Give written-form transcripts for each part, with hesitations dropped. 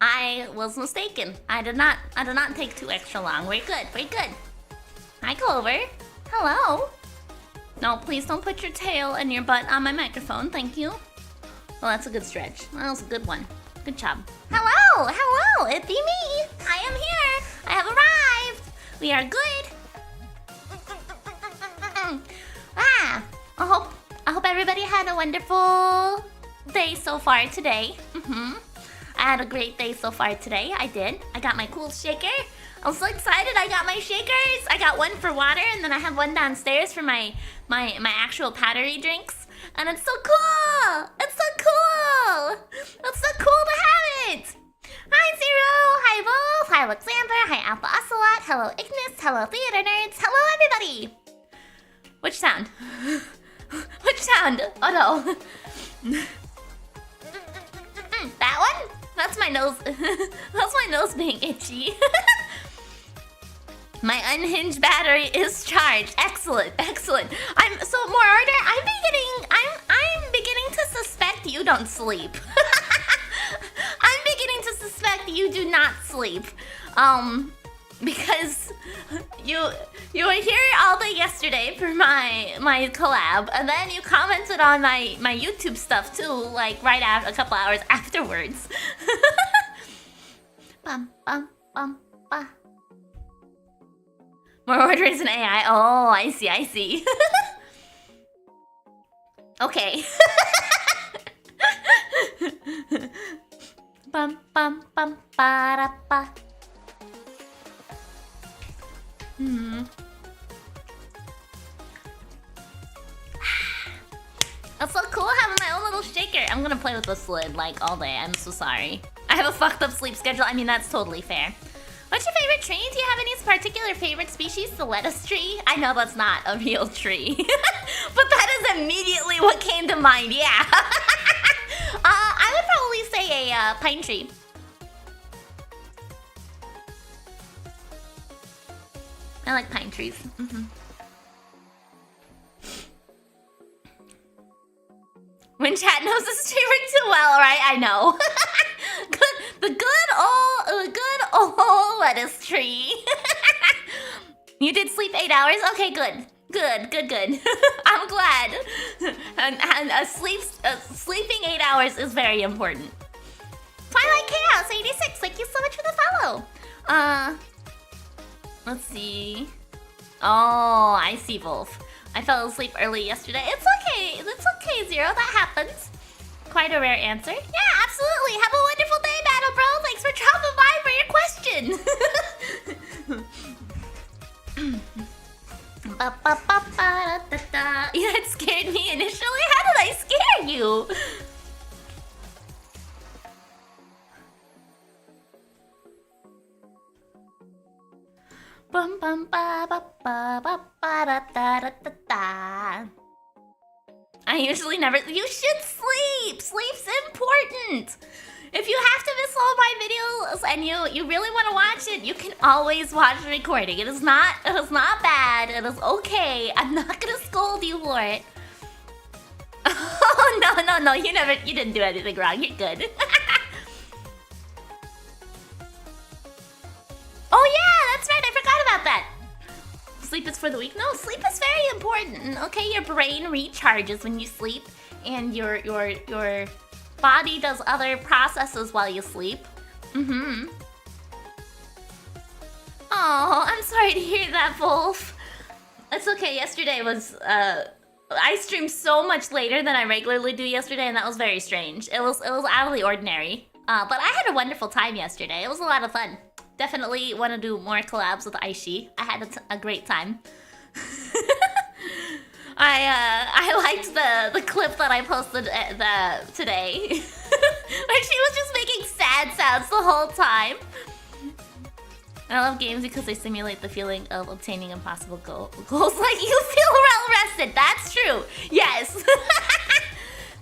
I was mistaken. I did not take too extra long. We're good. We're good. Hi, Clover. Hello. No, please don't put your tail and your butt on my microphone. Thank you. Well, that's a good stretch. That was a good one. Good job. Hello. Hello. It be me. I am here. I have arrived. We are good. I hope everybody had a wonderful day so far today. I had a great day so far today. I did. I got my cool shaker. I'm so excited. I got my shakers. I got one for water, and then I have one downstairs for my actual powdery drinks. And it's so cool. It's so cool. It's so cool to have it. Hi, Zero. Hi, Wolf. Hi, Alexander. Hi, Alpha Ocelot. Hello, Ignis. Hello, Theater Nerds. Hello, everybody. Which sound? Which sound? Oh, no. That one? That's my nose. That's my nose being itchy. My unhinged battery is charged. Excellent, excellent. So more order. I'm beginning to suspect you don't sleep. I'm beginning to suspect you do not sleep. Because you were here all day yesterday for my collab, and then you commented on my YouTube stuff too, like right after, a couple hours afterwards. Bum bum bum ba. More orders in AI. Oh, I see, I see. Okay. Bum bum bum ba da ba. It's so cool having my own little shaker. I'm gonna play with this lid like all day. I'm so sorry. I have a fucked up sleep schedule. I mean, that's totally fair. What's your favorite tree? Do you have any particular favorite species? The lettuce tree? I know that's not a real tree. But that is immediately what came to mind, yeah. I would probably say a pine tree. I like pine trees. When chat knows the streamer too well, right? I know. The good old lettuce tree. You did sleep 8 hours? Okay, good. Good. I'm glad. And sleeping 8 hours is very important. Twilight Chaos 86, thank you so much for the follow. Let's see. Oh, I see, Wolf. I fell asleep early yesterday. It's okay, Zero. That happens. Quite a rare answer. Yeah, absolutely. Have a wonderful day, Battle Bro. Thanks for dropping by for your question. Yeah, it scared me initially. How did I scare you? Bum bum ba ba ba ba ba da da da da da. I usually never. You should sleep. Sleep's important. If you have to miss all my videos and you really want to watch it, you can always watch the recording. It is not bad. It is okay. I'm not gonna scold you for it. Oh no. You didn't do anything wrong. You're good. Oh yeah, that's right. I forgot about that. Sleep is for the weak. No, sleep is very important. Okay, your brain recharges when you sleep, and your body does other processes while you sleep. Oh, I'm sorry to hear that, Wolf. It's okay. Yesterday was I streamed so much later than I regularly do yesterday, and that was very strange. It was out of the ordinary. But I had a wonderful time yesterday. It was a lot of fun. Definitely want to do more collabs with Aishi. I had a great time. I liked the clip that I posted today, where she was just making sad sounds the whole time. I love games because they simulate the feeling of obtaining impossible goals. Like you feel well rested. That's true. Yes.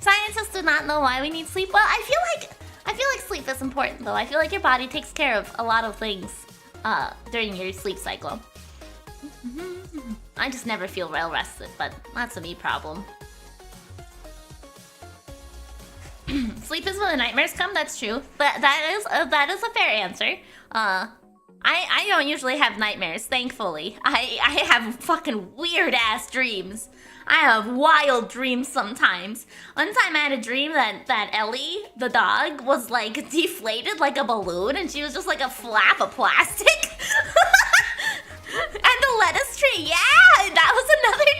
Scientists do not know why we need sleep. Well, I feel like sleep is important though. I feel like your body takes care of a lot of things during your sleep cycle. I just never feel well rested, but that's a me problem. Sleep is when the nightmares come. That's true. But that is a fair answer. I don't usually have nightmares, thankfully. I have fucking weird ass dreams. I have wild dreams sometimes. One time I had a dream that Ellie, the dog, was like deflated like a balloon, and she was just like a flap of plastic. And the lettuce tree, yeah, that was another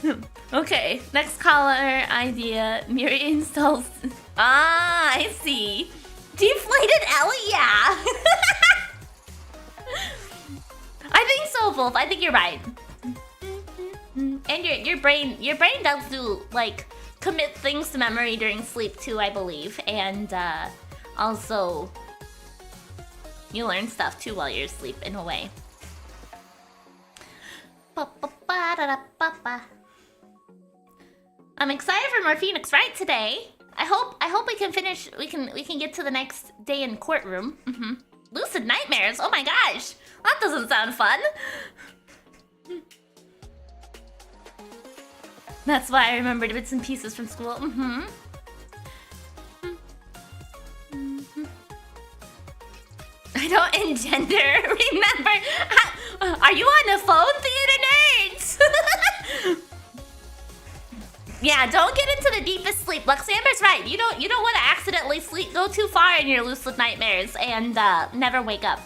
dream. Okay, next caller idea. Miri installs. Ah, I see. Deflated Ellie, yeah. I think so, Wolf. I think you're right. And your brain does do like commit things to memory during sleep too, I believe. And also you learn stuff too while you're asleep in a way. I'm excited for more Phoenix Wright today. I hope we can finish. We can get to the next day in courtroom. Lucid nightmares. Oh my gosh, that doesn't sound fun. That's why I remembered bits and pieces from school. I don't engender. Remember? Are you on the phone, theater nerds? Yeah, don't get into the deepest sleep. Luxamber's right. You don't want to accidentally go too far in your lucid nightmares and never wake up.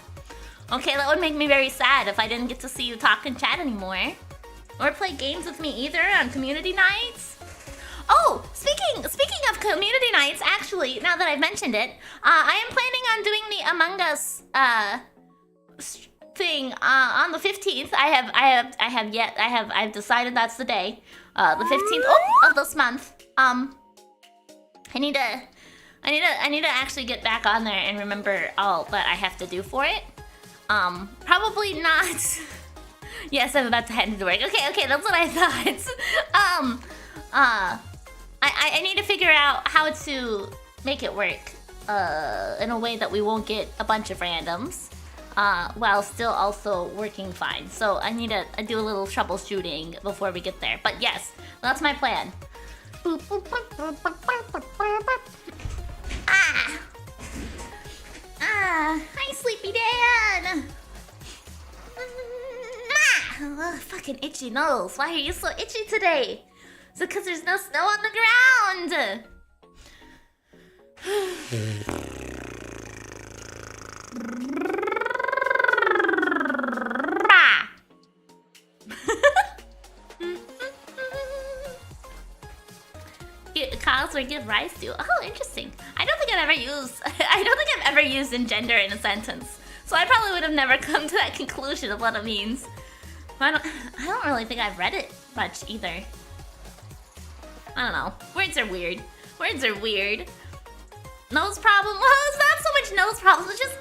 Okay, that would make me very sad if I didn't get to see you talk and chat anymore. Or play games with me either on community nights. Oh, speaking of community nights, actually, now that I've mentioned it, I am planning on doing the Among Us thing on the 15th. I've decided that's the day. The 15th of this month. I need to actually get back on there and remember all that I have to do for it. Probably not. Yes, I'm about to head into work. Okay, that's what I thought. I need to figure out how to make it work in a way that we won't get a bunch of randoms while still also working fine. So I need to do a little troubleshooting before we get there. But yes, that's my plan. Hi, Sleepy Dan. Oh, fucking itchy nose. Why are you so itchy today? Is it because there's no snow on the ground? Cause or give rise to. Oh, interesting. I don't think I've ever used engender in a sentence. So I probably would have never come to that conclusion of what it means. I don't really think I've read it much either. I don't know. Words are weird. Nose problem? Well, it's not so much nose problems. It's just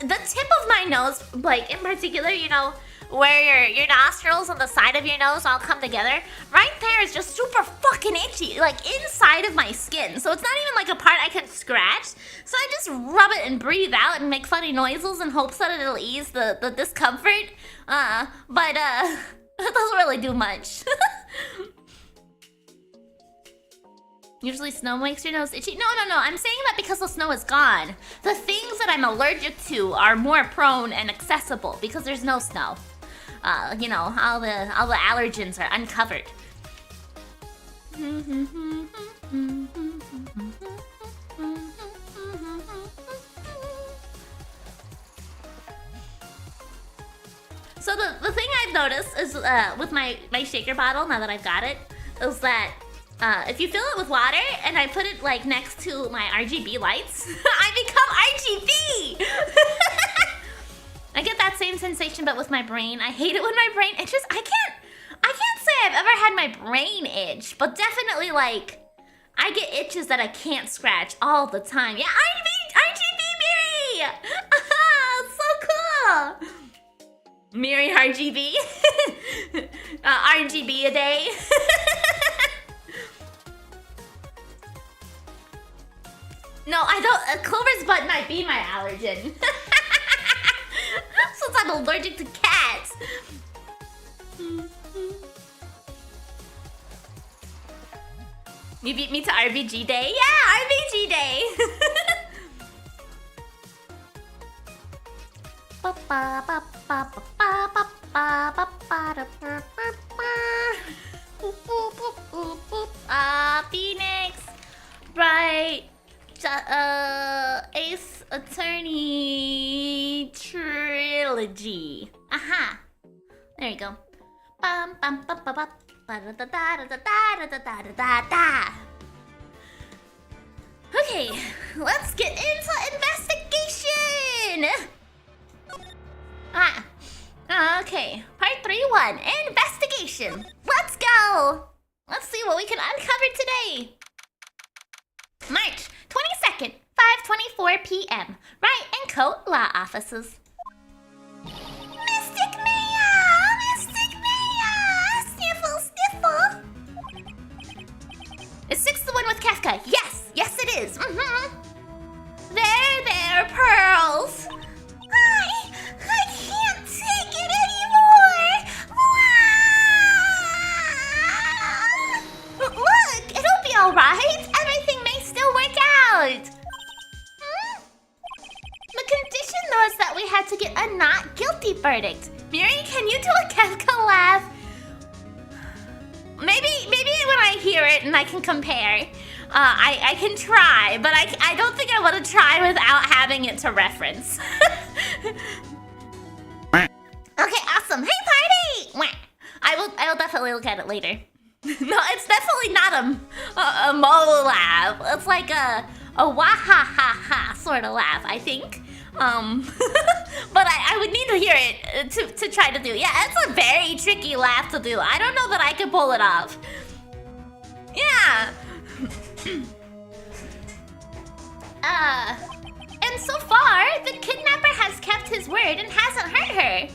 the tip of my nose, like in particular, you know, where your nostrils and the side of your nose all come together. Right there is just super fucking itchy, like inside of my skin. So it's not even like a part I can scratch. So I just rub it and breathe out and make funny noises in hopes that it'll ease the discomfort. But it doesn't really do much. Usually snow makes your nose itchy. No. I'm saying that because the snow is gone. The things that I'm allergic to are more prone and accessible because there's no snow. You know, all the allergens are uncovered. So the thing I've noticed is with my shaker bottle, now that I've got it, is that if you fill it with water and I put it like next to my RGB lights, I become RGB! I get that same sensation but with my brain. I hate it when my brain itches. I can't say I've ever had my brain itch, but definitely like I get itches that I can't scratch all the time. Yeah, RGB Miri! So cool! Miri RGB. RGB a day. No, I don't. Clover's butt might be my allergen. Since I'm allergic to cats. You beat me to RBG Day? Yeah, RBG Day! Phoenix! Right. Ace Attorney Trilogy. Aha. There you go. Okay, let's get into investigation. Okay. Part 3-1. Investigation. Let's go. Let's see what we can uncover today. March 22nd, 5:24 p.m. Wright and Co. Law Offices. Mystic Mia! Mystic Mia! Sniffle, sniffle! Is 6 the one with Kafka? Yes! Yes, it is! There, Pearls! I can't take it anymore! Look, it'll be alright! Everything may still work out! The condition was that we had to get a not guilty verdict. Miri, can you do a Kefka laugh? Maybe when I hear it and I can compare, I can try, but I don't think I want to try without having it to reference. definitely look at it later. No, it's definitely not a mole laugh. It's like a wah-ha-ha-ha sort of laugh, I think. But I would need to hear it to try to do. Yeah, it's a very tricky laugh to do. I don't know that I can pull it off. Yeah. And so far, the kidnapper has kept his word and hasn't hurt her.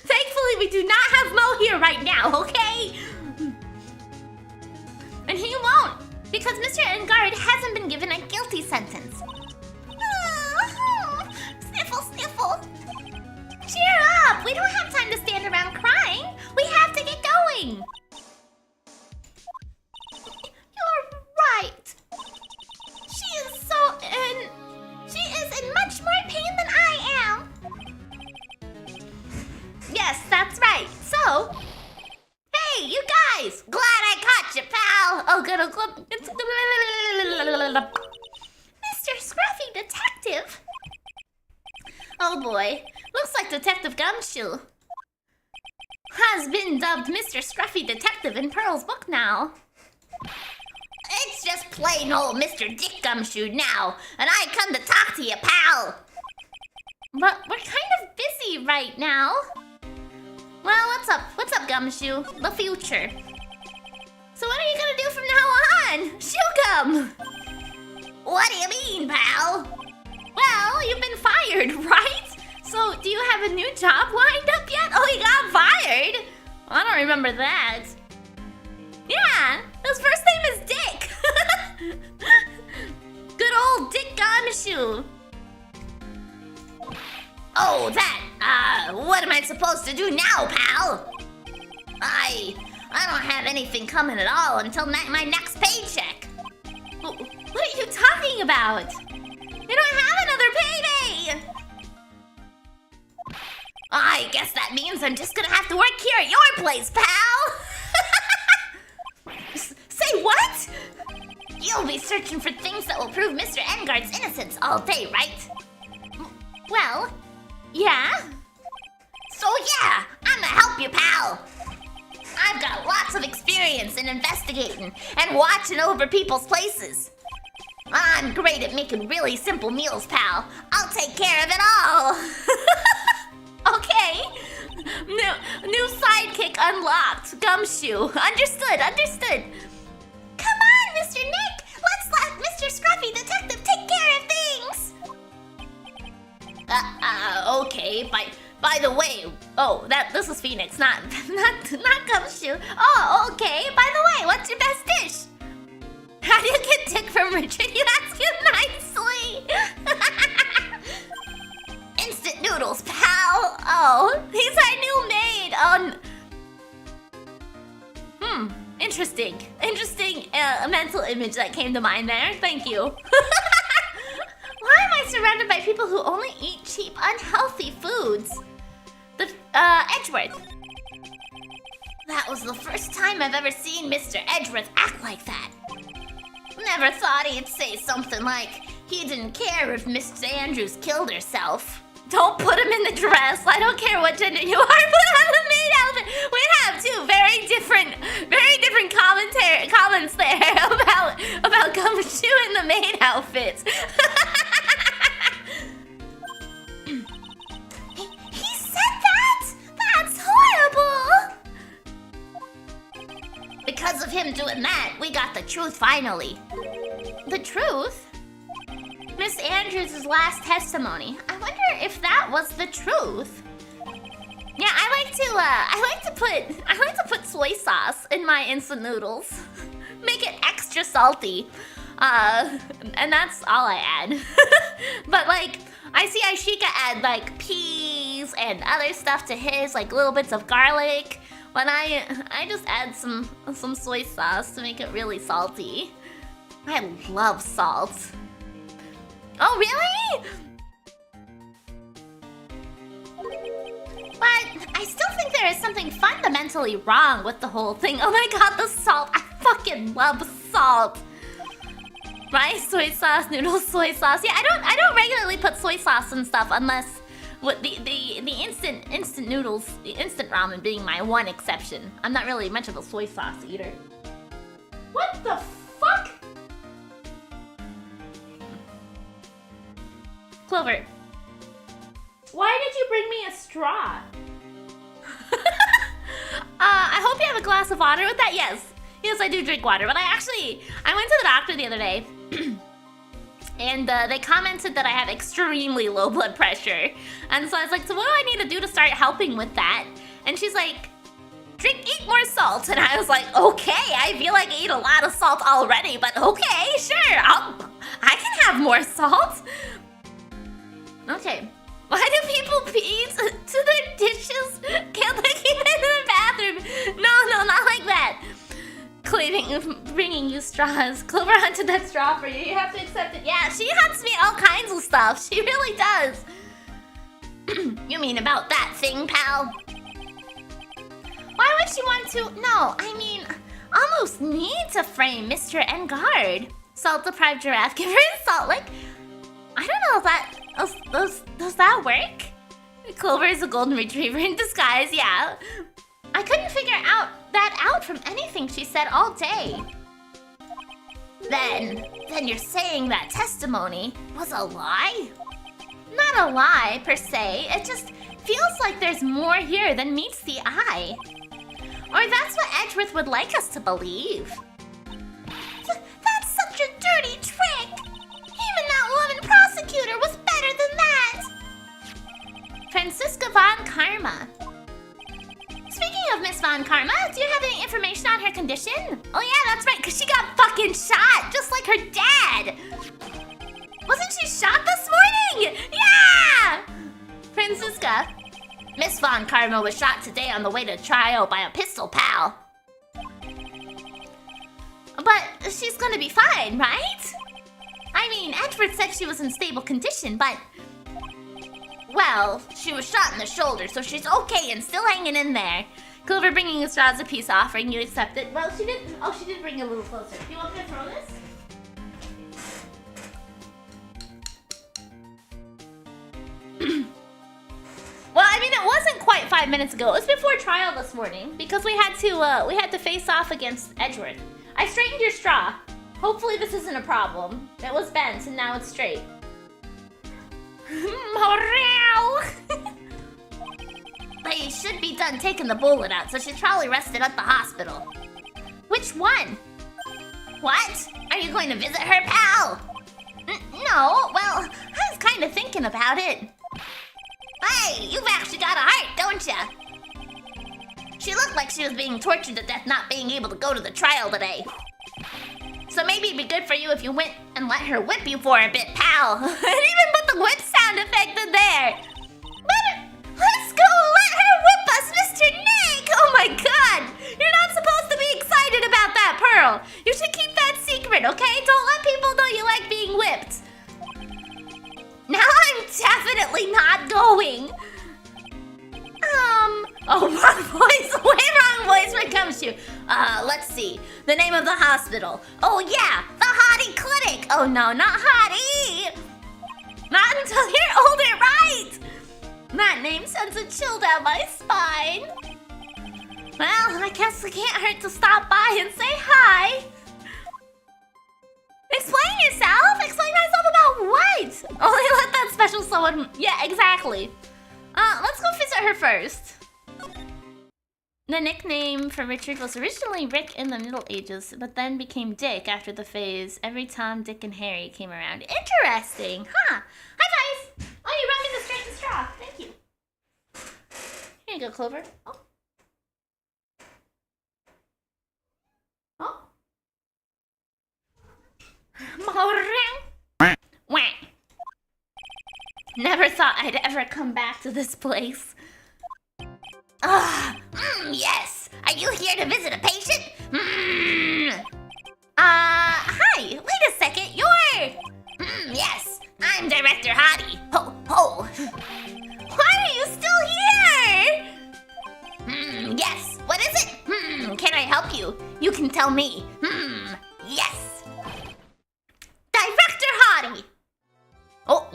Thankfully, we do not have Mo here right now, okay? And he won't, because Mr. Engard hasn't been given a guilty sentence. Sniffle, sniffle. Cheer up! We don't have time to stand around crying. We have to get going. You're right. She is in much more pain than I am. Yes, that's right. So, hey, you guys! Glad I caught you, pal. Oh, good. Mr. Scruffy Detective. Oh boy, looks like Detective Gumshoe has been dubbed Mr. Scruffy Detective in Pearl's book now. It's just plain old Mr. Dick Gumshoe now, and I come to talk to you, pal. But we're kind of busy right now. Well, what's up? What's up, Gumshoe? The future. So what are you gonna do from now on? Shoogum! What do you mean, pal? Well, you've been fired, right? So, do you have a new job lined up yet? Oh, you got fired? I don't remember that. Yeah, his first name is Dick. Good old Dick Gumshoe. Oh, that, what am I supposed to do now, pal? I don't have anything coming at all until my next paycheck. What are you talking about? You don't have another payday! I guess that means I'm just gonna have to work here at your place, pal! Say what? You'll be searching for things that will prove Mr. Engard's innocence all day, right? Well, yeah. So yeah, I'm gonna help you, pal. I've got lots of experience in investigating and watching over people's places. I'm great at making really simple meals, pal. I'll take care of it all. Okay. New sidekick unlocked. Gumshoe. Understood. Come on, Mr. Nick. Let's let Mr. Scruffy Detective take care of things. Okay. By the way, this is Phoenix, not Gumshoe. Oh, okay. By the way, what's your best dish? How do you get Dick from Richard? You ask him nicely. Instant noodles, pal. Oh, he's our new maid. Interesting mental image that came to mind there. Thank you. Why am I surrounded by people who only eat cheap, unhealthy foods? Edgeworth. That was the first time I've ever seen Mr. Edgeworth act like that. Never thought he'd say something like he didn't care if Miss Andrews killed herself. Don't put him in the dress. I don't care what gender you are. Put on the maid outfit. We have two very different comments there about Gumshoe in the maid outfits. He said that? That's horrible. Because of him doing that, we got the truth finally. The truth? Miss Andrews' last testimony. I wonder if that was the truth. Yeah, I like to put soy sauce in my instant noodles. Make it extra salty. And that's all I add. But like, I see Aishika add like peas and other stuff to his, like little bits of garlic. But I just add some soy sauce to make it really salty. I love salt. Oh, really? But I still think there is something fundamentally wrong with the whole thing. Oh my god, the salt. I fucking love salt. Rice, soy sauce, noodles, soy sauce. Yeah, I don't regularly put soy sauce and stuff unless What the instant noodles, the instant ramen being my one exception. I'm not really much of a soy sauce eater. What the fuck? Clover, why did you bring me a straw? I hope you have a glass of water with that. Yes, I do drink water, but I went to the doctor the other day. And they commented that I have extremely low blood pressure. And so I was like, so what do I need to do to start helping with that? And she's like, eat more salt. And I was like, okay, I feel like I eat a lot of salt already, but okay, sure, I can have more salt. Okay. Why do people pee to their dishes? Can't they keep it in the bathroom? No, not like that. Bringing you straws. Clover hunted that straw for you. You have to accept it. Yeah, she hunts me all kinds of stuff. She really does. You mean about that thing, pal? Why would she want to? No, I mean, almost need to frame Mr. Engard. Salt-deprived giraffe. Give her a salt lick. I don't know if that... Does that work? Clover is a golden retriever in disguise, yeah. I couldn't figure that out from anything she said all day. Then you're saying that testimony was a lie? Not a lie, per se. It just feels like there's more here than meets the eye. Or that's what Edgeworth would like us to believe. That's such a dirty trick! Even that woman prosecutor was better than that! Francisca von Karma. Speaking of Miss Von Karma, do you have any information on her condition? Oh yeah, that's right, because she got fucking shot, just like her dad! Wasn't she shot this morning? Yeah! Francisca. Miss Von Karma was shot today on the way to trial by a pistol pal. But she's gonna be fine, right? I mean, Edward said she was in stable condition, but... Well, she was shot in the shoulder, so she's okay and still hanging in there. Clover bringing a straw as a peace offering, you accept it. Well, she did... Oh, she did bring it a little closer. Do you want me to throw this? Well, I mean, it wasn't quite 5 minutes ago. It was before trial this morning, because we had to face off against Edgeworth. I straightened your straw. Hopefully this isn't a problem. It was bent, and now it's straight. They should be done taking the bullet out, so she's probably rested at the hospital. Which one? What? Are you going to visit her, pal? No, well, I was kind of thinking about it. Hey, you've actually got a heart, don't ya? She looked like she was being tortured to death not being able to go to the trial today. So maybe it'd be good for you if you went and let her whip you for a bit, pal. I didn't even put the whip sound effect in there. Let's go let her whip us, Mr. Nick! Oh my god! You're not supposed to be excited about that, Pearl. You should keep that secret, okay? Don't let people know you like being whipped. Now I'm definitely not going. Oh, wrong voice. Way wrong voice when it comes to... let's see. The name of the hospital. Oh, yeah. The Hottie Clinic. Oh, no, not Hottie. Not until you're older, right? That name sends a chill down my spine. Well, I guess it can't hurt to stop by and say hi. Explain yourself. Explain myself about what? Only let that special someone... Yeah, exactly. Let's go visit her first. The nickname for Richard was originally Rick in the Middle Ages, but then became Dick after the phase every time Dick and Harry came around. Interesting, huh? High fives! Oh, you brought me the straightened straw. Thank you. Here you go, Clover. Oh. Oh. Wah. Never thought I'd ever come back to this place. Yes! Are you here to visit a patient? Hi! Wait a second, you're... yes, I'm Director Hottie. Ho! Why are you still here? Yes, what is it? Can I help you? You can tell me. Yes. Director Hottie! Oh,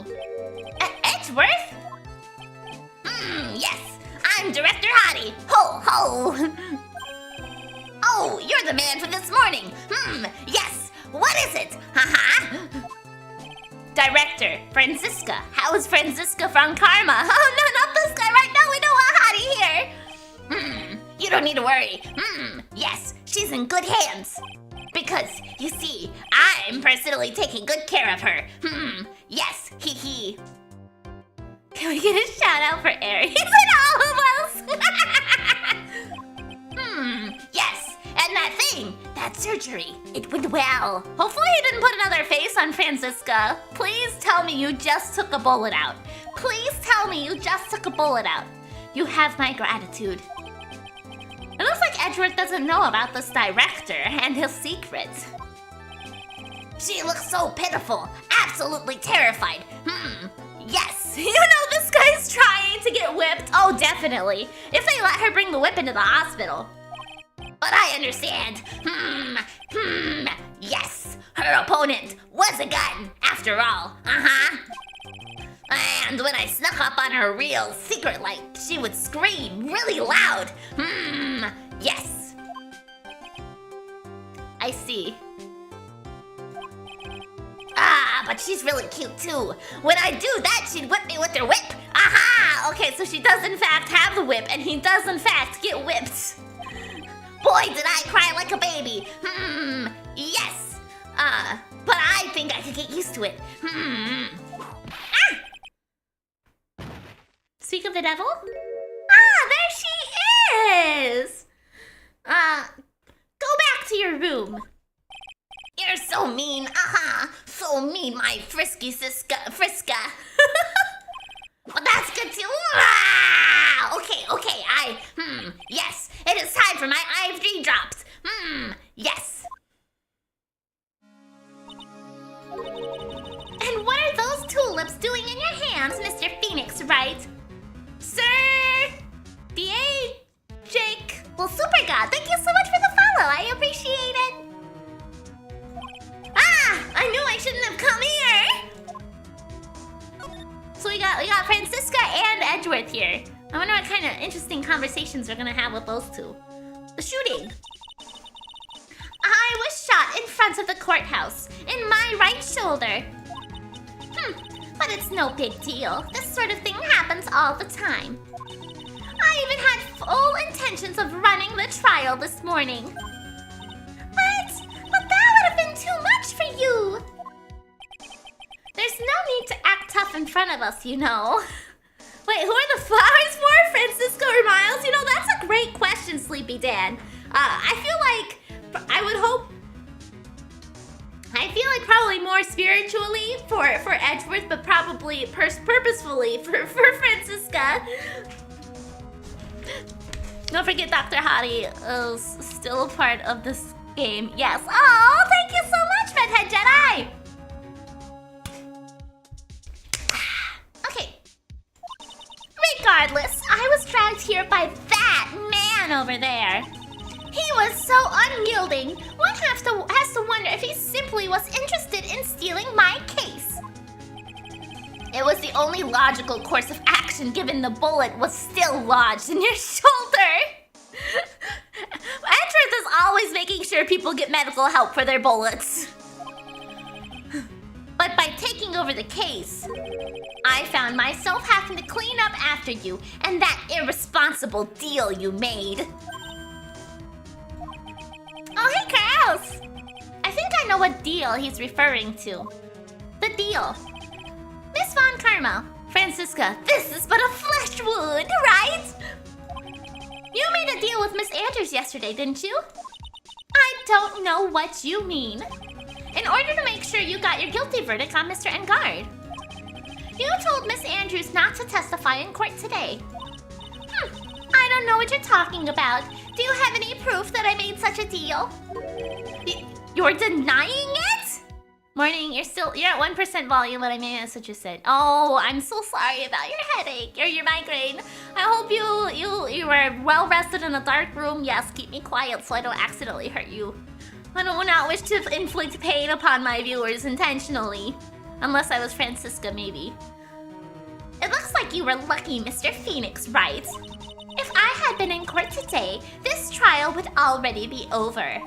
Edgeworth? Oh! Oh, you're the man from this morning. Yes. What is it? Haha. Director, Franziska. How is Franziska from Karma? Oh, no, not this guy right now. We don't want Hottie here. You don't need to worry. Yes, she's in good hands. Because, you see, I'm personally taking good care of her. Yes, hee. Can we get a shout out for Aries and all of us? Yes, and that thing, that surgery, it went well. Hopefully he didn't put another face on Franziska. Please tell me you just took a bullet out. Please tell me you just took a bullet out. You have my gratitude. It looks like Edgeworth doesn't know about this director and his secrets. She looks so pitiful, absolutely terrified. Yes, you know this guy's trying to get whipped. Oh, definitely. If they let her bring the whip into the hospital. But I understand. Yes, her opponent was a gun, after all. And when I snuck up on her real secret light, she would scream really loud. Yes. I see. But she's really cute too. When I do that, she'd whip me with her whip. Aha! Okay, so she does in fact have the whip, and he does in fact get whipped. Boy, did I cry like a baby. Yes. But I think I could get used to it. Speak of the devil? There she is! Go back to your room. You're so mean, so mean, my frisky Friska. Well, that's good too. Okay, yes, it is time for my IV drops. Yes. And what are those tulips doing in your hands, Mr. Phoenix, Wright? Sir! D.A. Jake. Well, super god, thank you so much for the follow. I appreciate it. I knew I shouldn't have come here. So we got Franziska and Edgeworth here. I wonder what kind of interesting conversations we're gonna have with those two. The shooting. I was shot in front of the courthouse in my right shoulder. But it's no big deal. This sort of thing happens all the time. I even had full intentions of running the trial this morning. But that would have been too much for you. There's no need to act tough in front of us, you know. Wait, who are the flowers for? Francisco or Miles? You know, that's a great question, Sleepy Dan. I feel probably more spiritually for Edgeworth, but probably purposefully for Franziska. Don't forget Dr. Hottie is still a part of this game. Yes. Oh, thank you so much, Redhead Jedi! Okay. Regardless, I was dragged here by that man over there. He was so unyielding. One has to wonder if he simply was interested in stealing my case. It was the only logical course of action given the bullet was still lodged in your shoulder. Edgeworth is always making sure people get medical help for their bullets. But by taking over the case, I found myself having to clean up after you and that irresponsible deal you made. Oh, hey, Kraus! I think I know what deal he's referring to. The deal. Miss Von Karma, Franziska, this is but a flesh wound, right? You made a deal with Miss Andrews yesterday, didn't you? I don't know what you mean. In order to make sure you got your guilty verdict on Mr. Engard. You told Miss Andrews not to testify in court today. I don't know what you're talking about. Do you have any proof that I made such a deal? You're denying it? Morning, you're at 1% volume, but I mean that's what you said. Oh, I'm so sorry about your headache or your migraine. I hope you were well rested in a dark room. Yes, keep me quiet so I don't accidentally hurt you. I do not wish to inflict pain upon my viewers intentionally. Unless I was Franziska, maybe. It looks like you were lucky, Mr. Phoenix, right? If I had been in court today, this trial would already be over.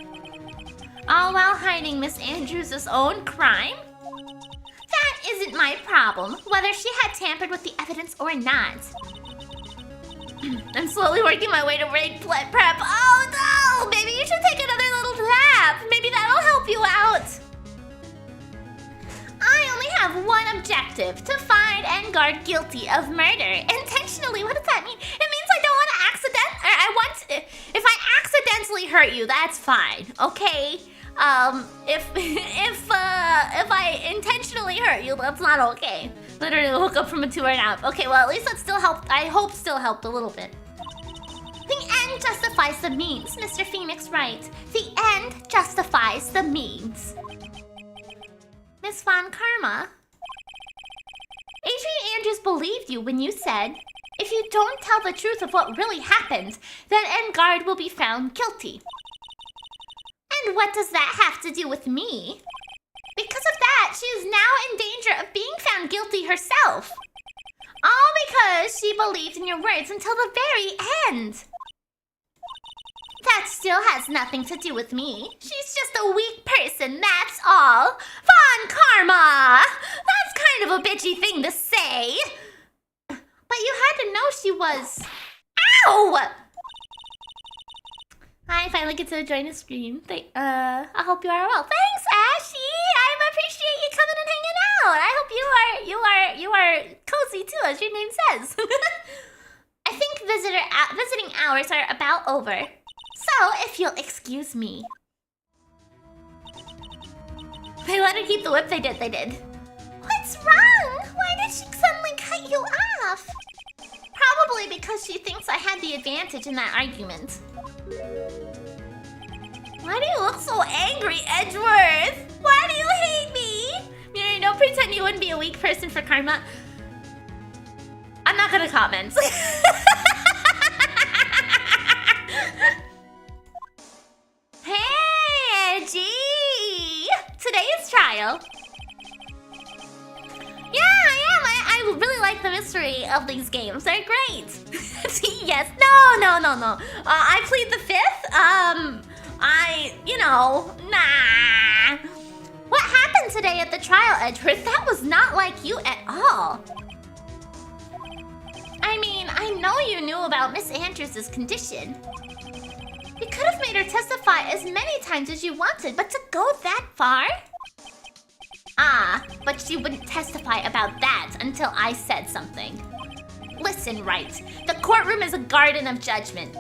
All while hiding Miss Andrews' own crime? That isn't my problem, whether she had tampered with the evidence or not. I'm slowly working my way to raid prep. Oh no! Maybe you should take another little nap. Maybe that'll help you out. I only have one objective, to find and guard guilty of murder. Intentionally, what does that mean? It means I don't want to if I accidentally hurt you, that's fine, okay? If I intentionally hurt you, that's not okay. Literally woke up from a 2-hour nap. Okay, well, at least that still helped. I hope still helped a little bit. The end justifies the means, Mr. Phoenix Wright. The end justifies the means. Miss Von Karma? Adrian Andrews believed you when you said, if you don't tell the truth of what really happened, then Engard will be found guilty. And what does that have to do with me? Because of that, she is now in danger of being found guilty herself. All because she believed in your words until the very end. That still has nothing to do with me. She's just a weak person, that's all. Von Karma! That's kind of a bitchy thing to say. But you had to know she was... Ow! I finally get to join the stream. I hope you are well. Thanks, Ashy! I appreciate you coming and hanging out. I hope you are cozy too, as your name says. I think visiting hours are about over. So, if you'll excuse me. They let her keep the whip, they did. What's wrong? Why did she suddenly cut you off? Probably because she thinks I had the advantage in that argument. Why do you look so angry, Edgeworth? Why do you hate me? Miri, don't pretend you wouldn't be a weak person for karma. I'm not gonna comment. Hey, Edgy! Today is trial. Yeah, I am. I really like the mystery of these games. They're great. Yes. No. I plead the fifth. Nah. What happened today at the trial, Edgeworth? That was not like you at all. I mean, I know you knew about Miss Andrews' condition. You could have made her testify as many times as you wanted, but to go that far? But she wouldn't testify about that until I said something. Listen, Wright. The courtroom is a garden of judgment.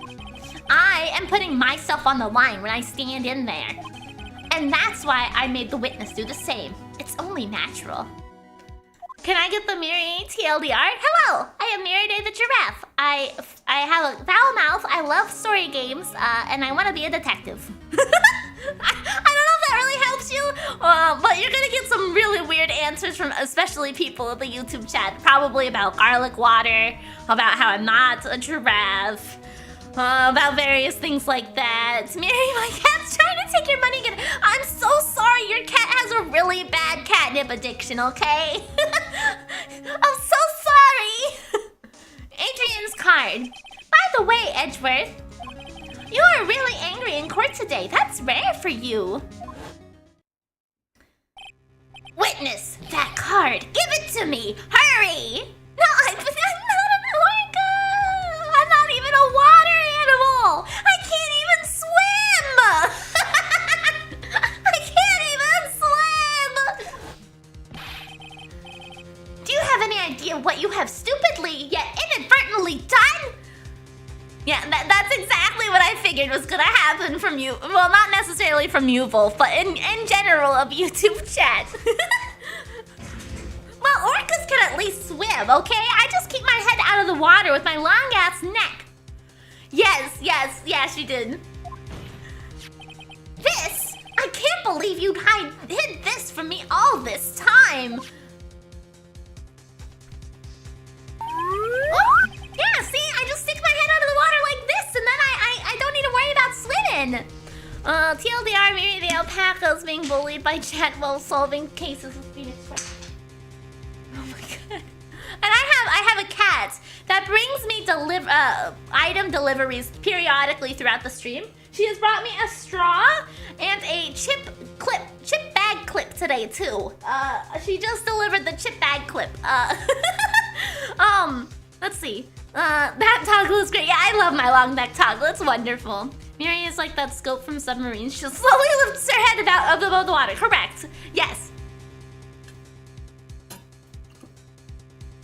I am putting myself on the line when I stand in there. And that's why I made the witness do the same. It's only natural. Can I get the Miri TLDR? Hello, I am Miridae the Giraffe. I have a foul mouth, I love story games, and I want to be a detective. I don't know if that really helps you, but you're gonna get some really weird answers from especially people in the YouTube chat. Probably about garlic water, about how I'm not a giraffe, about various things like that. Miri, my cat's trying to take your money again. I'm so sorry, your cat has a really bad catnip addiction, okay? I'm so sorry. Adrian's card. By the way, Edgeworth, you are really angry in court today. That's rare for you. Witness that card. Give it to me. Hurry. No, I'm not an orca. I'm not even a water animal. I can't even swim. I can't even swim. Do you have any idea what you have stupidly yet inadvertently done? Yeah, that's exactly what I figured was gonna happen from you. Well, not necessarily from you, Wolf, but in general of YouTube chat. Well, orcas can at least swim, okay? I just keep my head out of the water with my long-ass neck. Yes, you did. This? I can't believe you hid this from me all this time. Oh, yeah, see? I just stick my head out of the water like this, and then I don't need to worry about swimming. TLDR, maybe the alpaca's being bullied by chat while solving cases with Phoenix Wright. Oh my god. And I have a cat. robot that brings me item deliveries periodically throughout the stream. She has brought me a straw and a chip bag clip today too. She just delivered the chip bag clip. Let's see. That toggle is great. Yeah, I love my long neck toggle. It's wonderful. Miridae is like that scope from submarines. She slowly lifts her head above the water. Correct. Yes.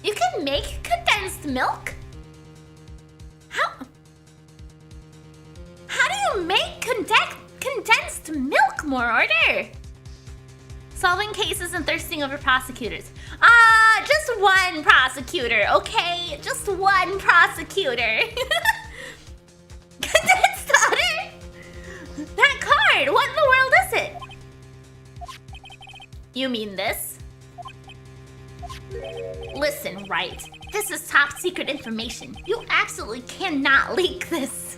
You can make condensed milk? How do you make condensed milk, more order? Solving cases and thirsting over prosecutors. Just one prosecutor, okay? Just one prosecutor. Condensed butter? That card, what in the world is it? You mean this? Listen, Wright, this is top secret information. You absolutely cannot leak this.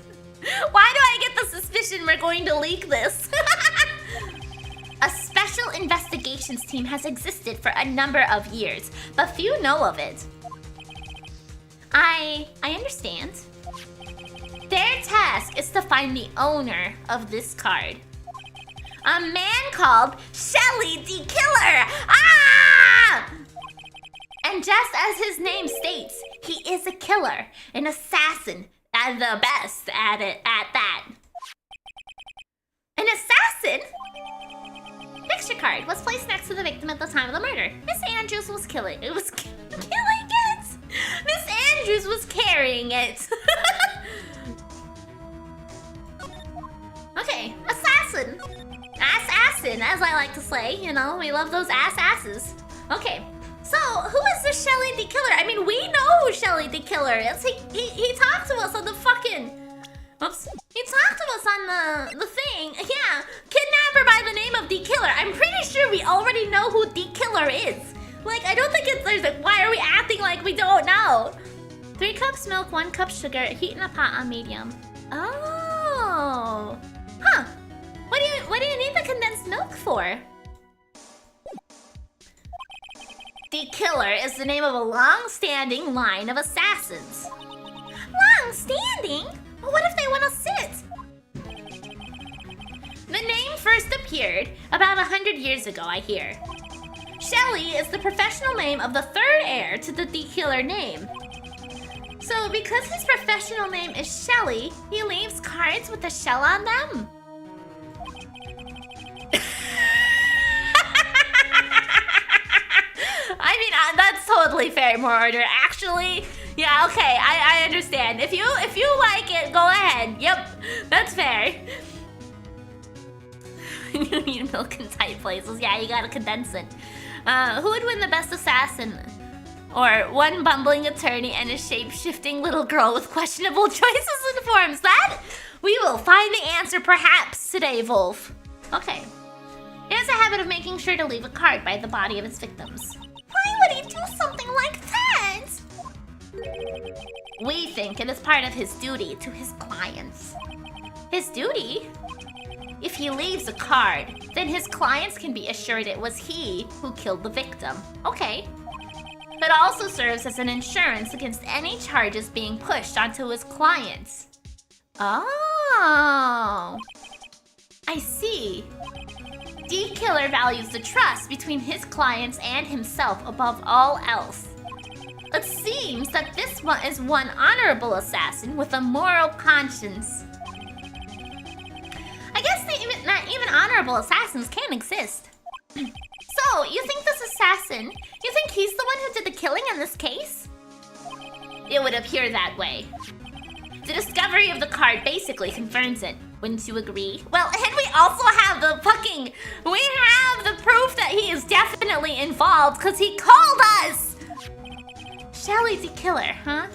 Why do I get the suspicion we're going to leak this? A special investigations team has existed for a number of years, but few know of it. I understand. Their task is to find the owner of this card. A man called Shelly the Killer! Ah! And just as his name states, he is a killer, an assassin, and the best at that. An assassin? Picture card was placed next to the victim at the time of the murder. Miss Andrews was killing it. Miss Andrews was carrying it. Okay, assassin. Assassin, as I like to say. You know, we love those asses. Okay, so who is the Shelly the Killer? I mean, we know who Shelly the Killer is. He talked to us on the fucking... Oops. He talked to us on the thing. Yeah, kidnapper by the name of the Killer. I'm pretty sure we already know who the Killer is. Like, I don't think there's like, why are we acting like we don't know? 3 cups milk, 1 cup sugar, heat in a pot on medium. Oh. Huh. What do you need the condensed milk for? The Killer is the name of a long-standing line of assassins. Long-standing? Well, what if they want to sit? The name first appeared about 100 years ago, I hear. Shelly is the professional name of the 3rd heir to the Killer name. So because his professional name is Shelly, he leaves cards with a shell on them. I mean, that's totally fair, more order. Actually, yeah, okay, I understand. If you like it, go ahead. Yep, that's fair. You need milk in tight places. Yeah, you gotta condense it. Who would win the best assassin? Or one bumbling attorney and a shape-shifting little girl with questionable choices and forms? That we will find the answer perhaps today, Wolf. Okay. He has a habit of making sure to leave a card by the body of his victims. Why would he do something like that? We think it is part of his duty to his clients. His duty? If he leaves a card, then his clients can be assured it was he who killed the victim. Okay. It also serves as an insurance against any charges being pushed onto his clients. Oh. I see. The Killer values the trust between his clients and himself above all else. It seems that this one is one honorable assassin with a moral conscience. I guess not even honorable assassins can exist. So, you think this assassin, you think he's the one who did the killing in this case? It would appear that way. The discovery of the card basically confirms it. Wouldn't you agree? Well, and we also have the proof that he is definitely involved because he called us! Shelly the Killer, huh?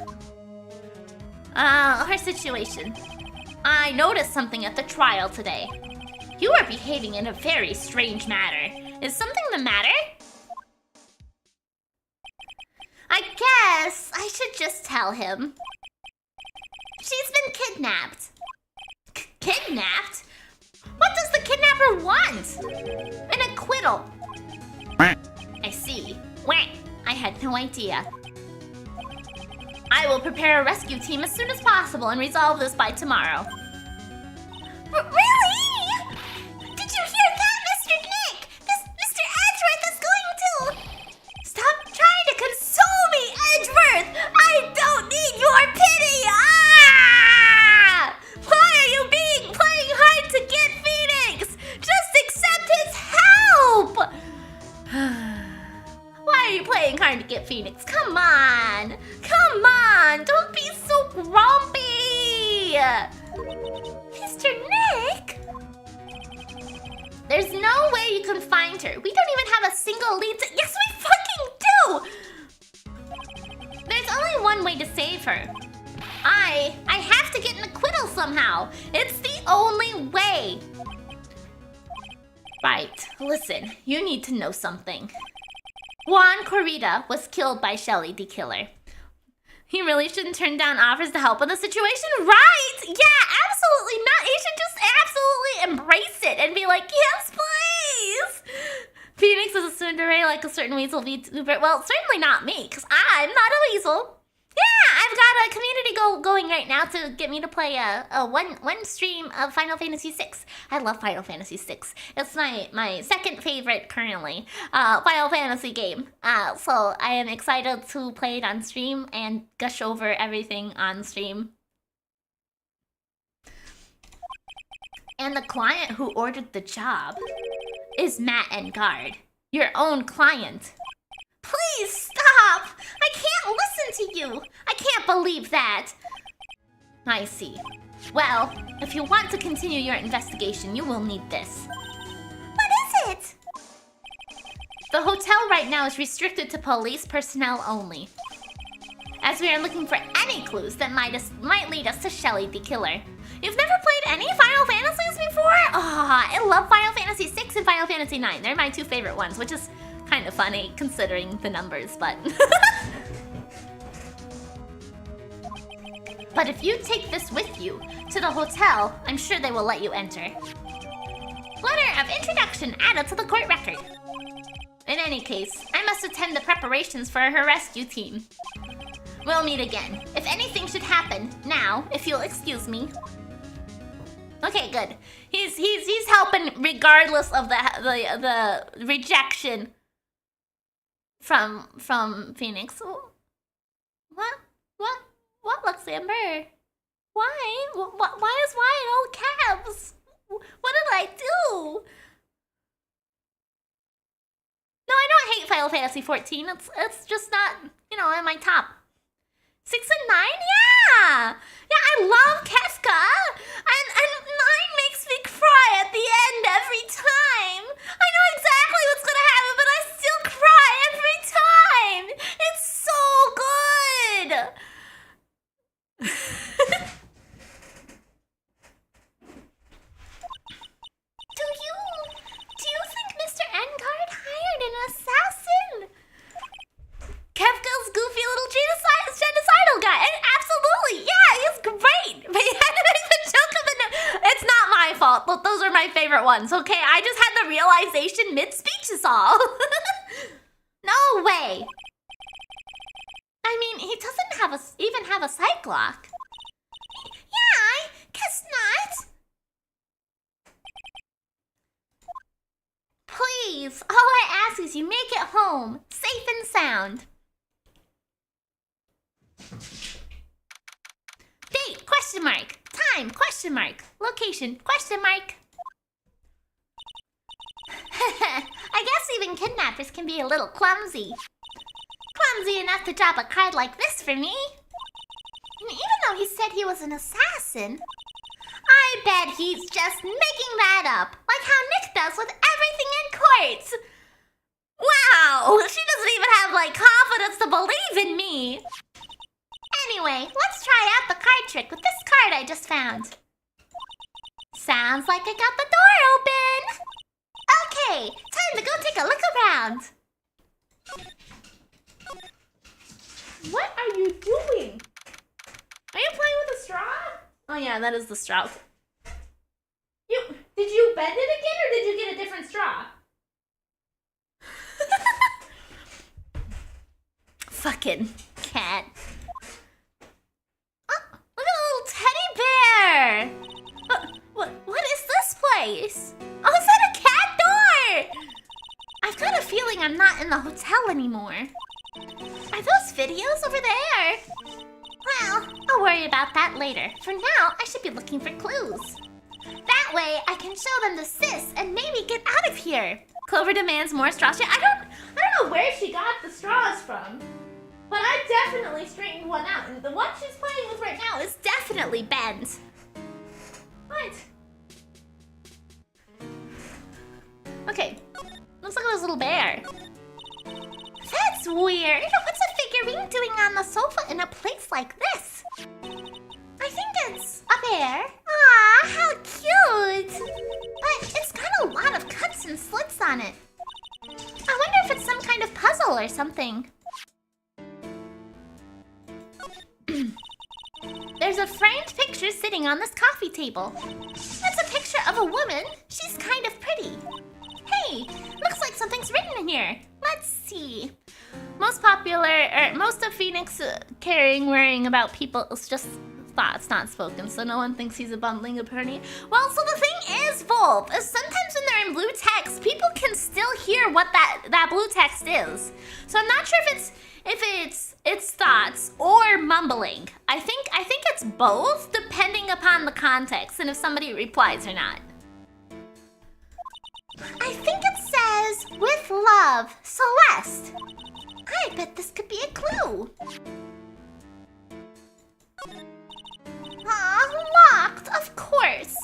Her situation. I noticed something at the trial today. You are behaving in a very strange manner. Is something the matter? I guess I should just tell him. She's been kidnapped. Kidnapped? What does the kidnapper want? An acquittal. I see. Wah. I had no idea. I will prepare a rescue team as soon as possible and resolve this by tomorrow. Really? Did you hear that, Mr. Nick? This Mr. Edgeworth is going to... Stop trying to console me, Edgeworth! I don't need your pity! Ah! Why are you playing hard to get Phoenix? Just accept his help! Why are you playing hard to get Phoenix? Come on! Come on! Don't be so grumpy! Mr. Nick? There's no way you can find her. We don't even have a single lead to... Yes, we fucking do! There's only one way to save her. I have to get an acquittal somehow. It's the only way. Right, listen, you need to know something. Juan Corrida was killed by Shelly the Killer. He really shouldn't turn down offers to help in the situation, right? Yeah, absolutely not. He should just absolutely embrace it and be like, yes, please. Phoenix is a tsundere like a certain weasel VTuber. Well, certainly not me, because I'm not a weasel. Yeah, I've got a community going right now to get me to play a one stream of Final Fantasy VI. I love Final Fantasy VI. It's my second favorite currently Final Fantasy game. So I am excited to play it on stream and gush over everything on stream. And the client who ordered the job is Matt Engard, your own client. Please stop! I can't listen to you! I can't believe that! I see. Well, if you want to continue your investigation, you will need this. What is it? The hotel right now is restricted to police personnel only, as we are looking for any clues that might lead us to Shelly the Killer. You've never played any Final Fantasies before? Oh, I love Final Fantasy VI and Final Fantasy IX. They're my two favorite ones, which is kind of funny considering the numbers, but... But if you take this with you to the hotel, I'm sure they will let you enter. Letter of introduction added to the court record. In any case, I must attend the preparations for her rescue team. We'll meet again. If anything should happen, now, if you'll excuse me. Okay, good. He's helping regardless of the rejection from Phoenix. What, Luxembourg? Why? Why is why in all caps? What did I do? No, I don't hate Final Fantasy 14. It's just not, you know, in my top. 6 and 9? Yeah! Yeah, I love Kefka! And 9 makes me cry at the end every time! I know exactly what's gonna happen, but I still cry every time! It's so good! Do you think Mr. Engard hired an assassin? Kefka's goofy little genocidal guy. And absolutely, yeah, he's great. But he had to make the joke of the... It's not my fault. Look, those are my favorite ones, okay? I just had the realization mid-speech is all. No way. I mean, he doesn't even have a psych lock. Yeah, I guess not. Please, all I ask is you make it home, safe and sound. Date, question mark. Time, question mark. Location, question mark. I guess even kidnappers can be a little clumsy. Clumsy enough to drop a card like this for me. And even though he said he was an assassin, I bet he's just making that up, like how Nick does with everything in court. Wow, she doesn't even have, like, confidence to believe in me. Anyway, let's try out the card trick with this card I just found. Sounds like I got the door open. Okay, time to go take a look around. What are you doing? Are you playing with a straw? Oh yeah, that is the straw. Did you bend it again or did you get a different straw? Fucking cat. in the hotel anymore. Are those videos over there? Well, I'll worry about that later. For now, I should be looking for clues. That way, I can show them the sis and maybe get out of here. Clover demands more straws. I don't know where she got the straws from, but I definitely straightened one out. And the one she's playing with right now is definitely bent. What? Okay, looks like a little bear. That's weird. What's a figurine doing on the sofa in a place like this? I think it's a bear. Aw, how cute! But it's got a lot of cuts and slits on it. I wonder if it's some kind of puzzle or something. There's a framed picture sitting on this coffee table. That's a picture of a woman. She's kind of pretty. Hey, looks like something's written in here. Let's see. Most of Phoenix worrying about people is just thoughts not spoken, so no one thinks he's a bumbling attorney. Well, so the thing is, Volp, is sometimes when they're in blue text, people can still hear what that blue text is. So I'm not sure if it's thoughts or mumbling. I think it's both, depending upon the context and if somebody replies or not. I think it says, with love, Celeste. I bet this could be a clue. Aw, locked, of course.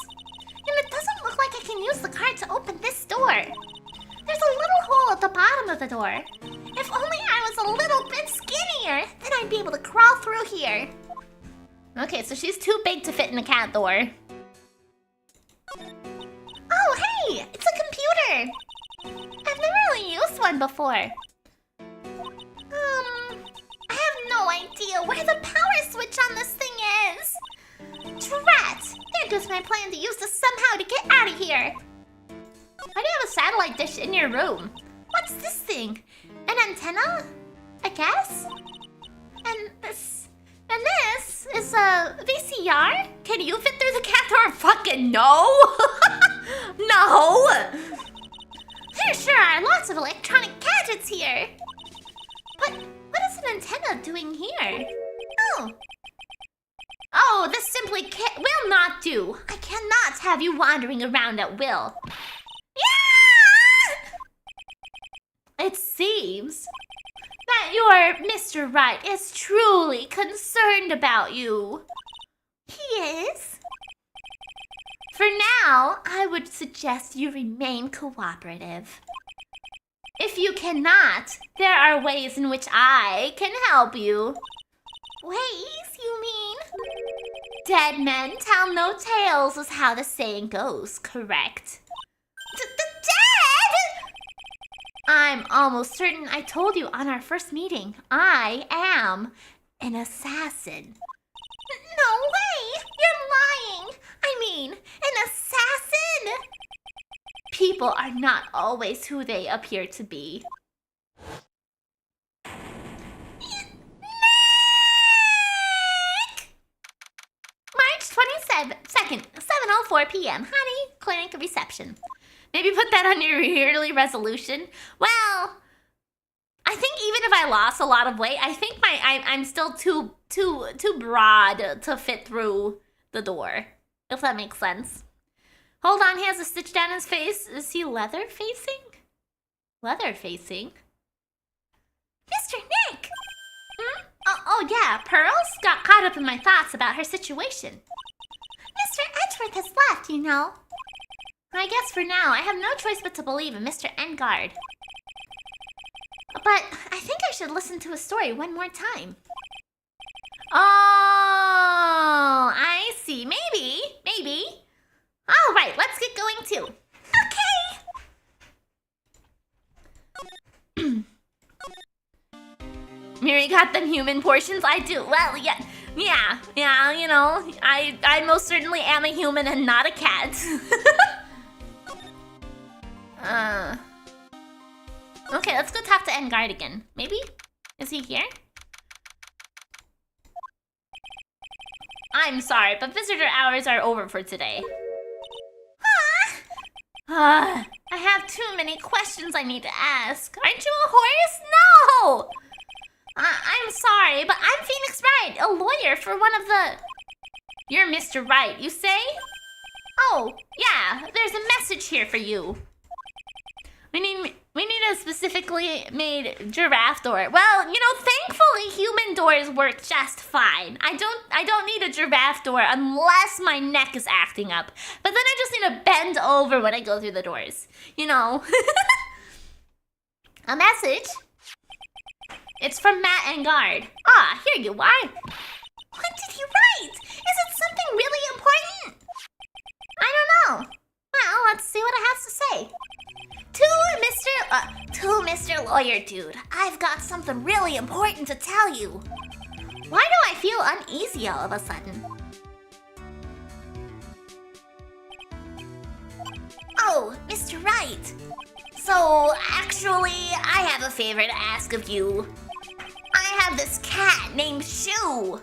And it doesn't look like I can use the card to open this door. There's a little hole at the bottom of the door. If only I was a little bit skinnier, then I'd be able to crawl through here. Okay, so she's too big to fit in the cat door. Oh, hey! It's a computer! I've never really used one before. I have no idea where the power switch on this thing is. Drat! There goes my plan to use this somehow to get out of here. Why do you have a satellite dish in your room? What's this thing? An antenna? I guess? And this is a VCR? Can you fit through the cat door? Fucking no! No! There sure are lots of electronic gadgets here. But what is an antenna doing here? Oh, this simply will not do. I cannot have you wandering around at will. Yeah! It seems that your Mr. Wright is truly concerned about you. He is? For now, I would suggest you remain cooperative. If you cannot, there are ways in which I can help you. Ways, you mean? Dead men tell no tales is how the saying goes, correct? Dead? I'm almost certain I told you on our first meeting. I am an assassin. No way! You're lying! I mean, an assassin! People are not always who they appear to be. March 22nd, 7:04 p.m. Honey, clinic reception. Maybe put that on your yearly resolution. Well, I think even if I lost a lot of weight, I think I'm still too broad to fit through the door. If that makes sense. Hold on, he has a stitch down his face. Is he leather facing? Leather facing? Mr. Nick! Oh yeah, Pearls got caught up in my thoughts about her situation. Mr. Edgeworth has left, you know. I guess for now, I have no choice but to believe in Mr. Engard. But I think I should listen to his story one more time. Oh, I see. Maybe. All right, let's get going too. Okay. Miri got them human portions. I do. Well, yeah. You know, I most certainly am a human and not a cat. Okay, let's go talk to Engard again. Maybe? Is he here? I'm sorry, but visitor hours are over for today. I I have too many questions I need to ask. Aren't you a horse? No! I'm sorry, but I'm Phoenix Wright, a lawyer for one of the... You're Mr. Wright, you say? Oh, yeah, there's a message here for you. We need a specifically made giraffe door. Well, you know, thankfully human doors work just fine. I don't need a giraffe door unless my neck is acting up. But then I just need to bend over when I go through the doors. You know. A message? It's from Matt and Guard. Ah, here you are. What did he write? Is it something really important? I don't know. Well, let's see what it has to say. To Mr. Lawyer Dude, I've got something really important to tell you. Why do I feel uneasy all of a sudden? Oh, Mr. Wright. So, actually, I have a favor to ask of you. I have this cat named Shoe.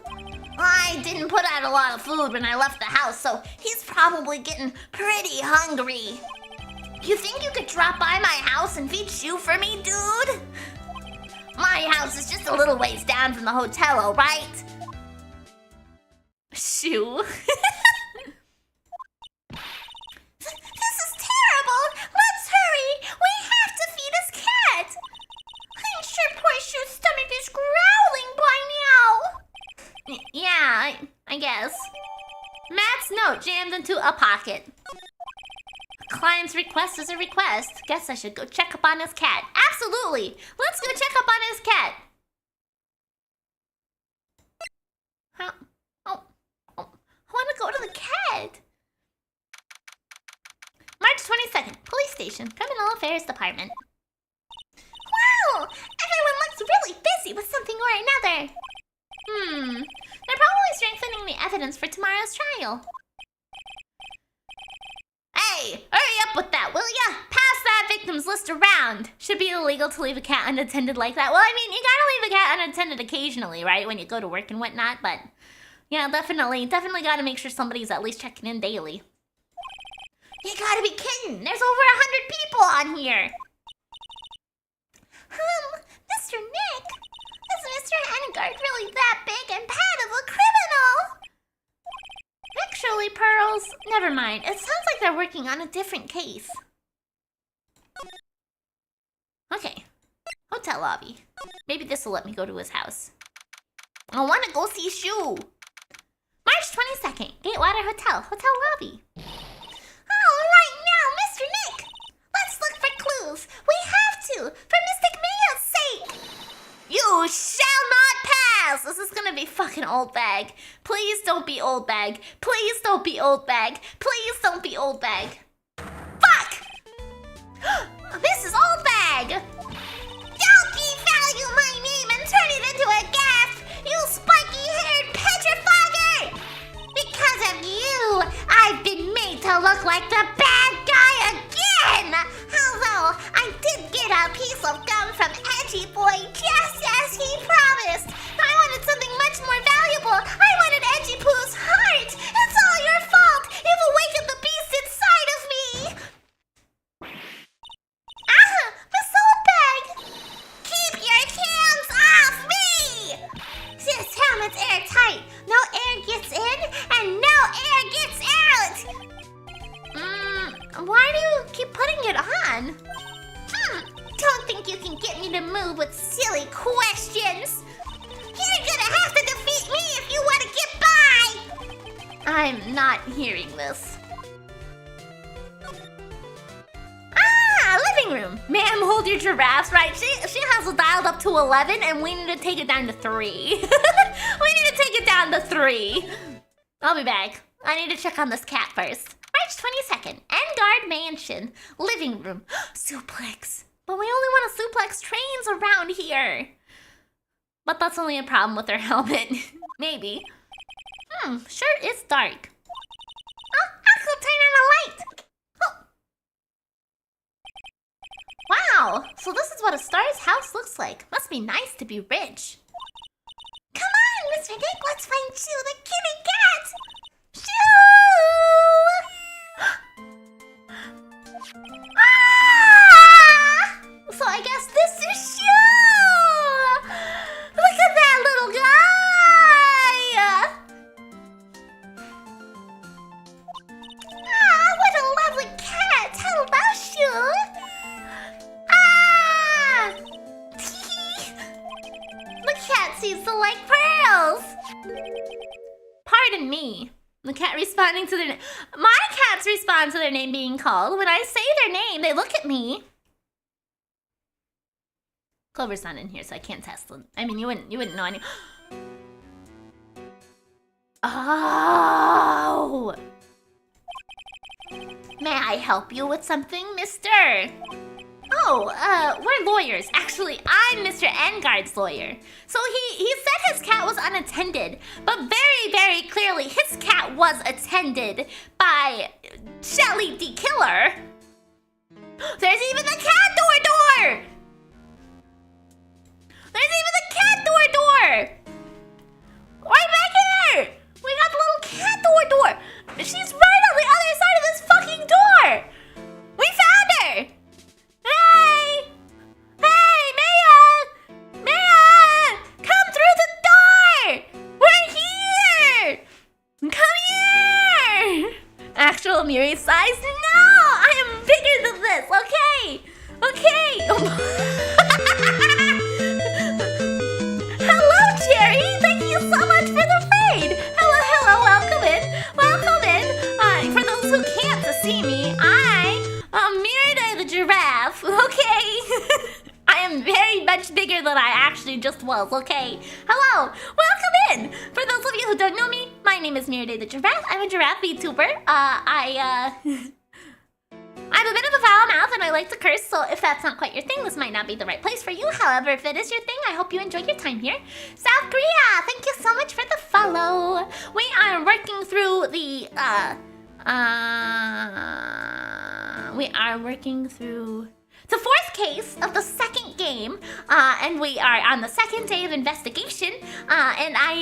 I didn't put out a lot of food when I left the house, so he's probably getting pretty hungry. You think you could drop by my house and feed Shoe for me, dude? My house is just a little ways down from the hotel, alright? Shoe? This is terrible! Let's hurry! We have to feed his cat! I'm sure poor Shoe's stomach is growling by now! Yeah, I guess. Matt's note jammed into a pocket. Client's request is a request. Guess I should go check up on his cat. Absolutely! Let's go check up on his cat. I want to go to the cat. March 22nd, police station, criminal affairs department. Wow! Everyone looks really busy with something or another. They're probably strengthening the evidence for tomorrow's trial. Hey, hurry up with that, will ya? Pass that victims list around. Should be illegal to leave a cat unattended like that. Well, I mean, you gotta leave a cat unattended occasionally, right? When you go to work and whatnot, but... Yeah, definitely gotta make sure somebody's at least checking in daily. You gotta be kidding! There's over 100 people on here! Mr. Nick? Is Mr. Hennegard really that big and bad of a criminal? Actually, Pearls, never mind. It sounds like they're working on a different case. Okay. Hotel lobby. Maybe this will let me go to his house. I want to go see Shoe. March 22nd, Gatewater Hotel, hotel lobby. Oh, right now, Mr. Nick! Let's look for clues. We have to, for Mystic Mia's sake. You shall not pass! This is gonna be fucking Old Bag. Please don't be Old Bag. Please don't be Old Bag. Please don't be Old Bag. Fuck! This is Old Bag! Don't devalue my name and turn it into a gasp, you spiky-haired petrifogger! Because of you, I've been made to look like the bad guy again! Although, I did get a piece of gum from Edgy Boy just as he promised. I wanted something much more valuable. I wanted Edgy Poo's heart. It's all your fault. You've awakened the beast inside of me. Miss Oldbag! Keep your hands off me! This helmet's airtight. No air gets in and no air gets out. Why do you keep putting it on? Don't think you can get me to move with silly questions. You're gonna have to defeat me if you want to get by. I'm not hearing this. Living room. Ma'am, hold your giraffes, right? She has it dialed up to 11 and we need to take it down to 3. We need to take it down to 3. I'll be back. I need to check on this cat first. March 22nd, Engard Mansion. Living room. Suplex. But we only want to suplex trains around here. But that's only a problem with her helmet. Maybe. Sure is dark. Oh, I could turn on a light. Oh. Wow, so this is what a star's house looks like. Must be nice to be rich. Come on, Mr. Nick, let's find Chew the kitty cat. Chew! Ah! Pardon me. The cat responding to their name. My cats respond to their name being called. When I say their name, they look at me. Clover's not in here, so I can't test them. I mean, you wouldn't know any. Oh! May I help you with something, mister? Oh, we're lawyers. Actually, I'm Mr. Engard's lawyer. So he said his cat was unattended, but very, very clearly his cat was attended by Shelly the Killer. There's even the cat door! There's even the cat door! Right back here! We got the little cat door! She's right on the other side of this fucking door! We found her! Hey! Hey, Maya! Maya! Come through the door! We're here! Come here! Actual Miri size? No! I am bigger than this, okay? Okay! Hello, Cherry! Thank you so much for the raid! Hello, welcome in! Welcome in! For those who can't see me, I am Miridae the Giraffe, okay? I am very much bigger than I actually just was, okay? Hello! Welcome in! For those of you who don't know me, my name is Miridae the Giraffe. I'm a giraffe VTuber. I have a bit of a foul mouth and I like to curse, so if that's not quite your thing, this might not be the right place for you. However, if it is your thing, I hope you enjoyed your time here. South Korea, thank you so much for the follow. We are working through the, the fourth case of the second game, and we are on the second day of investigation, and I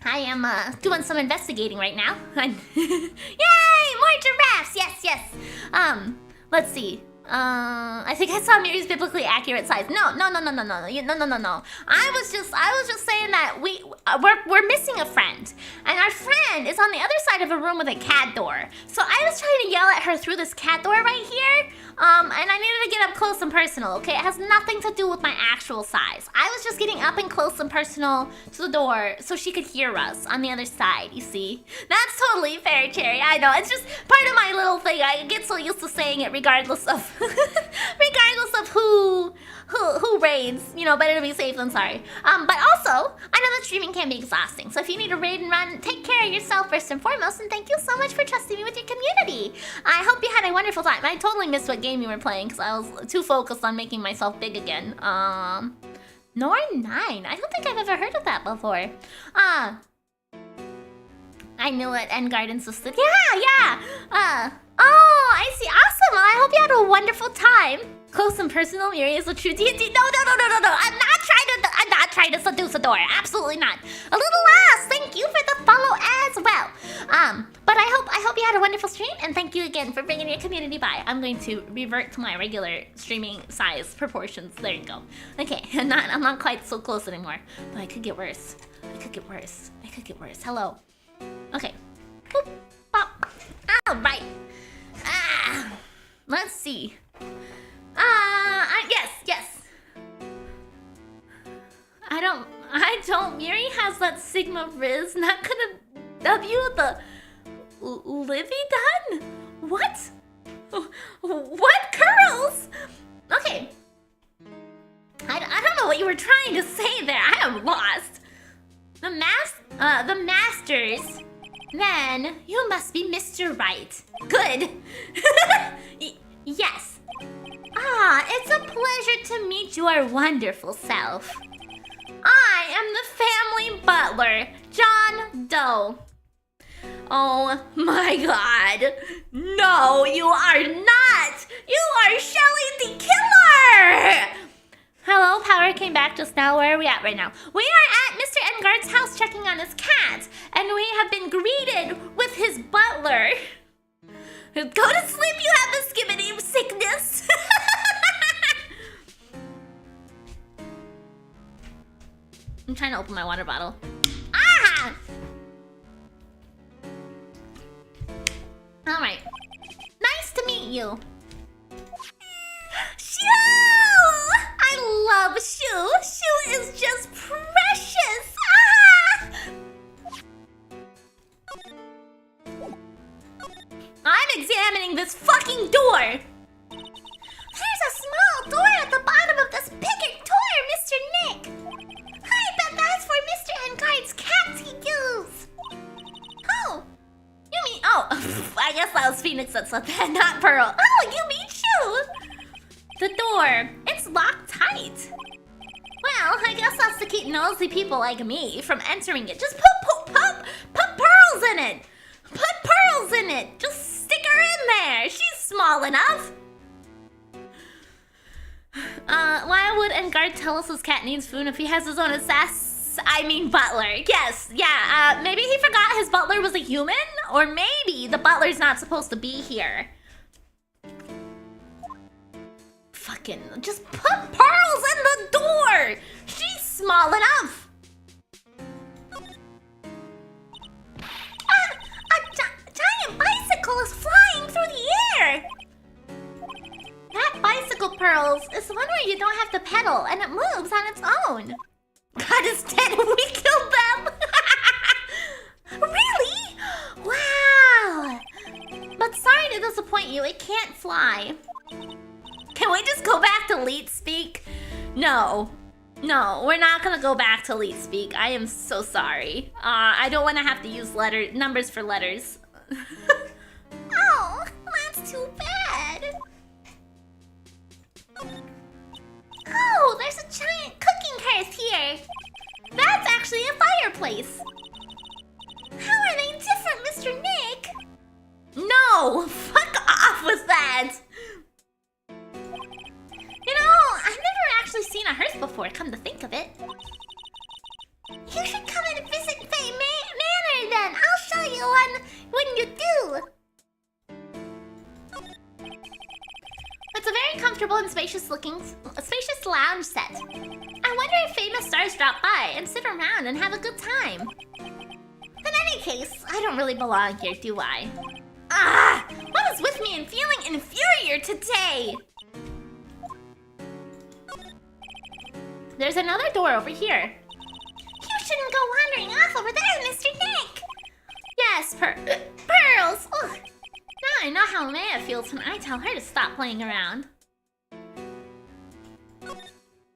am doing some investigating right now. Yay! More giraffes! Yes. Let's see. I think I saw Miri's biblically accurate size. No. I was just saying that we're missing a friend, and our friend is on the other side of a room with a cat door. So I was trying to yell at her through this cat door right here. And I needed to get up close and personal, okay? It has nothing to do with my actual size. I was just getting up and close and personal to the door so she could hear us on the other side, you see? That's totally fair, Cherry. I know, it's just part of my little thing. I get so used to saying it regardless of who raids, you know, better to be safe than sorry. But also, I know that streaming can be exhausting, so if you need to raid and run, take care of yourself first and foremost, and thank you so much for trusting me with your community. I hope you had a wonderful time. I totally missed what game you were playing because I was too focused on making myself big again. Nor 9. I don't think I've ever heard of that before. I knew it. Engard insisted. Yeah. Oh, I see. Awesome. Well, I hope you had a wonderful time. Close and personal, Miri is a true D&D. No. I'm not trying to seduce a door. Absolutely not. A little last. Thank you for the follow as well. But I hope you had a wonderful stream, and thank you again for bringing your community by. I'm going to revert to my regular streaming size proportions. There you go. Okay, I'm not quite so close anymore, but I could get worse. Hello. Okay. Boop, pop. All right. Let's see. Yes. I don't. Miri has that Sigma Riz. Not gonna W the Livy done? What? What curls? Okay. I don't know what you were trying to say there. I am lost. The masters. Then you must be Mr. Wright. Good. Yes. It's a pleasure to meet your wonderful self. I am the family butler, John Doe. Oh my god. No, you are not. You are Shelly the Killer. Hello, power came back just now. Where are we at right now? We are at Mr. Engard's house checking on his cat, and we have been greeted with his butler. Go to sleep, you have the skibbity sickness. I'm trying to open my water bottle. Alright. Nice to meet you. Shoo! I love Shoo. Shoo is just precious. opening this fucking door? There's a small door at the bottom of this bigger door, Mr. Nick. I bet that's for Mr. Enguarde's cats he used. Oh, you mean... Oh, I guess that was Phoenix that said that, not Pearl. Oh, you mean you? The door, it's locked tight. Well, I guess that's to keep nosy people like me from entering it. Just put pearls in it. Put pearls in it. Just stick her in there. She's small enough. Why would Enguarde tell us his cat needs food if he has his own butler? Yes, yeah, maybe he forgot his butler was a human? Or maybe the butler's not supposed to be here. Fucking, just put pearls in the door! She's small enough! A giant bicycle is flying through the air! That bicycle, Pearls, is the one where you don't have to pedal and it moves on its own. God is dead, we killed them! Really? Wow! But sorry to disappoint you, it can't fly. Can we just go back to Leet Speak? No. No, we're not gonna go back to Leet Speak. I am so sorry. I don't want to have to use numbers for letters. Oh, that's too bad. Oh, there's a giant cooking hearth here. That's actually a fireplace. How are they different, Mr. Nick? No, fuck off with that. You know, I've never actually seen a hearth before, come to think of it. You should come and visit Faye Manor then. I'll show you one when you do. It's a very comfortable and spacious lounge set. I wonder if famous stars drop by and sit around and have a good time. In any case, I don't really belong here, do I? Ah! What is with me and feeling inferior today? There's another door over here. You shouldn't go wandering off over there, Mr. Nick! Yes, Pearls! Ugh. Now I know how Maya feels when I tell her to stop playing around.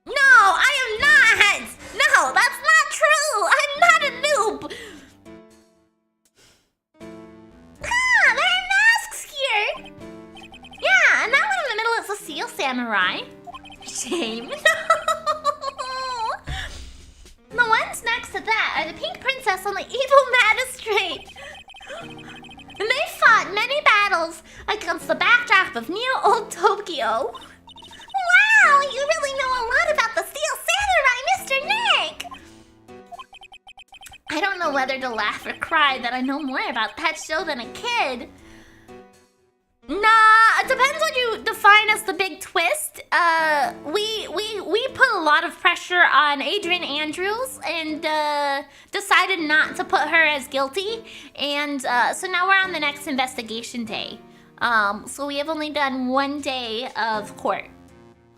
No, I am not! No, that's not true! I'm not a noob! Ah, there are masks here! Yeah, and that one in the middle is a seal samurai. Shame. No! The ones next to that are the pink princess and the evil magistrate. And they fought many battles against the backdrop of Neo-Old Tokyo. Wow, you really know a lot about the Steel Samurai, Mr. Nick! I don't know whether to laugh or cry that I know more about that show than a kid. Nah, it depends what you define as the big twist. We put a lot of pressure on Adrian Andrews and decided not to put her as guilty. And so now we're on the next investigation day. So we have only done 1 day of court.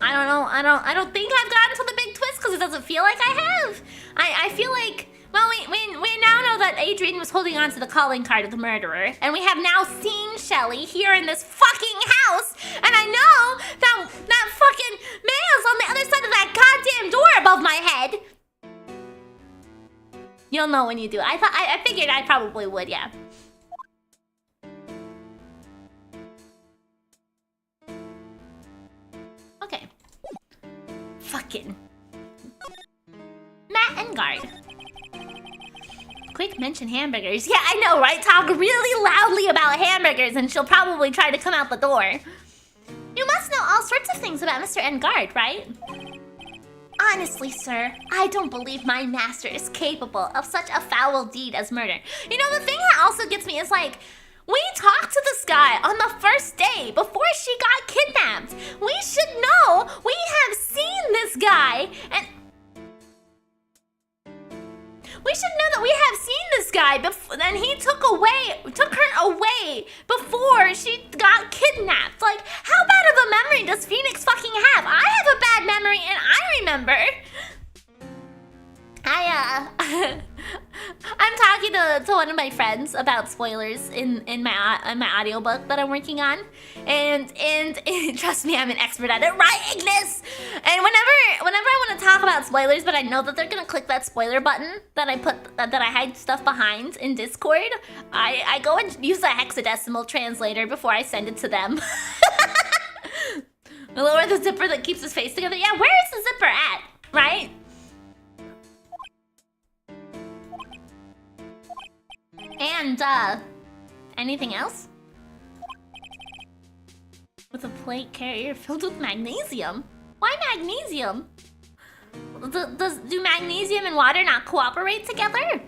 I don't know. I don't think I've gotten to the big twist because it doesn't feel like I have. I feel like, well, we now know that Adrian was holding on to the calling card of the murderer, and we have now seen Shelly here in this fucking house, and I know that fucking Maya's on the other side of that goddamn door above my head. You'll know when you do. I figured I probably would, yeah. Okay. Fucking Matt Enguarde. Quick mention hamburgers. Yeah, I know, right? Talk really loudly about hamburgers and she'll probably try to come out the door. You must know all sorts of things about Mr. Enguarde, right? Honestly, sir, I don't believe my master is capable of such a foul deed as murder. You know, the thing that also gets me is like, we talked to this guy on the first day before she got kidnapped. We should know. We have seen this guy and... We should know that we have seen this guy before, and he took her away before she got kidnapped. Like, how bad of a memory does Phoenix fucking have? I have a bad memory, and I remember. I'm talking to one of my friends about spoilers in my audiobook that I'm working on, and trust me, I'm an expert at it, right, Ignis? And whenever I want to talk about spoilers, but I know that they're gonna click that spoiler button that I hide stuff behind in Discord, I go and use a hexadecimal translator before I send it to them. Lower the zipper that keeps his face together. Yeah, where is the zipper at? Right? And, anything else? With a plate carrier filled with magnesium? Why magnesium? Do magnesium and water not cooperate together?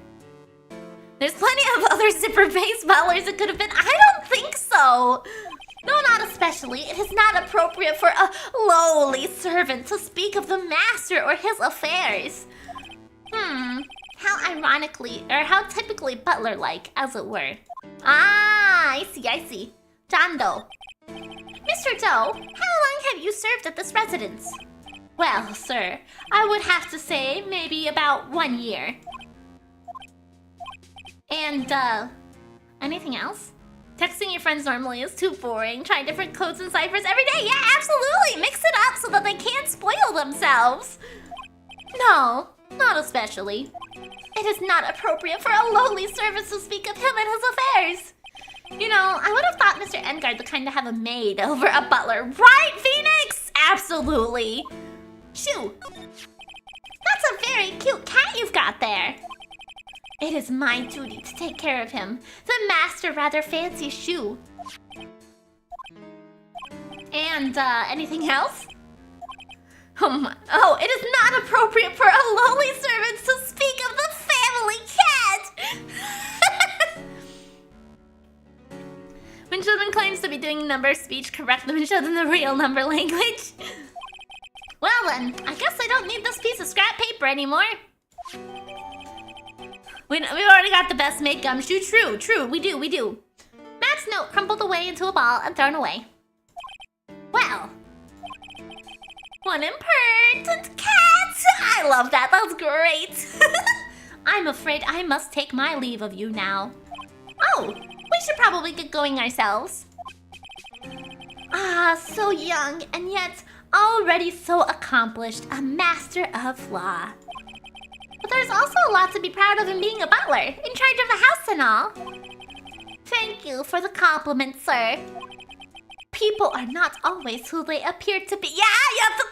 There's plenty of other zipper-based butlers it could have been. I don't think so. No, not especially. It is not appropriate for a lowly servant to speak of the master or his affairs. How ironically, or how typically butler-like, as it were. Ah, I see. John Doe. Mr. Doe, how long have you served at this residence? Well, sir, I would have to say maybe about 1 year. And, anything else? Texting your friends normally is too boring. Try different codes and ciphers every day. Yeah, absolutely! Mix it up so that they can't spoil themselves. No, not especially. It is not appropriate for a lowly servant to speak of him and his affairs. You know, I would have thought Mr. Engard would kind of have a maid over a butler. Right, Phoenix? Absolutely. Shoo. That's a very cute cat you've got there. It is my duty to take care of him. The master rather fancies Shoo. And, anything else? Oh, it is not appropriate for a lowly servant to speak of the family cat! When children claims to be doing number speech, correct them and show them the real number language. Well then, I guess I don't need this piece of scrap paper anymore. We've already got the best make gumshoe. True, we do. Matt's note crumpled away into a ball and thrown away. Well. One impertinent cat! I love that, that's great! I'm afraid I must take my leave of you now. Oh, we should probably get going ourselves. Ah, so young and yet already so accomplished, a master of law. But there's also a lot to be proud of in being a butler, in charge of the house and all. Thank you for the compliment, sir. People are not always who they appear to be. Yeah,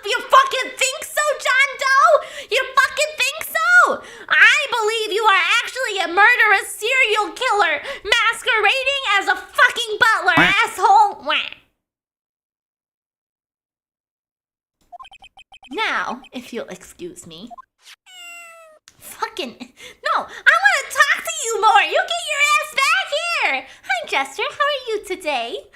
you fucking think so, John Doe? You fucking think so? I believe you are actually a murderous serial killer masquerading as a fucking butler, asshole. Now, if you'll excuse me. Fucking... No, I want to talk to you more. You get your ass back here. Hi, Jester. How are you today?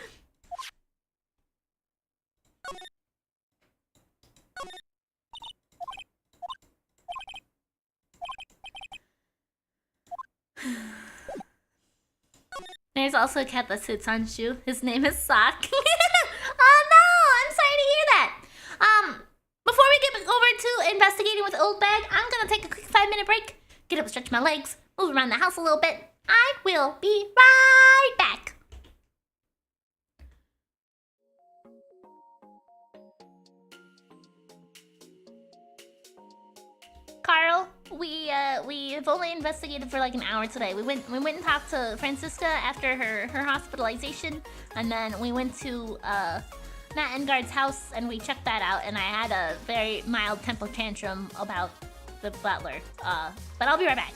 There's also a cat that sits on Shu. His name is Sock. Oh no, I'm sorry to hear that. Before we get over to investigating with Old Bag, I'm gonna take a quick 5-minute break, get up and stretch my legs, move around the house a little bit. I will be right back. Carl, we've only investigated for like an hour today. We went and talked to Francisca after her hospitalization, and then we went to Matt Engard's house and we checked that out, and I had a very mild temper tantrum about the butler. But I'll be right back.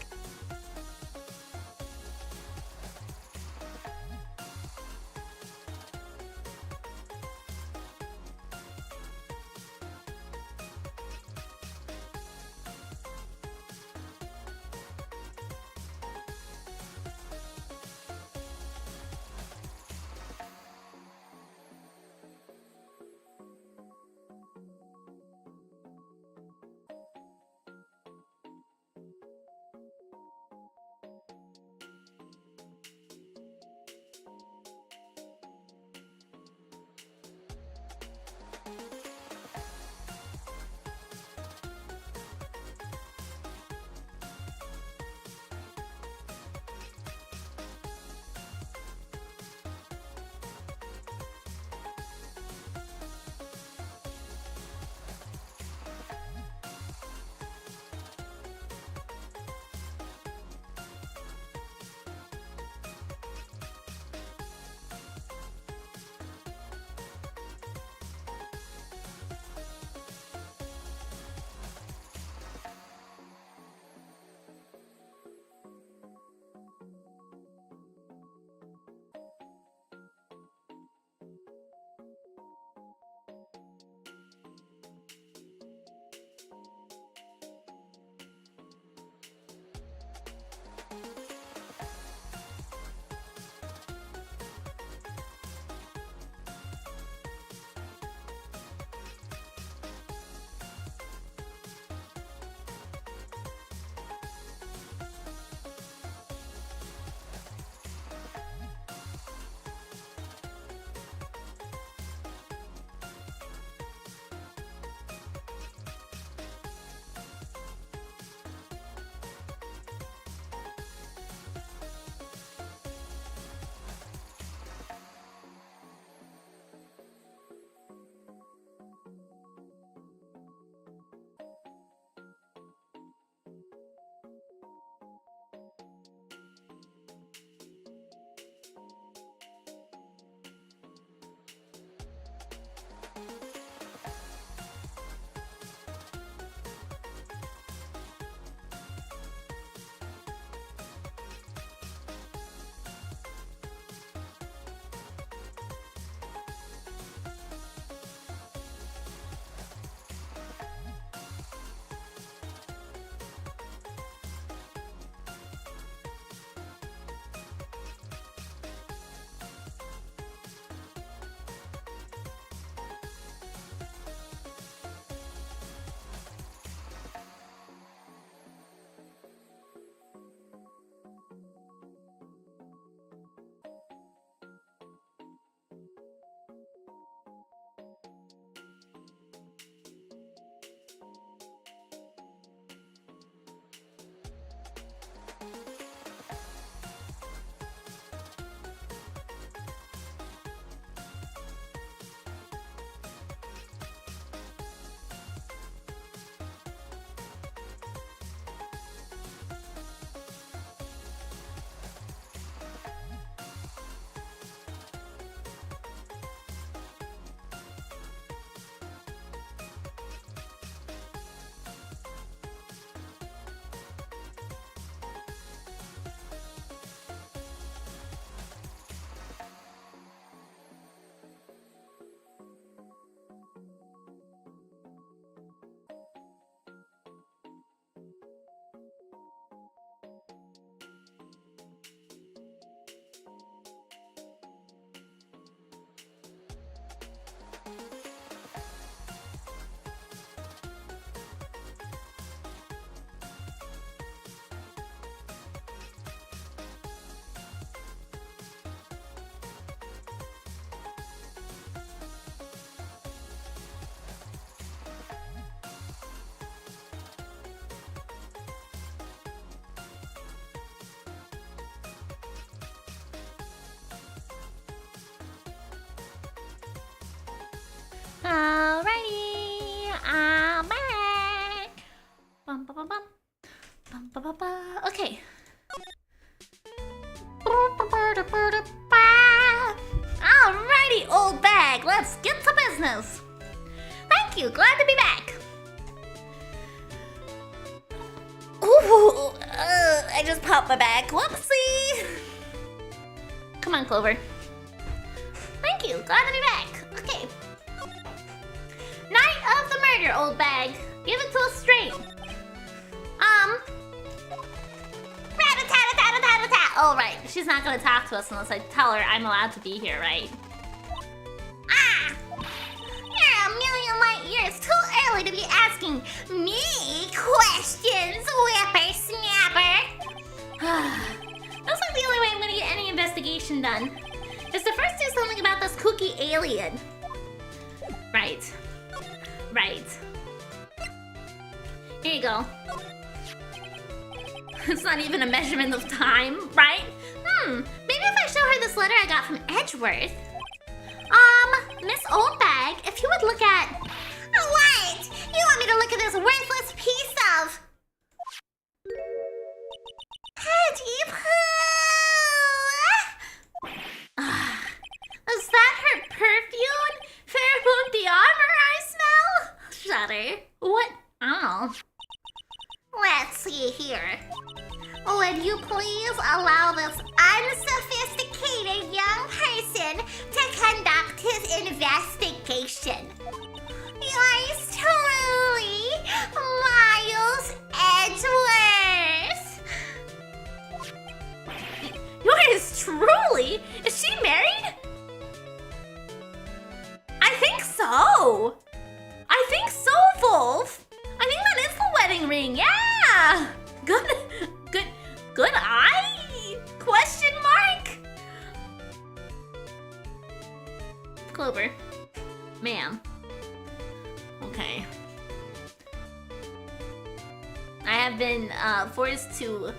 Alrighty, I'm back. Bum, ba, bum, bum. Bum, ba, ba, ba. Okay. Alrighty, old bag. Let's get to business. Thank you. Glad to be back. Ooh, I just popped my back. Whoopsie. Come on, Clover. Thank you. Glad to be back. Okay. Night of the murder, old bag. Give it to us straight. Rat-a-tat-a-tat-a-tat-a-tat. Oh, right. She's not gonna talk to us unless I tell her I'm allowed to be here, right? Ah! You're a million light years too early to be asking me questions, whippersnapper. Looks like the only way I'm gonna get any investigation done is to first do something about this kooky alien. Right. Right. Here you go. It's not even a measurement of time, right? Maybe if I show her this letter I got from Edgeworth. Miss Oldbag, if you would look at... What? You want me to look at this worthless piece of... Petty poo! Is that her perfume? Pheromone the armor I smell? Shudder. What? I don't know. Let's see here. Would you please allow this unsophisticated young person to conduct his investigation? Yours truly, Miles Edgeworth. Yours truly? Is she married? I think so. I think so, Wolf. I think that is the wedding ring. Yeah. Good eye? Question mark? Clover. Ma'am. Okay. I have been forced to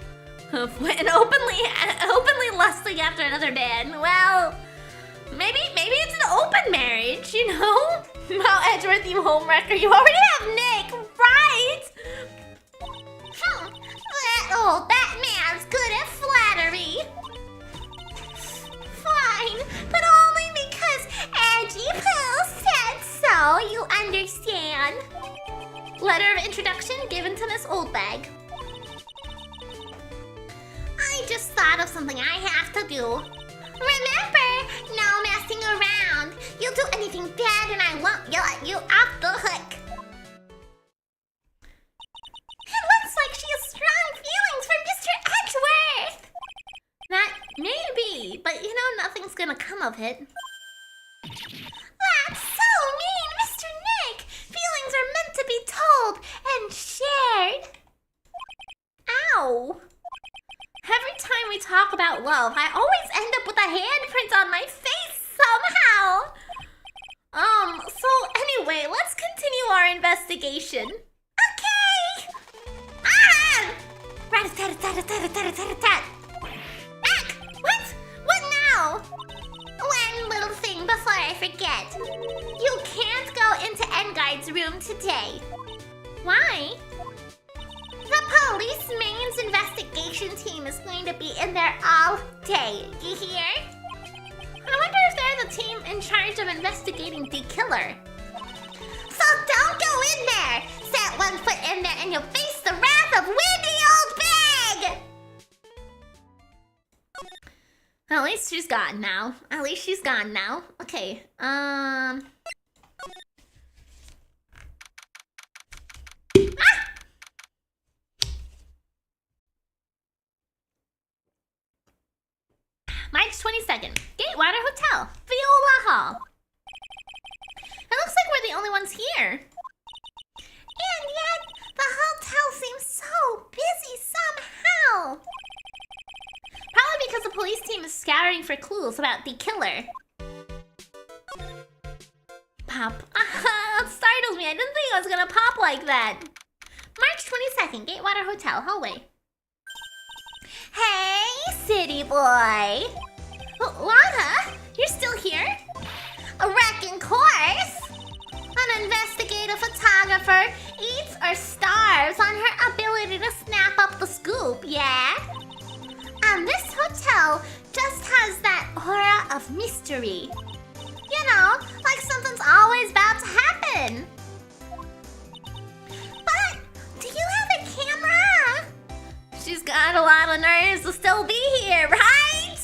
and openly lusting after another man. Well, maybe it's an open marriage, you know? Mount Edgeworth, you homewrecker. You already have Nick, right? That man's good at flattery. Fine, but only because Edgy Pooh said so, you understand. Letter of introduction given to Miss Oldbag. I just thought of something I have to do. Remember, no messing around. You'll do anything bad and I won't let you off the hook. It looks like she has strong feelings for Mr. Edgeworth. That may be, but you know nothing's gonna come of it. That's so mean, Mr. Nick. Feelings are meant to be told and shared. Ow. Every time we talk about love, I always end up with a handprint on my face somehow. So anyway, let's continue our investigation. Okay! Rat-a-tat-a-tat-a-tat-a-tat-a-tat. Ack! What? What now? One little thing before I forget. You can't go into Enguide's room today. Why? The policeman's investigation team is going to be in there all day. You hear? I wonder if they're the team in charge of investigating the killer. So don't go in there! Set one foot in there and you'll face the wrath of Windy Old Bag! At least she's gone now. At least she's gone now. Okay, Ah! March 22nd, Gatewater Hotel, Viola Hall. It looks like we're the only ones here. And yet, the hotel seems so busy somehow. Probably because the police team is scouring for clues about the killer. Pop. That startled me. I didn't think it was gonna pop like that. March 22nd, Gatewater Hotel, hallway. Hey, city boy. Lana, you're still here? A wrecking course. An investigative photographer eats or starves on her ability to snap up the scoop, yeah? And this hotel just has that aura of mystery. You know, like something's always about to happen. But, do you have a camera? She's got a lot of nerves to still be here, right?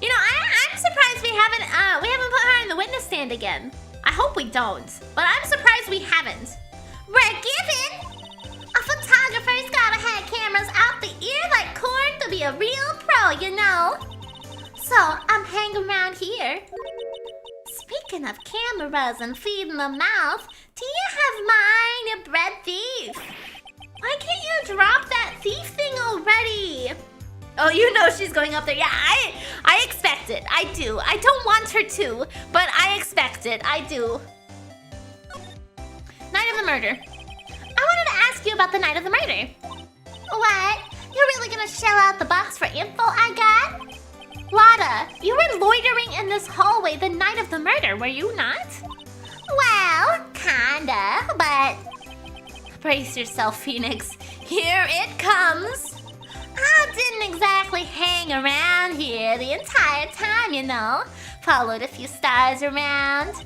You know, I'm surprised we haven't put her in the witness stand again. I hope we don't, but I'm surprised we haven't. We're given! A photographer's gotta have cameras out the ear like corn to be a real pro, you know? So, I'm hanging around here. Speaking of cameras and feeding the mouth, do you have mine, you bread thief? Why can't you drop that thief thing already? Oh, you know she's going up there. Yeah, I expect it. I do. I don't want her to, but I expect it. I do. Night of the murder. I wanted to ask you about the night of the murder. What? You're really gonna shell out the box for info I got? Wada, you were loitering in this hallway the night of the murder, were you not? Well, kinda, but... Brace yourself, Phoenix. Here it comes. I didn't exactly hang around here the entire time, you know. Followed a few stars around.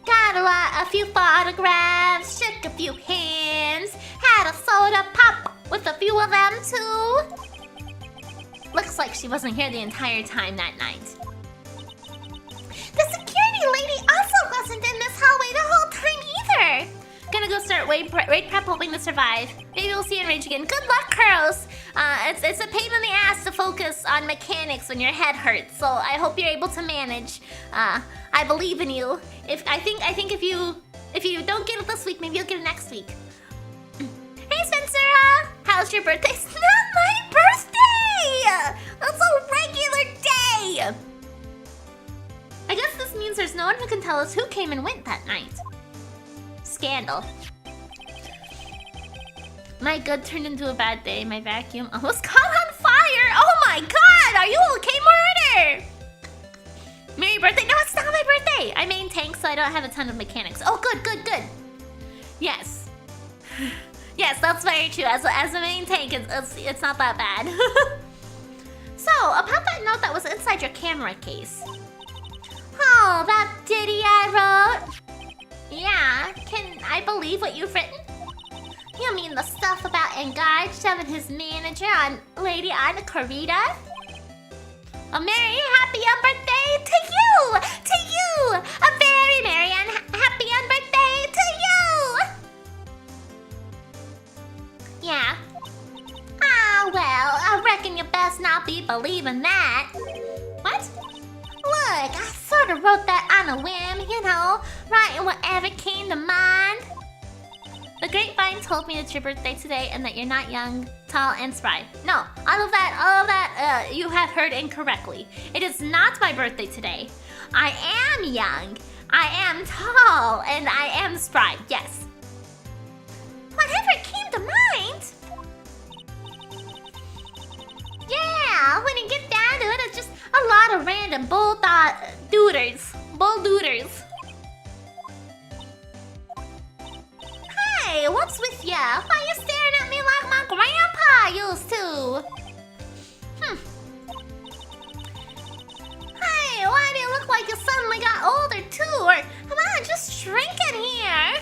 Got a few photographs, shook a few hands. Had a soda pop with a few of them, too. Looks like she wasn't here the entire time that night. The security lady also wasn't in this hallway the whole time either. Gonna go start raid prep, hoping to survive. Maybe we'll see you in Rage again. Good luck, Curls! It's a pain in the ass to focus on mechanics when your head hurts, so I hope you're able to manage. I believe in you. I think if you don't get it this week, maybe you'll get it next week. Hey, Spencer! How's your birthday? It's not my birthday! It's a regular day! I guess this means there's no one who can tell us who came and went that night. Scandal. My good turned into a bad day. My vacuum almost caught on fire. Oh my god! Are you okay, Murder? Merry birthday? No, it's not my birthday. I main tank, so I don't have a ton of mechanics. Oh, good. Yes. Yes, that's very true. As a main tank, it's not that bad. So, about that note that was inside your camera case. Oh, that ditty I wrote. Yeah, can I believe what you've written? You mean the stuff about Enguide shoving his manager on Lady Anna Corrida? A merry happy birthday to you! To you! A very merry and happy birthday to you! Yeah. Ah, well, I reckon you best not be believing that. What? Look, I sort of wrote that on a whim, you know, writing whatever came to mind. The grapevine told me it's your birthday today and that you're not young, tall, and spry. No, all of that, you have heard incorrectly. It is not my birthday today. I am young, I am tall, and I am spry, yes. Whatever came to mind? lot of random bull dooders. Hey, what's with ya? Why you staring at me like my grandpa used to? Hey, why do you look like you suddenly got older too? Or come on, just shrink in here.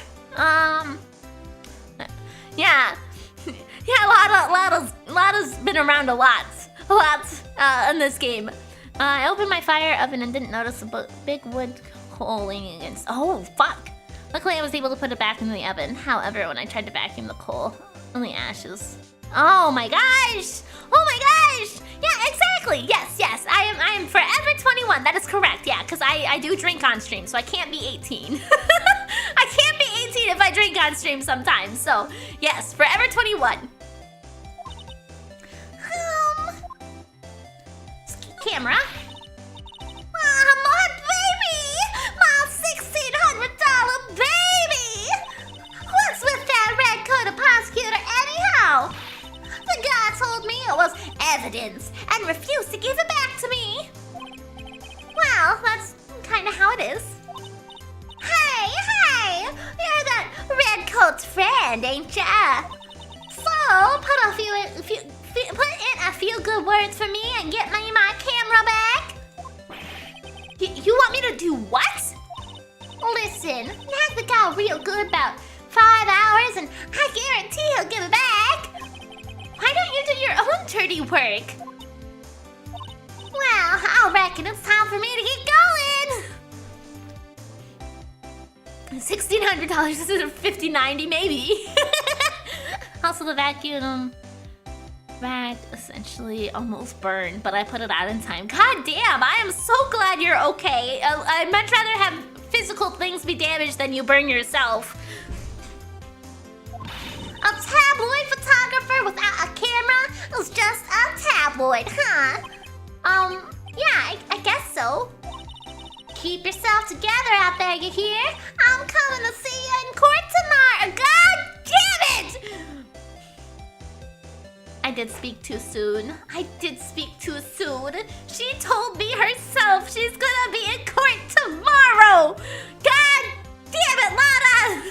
Yeah, Lada's been around a lot in this game. I opened my fire oven and didn't notice a big wood hole leaning against. Oh fuck! Luckily, I was able to put it back in the oven. However, when I tried to vacuum the coal, only ashes. Oh my gosh! Oh my gosh! Yeah, exactly. Yes. I am forever 21. That is correct. Yeah, because I do drink on stream, so I can't be 18. I can't be 18 if I drink on stream sometimes. So yes, forever 21. Camera. My baby! My $1,600 baby! What's with that red-coated prosecutor anyhow? The guy told me it was evidence and refused to give it back to me. Well, that's kind of how it is. Hey! You're that red-coat's friend, ain't ya? So, put in a few good words for me and get me my camera back. You want me to do what? Listen, Magda got real good about 5 hours and I guarantee he'll give it back. Why don't you do your own dirty work? Well, I reckon it's time for me to get going. $1,600 instead of $50.90 maybe. Also the vacuum rat essentially almost burned, but I put it out in time. God damn, I am so glad you're okay. I'd much rather have physical things be damaged than you burn yourself. A tabloid photographer without a camera is just a tabloid, huh? Yeah, I guess so. Keep yourself together out there, you hear? I'm coming to see you in court tomorrow. God damn it! I did speak too soon. She told me herself she's gonna be in court tomorrow. God damn it, Lana!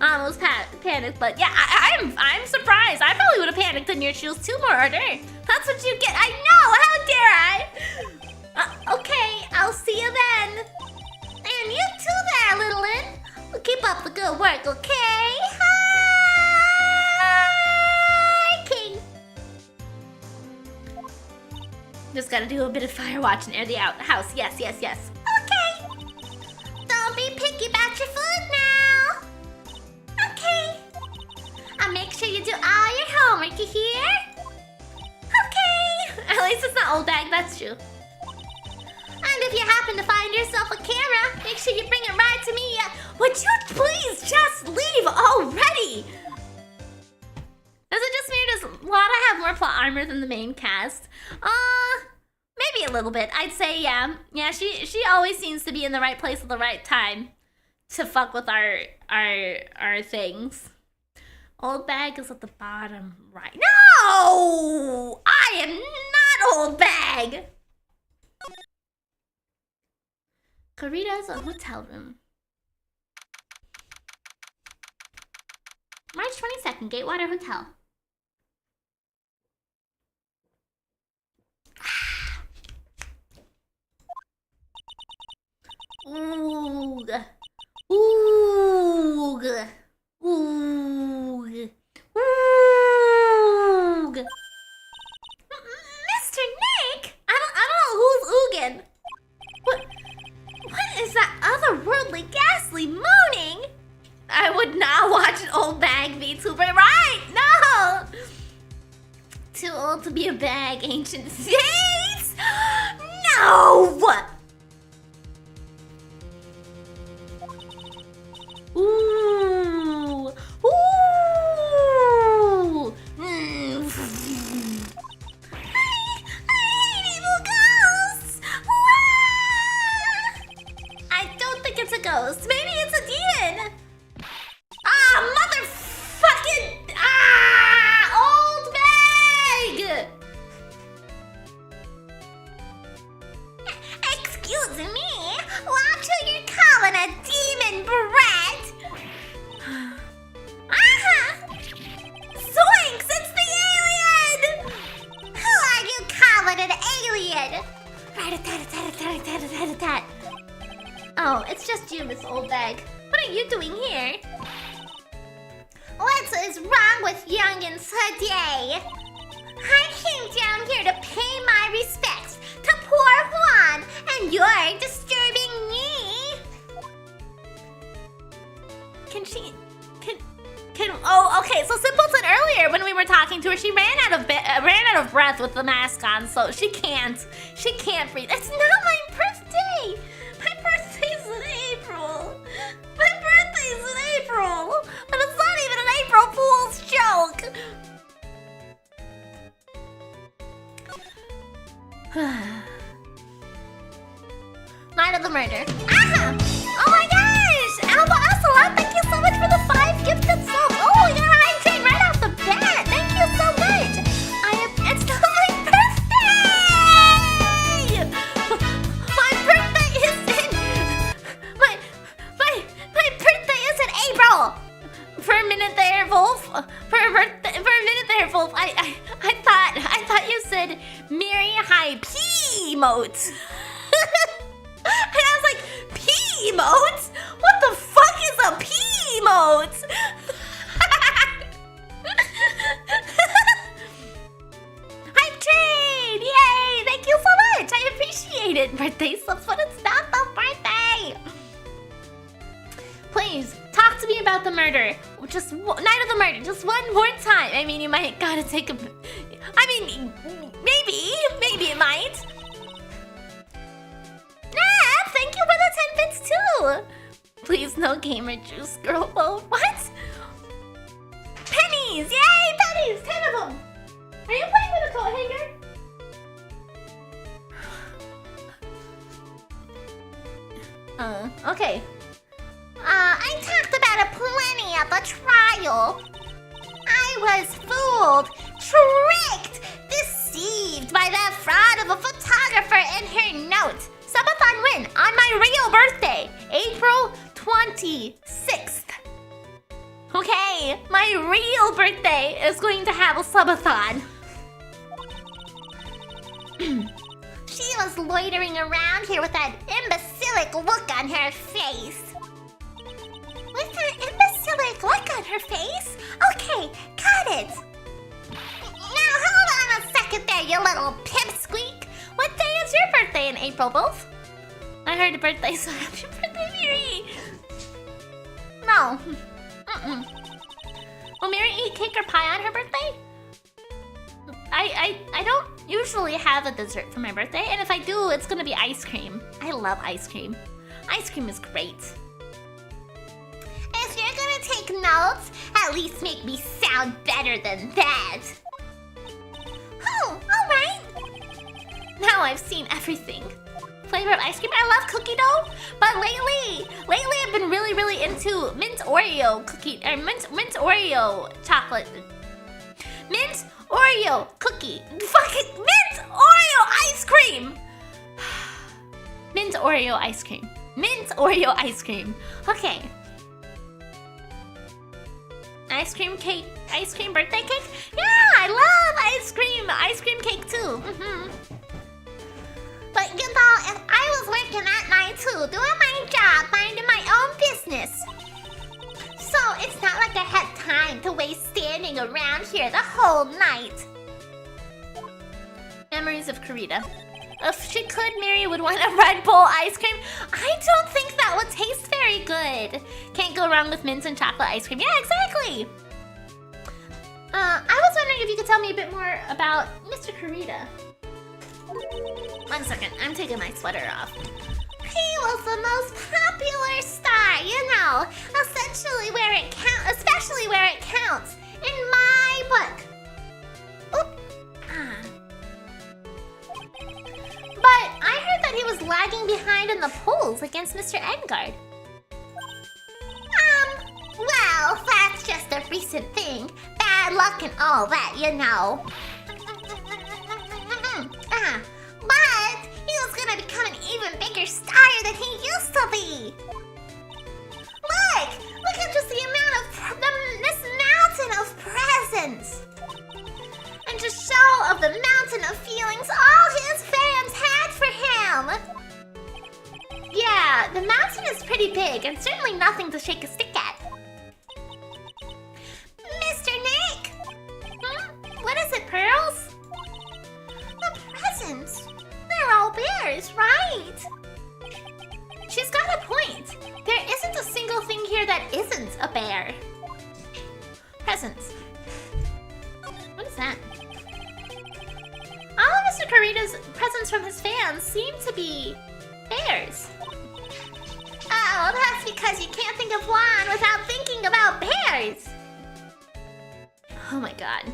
I almost panicked, but yeah, I'm surprised. I probably would have panicked in your shoes too, Murder. That's what you get. I know. How dare I? Okay, I'll see you then. And you too there, little one. Keep up the good work, okay? Hi, King. Just gotta do a bit of fire watch and air the house. Yes. Okay. Don't be picky about your food now. Okay. I'll make sure you do all your homework, you hear? Okay. At least it's not old bag, that's true. And if you happen to find yourself a camera, make sure you bring it right to me. Would you please just leave already? Is it just me or does Lana have more plot armor than the main cast? Maybe a little bit. I'd say yeah. Yeah, she always seems to be in the right place at the right time to fuck with our things. Old bag is at the bottom right. No! I am not old bag! Corrida's a hotel room. March 22nd, Gatewater Hotel. Oog. Oog. Oog. Oog. Mr. Nick? I don't know who's ooging. What is that otherworldly ghastly moaning? I would not watch an old bag VTuber, right? No! Too old to be a bag, ancient days? No! Ooh! Ooh! I hate evil ghosts! I don't think it's a ghost. Maybe it's a demon. Ah, motherfucking old bag! did. Rat-a-tat-a-tat-a-tat-a-tat-a-tat. Oh, it's just you, Miss Oldbag. What are you doing here? What is wrong with youngins today? I came down here to pay my respects to poor Juan, and you're disturbing me. Oh, okay. So Simpleton earlier, when we were talking to her, she ran out of breath with the mask on, so she can't breathe. It's not my birthday. My birthday's in April. My birthday's in April, but it's not even an April Fool's joke. Night of the murder. Ah! Oh my gosh! Alba Ocelot, thank you so much for the 5 gifted subs. Oh, you're hydrating right off the bat. Thank you so much. It's not my birthday! My birthday is in... My birthday is in April! For a minute there, Wolf. For a minute there, Wolf. I thought you said Miridae P emote. And I was like, P-emote? What the fuck is a P-emote? Hype train! Yay! Thank you so much! I appreciate it. Birthday subs, but it's not the birthday! Please, talk to me about the murder. Just night of the murder. Just one more time. I mean, you might gotta take a... I mean, maybe it might. Thank you for the 10 bits too! Please, no gamer juice, girl. Whoa, what? Pennies! Yay, pennies! 10 of them! Are you playing with a coat hanger? Okay. I talked about it plenty at the trial. I was fooled, tricked, deceived by that fraud of a photographer and her note. Subathon win on my real birthday, April 26th. Okay, my real birthday is going to have a subathon. She was loitering around here with that imbecilic look on her face. With that imbecilic look on her face? Okay, got it. Now hold on a second there, you little pipsqueak. What day is your birthday in April, Wolf? I heard a birthday, so happy birthday, Miri! No. Will Miri eat cake or pie on her birthday? I don't usually have a dessert for my birthday, and if I do, it's gonna be ice cream. I love ice cream. Ice cream is great. If you're gonna take notes, at least make me sound better than that. Oh, alright. Now I've seen everything. Flavor of ice cream? I love cookie dough, but lately I've been really into mint Oreo cookie, or mint Oreo chocolate. Mint Oreo cookie. Fucking mint Oreo ice cream! Mint Oreo ice cream. Mint Oreo ice cream. Okay. Ice cream cake, ice cream birthday cake? Yeah, I love ice cream cake too. But you know, if I was working at night too, doing my job, minding my own business. So it's not like I had time to waste standing around here the whole night. Memories of Karita. If she could, Miri would want a Red Bull ice cream. I don't think that would taste very good. Can't go wrong with mint and chocolate ice cream. Yeah, exactly. I was wondering if you could tell me a bit more about Mr. Karita. 1 second, I'm taking my sweater off. He was the most popular star, you know, especially where it counts in my book. Oop. But I heard that he was lagging behind in the polls against Mr. Edgard. Well, that's just a recent thing. Bad luck and all that, you know. But he was gonna become an even bigger star than he used to be. Look at just the amount of this mountain of presents. And just show of the mountain of feelings all his fans big, and certainly nothing to shake a stick at. Mr. Nick! What is it, Pearls? The presents. They're all bears, right? She's got a point. There isn't a single thing here that isn't a bear. Presents. What is that? All of Mr. Miridae's presents from his fans seem to be bears. Oh, that's because you can't think of Juan without thinking about bears. Oh my god.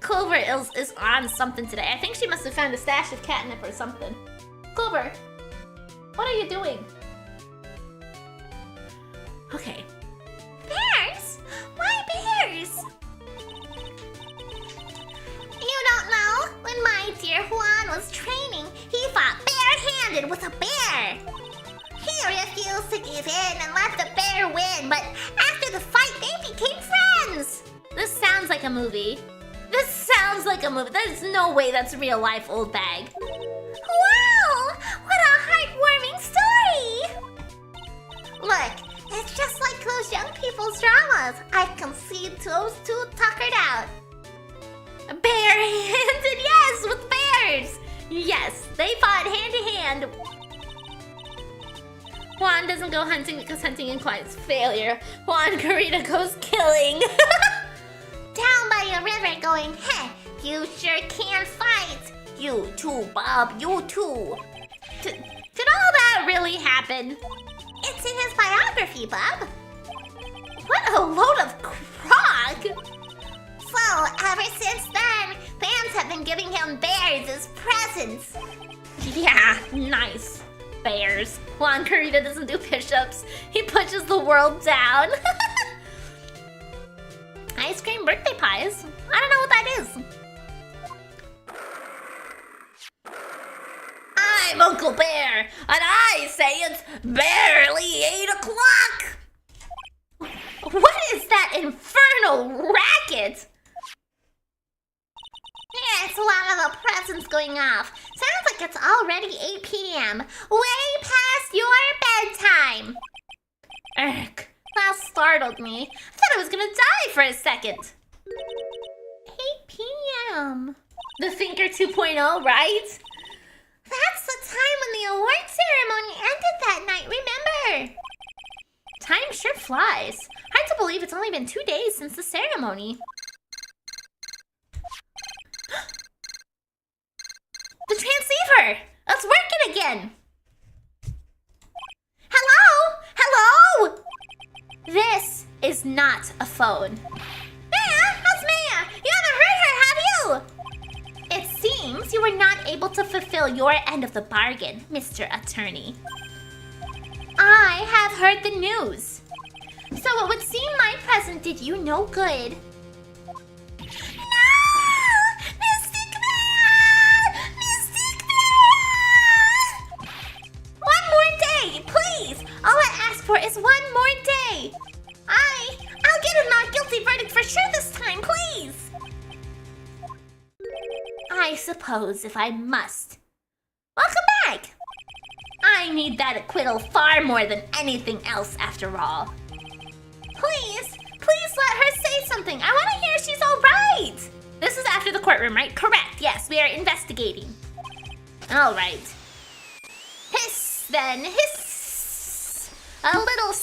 Clover is on something today. I think she must have found a stash of catnip or something. Clover, what are you doing? Okay. Bears? Why bears? You don't know? When my dear Juan was training, he fought bare-handed with a bear. He refused to give in and let the bear win, but after the fight, they became friends. This sounds like a movie. This sounds like a movie. There's no way that's real life, old bag. Wow! What a heartwarming story! Look, it's just like those young people's dramas. I can see those two tuckered out. Bare-handed, yes, with bears. Yes, they fought hand-to-hand. Juan doesn't go hunting because hunting implies failure. Juan Miridae goes killing. Down by a river going, hey, you sure can fight. You too, Bob, you too. Did all that really happen? It's in his biography, Bob. What a load of crock. So, ever since then, fans have been giving him bears as presents. Yeah, nice. Bears. Juan Miridae doesn't do push-ups. He pushes the world down. Ice cream birthday pies? I don't know what that is. I'm Uncle Bear, and I say it's barely 8 o'clock. What is that infernal racket? Yeah, it's one of the presents going off. Sounds like it's already 8 p.m. Way past your bedtime. Erk. That startled me. I thought I was gonna die for a second. 8 p.m. The Thinker 2.0, right? That's the time when the award ceremony ended that night, remember? Time sure flies. Hard to believe it's only been 2 days since the ceremony. The transceiver! It's working again! Hello? Hello? This is not a phone. Maya? That's Maya! You haven't heard her, have you? It seems you were not able to fulfill your end of the bargain, Mr. Attorney. I have heard the news. So it would seem my present did you no good. All I ask for is one more day. I'll get a not guilty verdict for sure this time, please. I suppose if I must. Welcome back. I need that acquittal far more than anything else after all. Please let her say something. I want to hear she's all right. This is after the courtroom, right? Correct, yes, we are investigating. All right. Hiss then, hiss. A little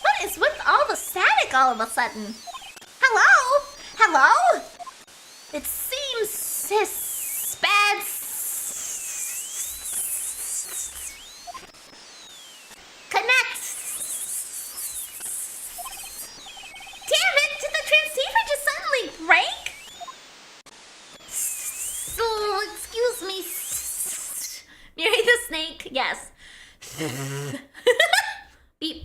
What is with all the static all of a sudden? Hello? Hello? It seems bad. Connect. Damn it! Did the transceiver just suddenly break? Excuse me. Miridae the snake, yes. Beep.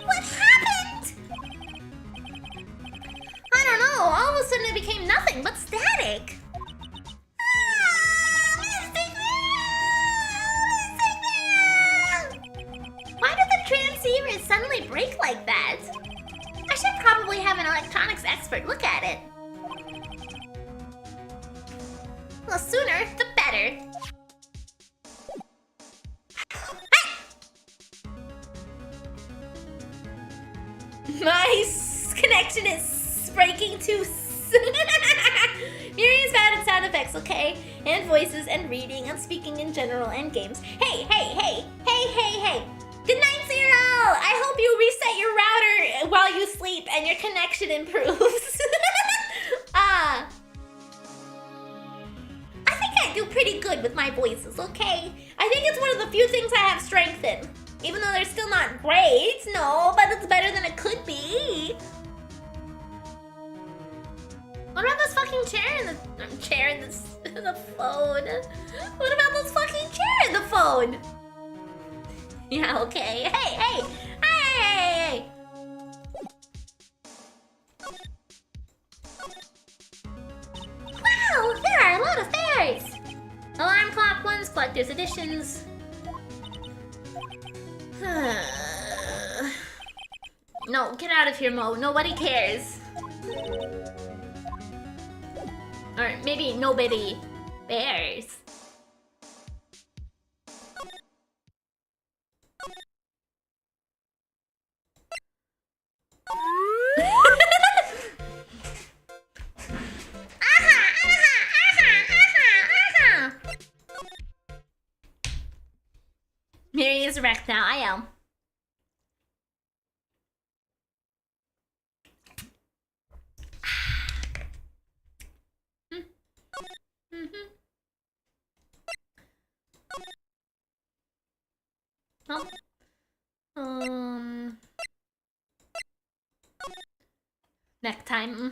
What happened? I don't know. All of a sudden it became nothing but static. Why did the transceiver suddenly break like that? I should probably have an electronics expert look at it. The sooner, the better. effects, okay? And voices and reading and speaking in general and games. Hey, hey, hey, hey, hey, hey. Good night, Zero! I hope you reset your router while you sleep and your connection improves. I think I do pretty good with my voices, okay? I think it's one of the few things I have strength in. Even though they're still not great, no, but it's better than it could be. What about this fucking chair in the phone? What about this fucking chair in the phone? Yeah, okay. Hey, hey, hey, hey, hey. Wow, there are a lot of fairs. Alarm clock ones, collector's editions. No, get out of here, Mo. Nobody cares. Or maybe nobody bears. Miri is wrecked now. I am. Oh. Next time.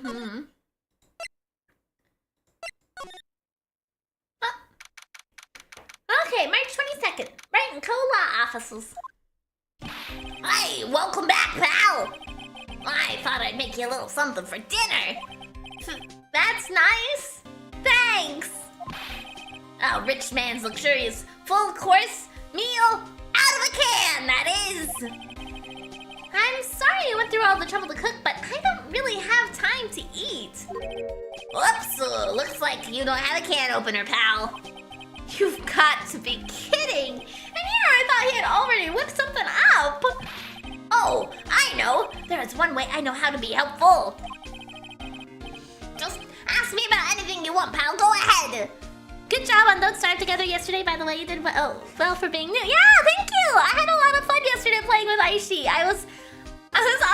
Okay, March 22nd. Wright and Cola offices. Hey, welcome back, pal. I thought I'd make you a little something for dinner. That's nice. Thanks. A rich man's luxurious full course meal out of a can, that is. I'm sorry you went through all the trouble to cook, but I don't really have time to eat. Whoops, looks like you don't have a can opener, pal. You've got to be kidding! And here I thought he had already whipped something up! Oh, I know! There's one way I know how to be helpful! Just ask me about anything you want, pal, go ahead! Good job on Don't Starve Together yesterday, by the way, you did well for being new. Yeah, thank you! I had a lot of fun yesterday playing with Aishi. I was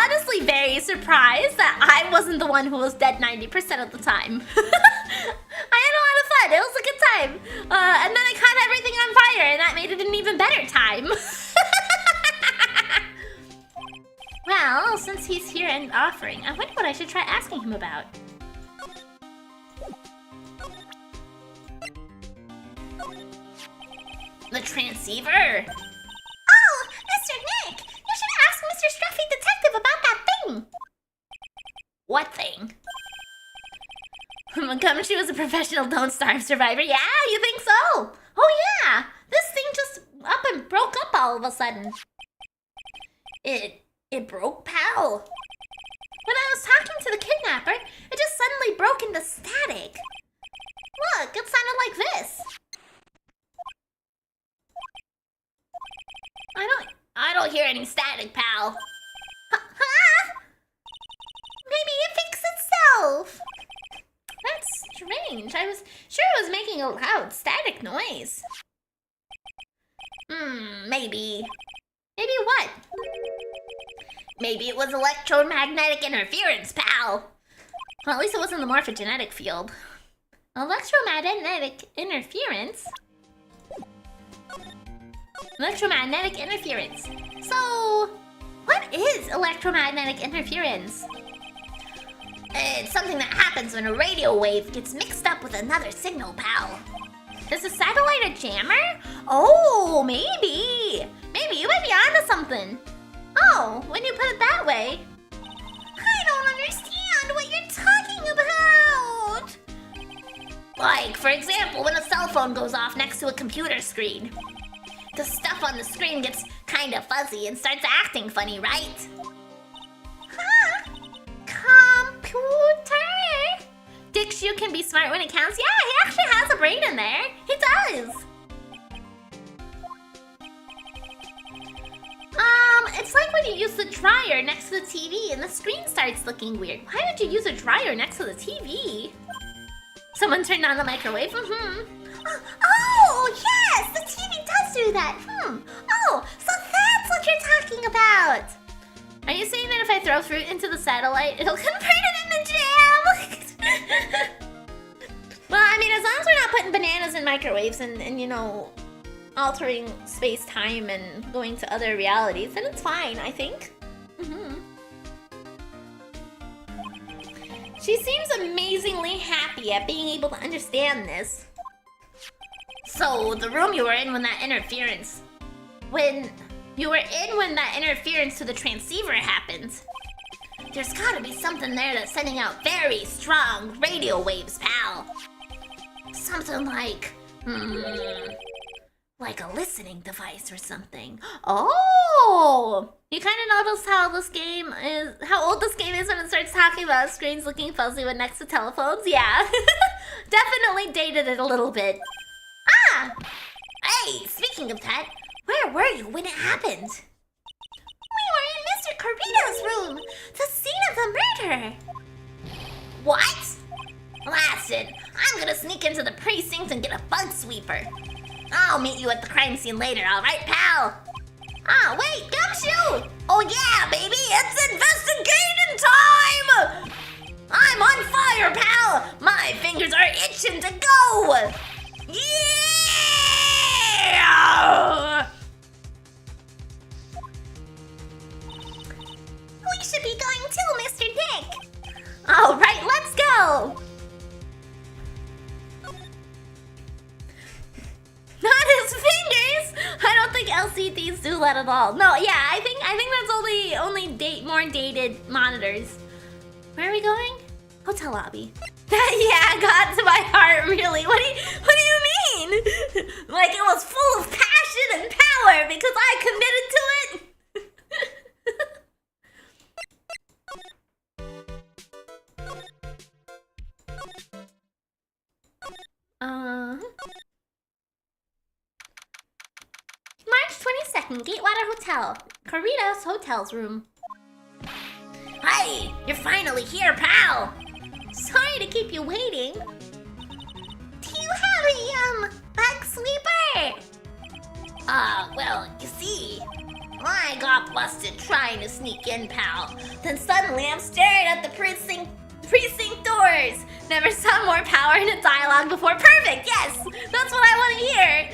honestly very surprised that I wasn't the one who was dead 90% of the time. I had a lot of fun. It was a good time. And then I caught everything on fire, and that made it an even better time. Well, since he's here and offering, I wonder what I should try asking him about. The transceiver? Oh, Mr. Nick! You should ask Mr. Scruffy Detective about that thing! What thing? Gumshoe was a professional Don't Starve survivor. Yeah, you think so? Oh yeah! This thing just up and broke up all of a sudden. It broke, pal. When I was talking to the kidnapper, it just suddenly broke into static. Look, it sounded like this. I don't hear any static, pal. Huh? Maybe it fixed itself. That's strange. I was sure it was making a loud static noise. Maybe. Maybe what? Maybe it was electromagnetic interference, pal. Well, at least it wasn't the morphogenetic field. Electromagnetic interference? Electromagnetic interference. So, what is electromagnetic interference? It's something that happens when a radio wave gets mixed up with another signal, pal. Is a satellite a jammer? Oh, maybe. Maybe you might be onto something. Oh, when you put it that way. I don't understand what you're talking about. Like, for example, when a cell phone goes off next to a computer screen. The stuff on the screen gets kind of fuzzy and starts acting funny, right? Huh? Computer? Dickshoe can be smart when it counts. Yeah, he actually has a brain in there. He does. It's like when you use the dryer next to the TV and the screen starts looking weird. Why would you use a dryer next to the TV? Someone turned on the microwave. Oh, yes! The TV does do that. Oh, so that's what you're talking about. Are you saying that if I throw fruit into the satellite, it'll convert it into jam? Well, I mean, as long as we're not putting bananas in microwaves and you know, altering space-time and going to other realities, then it's fine, I think. She seems amazingly happy at being able to understand this. So, the room you were in when that interference... When that interference to the transceiver happened. There's gotta be something there that's sending out very strong radio waves, pal. Something like... like a listening device or something. Oh! You kind of notice how old this game is when it starts talking about screens looking fuzzy when next to telephones? Yeah. Definitely dated it a little bit. Ah! Hey, speaking of that, where were you when it happened? We were in Mr. Corrito's room, the scene of the murder. What? Blasted. I'm gonna sneak into the precinct and get a bug sweeper. I'll meet you at the crime scene later, alright, pal? Ah, wait, Gumshoe! Oh yeah, baby, it's investigation time! I'm on fire, pal! My fingers are itching to go! Yeah! We should be going too, Mr. Dick! Alright, let's go! Not his fingers! I don't think LCDs do that at all. No, yeah, I think that's only more dated monitors. Where are we going? Hotel lobby. Yeah, got to my heart, really. What do you mean? Like it was full of passion and power because I committed to it? March 22nd, Gatewater Hotel. Corrito's Hotel's room. Hi, you're finally here, pal. Sorry to keep you waiting. Do you have a, bug sweeper? Well, you see, I got busted trying to sneak in, pal. Then suddenly I'm staring at the precinct doors. Never saw more power in a dialogue before. Perfect, yes! That's what I want to hear.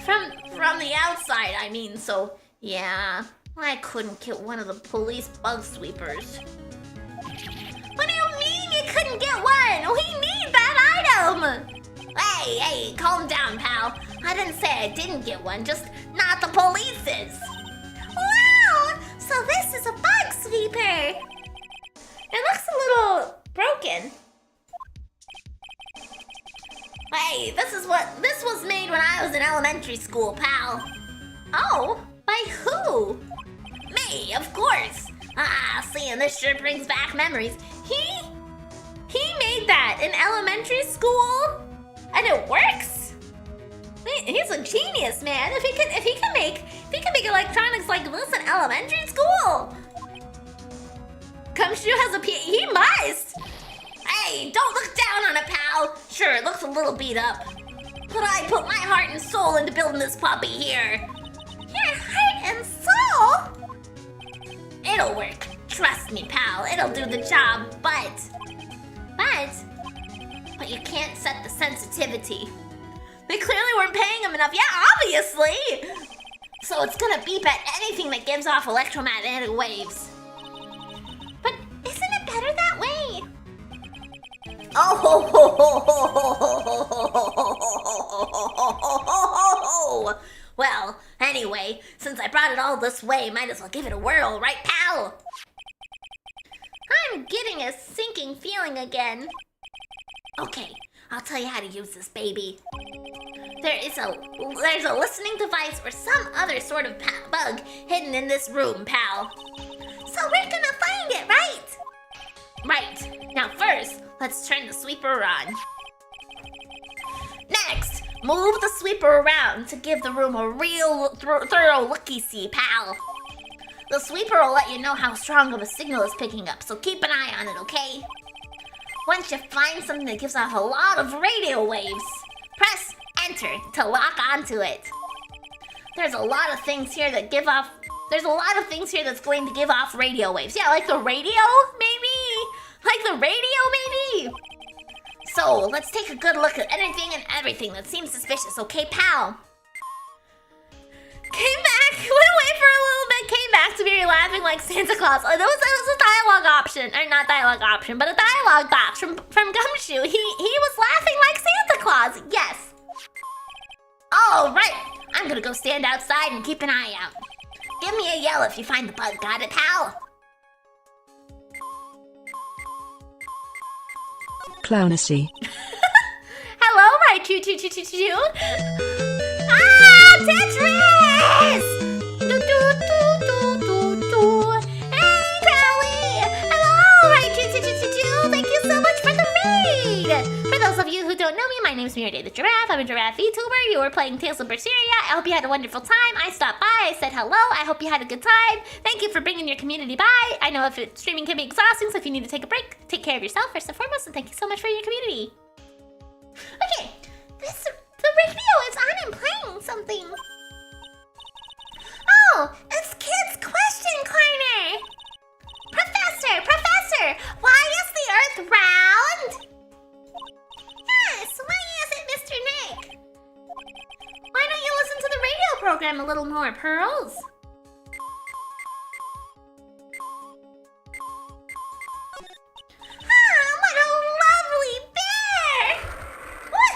From the outside, I mean, so yeah, I couldn't get one of the police bug sweepers. What do you mean you couldn't get one? We need that item! Hey, calm down, pal. I didn't say I didn't get one, just not the police's. Wow, so this is a bug sweeper. It looks a little broken. Hey, this was made when I was in elementary school, pal. Oh, by who? Me, of course. Seeing this sure brings back memories. He made that in elementary school, and it works. He's a genius, man. If he can make electronics like this in elementary school. Gumshoe has a he must. Hey, don't look down on it, pal. Sure, it looks a little beat up, but I put my heart and soul into building this puppy here. Your heart and soul? It'll work. Trust me, pal. It'll do the job, but you can't set the sensitivity. They clearly weren't paying him enough. Yeah, obviously. So it's gonna beep at anything that gives off electromagnetic waves. But isn't it better that way? Oh, well, anyway, since I brought it all this way, might as well give it a whirl, right, pal? I'm getting a sinking feeling again. Okay, I'll tell you how to use this baby. There's a listening device or some other sort of bug hidden in this room, pal. So we're gonna find it, right? Right. Now first, let's turn the sweeper on. Next, move the sweeper around to give the room a real thorough looky-see, pal. The sweeper will let you know how strong of a signal it's picking up, so keep an eye on it, okay? Once you find something that gives off a lot of radio waves, press enter to lock onto it. There's a lot of things here that give off... There's a lot of things here that's going to give off radio waves. Yeah, like the radio, maybe? Like the radio, maybe? So, let's take a good look at anything and everything that seems suspicious, okay, pal? Came back, went away for a little bit, came back to me laughing like Santa Claus. Oh, that was a dialogue option, or not dialogue option, but a dialogue box from Gumshoe. He was laughing like Santa Claus, yes. All right, I'm gonna go stand outside and keep an eye out. Give me a yell if you find the bug, got it, pal? Clownacy. Hello, my choo-choo-choo-choo-choo. Ah, Tetris! Do-do-do-do-do-do. Hey, Crowley! Hello, my choo-choo-choo-choo-choo. Thank you so much for the raid! For those of you who don't know me, my name is Miridae the Giraffe. I'm a giraffe VTuber. You were playing Tales of Berseria. I hope you had a wonderful time. I stopped by. I said hello. I hope you had a good time. Thank you for bringing your community by. I know streaming can be exhausting, so if you need to take a break, take care of yourself first and foremost, and thank you so much for your community. Okay, the radio is on and playing something. Oh, it's Kids Question Corner. Professor, why is the Earth round? Yes, why is it, Mr. Nick? Why don't you listen to the radio program a little more, Pearls? Ah, what a lovely bear! What?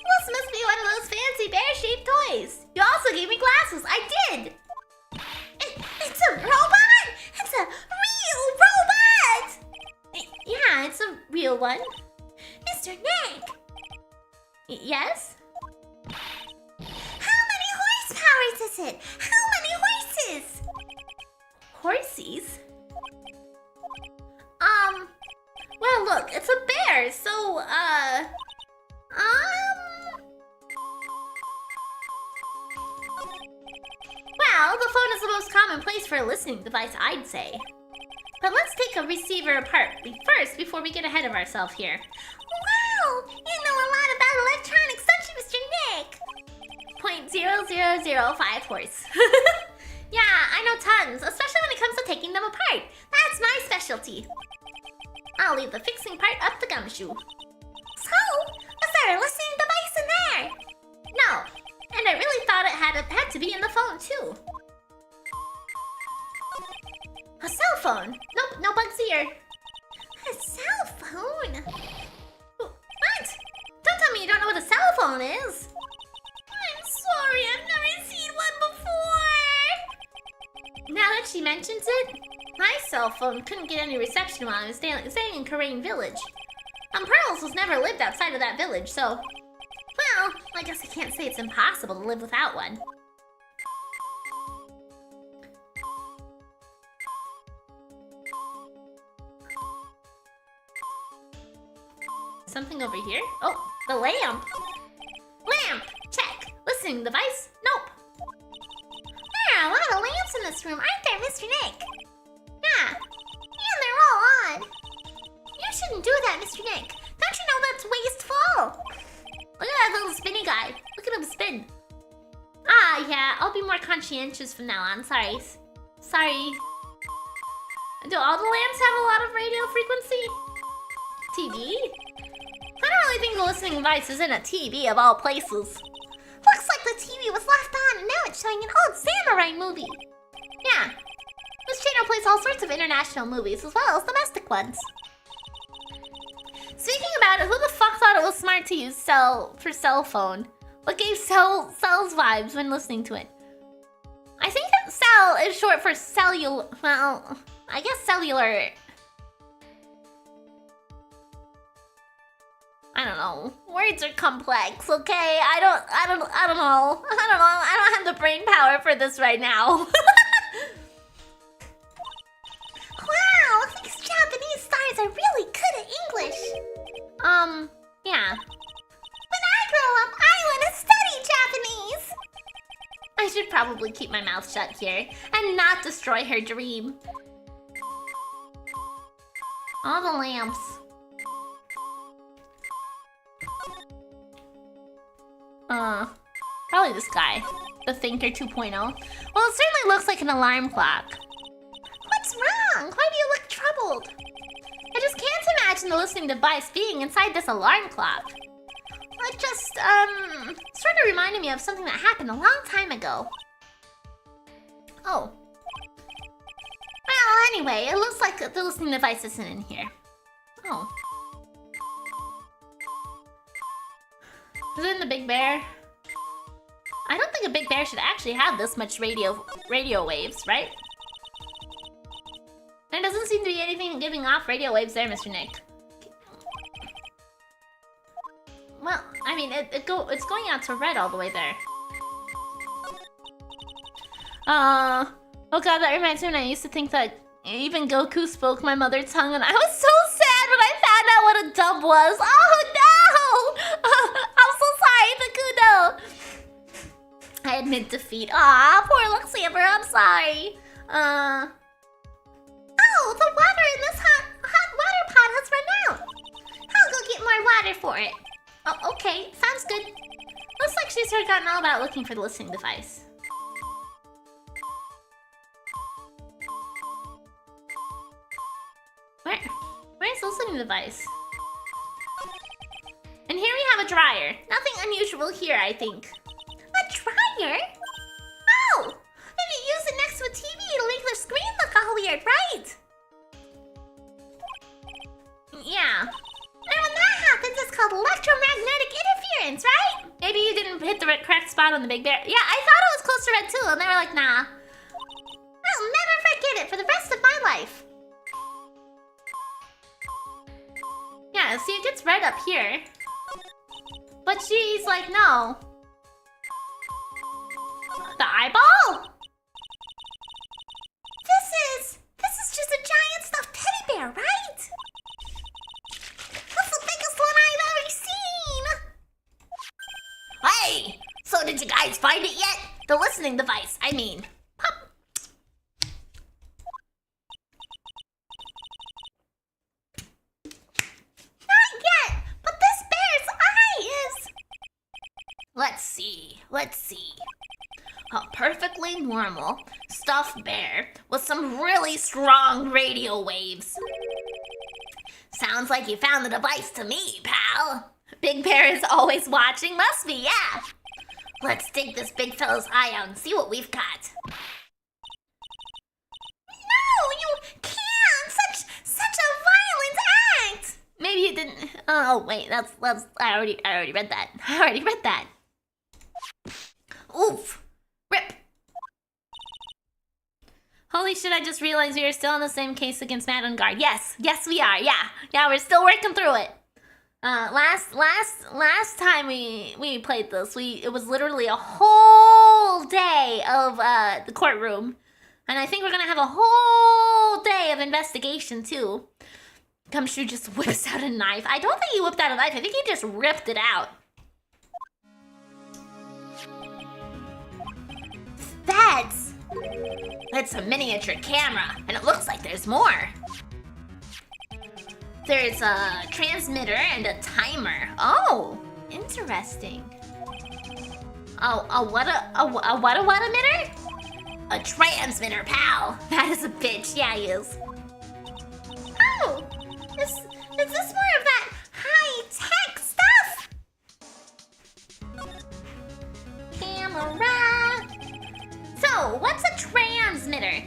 This must be one of those fancy bear-shaped toys. You also gave me glasses. I did. It's a robot? It's a real robot! Yeah, it's a real one. Mr. Nick! Yes? How many horsepowers is it? How many horses? Horses? Well, look, it's a bear, so, Well, the phone is the most common place for a listening device, I'd say. But let's take a receiver apart first before we get ahead of ourselves here. Wow! You know a lot about electronics, don't you, Mr. Nick? 0.0005 horse. Yeah, I know tons, especially when it comes to taking them apart. That's my specialty. I'll leave the fixing part up to Gumshoe. So, was there a listening device in there? No, and I really thought it had to be in the phone too. A cell phone? Nope, no bugs here. A cell phone? What? Don't tell me you don't know what a cell phone is. I'm sorry, I've never seen one before. Now that she mentions it, my cell phone couldn't get any reception while I was staying in Karain Village. Pearls has never lived outside of that village, so... Well, I guess I can't say it's impossible to live without one. Something over here? Oh, the lamp! Lamp! Check! Listening device? Nope. There are a lot of lamps in this room, aren't there, Mr. Nick? Yeah. And they're all on. You shouldn't do that, Mr. Nick. Don't you know that's wasteful? Look at that little spinny guy. Look at him spin. Ah, yeah. I'll be more conscientious from now on. Sorry. Sorry. Do all the lamps have a lot of radio frequency? TV? I don't really think the listening device is in a TV of all places. Looks like the TV was left on and now it's showing an old samurai movie. Yeah. This channel plays all sorts of international movies as well as domestic ones. Speaking about it, who the fuck thought it was smart to use cell for cell phone? What gave cells vibes when listening to it? I think that cell is short for cellular. Well, I guess cellular. I don't know. Words are complex, okay? I don't know. I don't know. I don't have the brain power for this right now. Wow, these Japanese stars are really good at English. Yeah. When I grow up, I want to study Japanese. I should probably keep my mouth shut here and not destroy her dream. All the lamps. Probably this guy. The Thinker 2.0. Well, it certainly looks like an alarm clock. What's wrong? Why do you look troubled? I just can't imagine the listening device being inside this alarm clock. It just, sort of reminded me of something that happened a long time ago. Oh. Well, anyway, it looks like the listening device isn't in here. Oh. Is it in the Big Bear? I don't think a Big Bear should actually have this much radio waves, right? There doesn't seem to be anything giving off radio waves there, Mr. Nick. Well, I mean, it's going out to red all the way there. Oh god, that reminds me when I used to think that even Goku spoke my mother tongue, and I was so sad when I found out what a dub was. Oh no! I'm so sorry, Pakuno. I admit defeat. Aw, poor Luxamber, I'm sorry. Oh, the water in this hot water pot has run out. I'll go get more water for it. Oh, okay, sounds good. Looks like she's forgotten all about looking for the listening device. Where's the listening device? And here we have a dryer. Nothing unusual here, I think. A dryer? Oh! If you use it next to a TV, it'll make the screen look all weird, right? Yeah. And when that happens, it's called electromagnetic interference, right? Maybe you didn't hit the correct spot on the Big Bear. Yeah, I thought it was close to red too, and they were like, nah. I'll never forget it for the rest of my life. Yeah, see, it gets red up here. But she's like, no. The eyeball? This is just a giant stuffed teddy bear, right? That's the biggest one I've ever seen! Hey! So did you guys find it yet? The listening device, I mean. Pop. Not yet, but this bear's eye is... Let's see. A perfectly normal stuffed bear with some really strong radio waves. Sounds like you found the device to me, pal. Big Bear is always watching, must be, yeah. Let's dig this big fella's eye out and see what we've got. No, you can't! Such a violent act! Maybe you didn't. Oh wait, that's. I already read that. Oof. Rip. Holy shit, I just realized we are still in the same case against Matt and Guard. Yes, we are, yeah, we're still working through it. Last time we played this, it was literally a whole day of the courtroom. And I think we're gonna have a whole day of investigation too. Gumshoe just whips out a knife. I don't think he whipped out a knife, I think he just ripped it out. That's a miniature camera, and it looks like there's more. There's a transmitter and a timer. Oh, interesting. What emitter? A transmitter, pal. That is a bitch. Yeah, he is. Oh, is this more of that high-tech stuff? Camera. So, what's a transmitter?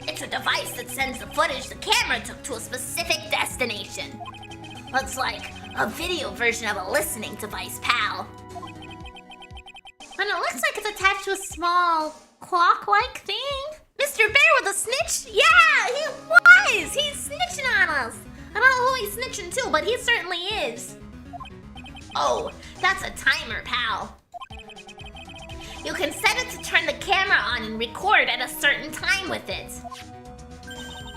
It's a device that sends the footage the camera took to a specific destination. Looks like a video version of a listening device, pal. And it looks like it's attached to a small clock-like thing. Mr. Bear with a snitch? Yeah, he was! He's snitching on us. I don't know who he's snitching to, but he certainly is. Oh, that's a timer, pal. You can set it to turn the camera on and record at a certain time with it.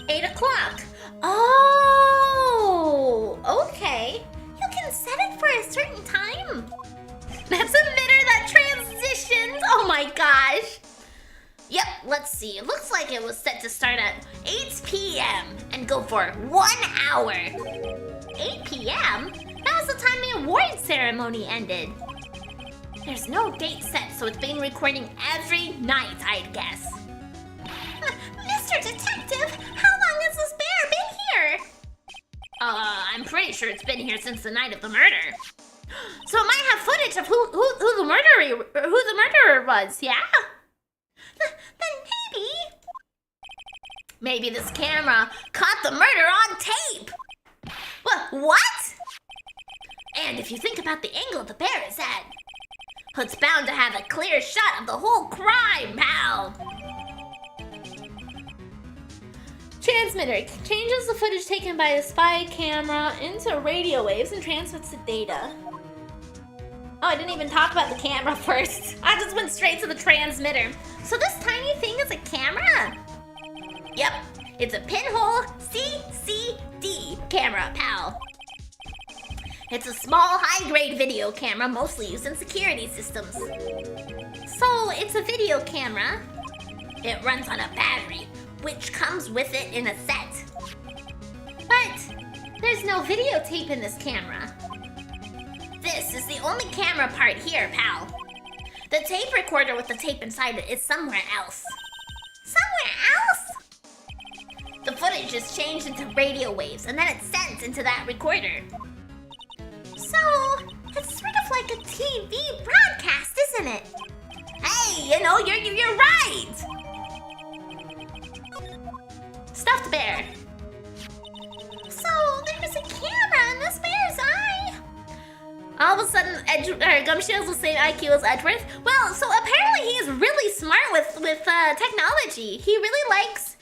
8 o'clock. Oh, okay. You can set it for a certain time. That's a emitter that transitions. Oh my gosh. Yep, let's see. It looks like it was set to start at 8 p.m. and go for 1 hour. 8 p.m.? That was the time the award ceremony ended. There's no date set, so it's been recording every night, I'd guess. Mr. Detective, how long has this bear been here? I'm pretty sure it's been here since the night of the murder. So it might have footage of who the murderer was, yeah? Then maybe this camera caught the murder on tape. What? And if you think about the angle the bear is at, it's bound to have a clear shot of the whole crime, pal. Transmitter changes the footage taken by a spy camera into radio waves and transmits the data. Oh, I didn't even talk about the camera first. I just went straight to the transmitter. So this tiny thing is a camera? Yep, it's a pinhole CCD camera, pal. It's a small, high-grade video camera mostly used in security systems. So it's a video camera. It runs on a battery, which comes with it in a set. But there's no videotape in this camera. This is the only camera part here, pal. The tape recorder with the tape inside it is somewhere else. Somewhere else? The footage is changed into radio waves and then it's sent into that recorder. So, it's sort of like a TV broadcast, isn't it? Hey, you know, you're right! Stuffed bear. So, there's a camera in this bear's eye. All of a sudden, Gumshoe has the same IQ as Edgeworth. Well, so apparently he is really smart with technology. He really likes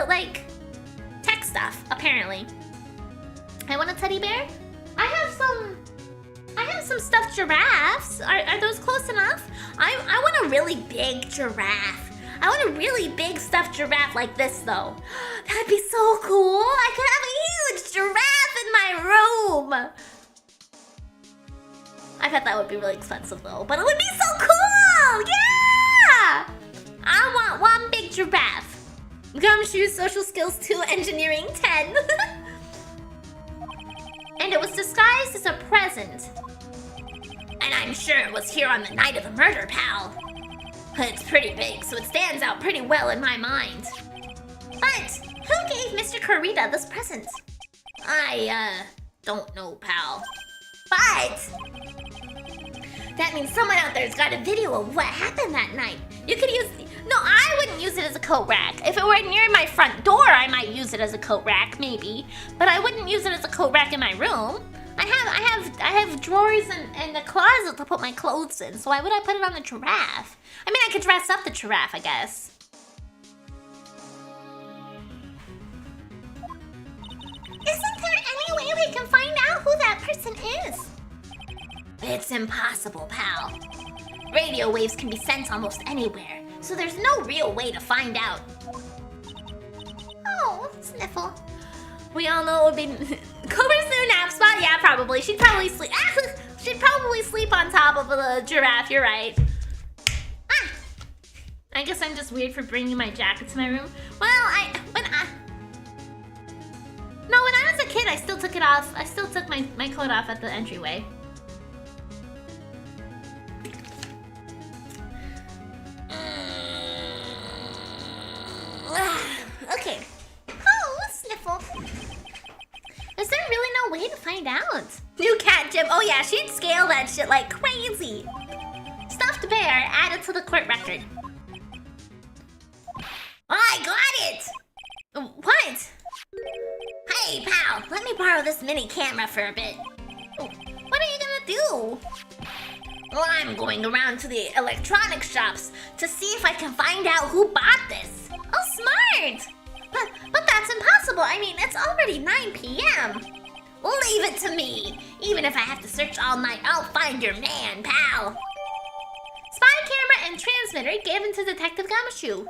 like tech stuff. Apparently. I want a teddy bear. I have some stuffed giraffes. Are those close enough? I want a really big giraffe. I want a really big stuffed giraffe like this, though. That'd be so cool. I could have a huge giraffe in my room. I bet that would be really expensive, though. But it would be so cool. Yeah! I want one big giraffe. Gumshoe, social skills 2, engineering 10. And it was disguised as a present. And I'm sure it was here on the night of the murder, pal. It's pretty big, so it stands out pretty well in my mind. But who gave Mr. Kurita this present? I, don't know, pal. But that means someone out there's got a video of what happened that night. You could use... No, I wouldn't use it as a coat rack. If it were near my front door, I might use it as a coat rack, maybe. But I wouldn't use it as a coat rack in my room. I have drawers and a closet to put my clothes in. So why would I put it on the giraffe? I mean, I could dress up the giraffe, I guess. Isn't there any way we can find out who that person is? It's impossible, pal. Radio waves can be sent almost anywhere, so there's no real way to find out. Oh, Sniffle. We all know it would be Cobra's new nap spot. Yeah, probably. She'd probably sleep. She'd probably sleep on top of the giraffe. You're right. I guess I'm just weird for bringing my jacket to my room. Well, when I was a kid, I still took it off. I still took my coat off at the entryway. Okay. Oh, Sniffle. Is there really no way to find out? New cat gym. Oh yeah, she'd scale that shit like crazy. Stuffed bear added to the court record. I got it! What? Hey, pal, let me borrow this mini camera for a bit. What are you gonna do? Well, I'm going around to the electronic shops to see if I can find out who bought this. Oh, smart! But that's impossible. I mean, it's already 9 p.m. Leave it to me. Even if I have to search all night, I'll find your man, pal. Spy camera and transmitter given to Detective Gumshoe.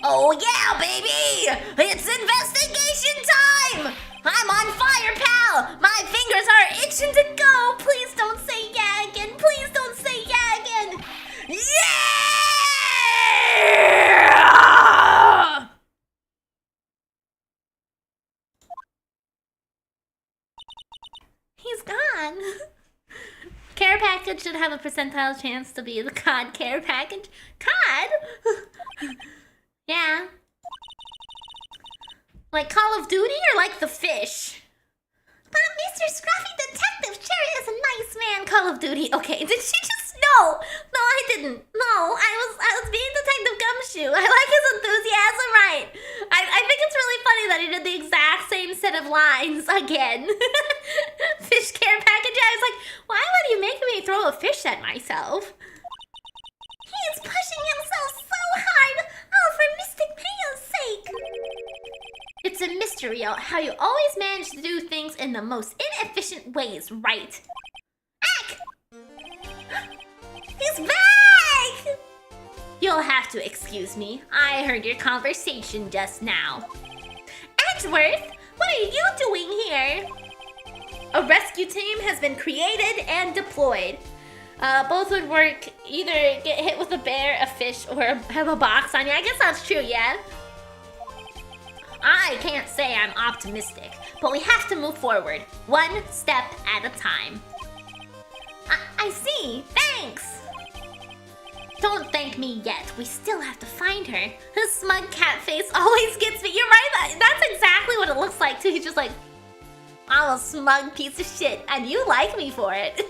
Oh yeah, baby! It's investigation time! I'm on fire, pal! My fingers are itching to go! Please don't say yeah again! Please don't say yeah again! Yeah! He's gone. Care package should have a percentile chance to be the COD care package. COD? Yeah. Like Call of Duty or like the fish? But Mr. Scruffy Detective Cherry is a nice man. Call of Duty. Okay, did she just... No, I didn't. No, I was being Detective Gumshoe. I like his enthusiasm, right? I think it's really funny that he did the exact same set of lines again. Fish care package. I was like, why would you make me throw a fish at myself? He is pushing himself so hard. Oh, for Mystic Paya's sake. It's a mystery how you always manage to do things in the most inefficient ways, right? Ack! He's back! You'll have to excuse me. I heard your conversation just now. Edgeworth, what are you doing here? A rescue team has been created and deployed. Both would work. Either get hit with a bear, a fish, or have a box on you. I guess that's true, yeah? I can't say I'm optimistic, but we have to move forward, one step at a time. I see. Thanks. Don't thank me yet. We still have to find her. His smug cat face always gets me. You're right. That's exactly what it looks like, too. He's just like, I'm a smug piece of shit, and you like me for it.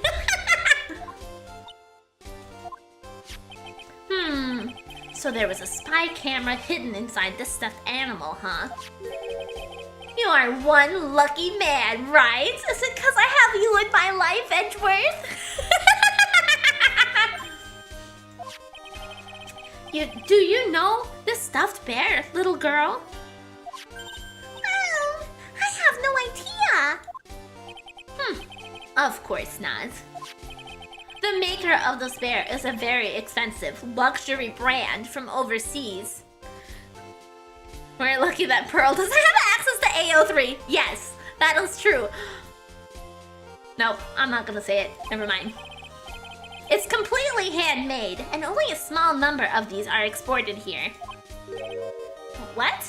So there was a spy camera hidden inside this stuffed animal, huh? You are one lucky man, right? Is it because I have you in my life, Edgeworth? Do you know this stuffed bear, little girl? I have no idea. Of course not. The maker of this bear is a very expensive luxury brand from overseas. We're lucky that Pearl doesn't have access to AO3. Yes, that is true. Nope, I'm not gonna say it. Never mind. It's completely handmade, and only a small number of these are exported here. What?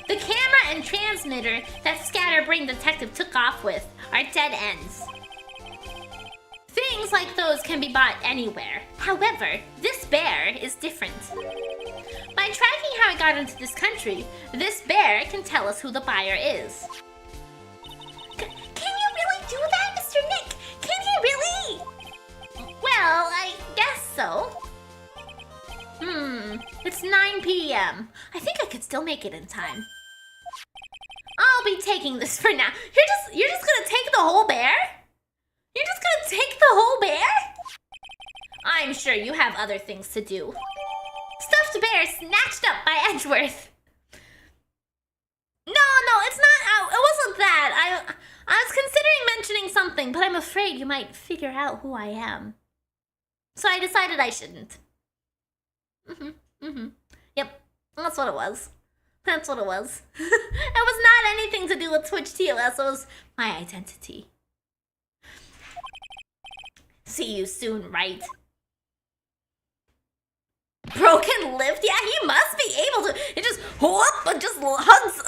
The camera and transmitter that Scatterbrain Detective took off with are dead ends. Things like those can be bought anywhere. However, this bear is different. By tracking how it got into this country, this bear can tell us who the buyer is. Can you really do that, Mr. Nick? Can you really? Well, I guess so. It's 9 p.m. I think I could still make it in time. I'll be taking this for now. You're just gonna take the whole bear? You're just gonna take the whole bear? I'm sure you have other things to do. Stuffed bear snatched up by Edgeworth. No, it's not. It wasn't that. I was considering mentioning something, but I'm afraid you might figure out who I am. So I decided I shouldn't. Yep, that's what it was. That's what it was. It was not anything to do with Twitch TOS. It was my identity. See you soon, Wright. Broken lift? Yeah, he must be able to. It just whoop and just lugs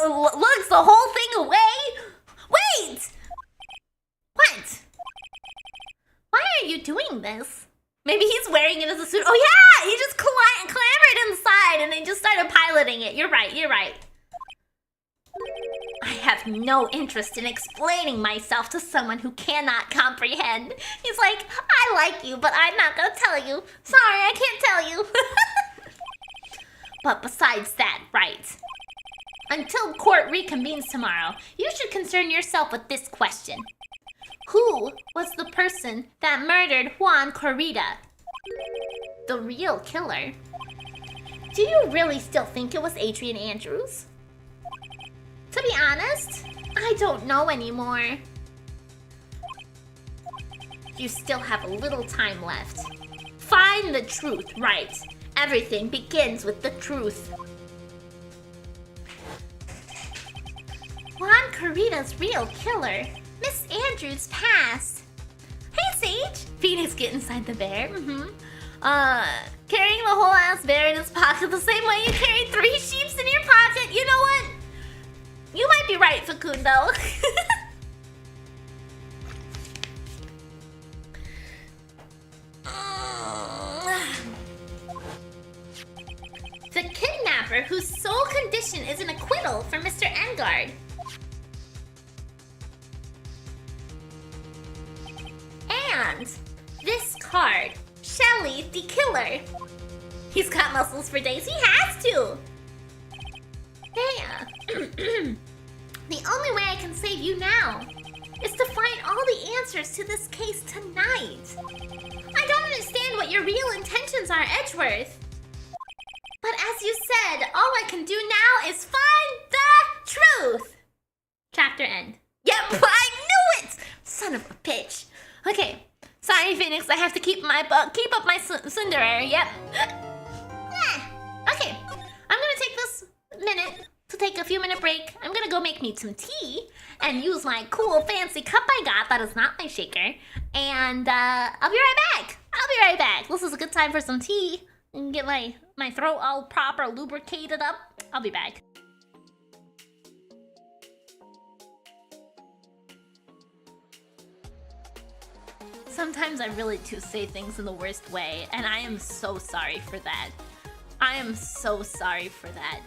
the whole thing away. Wait! What? Why are you doing this? Maybe he's wearing it as a suit. Oh yeah, he just clambered inside and they just started piloting it. You're right. I have no interest in explaining myself to someone who cannot comprehend. He's like, I like you, but I'm not gonna tell you. Sorry, I can't tell you. But besides that, right. Until court reconvenes tomorrow, you should concern yourself with this question. Who was the person that murdered Juan Corrida? The real killer? Do you really still think it was Adrian Andrews? To be honest, I don't know anymore. You still have a little time left. Find the truth, right? Everything begins with the truth. Juan Corrida's real killer. Miss Andrews passed. Hey, Sage. Phoenix, get inside the bear. Carrying the whole ass bear in his pocket the same way you carry 3 sheeps in your pocket. You know what? You might be right, Facundo. whose sole condition is an acquittal for Mr. Engard. And this card, Shelly the Killer. He's got muscles for days. He has to. Yeah. The only way I can save you now is to find all the answers to this case tonight. I don't understand what your real intentions are, Edgeworth. But as you said, all I can do now is find the truth. Chapter end. Yep, I knew it! Son of a bitch. Okay, sorry, Phoenix. I have to keep up my Cinderella. Yep. Okay, I'm gonna take this minute to take a few minute break. I'm gonna go make me some tea and use my cool fancy cup I got. That is not my shaker. And I'll be right back. This is a good time for some tea and get my throat all proper lubricated up. I'll be back. Sometimes I really do say things in the worst way, and I am so sorry for that. I am so sorry for that.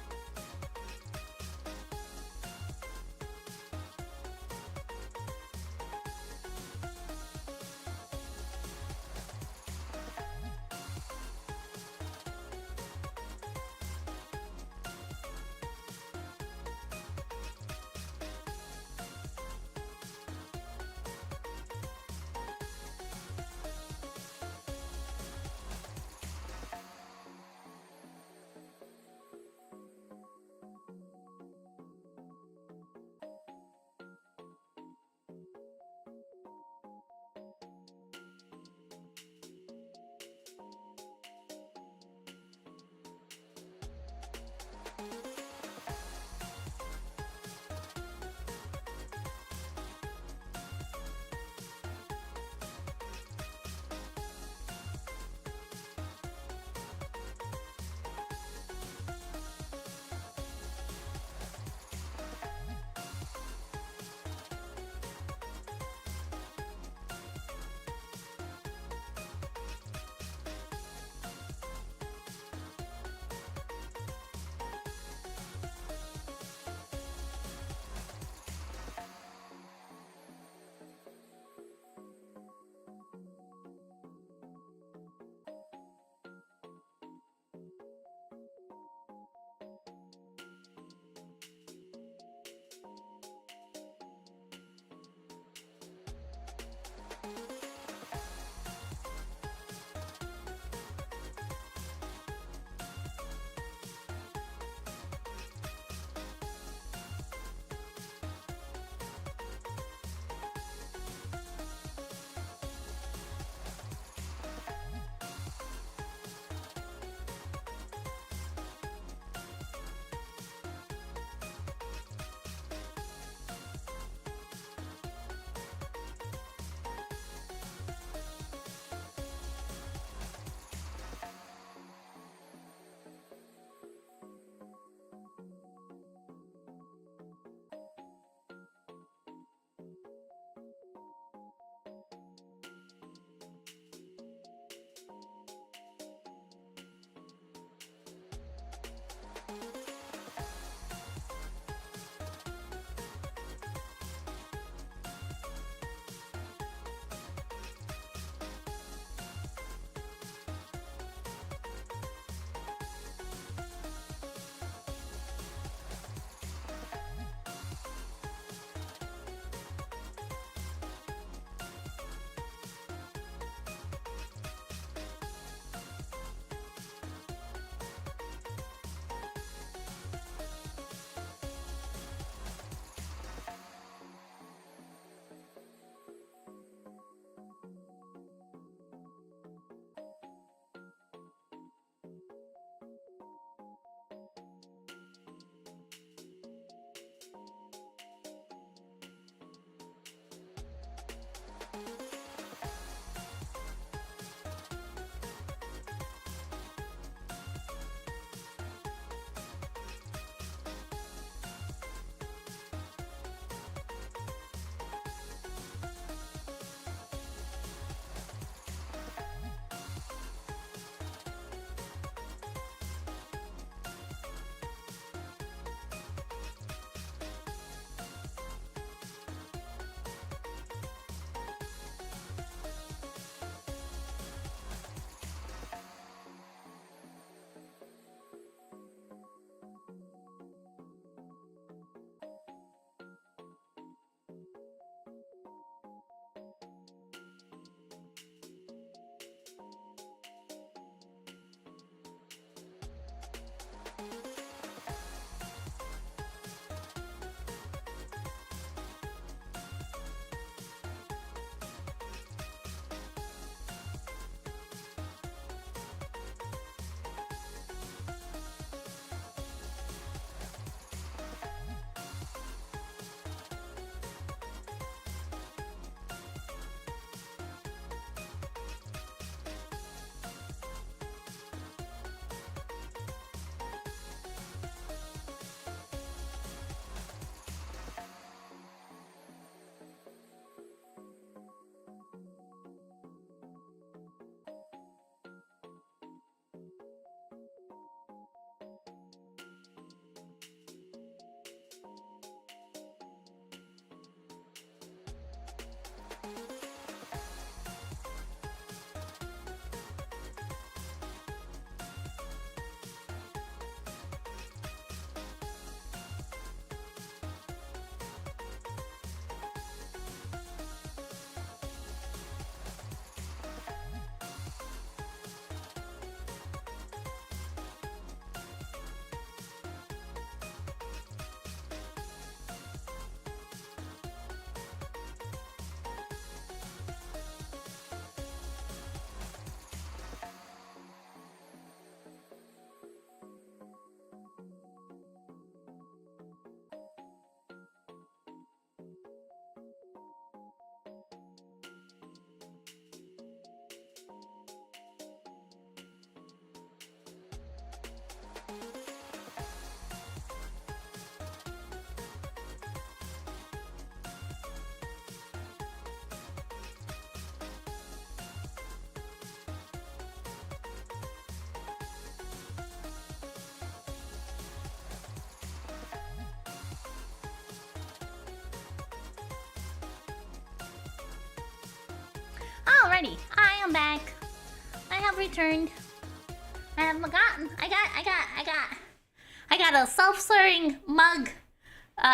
party. I am back. I have returned. I got a self-slurring mug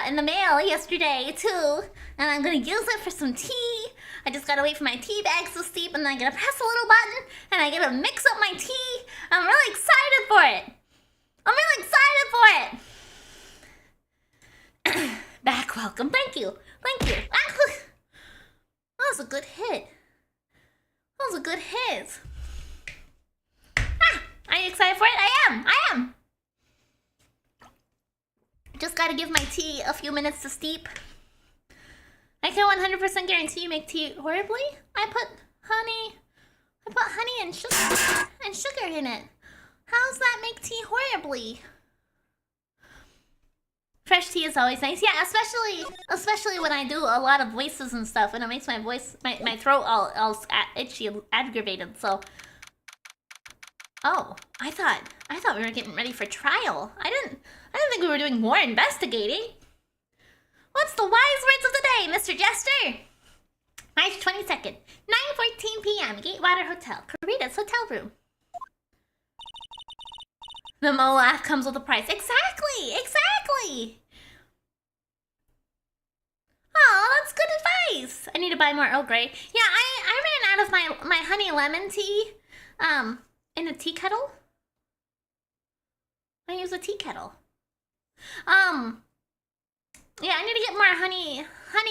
in the mail yesterday too, and I'm gonna use it for some tea. I just gotta wait for my tea bags to steep, and then I gotta press a little button, and I gotta mix up my tea. I'm really excited for it. Back, welcome. Thank you. That was a good hit. Are you excited for it? I am. Just gotta give my tea a few minutes to steep. I can 100% guarantee you make tea horribly. I put honey and sugar in it. How does that make tea horribly? Fresh tea is always nice. Yeah, especially when I do a lot of voices and stuff, and it makes my voice, my throat all itchy, aggravated. So, oh, I thought we were getting ready for trial. I didn't think we were doing more investigating. What's the wise words of the day, Mr. Jester? March 22nd, 9:14 p.m. Gatewater Hotel, Miridae's hotel room. The Moab comes with a price. Exactly. Oh, that's good advice. I need to buy more Earl Grey. Yeah, I ran out of my honey lemon tea in a tea kettle. I use a tea kettle. Yeah, I need to get more honey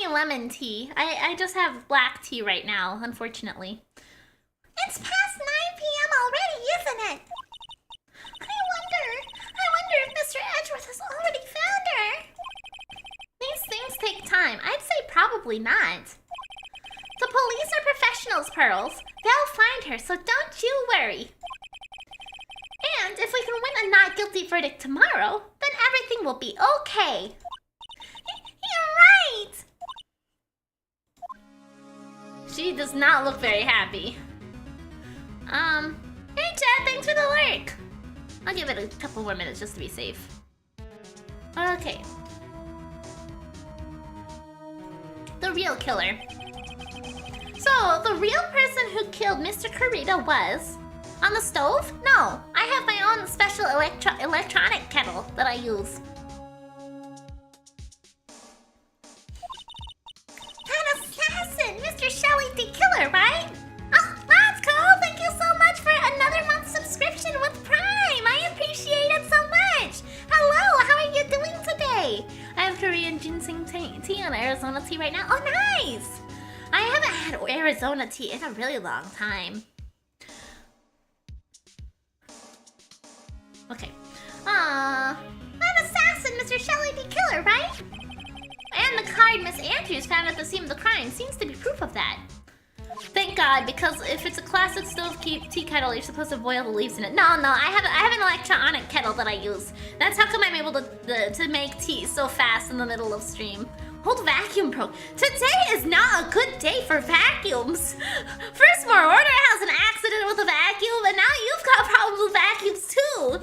lemon tea. I just have black tea right now, unfortunately. It's past 9 p.m. already, isn't it? I wonder if Mr. Edgeworth has already found her. These things take time. I'd say probably not. The police are professionals, Pearls. They'll find her, so don't you worry. And if we can win a not guilty verdict tomorrow, then everything will be okay. You're right. She does not look very happy. Hey Chad, thanks for the lurk. I'll give it a couple more minutes just to be safe. Okay. The real killer. So, the real person who killed Mr. Kurita was... on the stove? No, I have my own special electronic kettle that I use. That assassin! Mr. Shelley the Killer, right? Oh, that's cool! Thank you so much for another month's subscription with Prime! I appreciate it so much! Hello, how are you doing today? I have Korean ginseng tea and Arizona tea right now. Oh, nice! I haven't had Arizona tea in a really long time. Okay. An assassin, Mr. Shelley the Killer, right? And the card Miss Andrews found at the scene of the crime seems to be proof of that. Thank God, because if it's a classic stove tea kettle, you're supposed to boil the leaves in it. No, I have an electronic kettle that I use. That's how come I'm able to make tea so fast in the middle of stream. Hold vacuum pro. Today is not a good day for vacuums. First More Order has an accident with a vacuum, and now you've got problems with vacuums too.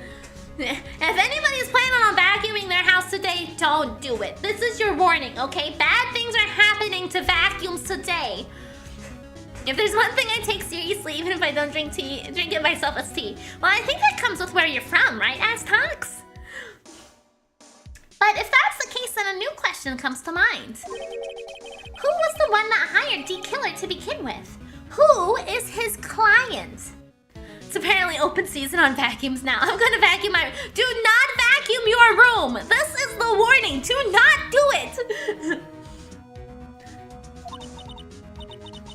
If anybody's planning on vacuuming their house today, don't do it. This is your warning, okay? Bad things are happening to vacuums today. If there's one thing I take seriously, even if I don't drink it myself as tea. Well, I think that comes with where you're from, right, Aztox? But if that's the case, then a new question comes to mind. Who was the one that hired D Killer to begin with? Who is his client? It's apparently open season on vacuums now. I'm gonna vacuum my... Do not vacuum your room! This is the warning! Do not do it!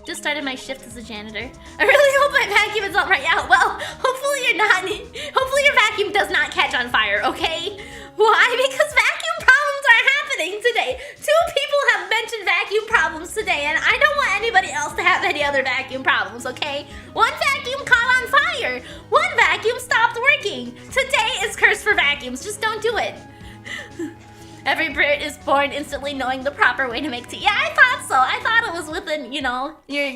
Just started my shift as a janitor. I really hope my vacuum is not right out. Well, hopefully you're not... Hopefully your vacuum does not catch on fire, okay? Why? Because vacuum problems are happening today. 2 people have mentioned vacuum problems today, and I don't want anybody else to have any other vacuum problems, okay? One vacuum caught on fire. One vacuum stopped working. Today is cursed for vacuums. Just don't do it. Every Brit is born instantly knowing the proper way to make tea. Yeah, I thought so. I thought it was within, you know, your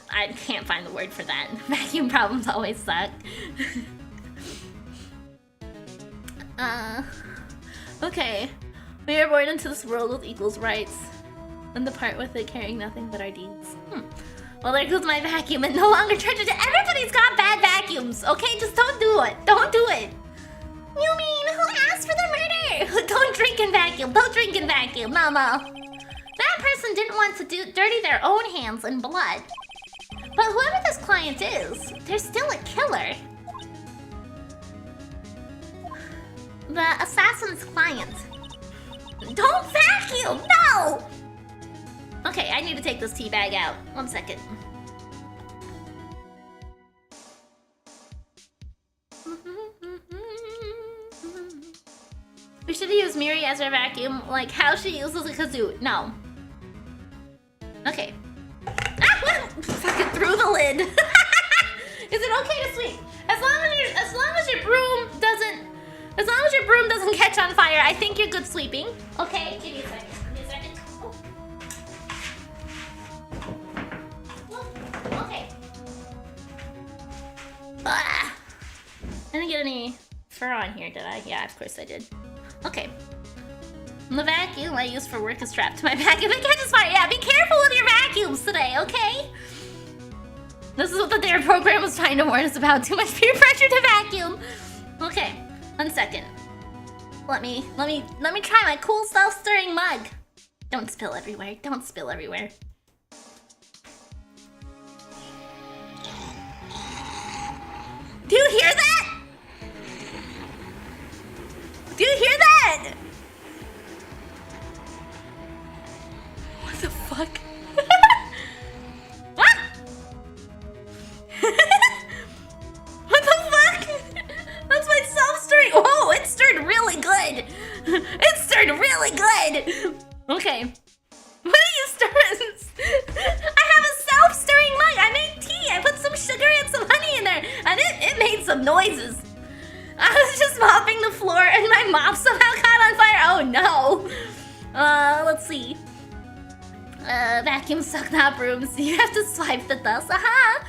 I can't find the word for that. Vacuum problems always suck. Okay. We are born into this world with equal rights. And the part with it carrying nothing but our deeds. Well, there goes my vacuum and no longer treasured. Everybody's got bad vacuums, okay? Just don't do it. Don't do it. You mean, who asked for the murder? Don't drink and vacuum. Don't drink and vacuum, mama. That person didn't want to dirty their own hands in blood. But whoever this client is, they're still a killer. The assassin's client. Don't vacuum! No! Okay, I need to take this tea bag out. 1 second. We should use Miri as our vacuum, like how she uses a kazoo. No. Okay. Ah! Fucking through the lid. Is it okay to sweep? As long as your broom doesn't catch on fire, I think you're good sweeping. Okay, give me a second. Give me a second. Oh. Okay. Ah. I didn't get any fur on here, did I? Yeah, of course I did. Okay. The vacuum I use for work is strapped to my back. If it catches fire, yeah, be careful with your vacuums today, okay? This is what the DARE program was trying to warn us about. Too much peer pressure to vacuum. Okay, 1 second. Let me try my cool self-stirring mug. Don't spill everywhere. Don't spill everywhere. Do you hear that? Do you hear that? What the fuck? What? What the fuck? That's my self-stirring. Oh, it stirred really good. It stirred really good. Okay. What are you stirring? I have a self-stirring mug. I made tea. I put some sugar and some honey in there, and it made some noises. I was just mopping the floor and my mop somehow caught on fire. Oh no. Let's see. Vacuum suck, not brooms. You have to swipe the dust. Aha.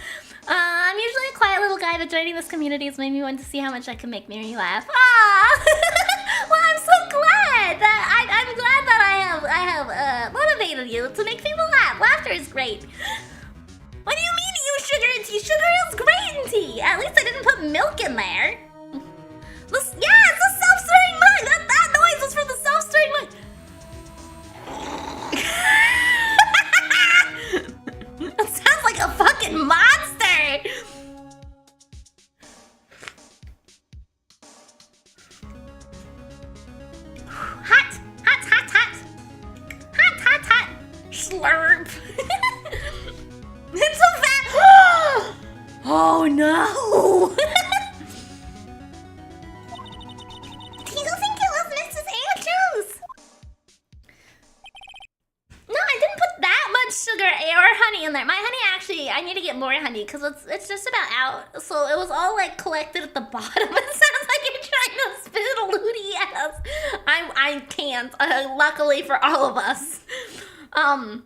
I'm usually a quiet little guy, but joining this community has made me want to see how much I can make Miri laugh. Ah. Well, I'm so glad that I'm glad that I have motivated you to make people laugh. Laughter is great. What do you mean to use sugar in tea? Sugar is great in tea. At least I didn't put milk in there. It's a self-stirring mug! That noise was from the self-stirring mug! That sounds like a fucking monster! Hot! Hot, hot, hot! Hot, hot, hot! Slurp! It's so fat! Oh no! Sugar or honey in there. My honey actually, I need to get more honey because it's just about out. So it was all like collected at the bottom. It sounds like you're trying to spit a lootie at us. I can't. Luckily for all of us. Yeah,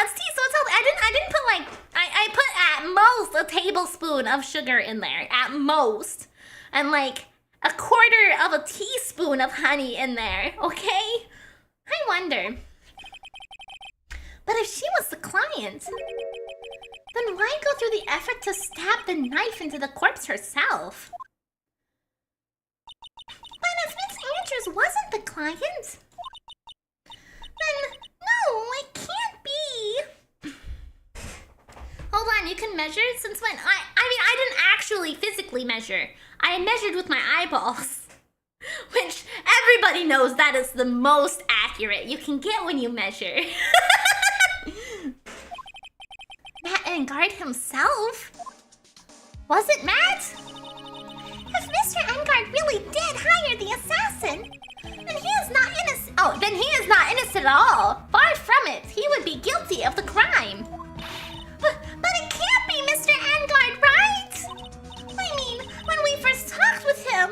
it's tea, so it's healthy. I didn't put like I put at most a tablespoon of sugar in there at most, and like a quarter of a teaspoon of honey in there. Okay, I wonder. But if she was the client, then why go through the effort to stab the knife into the corpse herself? But if Miss Andrews wasn't the client, then no, it can't be. Hold on, you can measure since when? I mean, I didn't actually physically measure. I measured with my eyeballs. Which everybody knows that is the most accurate you can get when you measure. Matt Engard himself? Was it Matt? If Mr. Engard really did hire the assassin, then he is not innocent. Oh, then he is not innocent at all. Far from it. He would be guilty of the crime. But it can't be Mr. Engard, right? I mean, when we first talked with him.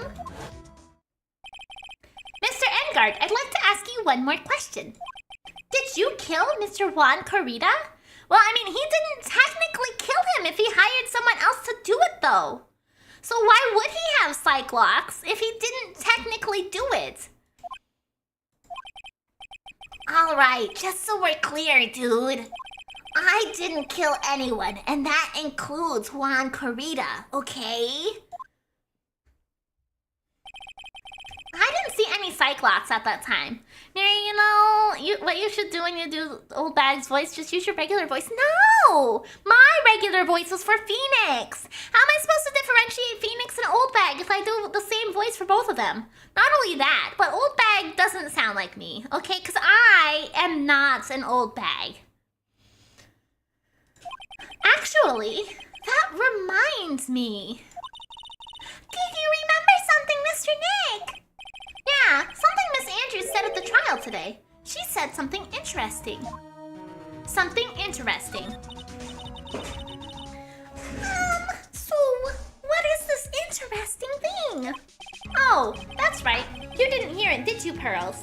Mr. Engard, I'd like to ask you one more question. Did you kill Mr. Juan Corrida? Well, I mean, he didn't technically kill him if he hired someone else to do it, though. So why would he have Cyclops if he didn't technically do it? Alright, just so we're clear, dude. I didn't kill anyone, and that includes Juan Corrida, okay? I didn't see any Cyclops at that time. Mary, you know, what you should do when you do Old Bag's voice, just use your regular voice. No! My regular voice was for Phoenix! How am I supposed to differentiate Phoenix and Old Bag if I do the same voice for both of them? Not only that, but Old Bag doesn't sound like me, okay? Because I am not an Old Bag. Actually, that reminds me. Did you remember something, Mr. Nick? Yeah, something Miss Andrews said at the trial today. She said something interesting. Something interesting. So what is this interesting thing? Oh, that's right. You didn't hear it, did you, Pearls?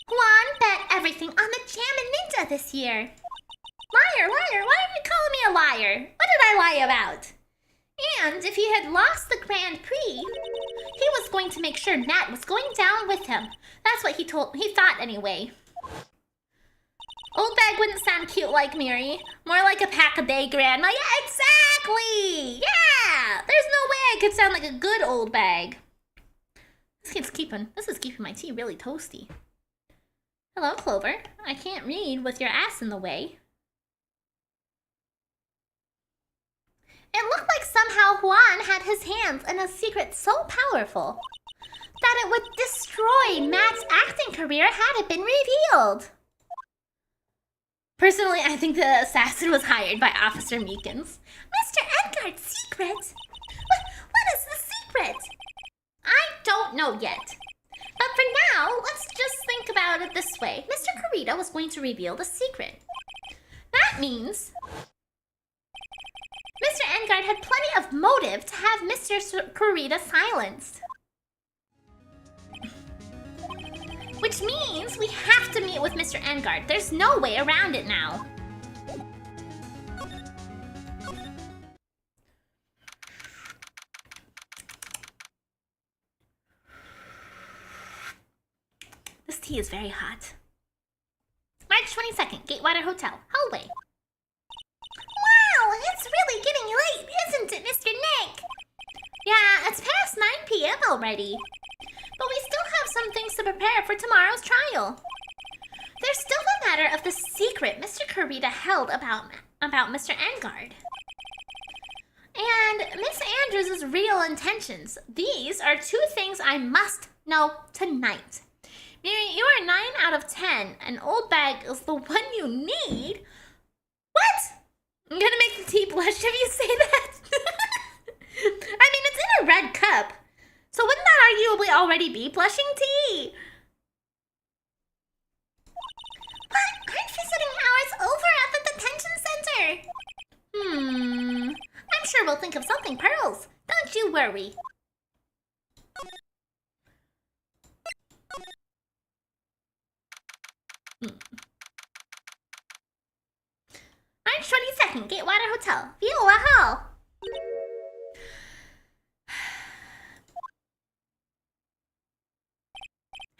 Juan bet everything on the Jam and Ninja this year. Liar, liar, why are you calling me a liar? What did I lie about? And if he had lost the Grand Prix, he was going to make sure Nat was going down with him. That's what he thought anyway. Old Bag wouldn't sound cute like Miri. More like a pack-a-day grandma. Yeah, exactly! Yeah! There's no way I could sound like a good Old Bag. This is keeping my tea really toasty. Hello, Clover. I can't read with your ass in the way. It looked like somehow Juan had his hands in a secret so powerful that it would destroy Matt's acting career had it been revealed. Personally, I think the assassin was hired by Officer Meekins. Mr. Edgard's secret? What is the secret? I don't know yet. But for now, let's just think about it this way. Mr. Corrida was going to reveal the secret. That means Mr. Engard had plenty of motive to have Mr. Corrida silenced. Which means we have to meet with Mr. Engard. There's no way around it now. This tea is very hot. March 22nd, Gatewater Hotel, hallway. Wow, it's really getting late, isn't it, Mr. Nick? Yeah, it's past 9 p.m. already. But we still have some things to prepare for tomorrow's trial. There's still the matter of the secret Mr. Corrida held about Mr. Engard. And Miss Andrews' real intentions. These are 2 things I must know tonight. Miri, you are 9 out of 10, and Old Bag is the one you need. What? I'm gonna make the tea blush if you say that. I mean, it's in a red cup. So wouldn't that arguably already be blushing tea? But aren't visiting hours over at the detention center? I'm sure we'll think of something, Pearls. Don't you worry. March 22nd, Gatewater Hotel, Viola Hall.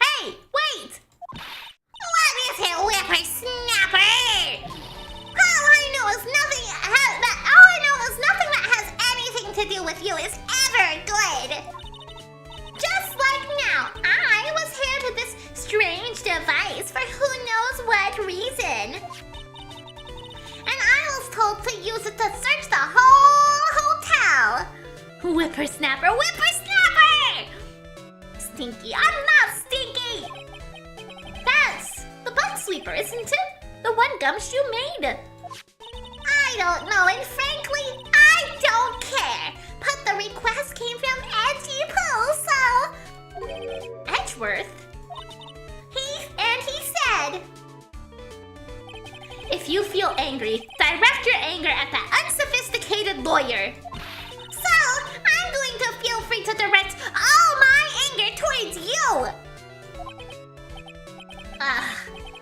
Hey, wait! What is it, whippersnapper? All I know is nothing that has anything to do with you is ever good. Just like now, I was handed this strange device for who knows what reason. And I was told to use it to search the whole hotel. Whippersnapper, whippersnapper! Stinky, I'm not stinky! That's the butt sweeper, isn't it? The one Gumshoe made. I don't know, and frankly, I don't care. But the request came from Edgy Pooh, so... Edgeworth? He said... If you feel angry, direct your anger at that unsophisticated lawyer. So, I'm going to feel free to direct all my anger towards you.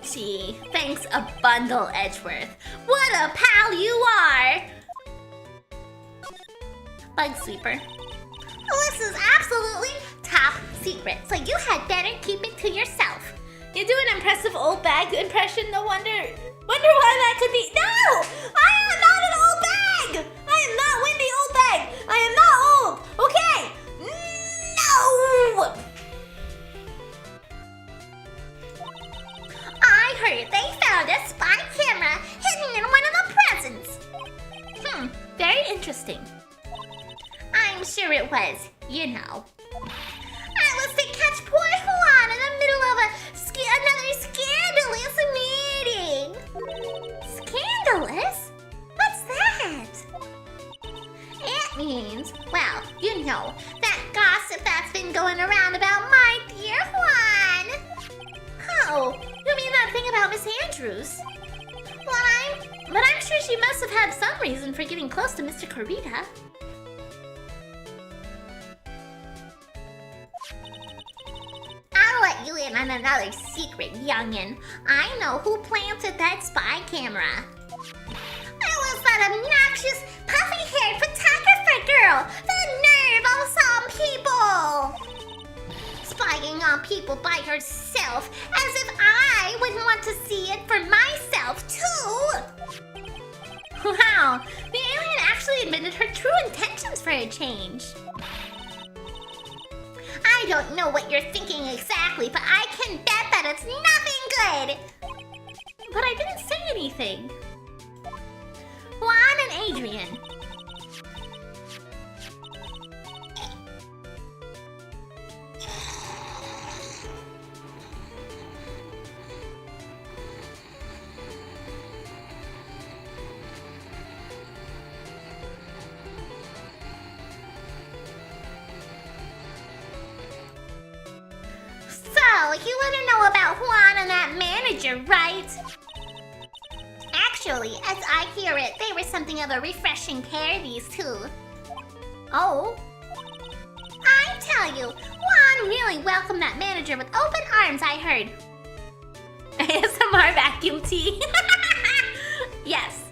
Gee, thanks a bundle, Edgeworth. What a pal you are. Bug Sweeper. Well, this is absolutely top secret, so you had better keep it to yourself. You do an impressive old bag impression, no wonder why that could be. No! I am not an old bag! I am not Wendy Old Bag! I am not old! Okay! No! I heard they found a spy camera hidden in one of the presents. Very interesting. I'm sure it was, you know. I was to catch poor Juan in the middle of another scandalous meeting. Scandalous? What's that? It means, well, you know, that gossip that's been going around about my dear Juan. Oh, you mean that thing about Miss Andrews? But I'm sure she must have had some reason for getting close to Mr. Corita. I'll let you in on another secret, youngin'. I know who planted that spy camera. It was that obnoxious, puffy-haired photographer girl. The nerve of some people. Spying on people by herself, as if I wouldn't want to see it for myself, too. Wow, the alien actually admitted her true intentions for a change. I don't know what you're thinking exactly, but I can bet that it's nothing good. But I didn't say anything. Juan and Adrian. So, you want to know about Juan and that manager, right? Actually, as I hear it, they were something of a refreshing pair, these two. Oh? I tell you, Juan really welcomed that manager with open arms, I heard. ASMR vacuum tea. Yes.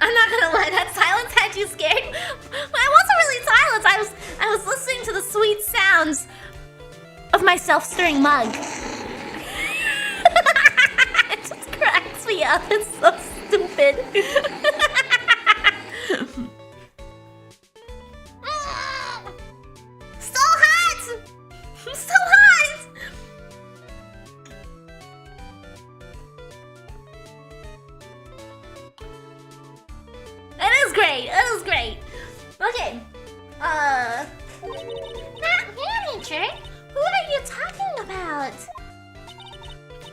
I'm not gonna lie, that silence had you scared. I wasn't really silent. I was listening to the sweet sounds of my self-stirring mug. It just cracks me up. It's so stupid. So hot! So hot! It is great. It is great. Okay. That manager? Who are you talking about?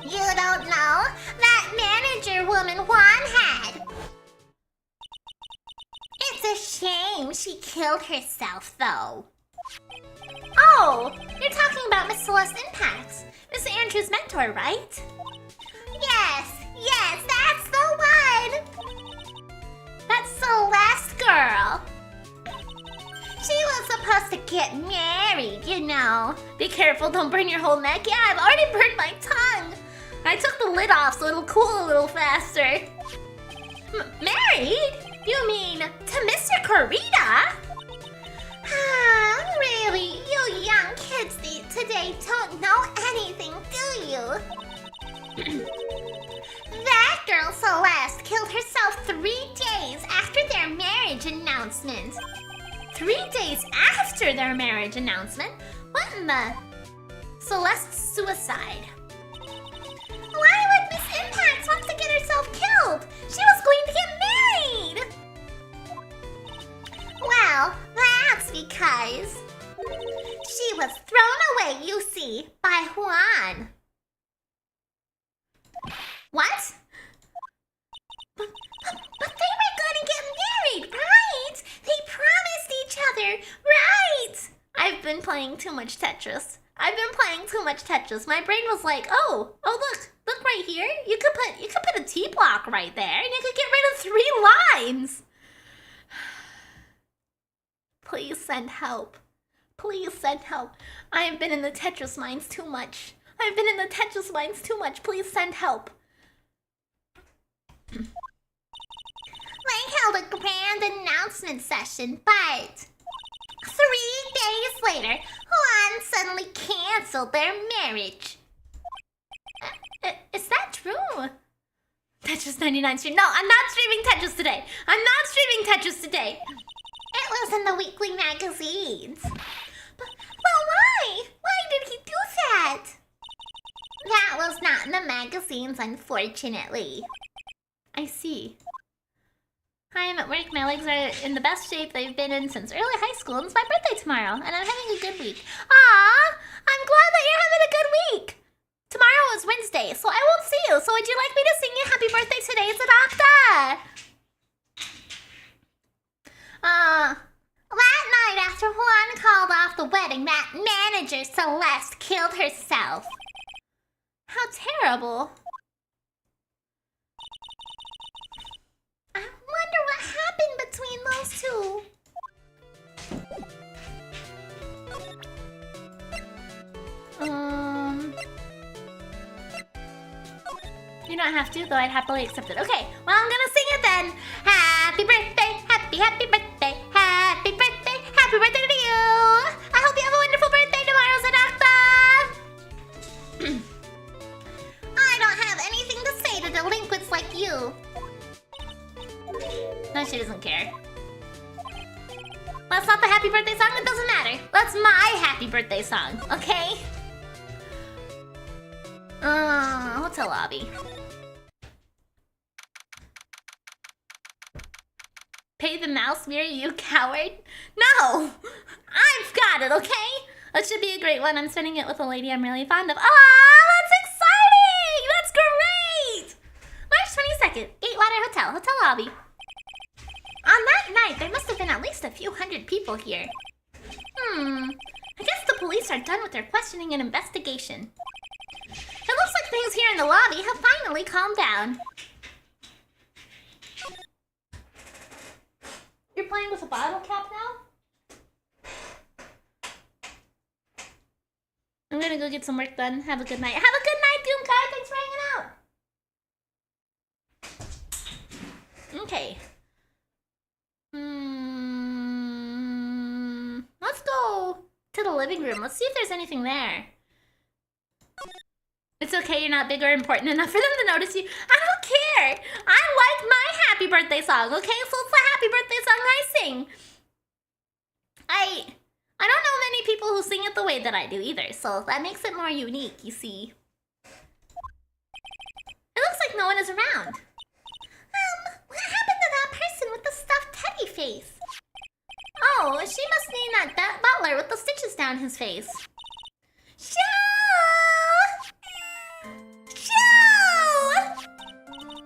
You don't know? That manager woman Juan had. It's a shame she killed herself, though. Oh, you're talking about Miss Celeste Impact, Miss Andrews' mentor, right? Yes, that's the one. That Celeste girl. She was supposed to get married, you know. Be careful, don't burn your whole neck. Yeah, I've already burned my tongue. I took the lid off so it'll cool a little faster. Married? You mean to Mr. Corita? Really, you young kids today don't know anything, do you? That girl Celeste killed herself 3 days after their marriage announcement. 3 days after their marriage announcement? What in the... Celeste's suicide. Why would Miss Impact want to get herself killed? She was going to get married! Well, that's because she was thrown away, you see, by Juan. What? But they were gonna get married, right? They promised each other, right? I've been playing too much Tetris. My brain was like, oh, look right here. You could put a T-block right there, and you could get rid of 3 lines. Please send help. Please send help. I have been in the Tetris mines too much. Please send help. They held a grand announcement session, but 3 days later, Juan suddenly canceled their marriage. Tetris 99 stream. No, I'm not streaming Tetris today. I'm not streaming Tetris today. It was in the weekly magazines. But why? Why did he do that? That was not in the magazines, unfortunately. I see. Hi, I'm at work. My legs are in the best shape they've been in since early high school, and it's my birthday tomorrow, and I'm having a good week. Aw, I'm glad that you're having a good week. Tomorrow is Wednesday, so I won't see you. So would you like me to sing you happy birthday today, Sadakta? That night after Juan called off the wedding, that manager Celeste killed herself. How terrible. I wonder what happened between those two. You don't have to, though I'd happily accept it. Okay, well, I'm gonna sing it then. Happy birthday, happy birthday, happy birthday to you. I hope you have a wonderful birthday tomorrow, Zadakta. I don't have anything to say to delinquents like you. No, she doesn't care. That's not the happy birthday song, it doesn't matter. That's my happy birthday song, okay? Hotel lobby. Pay the mouse mirror, you coward. No! I've got it, okay? That should be a great one. I'm spending it with a lady I'm really fond of. Ah, that's exciting! That's great! March 22nd, Gatewater Hotel, hotel lobby. On that night, there must have been at least a few hundred people here. I guess the police are done with their questioning and investigation. It looks like things here in the lobby have finally calmed down. You're playing with a bottle cap now? I'm gonna go get some work done. Have a good night. Have a good night, Doomguy! Thanks for hanging out! Okay. Let's go to the living room. Let's see if there's anything there. It's okay, you're not big or important enough for them to notice you. I don't care! I like my happy birthday song, okay? So it's the happy birthday song I sing. I don't know many people who sing it the way that I do either, so that makes it more unique, you see. It looks like no one is around. What happened to that person with the stuffed teddy face? Oh, she must mean that butler with the stitches down his face. Shoo! Shoo!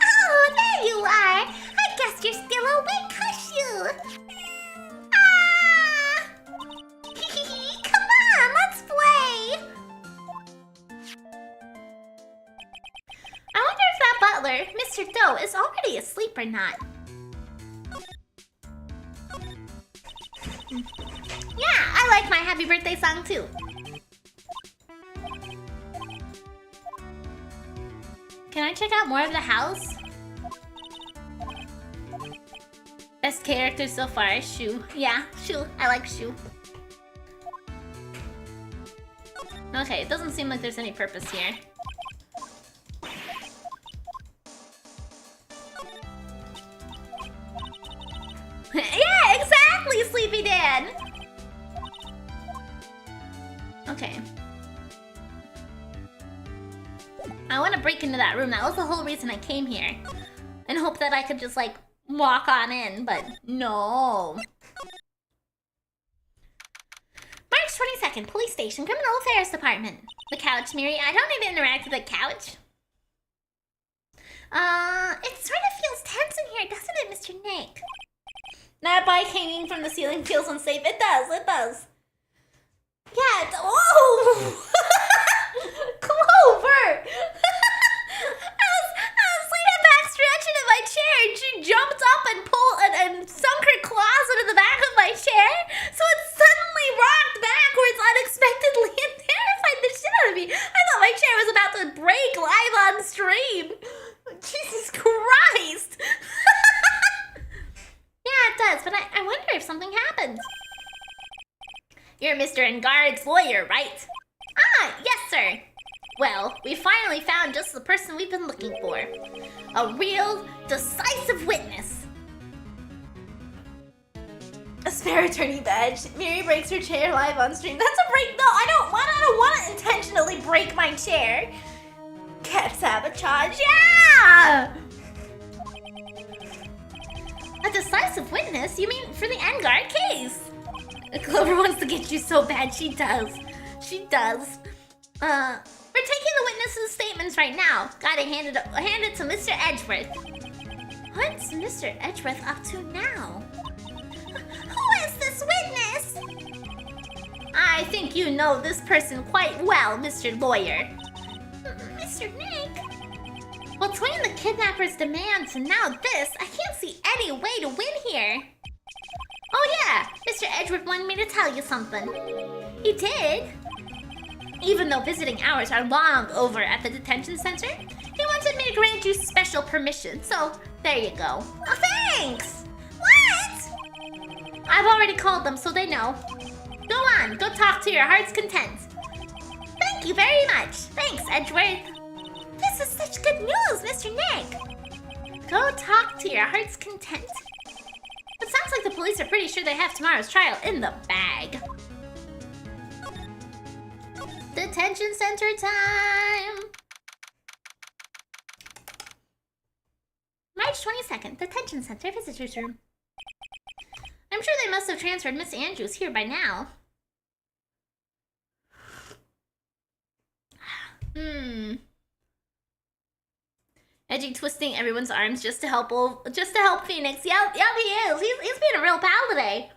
Oh, there you are! I guess you're still awake, Cashew! Ah! Come on, let's play! I wonder if that butler, Mr. Doe, is already asleep or not. Yeah, I like my happy birthday song too. Can I check out more of the house? Best character so far, Shu. Yeah, Shu. I like Shu. Okay, it doesn't seem like there's any purpose here. Yeah, exactly, Sleepy Dan! Okay. I want to break into that room. That was the whole reason I came here. And hope that I could just, like, walk on in, but no. March 22nd, Police Station, Criminal Affairs Department. The couch, Miri. I don't need to interact with the couch. It sort of feels tense in here, doesn't it, Mr. Nick? That bike hanging from the ceiling feels unsafe. It does, it does. Yeah, whoa! Clover! I was leaning back stretching in my chair and she jumped up and pulled and sunk her claws into the back of my chair. So it suddenly rocked backwards unexpectedly and terrified the shit out of me. I thought my chair was about to break live on stream. Jesus Christ! Yeah, it does, but I wonder if something happened. You're Mr. Engard's lawyer, right? Ah, yes, sir. Well, we finally found just the person we've been looking for. A real, decisive witness. A spare attorney badge. Miri breaks her chair live on stream. That's a break. No, I don't want to intentionally break my chair. Cat sabotage. Yeah! A decisive witness? You mean for the Engard case? Clover wants to get you so bad. She does. She does. We're taking the witnesses' statements right now. Gotta hand it to Mr. Edgeworth. What's Mr. Edgeworth up to now? Who is this witness? I think you know this person quite well, Mr. Lawyer. Mr. Nick? Between the kidnapper's demands and now this, I can't see any way to win here. Oh yeah, Mr. Edgeworth wanted me to tell you something. He did? Even though visiting hours are long over at the detention center, he wanted me to grant you special permission, so there you go. Oh, thanks! What? I've already called them, so they know. Go on, go talk to your heart's content. Thank you very much. Thanks, Edgeworth. This is such good news, Mr. Nick. Go talk to your heart's content. It sounds like the police are pretty sure they have tomorrow's trial in the bag. Detention center time! March 22nd, detention center visitors room. I'm sure they must have transferred Miss Andrews here by now. Edgy twisting everyone's arms just to help Phoenix. Yep, he is. He's being a real pal today.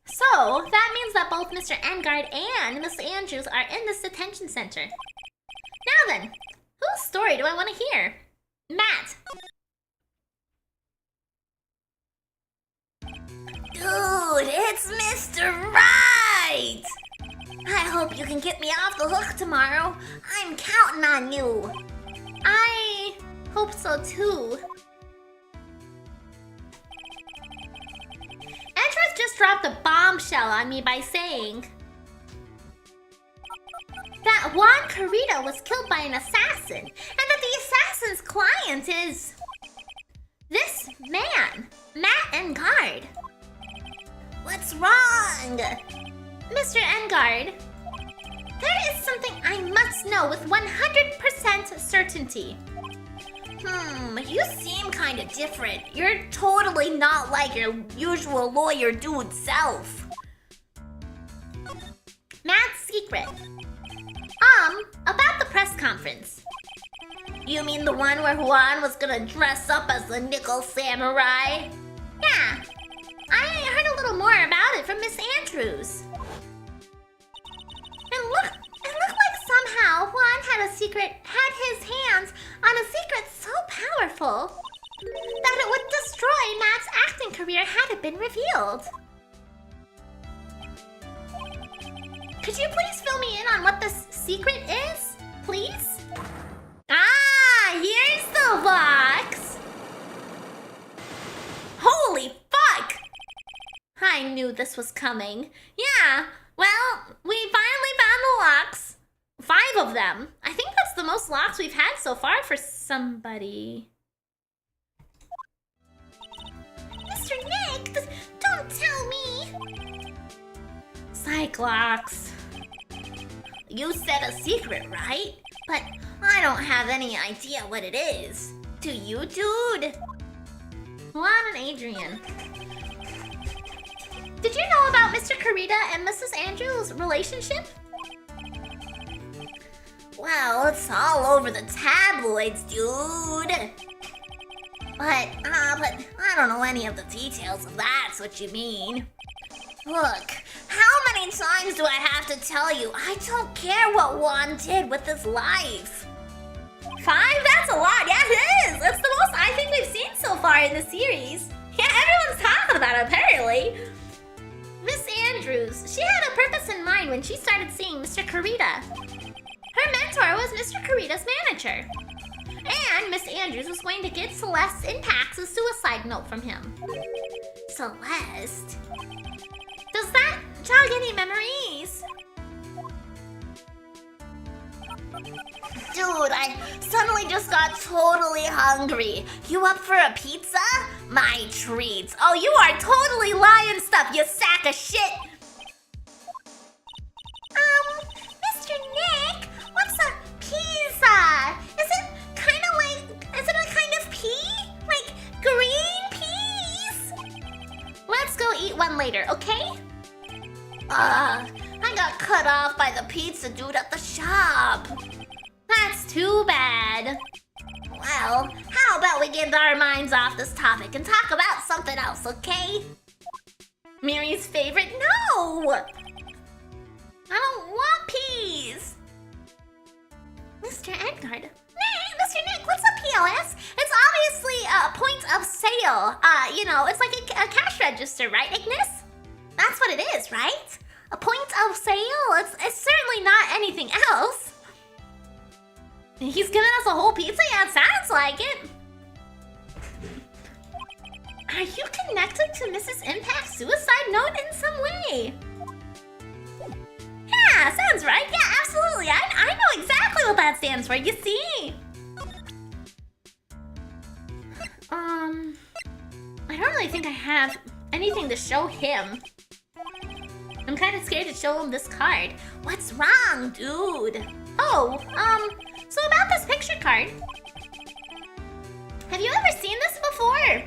So, that means that both Mr. Engard and Miss Andrews are in this detention center. Now then, whose story do I want to hear? Matt! Dude, it's Mr. Wright! I hope you can get me off the hook tomorrow. I'm counting on you. I hope so too. Edgeworth just dropped a bombshell on me by saying that Juan Carrito was killed by an assassin, and that the assassin's client is this man, Matt Engard. What's wrong? Mr. Engard, there is something I must know with 100% certainty. You seem kind of different. You're totally not like your usual lawyer dude self. Matt's secret. About the press conference. You mean the one where Juan was gonna dress up as the Nickel Samurai? Yeah. I heard a little more about it from Miss Andrews. It looked like somehow Juan had his hands on a secret so powerful that it would destroy Matt's acting career had it been revealed. Could you please fill me in on what this secret is, please? Ah, here's the box! Holy fuck! I knew this was coming. Yeah, well, we finally found the locks. 5 of them. I think that's the most locks we've had so far for somebody. Mr. Nick, don't tell me. Cyclops. You said a secret, right? But I don't have any idea what it is. Do you, dude? Juan and Adrian. Did you know about Mr. Carrita and Mrs. Andrews' relationship? Well, it's all over the tabloids, dude. But I don't know any of the details if that's what you mean. Look, how many times do I have to tell you I don't care what Juan did with his life? 5? That's a lot. Yeah, it is. That's the most I think we've seen so far in the series. Yeah, everyone's talking about it, apparently. Miss Andrews, she had a purpose in mind when she started seeing Mr. Carrita. Her mentor was Mr. Carrita's manager. And Miss Andrews was going to get Celeste in Pax a suicide note from him. Celeste? Does that jog any memories. Dude, I suddenly just got totally hungry. You up for a pizza? My treat. Oh, you are totally lying stuff, you sack of shit. Mr. Nick, what's a pizza? Is it a kind of pea? Like green peas? Let's go eat one later, okay? I got cut off by the pizza dude at the shop. That's too bad. Well, how about we get our minds off this topic and talk about something else, okay? Miri's favorite? No! I don't want peas! Mr. Edgard? Mr. Nick, what's a POS? It's obviously a point of sale. It's like a cash register, right, Ignis? That's what it is, right? A point of sale? It's certainly not anything else. He's giving us a whole pizza? Yeah, it sounds like it. Are you connected to Mrs. Impact's suicide note in some way? Yeah, sounds right. Yeah, absolutely. I know exactly what that stands for, you see. I don't really think I have anything to show him. I'm kind of scared to show him this card. What's wrong, dude? Oh, so about this picture card. Have you ever seen this before?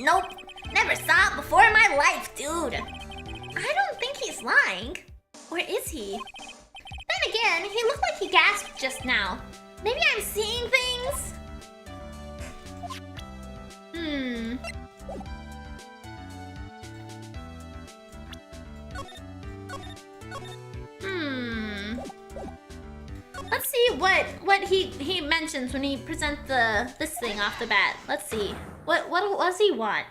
Nope, never saw it before in my life, dude. I don't think he's lying. Or is he? Then again, he looked like he gasped just now. Maybe I'm seeing things? Let's see what he mentions when he presents this thing off the bat. Let's see. What does he want?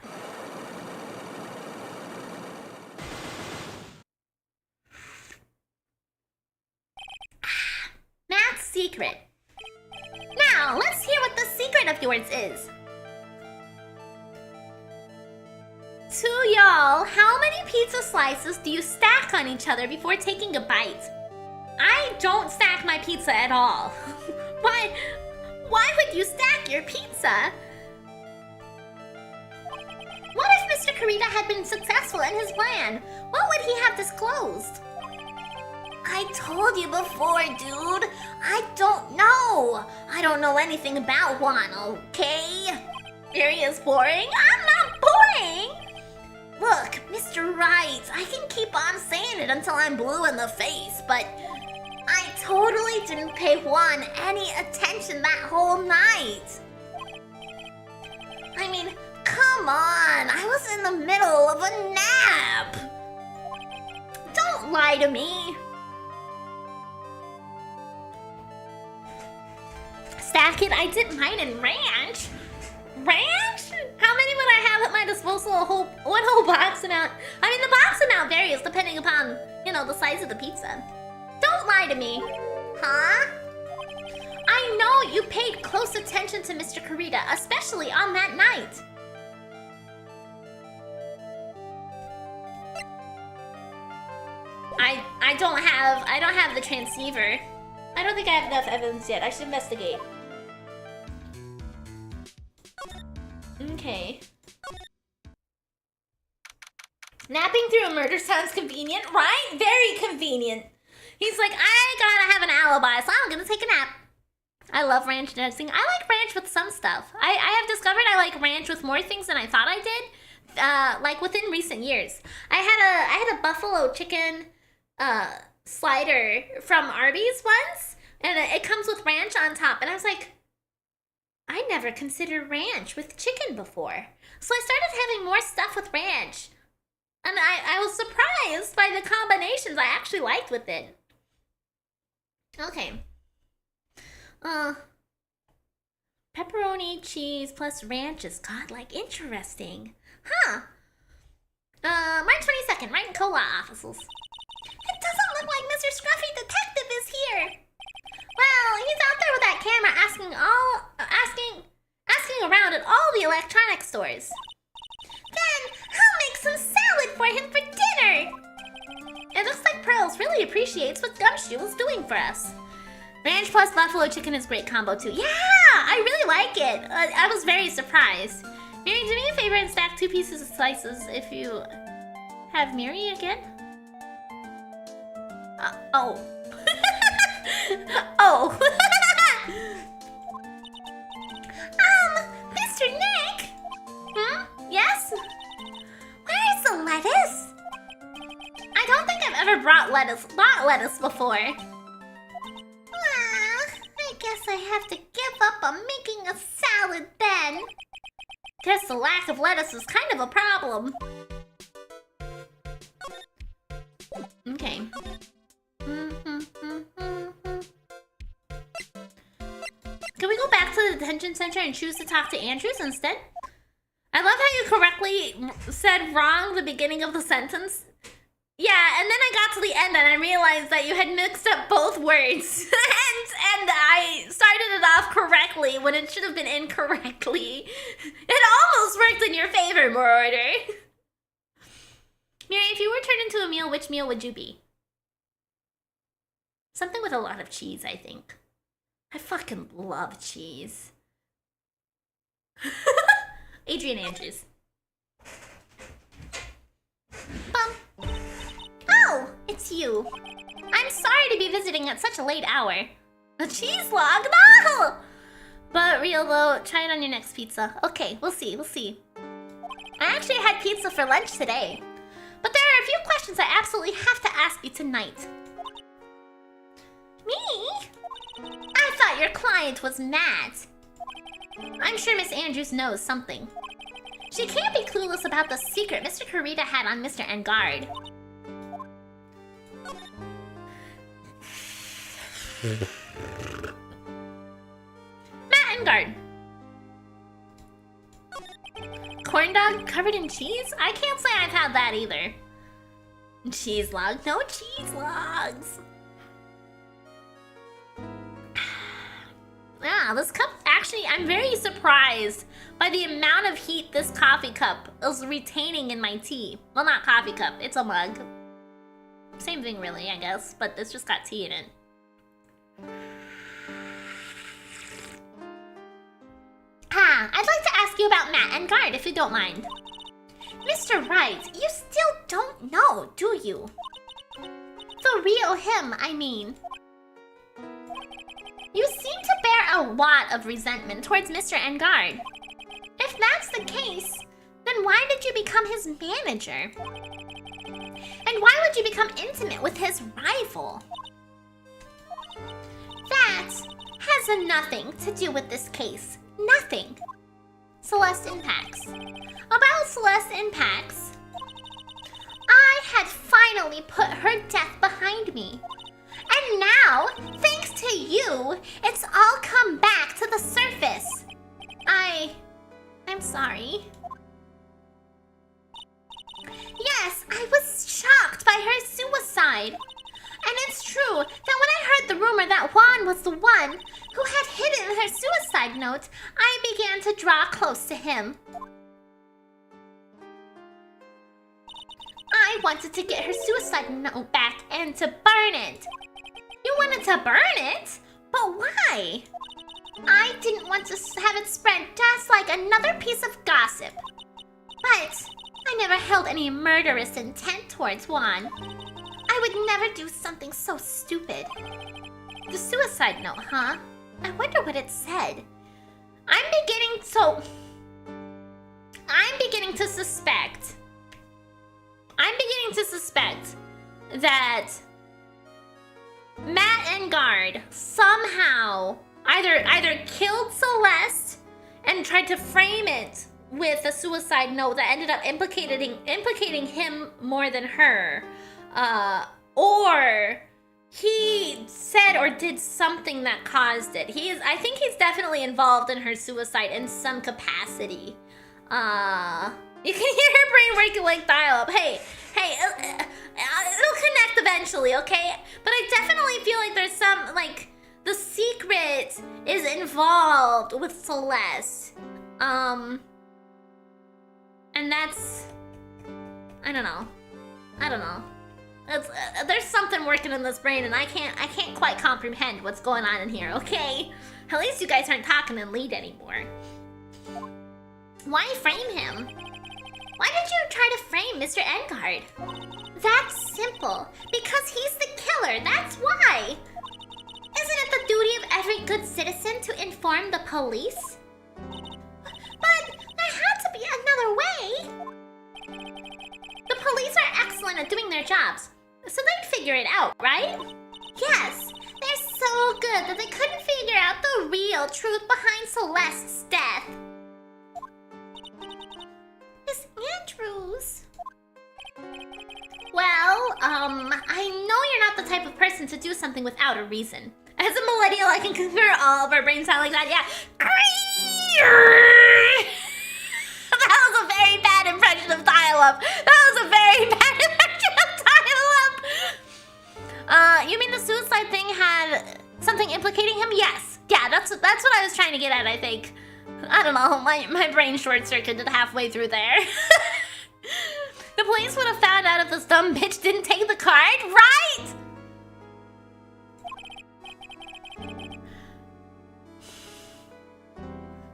Matt's secret. Now, let's hear what the secret of yours is. To y'all, how many pizza slices do you stack on each other before taking a bite? I don't stack my pizza at all. Why would you stack your pizza? What if Mr. Kurita had been successful in his plan? What would he have disclosed? I told you before, dude. I don't know. I don't know anything about one, okay? Very is boring? I'm not boring! Look, Mr. Wright, I can keep on saying it until I'm blue in the face, but I totally didn't pay Juan any attention that whole night. I mean, come on, I was in the middle of a nap. Don't lie to me. Stack it, I did mine in ranch. Ranch? How many would I have at my disposal? One whole box amount. I mean, the box amount varies depending upon, the size of the pizza. Don't lie to me. Huh? I know you paid close attention to Mr. Kurita, especially on that night. I don't have the transceiver. I don't think I have enough evidence yet. I should investigate. Okay. Napping through a murder sounds convenient, right? Very convenient. He's like, I gotta have an alibi, so I'm gonna take a nap. I love ranch dressing. I like ranch with some stuff. I have discovered I like ranch with more things than I thought I did. Like within recent years. I had a buffalo chicken slider from Arby's once, and it comes with ranch on top, and I was like, I never considered ranch with chicken before. So I started having more stuff with ranch. And I was surprised by the combinations I actually liked with it. Okay. Pepperoni, cheese, plus ranch is godlike interesting. Huh. March 22nd, Wright and Cola offices. It doesn't look like Mr. Scruffy Detective is here. Well, he's out there with that camera asking around at all the electronic stores. Then I'll make some salad for him for dinner. looks like Pearls really appreciates what Gumshoe is doing for us. Ranch plus buffalo chicken is great combo too. Yeah, I really like it. I was very surprised. Miri, do me a favor and stack 2 pieces of slices if you have Miri again. Oh. Oh. Mr. Nick? Hmm? Yes? Where's the lettuce? I don't think I've ever bought lettuce before. I guess I have to give up on making a salad then. Guess the lack of lettuce is kind of a problem. Okay. Can we go back to the detention center and choose to talk to Andrews instead? I love how you correctly said wrong the beginning of the sentence. Yeah, and then I got to the end and I realized that you had mixed up both words. and I started it off correctly when it should have been incorrectly. It almost worked in your favor, Marauder. Miri, if you were turned into a meal, which meal would you be? Something with a lot of cheese, I think. I fucking love cheese. Adrian Andrews. Bum. Oh, it's you. I'm sorry to be visiting at such a late hour. A cheese log? No! But real though, try it on your next pizza. Okay, we'll see. I actually had pizza for lunch today. But there are a few questions I absolutely have to ask you tonight. Me? I thought your client was mad. I'm sure Miss Andrews knows something. She can't be clueless about the secret Mr. Kurita had on Mr. Engard. Matt Engard. Corn dog covered in cheese? I can't say I've had that either. Cheese log? No cheese logs. Yeah, this cup, actually, I'm very surprised by the amount of heat this coffee cup is retaining in my tea. Well, not coffee cup, it's a mug. Same thing really, I guess, but it's just got tea in it. I'd like to ask you about Matt and Guard, if you don't mind. Mr. Wright, you still don't know, do you? The real him, I mean. You seem to bear a lot of resentment towards Mr. Engard. If that's the case, then why did you become his manager? And why would you become intimate with his rival? That has nothing to do with this case. Nothing. Celeste Impacts. About Celeste Impacts, I had finally put her death behind me. And now, thanks to you, it's all come back to the surface. I'm sorry. Yes, I was shocked by her suicide. And it's true that when I heard the rumor that Juan was the one who had hidden her suicide note, I began to draw close to him. I wanted to get her suicide note back and to burn it. You wanted to burn it? But why? I didn't want to have it spread just like another piece of gossip. But I never held any murderous intent towards Juan. I would never do something so stupid. The suicide note, huh? I wonder what it said. I'm beginning to suspect that Matt and Guard somehow either killed Celeste and tried to frame it with a suicide note that ended up implicating him more than her, or he said or did something that caused it. I think he's definitely involved in her suicide in some capacity. You can hear her brain working like dial-up. Hey, it'll connect eventually, okay? But I definitely feel like there's some, like, the secret is involved with Celeste. And that's, I don't know. There's something working in this brain, and I can't quite comprehend what's going on in here. Okay, at least you guys aren't talking in lead anymore. Why frame him? Why did you try to frame Mr. Engard? That's simple. Because he's the killer. That's why. Isn't it the duty of every good citizen to inform the police? But there had to be another way. The police are excellent at doing their jobs, so they'd figure it out, right? Yes, they're so good that they couldn't figure out the real truth behind Celeste's death. Miss Andrews. Well, I know you're not the type of person to do something without a reason. As a millennial, I can concur all of our brains sound like that, yeah. That was a very bad impression of dial-up. You mean the suicide thing had something implicating him? Yes. Yeah, that's what I was trying to get at, I think. I don't know, my brain short-circuited halfway through there. The police would have found out if this dumb bitch didn't take the card, right?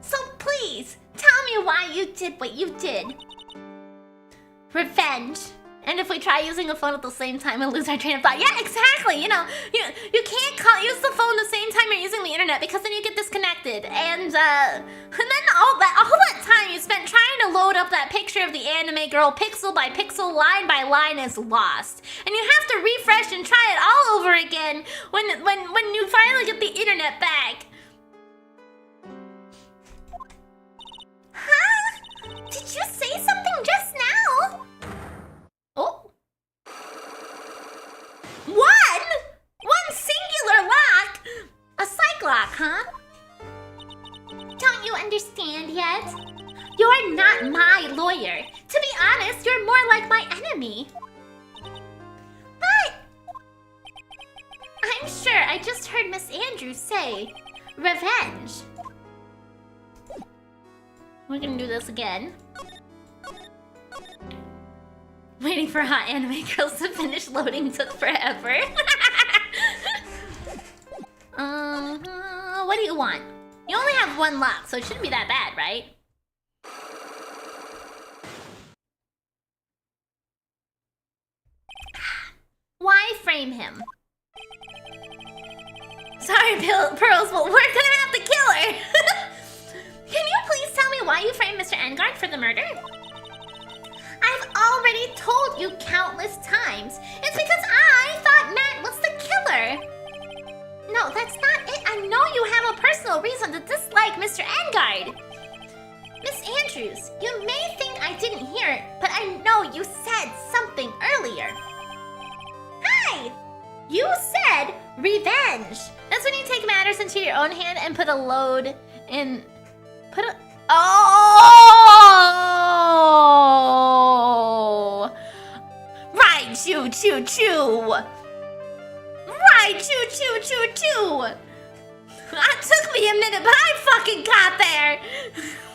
So please, tell me why you did what you did. Revenge. And if we try using a phone at the same time and lose our train of thought. Yeah, exactly. You know, you can't use the phone the same time you're using the internet because then you get disconnected. And then all that time you spent trying to load up that picture of the anime girl pixel by pixel, line by line is lost. And you have to refresh and try it all over again when you finally get the internet back. Huh? Did you say something just now? Oh. One singular lock? A psych lock, huh? Don't you understand yet? You're not my lawyer. To be honest, you're more like my enemy. But I'm sure I just heard Miss Andrews say revenge. We're gonna do this again. Waiting for hot anime girls to finish loading took forever. What do you want? You only have one lock, so it shouldn't be that bad, right? Why frame him? Sorry, Pearls, but we're gonna have to kill her. Can you please tell me why you framed Mr. Engard for the murder? I've already told you countless times. It's because I thought Matt was the killer. No, that's not it. I know you have a personal reason to dislike Mr. Engard. Miss Andrews, you may think I didn't hear it, but I know you said something earlier. Hi! You said revenge. That's when you take matters into your own hand and put a load in... Oh! Right, choo choo choo! Right, choo choo choo choo! It took me a minute, but I fucking got there!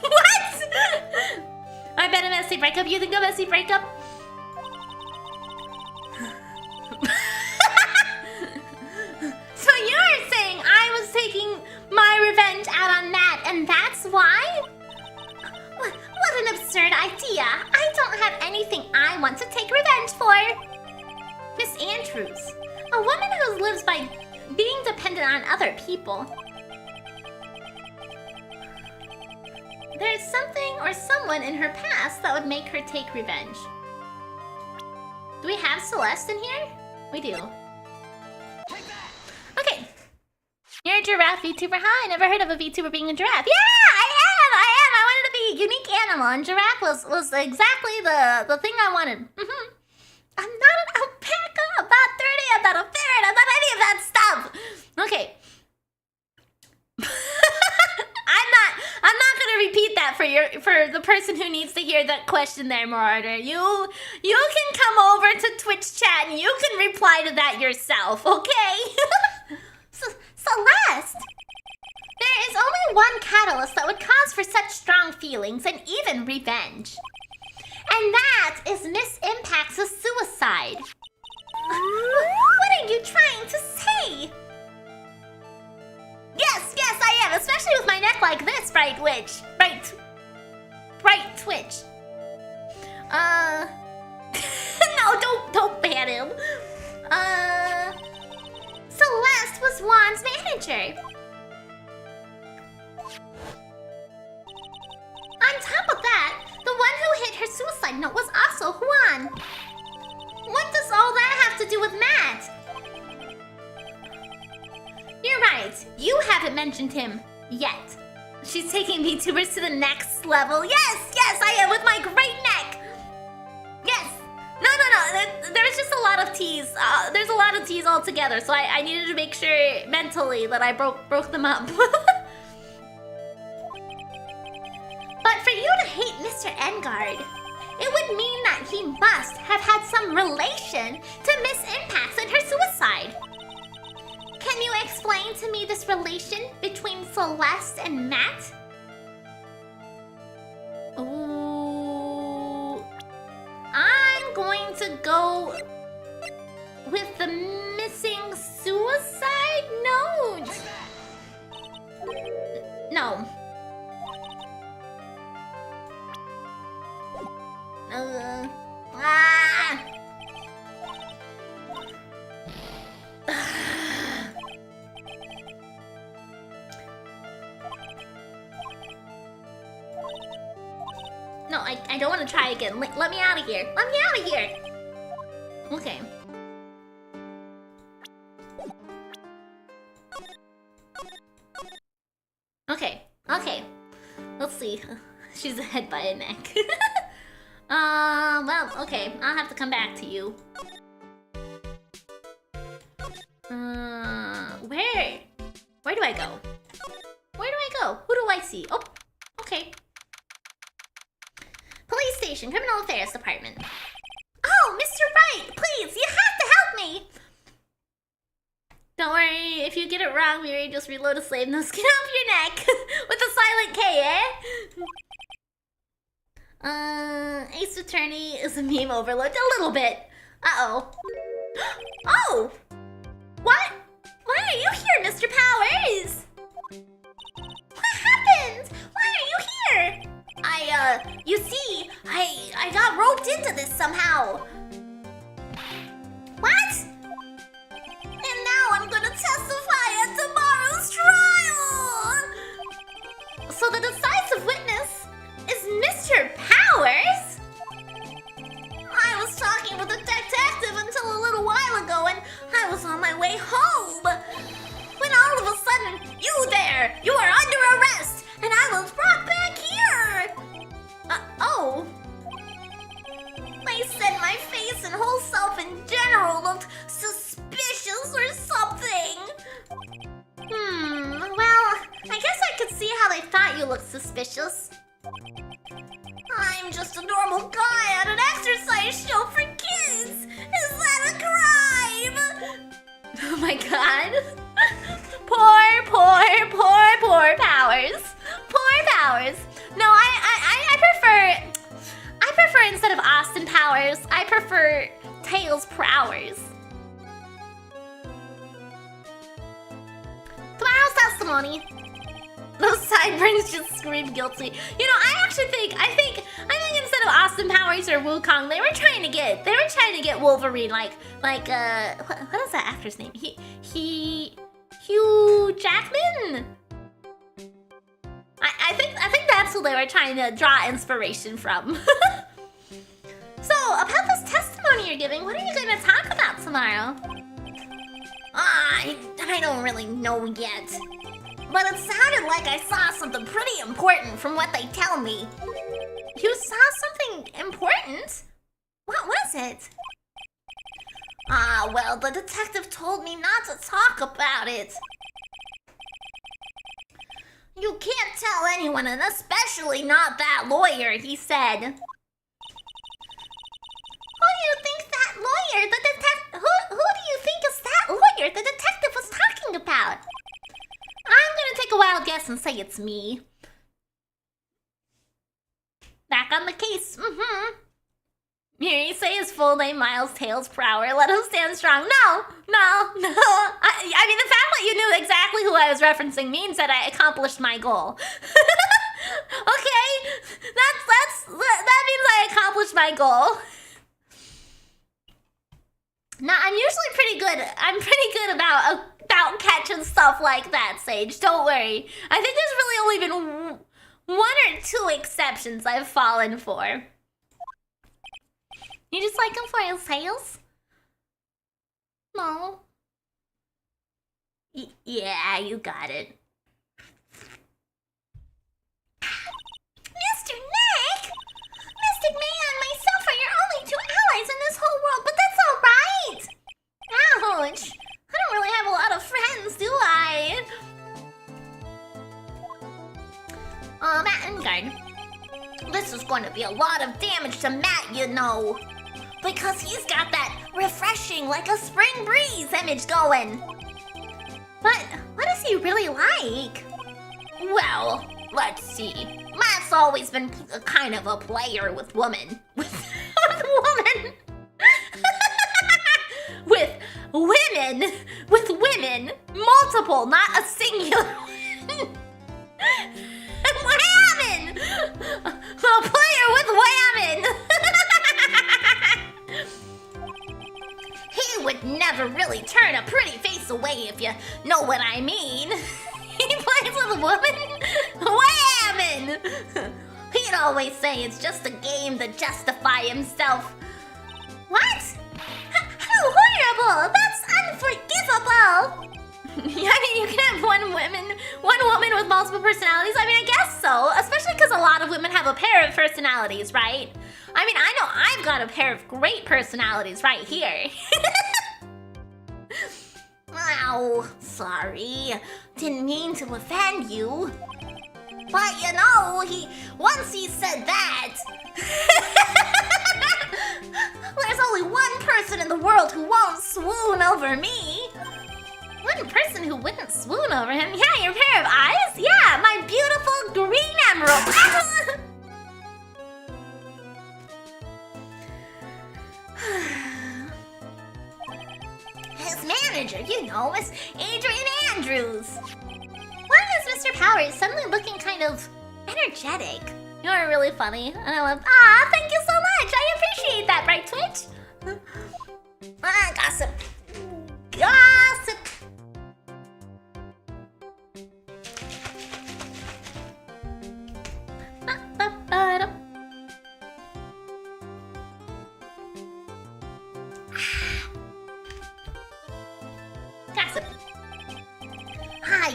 What? I bet a messy breakup. You think a messy breakup? So you're saying I was taking my revenge out on Matt, and that's why? What an absurd idea. I don't have anything I want to take revenge for. Miss Andrews, a woman who lives by being dependent on other people. There's something or someone in her past that would make her take revenge. Do we have Celeste in here? We do. Okay. You're a giraffe VTuber. Hi, I never heard of a VTuber being a giraffe. Yeah, I am. I wanted to be a unique animal, and giraffe was exactly the thing I wanted. I'm not an alpaca. I'm not 30. I'm not a ferret. I'm not any of that stuff. Okay. I'm not gonna repeat that for the person who needs to hear that question there, Marauder. You can come over to Twitch chat and you can reply to that yourself, okay? Celeste! There is only one catalyst that would cause for such strong feelings and even revenge. And that is Miss Impact's suicide. What are you trying to say? Yes, I am, especially with my neck like this, Bright Witch. Bright Twitch. No, don't ban him. Celeste was Juan's manager. On top of that, the one who hit her suicide note was also Juan. What does all that have to do with Matt? You're right. You haven't mentioned him yet. She's taking VTubers to the next level. Yes, I am with my great neck. Yes. No. There's just a lot of T's. There's a lot of T's altogether, so I needed to make sure mentally that I broke them up. But for you to hate Mr. Engard, it would mean that he must have had some relation to Miss Impax and her suicide. Can you explain to me this relation between Celeste and Matt? Ooh, I'm going to go with the missing suicide note. No. No, I don't want to try again. Let me out of here. Let me out of here. Okay. Okay. Let's see. She's ahead by a neck. Well, okay. I'll have to come back to you. Where do I go? Where do I go? Who do I see? Oh, okay. Police station, criminal affairs department. Oh, Mr. Wright, please, you have to help me. Don't worry, if you get it wrong, Miri, just reload a slave no skin off your neck with a silent K, eh? Ace Attorney is a meme overload. A little bit. Uh-oh. Oh! What? Why are you here, Mr. Powers? What happened? Why are you here? You see, I got roped into this somehow. What? And now I'm gonna testify at tomorrow's trial! So the decisive witness is Mr. Powers? I was talking with a detective until a little while ago and I was on my way home. When all of a sudden, you there! You are under arrest! And I was brought back here! Oh. They said my face and whole self in general looked suspicious or something. Well, I guess I could see how they thought you looked suspicious. I'm just a normal guy at an exercise show for kids! Is that a crime? Oh my god. Poor Powers. Poor Powers. No, I prefer instead of Austin Powers, I prefer Tails Prowers. Tomorrow's testimony. Those sideburns just scream guilty. You know, I think instead of Austin Powers or Wukong, they were trying to get Wolverine like what is that actor's name? Hugh Jackman. I think that's who they were trying to draw inspiration from. So, about this testimony you're giving, what are you going to talk about tomorrow? I don't really know yet. But it sounded like I saw something pretty important from what they tell me. You saw something important? What was it? Well, the detective told me not to talk about it. You can't tell anyone, and especially not that lawyer, he said. Who do you think that lawyer, who do you think is that lawyer the detective was talking about? I'm gonna take a wild guess and say it's me. Back on the case, Miri, say his full name, miles, tails per hour. Let him stand strong. No. I mean, the fact that you knew exactly who I was referencing means that I accomplished my goal. Okay, that means I accomplished my goal. Now, I'm usually pretty good. I'm pretty good about catching stuff like that, Sage. Don't worry. I think there's really only been one or two exceptions I've fallen for. You just like him for his tails? No. Yeah, you got it. Mr. Nick! Mystic Man and myself are your only two allies in this whole world, but that's alright! Ouch! I don't really have a lot of friends, do I? Matt and Guard. This is going to be a lot of damage to Matt, you know. Because he's got that refreshing, like a spring breeze image going. But what is he really like? Well, let's see. Matt's always been a kind of a player with women. With women. With women. Multiple, not a singular. Women! A player with women! He would never really turn a pretty face away, if you know what I mean. He plays with women! He'd always say it's just a game to justify himself. What? How horrible! That's unforgivable! I mean, you can have one woman with multiple personalities. I mean, I guess so. Especially because a lot of women have a pair of personalities, right? I mean, I know I've got a pair of great personalities right here. Ow, sorry. Didn't mean to offend you. But you know, once he said that... There's only one person in the world who won't swoon over me. One person who wouldn't swoon over him? Yeah, your pair of eyes? Yeah, my beautiful green emerald. His manager, you know, Miss Adrian Andrews. Why is Mr. Powers suddenly looking kind of energetic? You're really funny. And I love, thank you so much. I appreciate that, Bright Twitch. Gossip. Gossip. Gossip.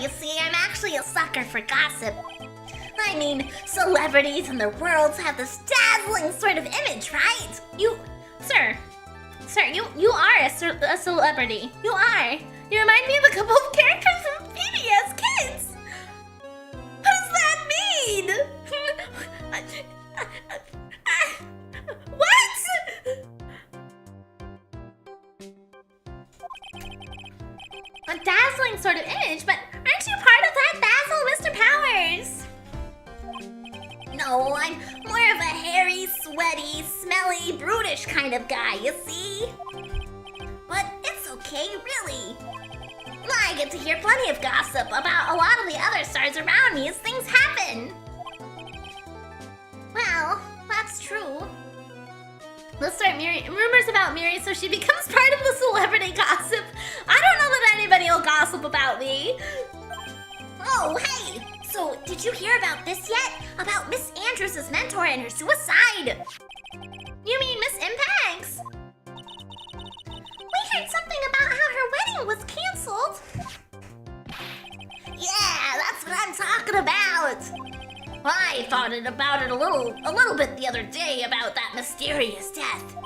You see, I'm actually a sucker for gossip. I mean, celebrities and their worlds have this dazzling sort of image, right? Sir, you are a celebrity. You are. You remind me of a couple of characters from PBS Kids. What does that mean? What? A dazzling sort of image, but aren't you part of that dazzle, Mr. Powers? No, I'm more of a hairy, sweaty, smelly, brutish kind of guy, you see? But it's okay, really. I get to hear plenty of gossip about a lot of the other stars around me as things happen. Well, that's true. Let's start rumors about Miri so she becomes part of the celebrity gossip. I don't know that anybody will gossip about me. Oh, hey! So, did you hear about this yet? About Miss Andrews' mentor and her suicide? You mean Miss Impacts? We heard something about how her wedding was canceled. Yeah, that's what I'm talking about. I thought about it a little bit the other day about that mysterious death.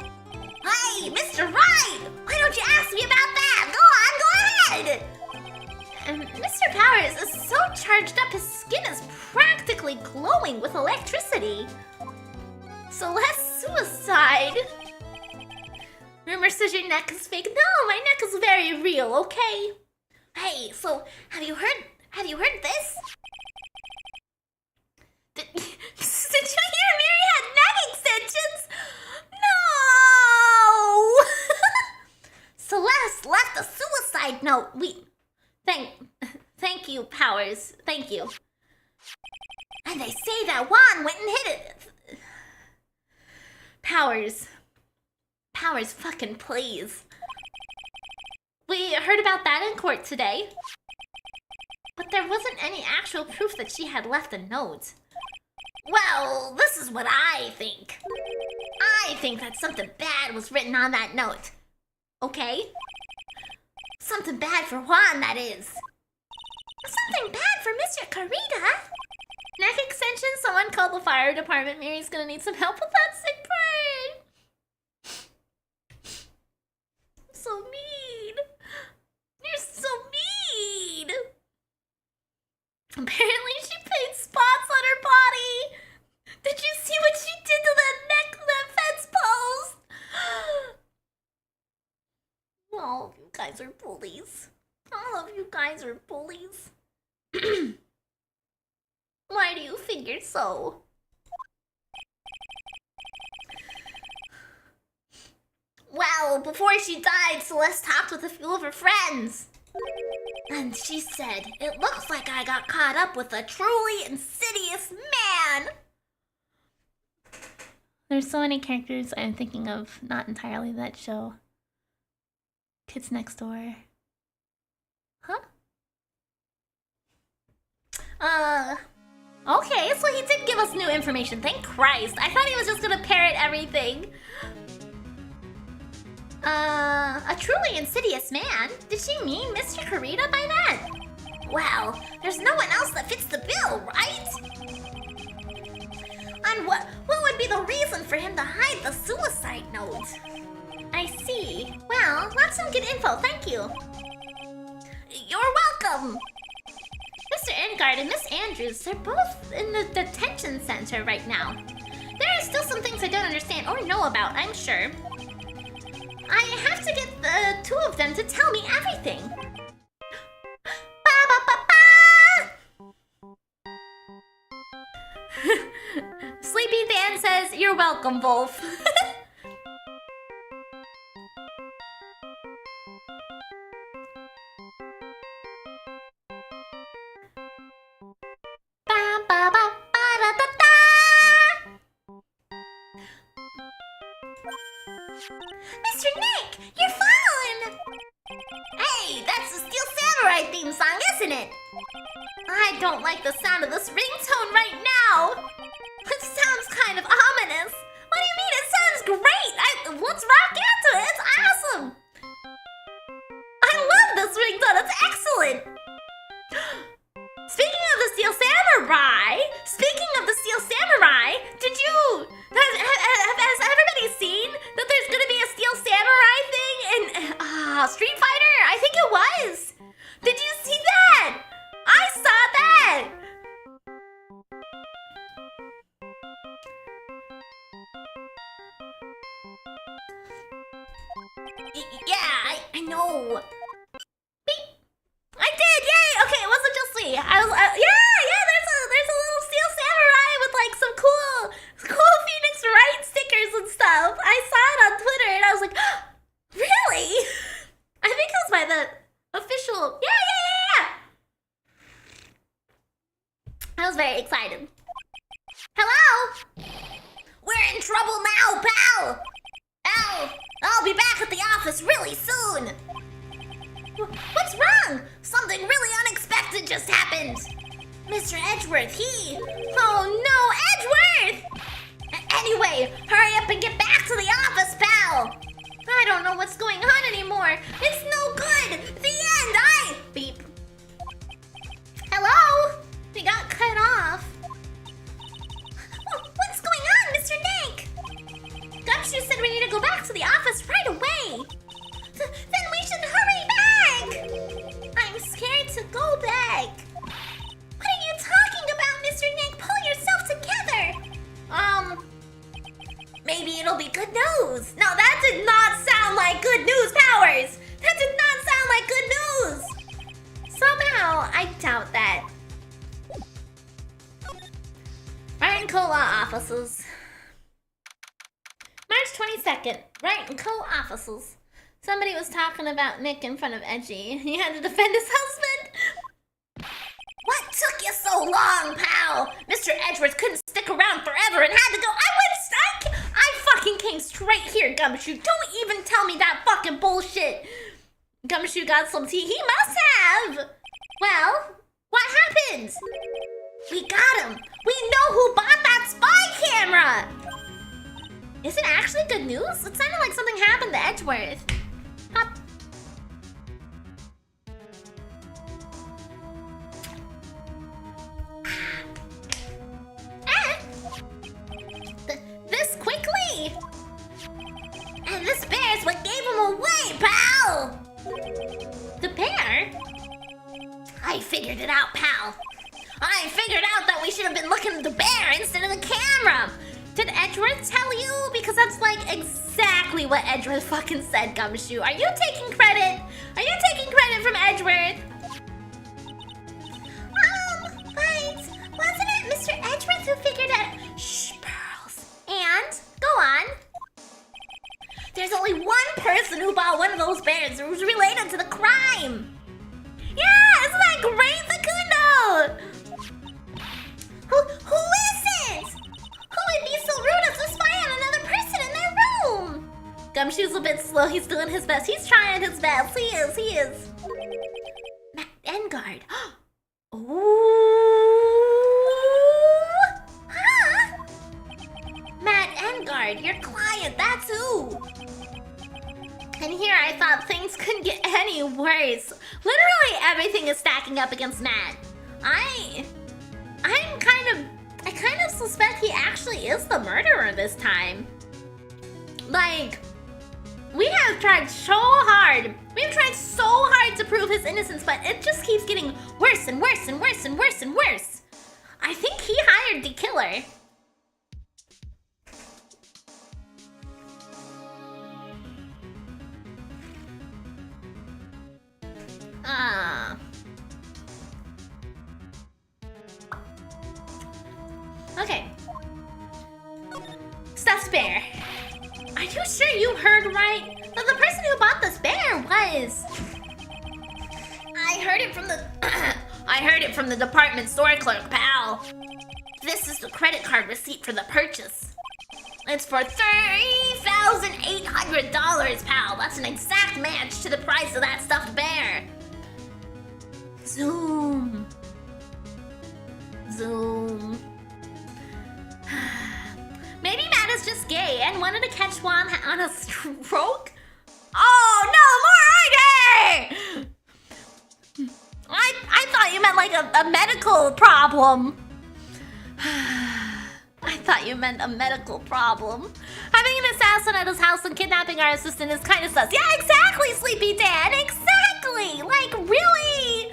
Hey, Mr. Wright! Why don't you ask me about that? Go ahead! Mr. Powers is so charged up, his skin is practically glowing with electricity. Celeste's suicide. Rumor says your neck is fake. No, my neck is very real, okay? Hey, so have you heard this? Did you hear Miri had neck extensions? No! Like, no, thank you, Powers. Thank you. And they say that Juan went and hit it. Powers, fucking please. We heard about that in court today. But there wasn't any actual proof that she had left a note. Well, this is what I think. I think that something bad was written on that note. Okay? Something bad for Juan, that is. Something bad for Mr. Carita? Neck extension, someone called the fire department. Mary's gonna need some help with that sick bird. So mean. You're so mean. Apparently she painted spots on her body. Did you see what she did to that neck, that fence post? All of you guys are bullies. All of you guys are bullies. Why do you figure so? Well, before she died, Celeste talked with a few of her friends. And she said, it looks like I got caught up with a truly insidious man. There's so many characters I'm thinking of, not entirely that show. Kids Next Door. Huh? Okay, so he did give us new information. Thank Christ. I thought he was just gonna parrot everything. A truly insidious man? Did she mean Mr. Carita by that? Well, there's no one else that fits the bill, right? And what would be the reason for him to hide the suicide note? I see. Well, that's some good info, thank you. You're welcome! Mr. Engard and Miss Andrews, they're both in the detention center right now. There are still some things I don't understand or know about, I'm sure. I have to get the two of them to tell me everything. Sleepy Dan says, you're welcome, Wolf. Mr. Nick, you're falling! Hey, that's the Steel Samurai theme song, isn't it? I don't like the sound of this ringtone right now. It sounds kind of ominous. What do you mean? It sounds great. Let's rock into it. It's awesome. I love this ringtone. It's excellent. Speaking of the Steel Samurai, did you... Has everybody seen that there's gonna be a Steel Samurai thing in Street Fighter? I think it was. Did you see that? I saw that. Yeah, I know. Beep. I did, yay! Okay, it wasn't just me. I was, yeah, there's a little Steel Samurai with like some cool Phoenix Wright stickers and stuff. I saw it on Twitter and I was like, really? I think it was by the official, yeah. I was very excited. Hello? We're in trouble now, pal! I'll be back at the office really soon. What's wrong? Something really unexpected just happened. Mr. Edgeworth, Oh no, Edgeworth! Anyway, hurry up and get back to the office, pal. I don't know what's going on anymore. It's no good. The end. Beep. Hello? We got cut off. What's going on, Mr. Nick? Gumshoe said we need to go back to the office right away. Then we should hurry back! I'm scared to go back. What are you talking about, Mr. Nick? Pull yourself together! Maybe it'll be good news. No, that did not sound like good news, Powers! That did not sound like good news! Somehow, I doubt that. Wright and Co. Law Offices. March 22nd. Wright and Co. Offices. Somebody was talking about Nick in front of Edgy. He had to defend his husband. What took you so long, pal? Mr. Edgeworth couldn't stick around forever and had to go. I fucking came straight here, Gumshoe. Don't even tell me that fucking bullshit. Gumshoe got some tea. He must have. Well, what happened? We got him. We know who bought that spy camera. Is it actually good news? It sounded like something happened to Edgeworth. Pop. This quickly. And this bear's what gave him away, pal. The bear? I figured it out, pal. I figured out that we should have been looking at the bear instead of the camera. Did Edgeworth tell you? Because that's like exactly what Edgeworth fucking said, Gumshoe. Are you taking credit? Are you taking credit from Edgeworth? But wasn't it Mr. Edgeworth who figured out? Shh, Pearls. And go on. There's only one person who bought one of those bears who's related to the crime. Yeah, isn't that great, Facundo? Who isn't? Who would be so rude as to spy on another person in their room? Gumshoe's a bit slow. He's doing his best. He's trying his best. He is. Matt Engard. Ooh. Huh? Matt Engard, your client, that's who. And here I thought things couldn't get any worse. Literally everything is stacking up against Matt. I kind of suspect he actually is the murderer this time. Like, we have tried so hard. We have tried so hard to prove his innocence, but it just keeps getting worse and worse and worse and worse and worse. I think he hired the killer. Okay. Stuffed bear. Are you sure you heard right? That the person who bought this bear was... I heard it from the... I heard it from the department store clerk, pal. This is the credit card receipt for the purchase. It's for $30,800, pal. That's an exact match to the price of that stuffed bear. Zoom. Zoom. Maybe Matt is just gay and wanted to catch Juan on a stroke? Oh no, more gay! I thought you meant like a medical problem. I thought you meant a medical problem. Having an assassin at his house and kidnapping our assistant is kind of sus. Yeah, exactly, Sleepy Dan, exactly! Like, really?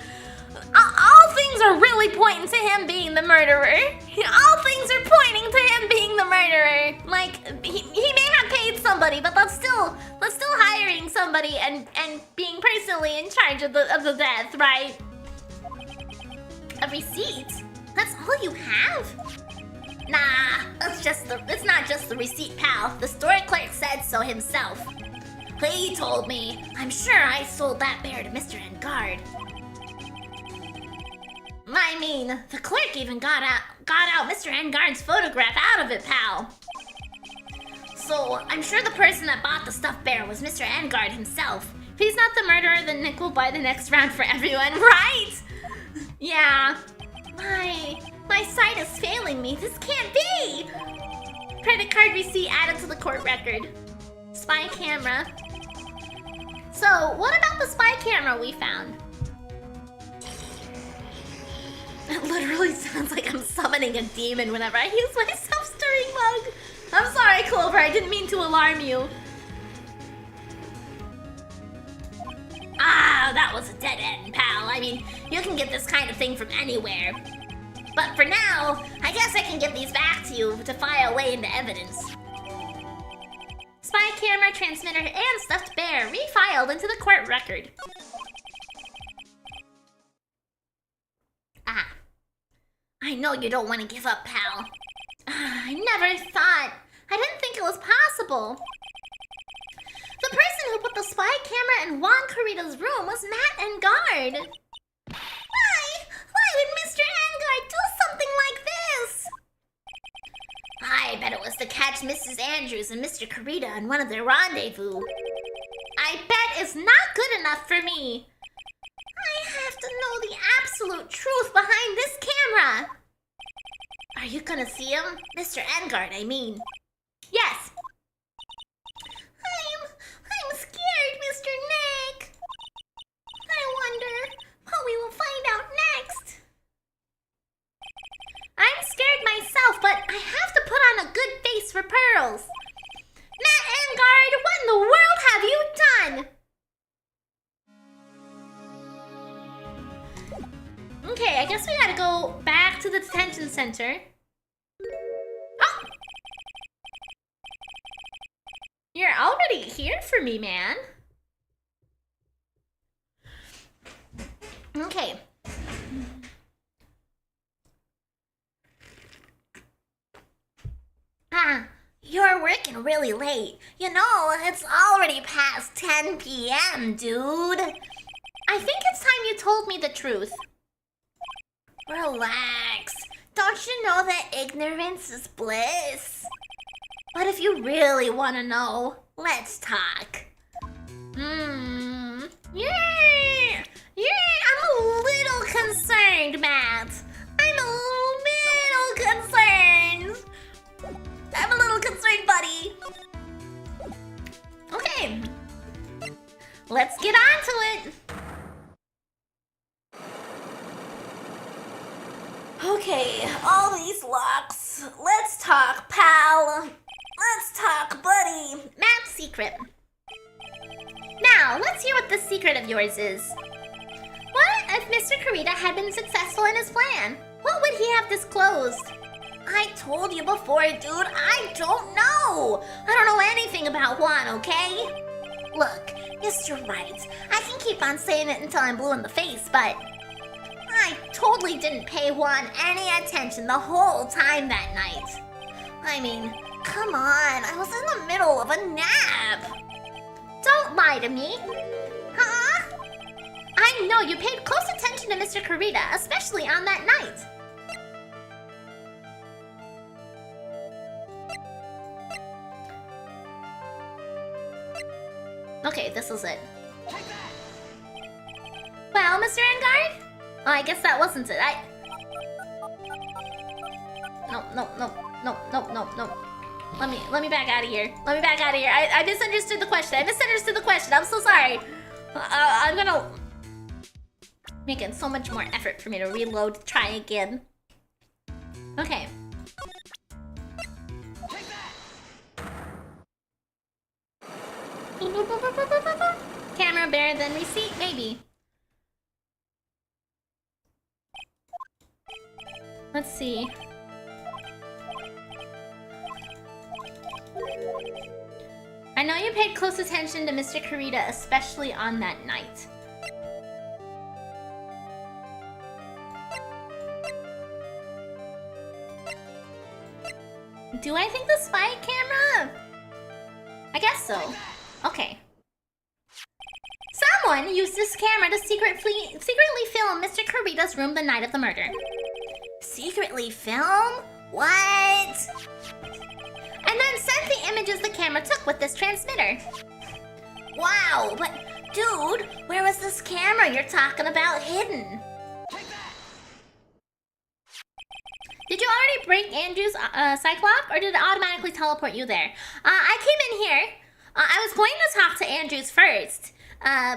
All things are really pointing to him being the murderer. All things are pointing to him being the murderer. Like, he may have paid somebody, but that's still hiring somebody and being personally in charge of the death, right? A receipt? That's all you have? Nah, it's not just the receipt, pal. The store clerk said so himself. He told me. I'm sure I sold that bear to Mr. Engard. I mean, the clerk even got out Mr. Engard's photograph out of it, pal. So, I'm sure the person that bought the stuffed bear was Mr. Engard himself. If he's not the murderer, then Nick will buy the next round for everyone, right? Yeah. My sight is failing me. This can't be! Credit card receipt added to the court record. Spy camera. So, what about the spy camera we found? It literally sounds like I'm summoning a demon whenever I use my self-stirring mug. I'm sorry, Clover. I didn't mean to alarm you. Ah, that was a dead end, pal. I mean, you can get this kind of thing from anywhere. But for now, I guess I can give these back to you to file away into evidence. Spy camera, transmitter, and stuffed bear refiled into the court record. Ah. I know you don't want to give up, pal. I never thought. I didn't think it was possible. The person who put the spy camera in Juan Carita's room was Matt and Guard. Why would Mr. Angard do something like this? I bet it was to catch Mrs. Andrews and Mr. Carita in one of their rendezvous. I bet it's not good enough for me. I have to know the absolute truth behind this camera. Are you gonna see him? Mr. Angard, I mean. Yes. I'm scared, Mr. Nick. I wonder what we will find out next. I'm scared myself, but I have to put on a good face for Pearls. Matt Angard, what in the world have you done? Okay, I guess we gotta go back to the detention center. Oh! You're already here for me, man. Okay. You're working really late. You know, it's already past 10 p.m., dude. I think it's time you told me the truth. Relax. Don't you know that ignorance is bliss? But if you really want to know, let's talk. Yeah, I'm a little concerned, Matt. I'm a little concerned. I'm a little concerned, buddy. Okay. Let's get on to it. Okay, all these locks. Let's talk, pal. Let's talk, buddy. Matt's secret. Now, let's hear what the secret of yours is. What if Mr. Carita had been successful in his plan? What would he have disclosed? I told you before, dude, I don't know. I don't know anything about Juan, okay? Look, Mr. Wright, I can keep on saying it until I'm blue in the face, but I totally didn't pay Juan any attention the whole time that night. I mean, come on, I was in the middle of a nap. Don't lie to me. Huh? I know you paid close attention to Mr. Carita, especially on that night. Okay, this is it. Well, Mr. Angard? Oh, I guess that wasn't it. No. Let me back out of here. I misunderstood the question. I'm so sorry. I'm gonna make it so much more effort for me to reload, try again. Okay. Camera better than receipt, maybe. Let's see. I know you paid close attention to Mr. Carita, especially on that night. Do I think the spy camera? I guess so. Okay. Someone used this camera to secretly film Mr. Carita's room the night of the murder. Secretly film? What? And then sent the images the camera took with this transmitter. Wow, but dude, where was this camera you're talking about hidden? Did you already break Andrew's Cyclop, or did it automatically teleport you there? I came in here. I was going to talk to Andrews first,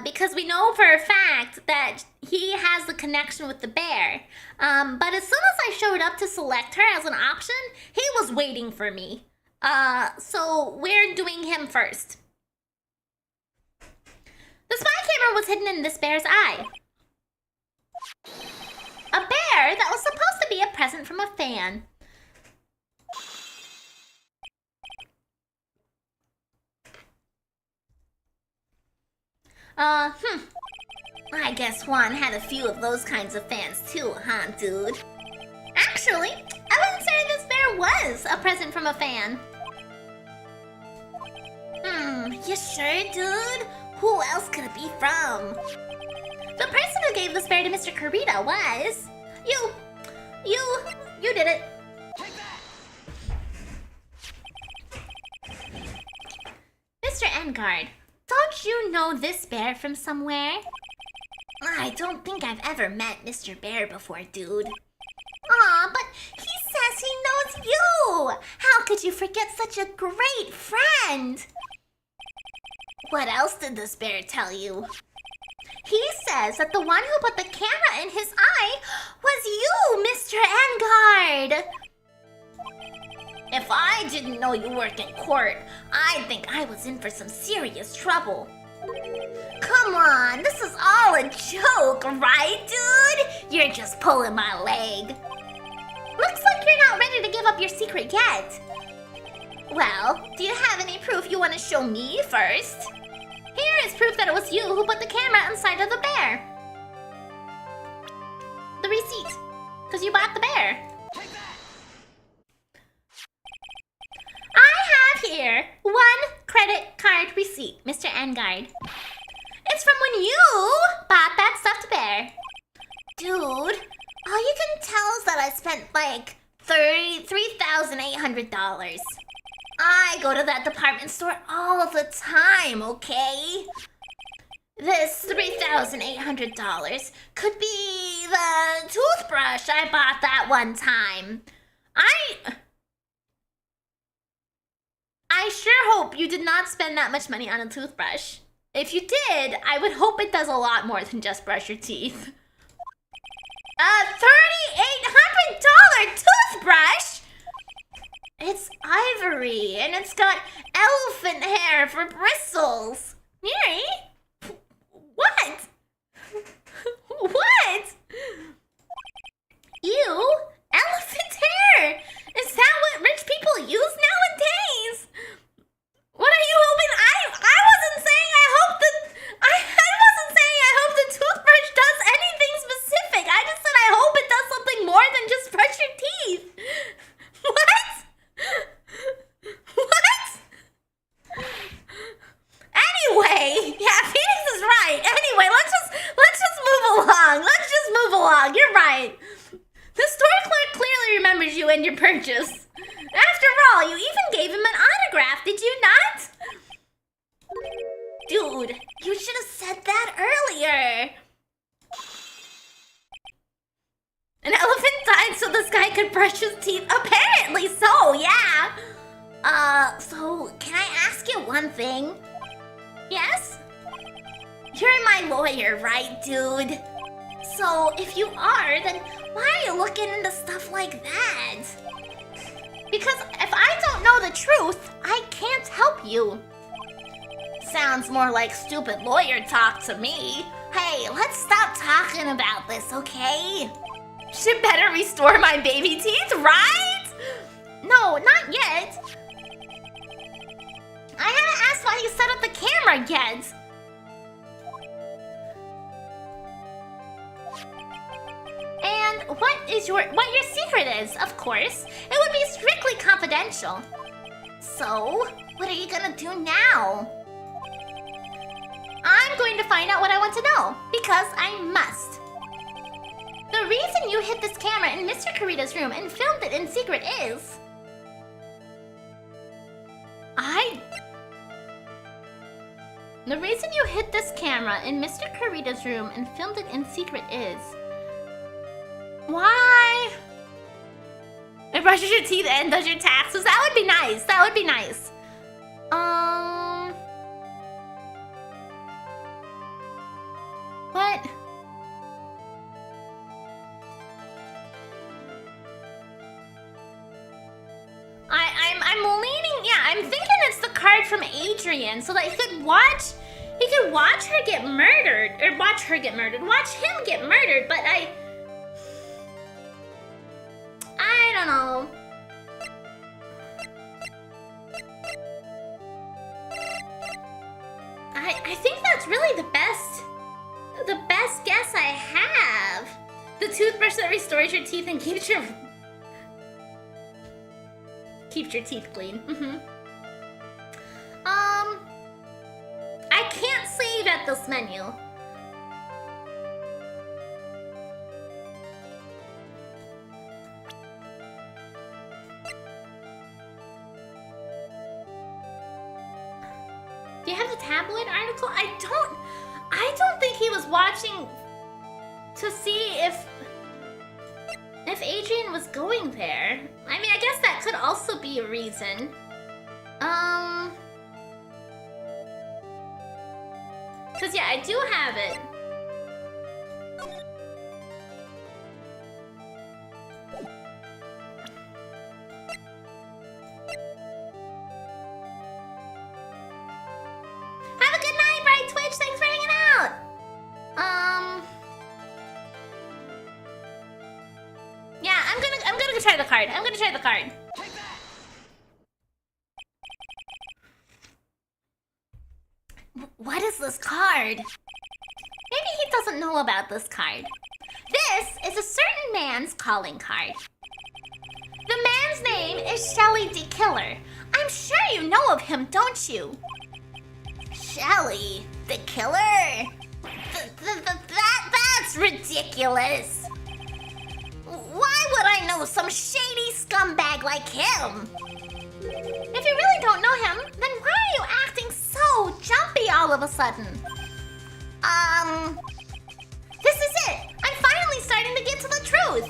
because we know for a fact that he has the connection with the bear. But as soon as I showed up to select her as an option, he was waiting for me. So we're doing him first. The spy camera was hidden in this bear's eye. A bear that was supposed to be a present from a fan. I guess Juan had a few of those kinds of fans too, huh, dude? Actually, I wouldn't say this bear was a present from a fan. You sure, dude? Who else could it be from? The person who gave this bear to Mr. Kurita was... You did it. Mr. Engard, don't you know this bear from somewhere? I don't think I've ever met Mr. Bear before, dude. Aw, but he says he knows you! How could you forget such a great friend? What else did this bear tell you? He says that the one who put the camera in his eye was you, Mr. Engard! If I didn't know you worked in court, I'd think I was in for some serious trouble. Come on, this is all a joke, right, dude? You're just pulling my leg. Looks like you're not ready to give up your secret yet. Well, do you have any proof you want to show me first? Here is proof that it was you who put the camera inside of the bear. The receipt, because you bought the bear. I have here 1 credit card receipt, Mr. Engard. It's from when you bought that stuffed bear. Dude, all you can tell is that I spent like $33,800. I go to that department store all the time, okay? This $3,800 could be the toothbrush I bought that one time. I sure hope you did not spend that much money on a toothbrush. If you did, I would hope it does a lot more than just brush your teeth. A $3,800 toothbrush? It's ivory, and it's got elephant hair for bristles. Miri? What? What? Ew, elephant hair! Is that what rich people use nowadays? What are you hoping? I wasn't saying I hope that... I wasn't saying I hope the toothbrush does anything specific. I just said I hope it does something more than just brush your teeth. What? What? Anyway, yeah, Phoenix is right. Anyway, let's just move along. Let's just move along. You're right. The store clerk clearly remembers you and your purchase. After all, you even gave him an autograph, did you not? Dude, you should have said that earlier. An elephant died so this guy could brush his teeth. Apparently so, yeah. So can I ask you one thing? Yes? You're my lawyer, right, dude? So if you are, then why are you looking into stuff like that? Because if I don't know the truth, I can't help you. Sounds more like stupid lawyer talk to me. Hey, let's stop talking about this, okay? Should better restore my baby teeth, right? No, not yet. I haven't asked why you set up the camera yet. And what your secret is, of course. It would be strictly confidential. So, what are you gonna do now? I'm going to find out what I want to know, because I must. The reason you hid this camera in Mr. Kurita's room and filmed it in secret is... The reason you hid this camera in Mr. Kurita's room and filmed it in secret is... Why? It brushes your teeth and does your taxes? That would be nice. That would be nice. What? I'm leaning, yeah, I'm thinking it's the card from Adrian so that he could watch her get murdered, or watch him get murdered, but I don't know. I think that's really the best guess I have. The toothbrush that restores your teeth and keeps your teeth clean. I can't say at this menu. Do you have the tabloid article? I don't think he was watching to see if Adrian was going there. I mean, I guess that could also be a reason. Cause yeah, I do have it. Have a good night, Bright Twitch. Thanks for hanging out. Yeah, I'm gonna go try the card. I'm gonna try the card. What is this card? Maybe he doesn't know about this card. This is a certain man's calling card. The man's name is Shelly the Killer. I'm sure you know of him, don't you? Shelly the Killer? That's ridiculous. Why would I know some shady scumbag like him? If you really don't know him, then why are you acting so jumpy all of a sudden? This is it! I'm finally starting to get to the truth!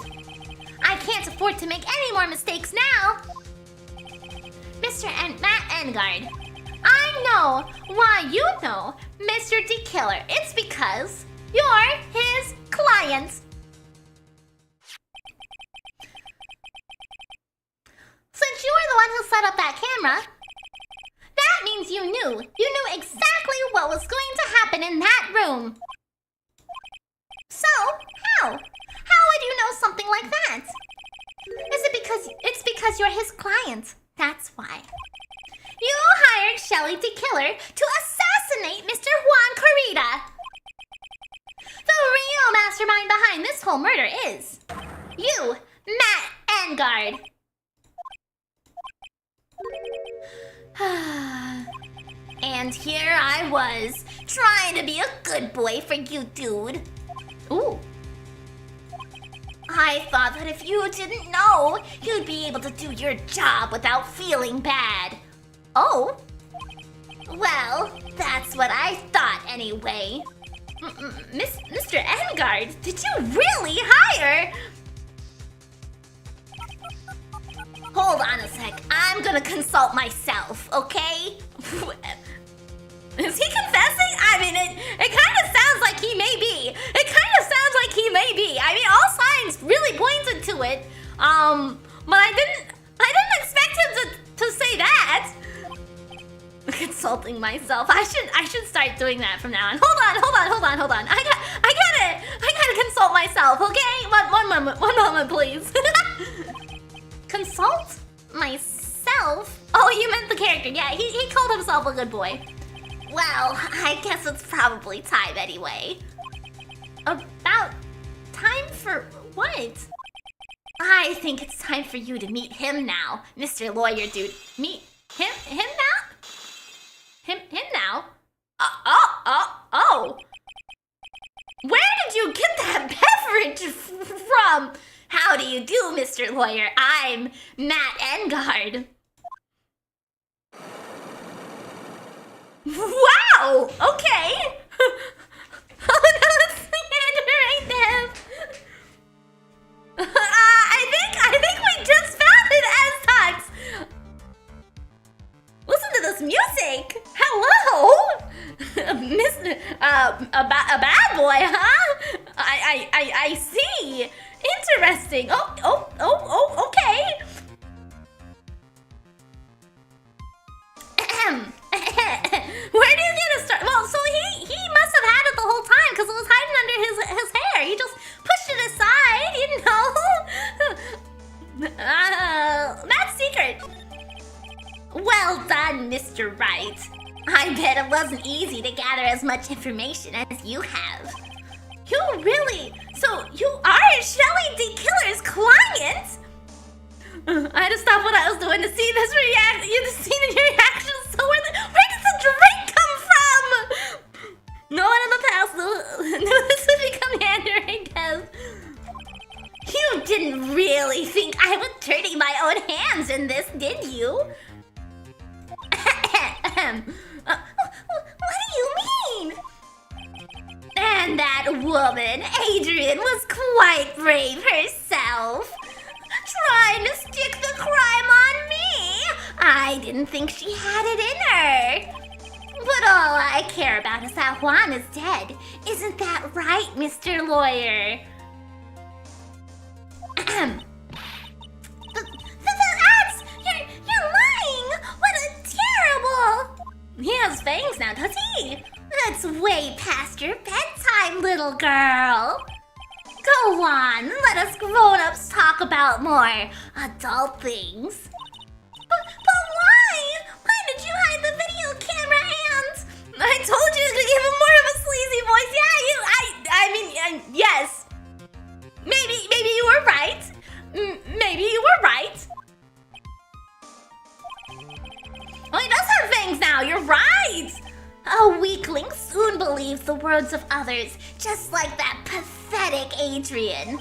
I can't afford to make any more mistakes now! Matt Engard, I know why you know Mr. D. Killer. It's because you're his client. Since you were the one who set up that camera, that means you knew exactly what was going to happen in that room. So, how? How would you know something like that? It's because you're his client. That's why. You hired Shelly the Killer to assassinate Mr. Juan Corrida. The real mastermind behind this whole murder is you, Matt Engard. And here I was, trying to be a good boy for you, dude. Ooh. I thought that if you didn't know, you'd be able to do your job without feeling bad. Oh? Well, that's what I thought anyway. Mr. Engard, did you really hire... Hold on a sec. I'm gonna consult myself, okay? Is he confessing? I mean, it kind of sounds like he may be. It kind of sounds like he may be. I mean, all signs really pointed to it. But I didn't expect him to say that. Consulting myself. I should start doing that from now on. Hold on. I gotta consult myself, okay? One moment, please. Consult myself? Oh, you meant the character. Yeah, he called himself a good boy. Well, I guess it's probably time anyway. About time for what? I think it's time for you to meet him now, Mr. Lawyer Dude. Meet him now? Him now? Oh. Where did you get that beverage from? How do you do, Mr. Lawyer? I'm Matt Engard. Wow! Okay! Oh, that was the end right there. I think we just found it, Aztecs! Listen to this music! Hello! Mr. A bad boy, huh? I see. Interesting. Oh, okay. Where do you get a start? Well, so he must have had it the whole time because it was hiding under his hair. He just pushed it aside, you know. That's secret. Well done, Mr. Wright. I bet it wasn't easy to gather as much information as you have. You really? So you are Shelly the Killer's client? I had to stop what I was doing to see this reaction. You see the reaction so where does the drink come from? No, What do you mean? And that woman, Adrian, was quite brave herself. Trying to stick the crime on me. I didn't think she had it in her. But all I care about is that Juan is dead. Isn't that right, Mr. Lawyer? You're lying! What a terrible... He has fangs now, does he? That's way past your bedtime, little girl. Go on, let us grown-ups talk about more adult things. But why? Why did you hide the video camera and... I told you to give him more of a sleazy voice. Yeah, yes. Maybe you were right. Maybe you were right. Oh, he does have fangs now, you're right! A weakling soon believes the words of others, just like that pathetic Adrian.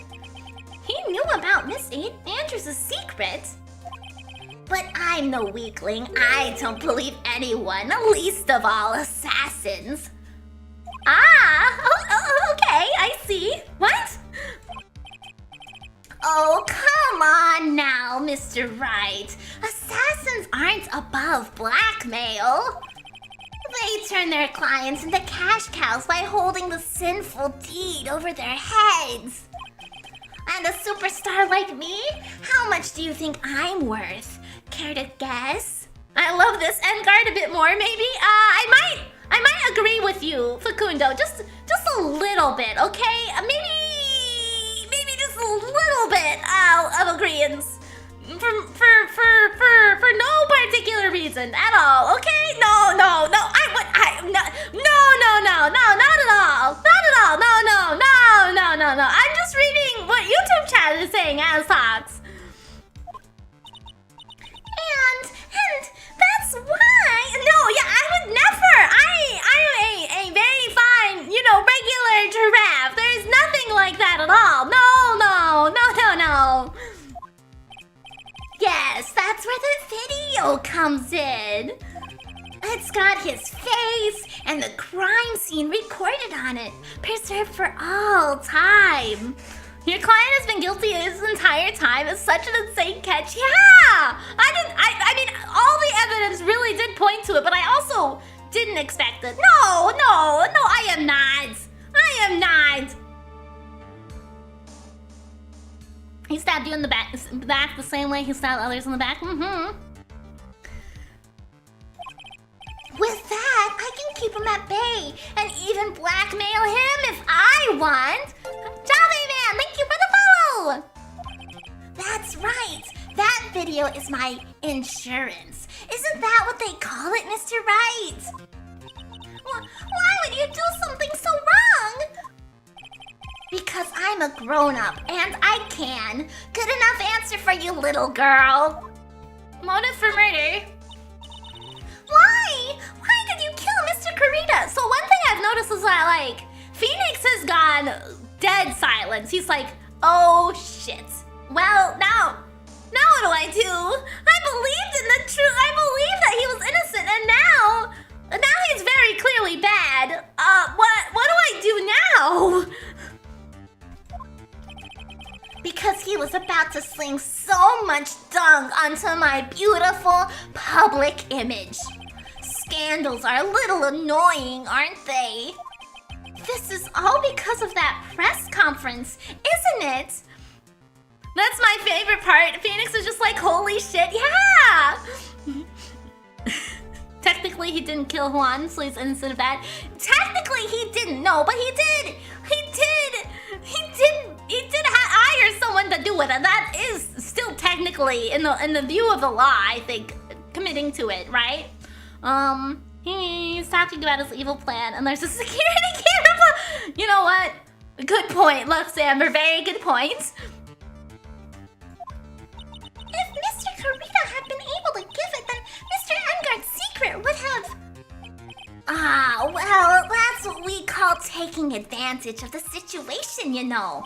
He knew about Miss Andrews' secret. But I'm no weakling. I don't believe anyone, least of all assassins. Okay, I see. What? Oh, come on now, Mr. Wright. Assassins aren't above blackmail. They turn their clients into cash cows by holding the sinful deed over their heads. And a superstar like me? How much do you think I'm worth? Care to guess? I love this end guard a bit more, maybe. I might agree with you, Facundo. Just a little bit, okay? Maybe just a little bit of agreeance. For no particular reason at all, okay? No, not at all. No. I'm just reading what YouTube chat is saying as talks. And that's why. I would never. I'm a very fine, regular giraffe. There's nothing like that at all. No. Yes, that's where the video comes in. It's got his face and the crime scene recorded on it, preserved for all time. Your client has been guilty his entire time. It's such an insane catch. Yeah! I mean, all the evidence really did point to it, but I also didn't expect it. No, I am not. He stabbed you in the back the same way he stabbed others in the back. With that, I can keep him at bay and even blackmail him if I want. Jolly Man, thank you for the follow! That's right. That video is my insurance. Isn't that what they call it, Mr. Wright? Why would you do something so wrong? Because I'm a grown-up and I can. Good enough answer for you, little girl. Motive for murder. Why? Why did you kill Mr. Kurita? So one thing I've noticed is that, Phoenix has gone dead silence. He's like, oh shit. Well, now what do I do? I believed in the truth. I believed that he was innocent, and now he's very clearly bad. What do I do now? Because he was about to sling so much dung onto my beautiful public image. Scandals are a little annoying, aren't they? This is all because of that press conference, isn't it? That's my favorite part. Phoenix is just like, holy shit, yeah! Technically, he didn't kill Juan, so he's innocent of that. Technically, he didn't, no, but he did! He did hire someone to do it, and that is still technically, in the view of the law, I think, committing to it, right? He's talking about his evil plan, and there's a security camera. You know what? Good point, Lux Amber. Very good point. If Mr. Kurita had been able to give it, then Mr. Engard's secret would have... well, that's what we call taking advantage of the situation, you know.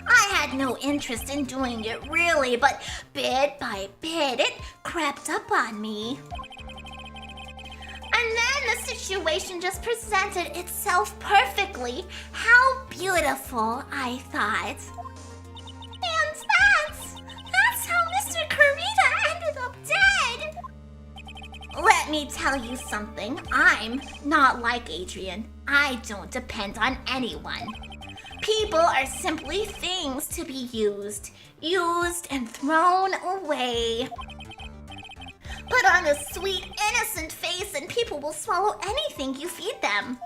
I had no interest in doing it, really, but bit by bit, it crept up on me. And situation just presented itself perfectly. How beautiful, I thought. And that's how Mr. Kurita ended up dead. Let me tell you something. I'm not like Adrian. I don't depend on anyone. People are simply things to be used and thrown away. Put on a sweet, innocent face and people will swallow anything you feed them.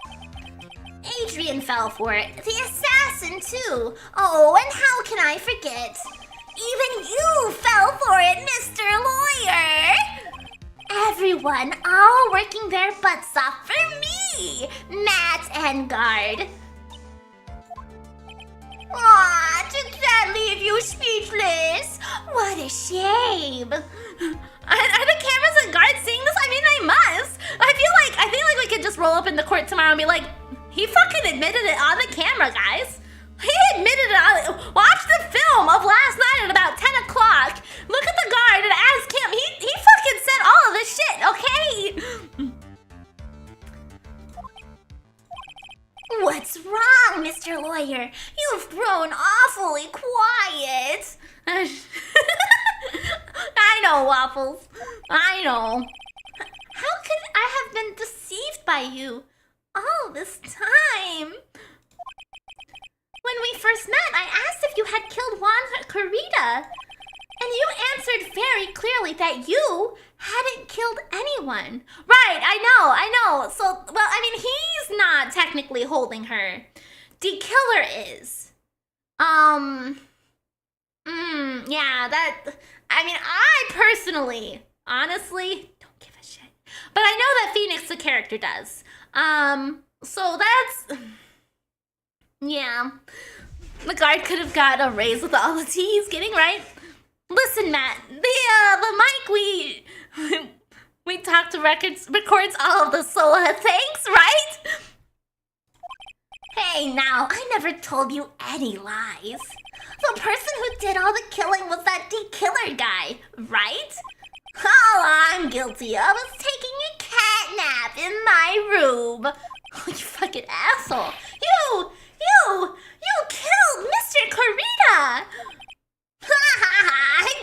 Adrian fell for it. The assassin, too. Oh, and how can I forget? Even you fell for it, Mr. Lawyer! Everyone, all working their butts off for me! Matt and Guard. Aw, did that leave you speechless? What a shame. Are the cameras and guards seeing this? I mean, they must. I feel like we could just roll up in the court tomorrow and be like, he fucking admitted it on the camera, guys. He admitted it on. Watch the film of last night at about 10 o'clock. Look at the guard and ask him. He fucking said all of this shit, okay? What's wrong, Mr. Lawyer? You've grown awfully quiet. I know, Waffles. I know. How could I have been deceived by you all this time? When we first met, I asked if you had killed Juan Kurita, and you answered very clearly that you hadn't killed anyone. Right, I know. So, well, I mean, he's not technically holding her. The killer is. Yeah, I mean, I personally, honestly, don't give a shit. But I know that Phoenix, the character, does. So that's, yeah. The guard could have got a raise with all the tea he's getting, right? Listen, Matt, the mic we talked to records all of the Sola thanks, right? Hey, now, I never told you any lies. The person who did all the killing was that D-Killer guy, right? All I'm guilty of is taking a cat nap in my room. Oh, you fucking asshole. You killed Mr. Kurita! I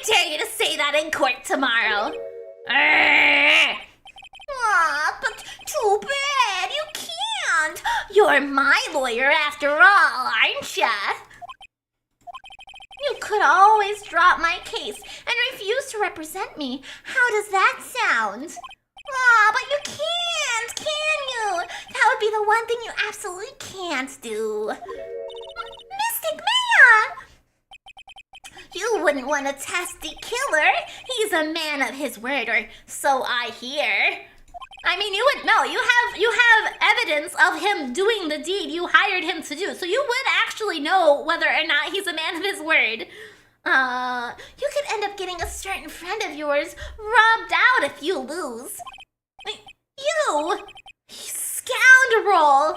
dare you to say that in court tomorrow. Aw, but too bad, you can't. You're my lawyer after all, aren't ya? You could always drop my case and refuse to represent me. How does that sound? Aw, but you can't, can you? That would be the one thing you absolutely can't do. Mystic Maya! You wouldn't want to test the killer. He's a man of his word, or so I hear. I mean, you would know. You have evidence of him doing the deed you hired him to do. So you would actually know whether or not he's a man of his word. You could end up getting a certain friend of yours rubbed out if you lose. You scoundrel!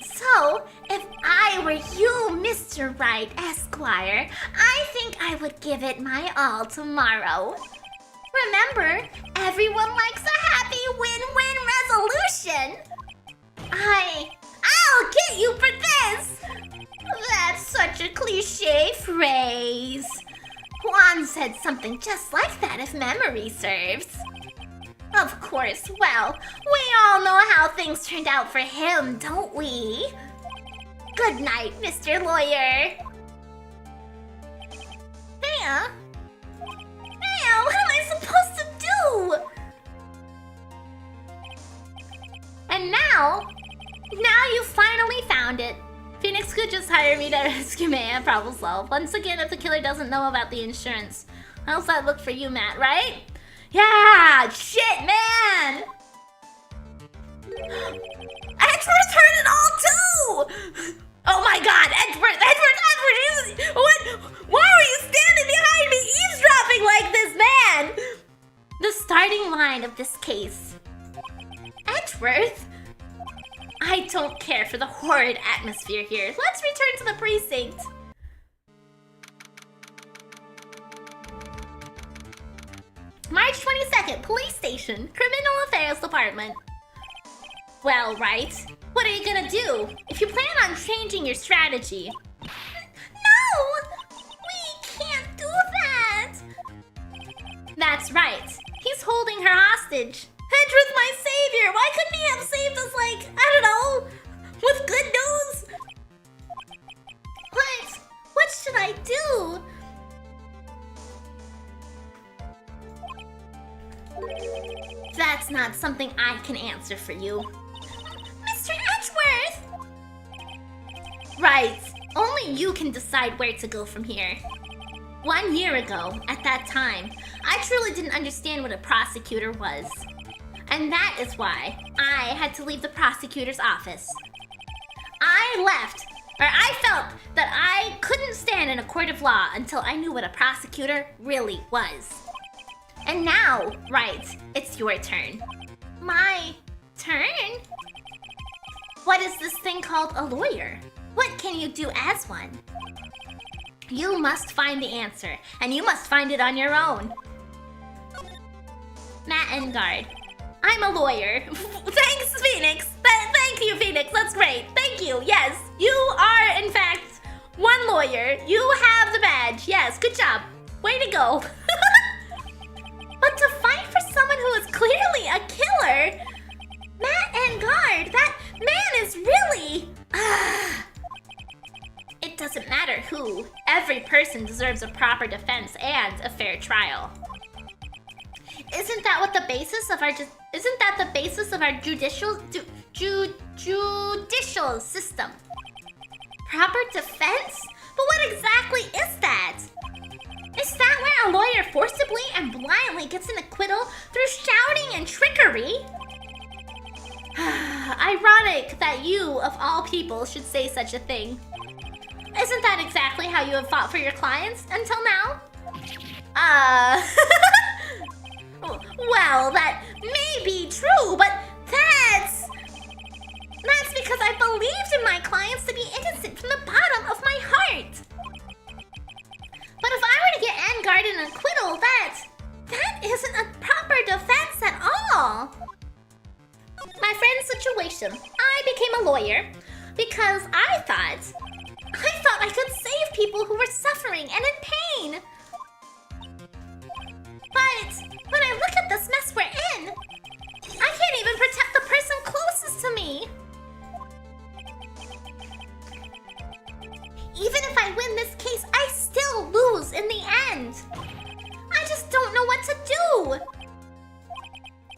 So, if I were you, Mr. Wright, Esquire, I think I would give it my all tomorrow. Remember, everyone likes a happy win-win resolution. I'll get you for this! That's such a cliche phrase. Juan said something just like that if memory serves. Of course, well, we all know how things turned out for him, don't we? Good night, Mr. Lawyer. Maya? What am I supposed to do? And now you finally found it. Phoenix could just hire me to rescue Maya, problem solved. Once again, if the killer doesn't know about the insurance. How's that look for you, Matt, right? Yeah, shit, man! Edgeworth heard it all, too! Oh my god, Edgeworth! What? Why are you standing behind me eavesdropping like this, man? The starting line of this case. Edgeworth? I don't care for the horrid atmosphere here. Let's return to the precinct. March 22nd, Police Station, Criminal Affairs Department. Well, Wright, what are you gonna do if you plan on changing your strategy? No! We can't do that! That's right. He's holding her hostage. Edward's my savior! Why couldn't he have saved us, like, I don't know, with good news? What should I do? That's not something I can answer for you. Mr. Edgeworth! Right. Only you can decide where to go from here. 1 year ago, at that time, I truly didn't understand what a prosecutor was. And that is why I had to leave the prosecutor's office. I felt that I couldn't stand in a court of law until I knew what a prosecutor really was. And now, Wright, it's your turn. My turn? What is this thing called a lawyer? What can you do as one? You must find the answer, and you must find it on your own. Matt Engard, I'm a lawyer. Thanks, Phoenix. Thank you, Phoenix. That's great. Thank you. Yes, you are, in fact, one lawyer. You have the badge. Yes, good job. Way to go. But to fight for someone who is clearly a killer, Matt Engard, that man is really... It doesn't matter who. Every person deserves a proper defense and a fair trial. Isn't that what the basis of our judicial system? Proper defense? But what exactly is that? Is that where a lawyer forcibly and blindly gets an acquittal through shouting and trickery? Ironic that you, of all people, should say such a thing. Isn't that exactly how you have fought for your clients until now? Well, that may be true, but that's because I believed in my clients to be innocent from the bottom of my heart. But if I were to get Engard an acquittal, that isn't a proper defense at all. My friend's situation. I became a lawyer because I thought I could save people who were suffering and in pain. But when I look at this mess we're in, I can't even protect the person closest to me. Even if I win this case, I still lose in the end. I just don't know what to do.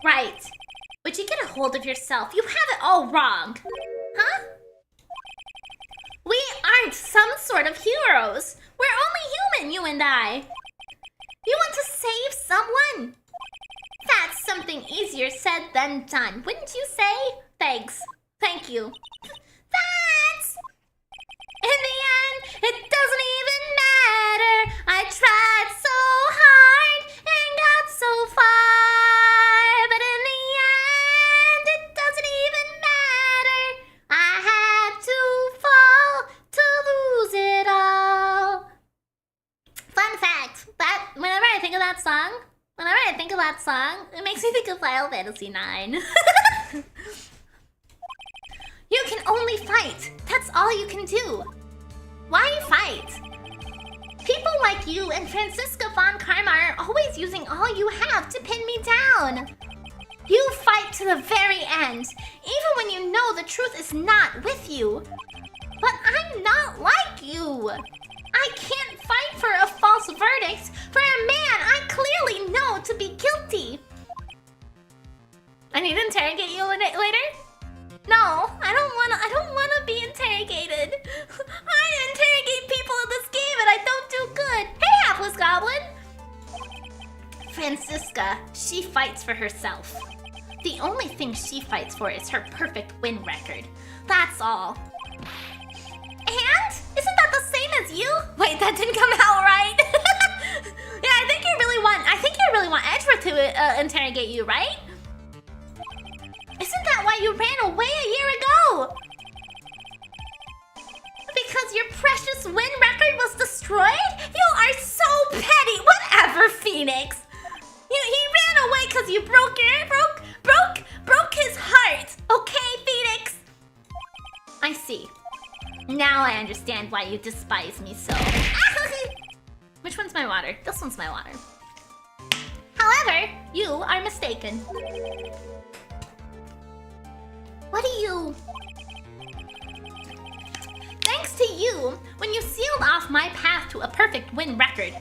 Right. Would you get a hold of yourself? You have it all wrong. Huh? We aren't some sort of heroes. We're only human, you and I. You want to save someone? That's something easier said than done, wouldn't you say? Thanks. Thank you. That's... In the end, it doesn't even matter. I tried so hard and got so far. But in the end, it doesn't even matter. I had to fall to lose it all. Fun fact, that whenever I think of that song, it makes me think of Final Fantasy IX. You can only fight. That's all you can do. Why fight? People like you and Franziska von Karma are always using all you have to pin me down. You fight to the very end, even when you know the truth is not with you. But I'm not like you. I can't fight for a false verdict for a man I clearly know to be guilty. I need to interrogate you later? No, I don't wanna be interrogated. I interrogate people in this game and I don't do good. Hey, Hapless Goblin! Franziska, she fights for herself. The only thing she fights for is her perfect win record. That's all. And? Isn't that the same as you? Wait, that didn't come out right. Yeah, I think you really want Edgeworth to interrogate you, right? Isn't that why you ran away a year ago? Because your precious win record was destroyed? You are so petty. Whatever, Phoenix. He ran away because you broke his heart. Okay, I see. Now I understand why you despise me so. Which one's my water? This one's my water. However, you are mistaken. What do you... Thanks to you, when you sealed off my path to a perfect win record,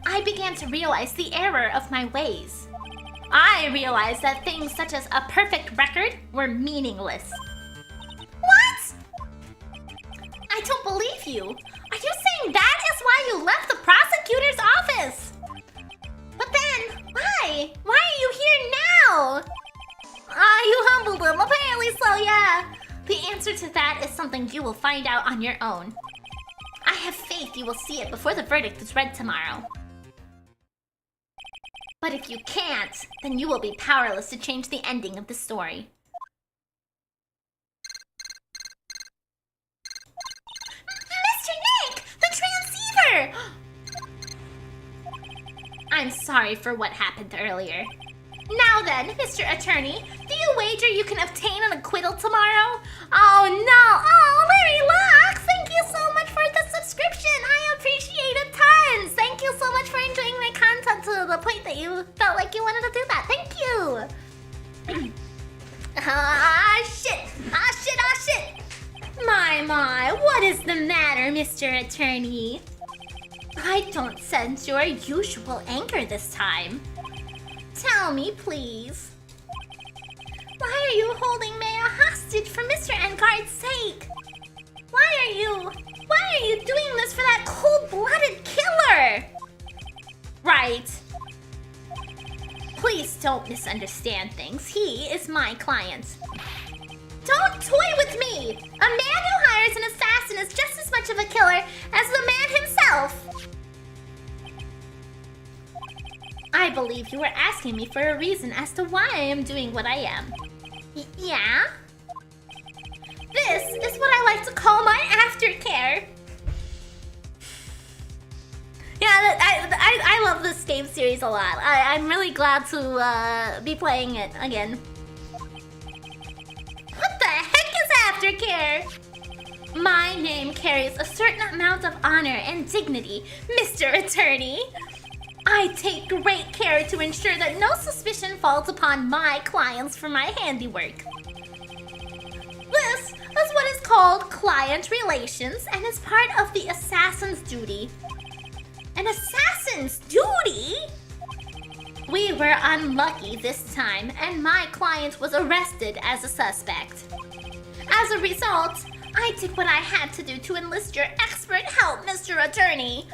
I began to realize the error of my ways. I realized that things such as a perfect record were meaningless. What? I don't believe you. Are you saying that is why you left the prosecutor's office? But then, why? Why are you here now? You humbled him. Apparently so, yeah. The answer to that is something you will find out on your own. I have faith you will see it before the verdict is read tomorrow. But if you can't, then you will be powerless to change the ending of the story. Mr. Nick! The transceiver! I'm sorry for what happened earlier. Now then, Mr. Attorney, do you wager you can obtain an acquittal tomorrow? Oh no! Oh, Larry Locke! Thank you so much for the subscription! I appreciate it tons! Thank you so much for enjoying my content to the point that you felt like you wanted to do that. Thank you! Shit! Shit! My, what is the matter, Mr. Attorney? I don't sense your usual anger this time. Tell me, please. Why are you holding Maya hostage for Mr. Engard's sake? Why are you doing this for that cold-blooded killer? Right. Please don't misunderstand things. He is my client. Don't toy with me! A man who hires an assassin is just as much of a killer as the man himself. I believe you were asking me for a reason as to why I am doing what I am. Yeah? This is what I like to call my aftercare. Yeah, I love this game series a lot. I'm really glad to be playing it again. What the heck is aftercare? My name carries a certain amount of honor and dignity, Mr. Attorney. I take great care to ensure that no suspicion falls upon my clients for my handiwork. This is what is called client relations and is part of the assassin's duty. An assassin's duty? We were unlucky this time, and my client was arrested as a suspect. As a result, I did what I had to do to enlist your expert help, Mr. Attorney.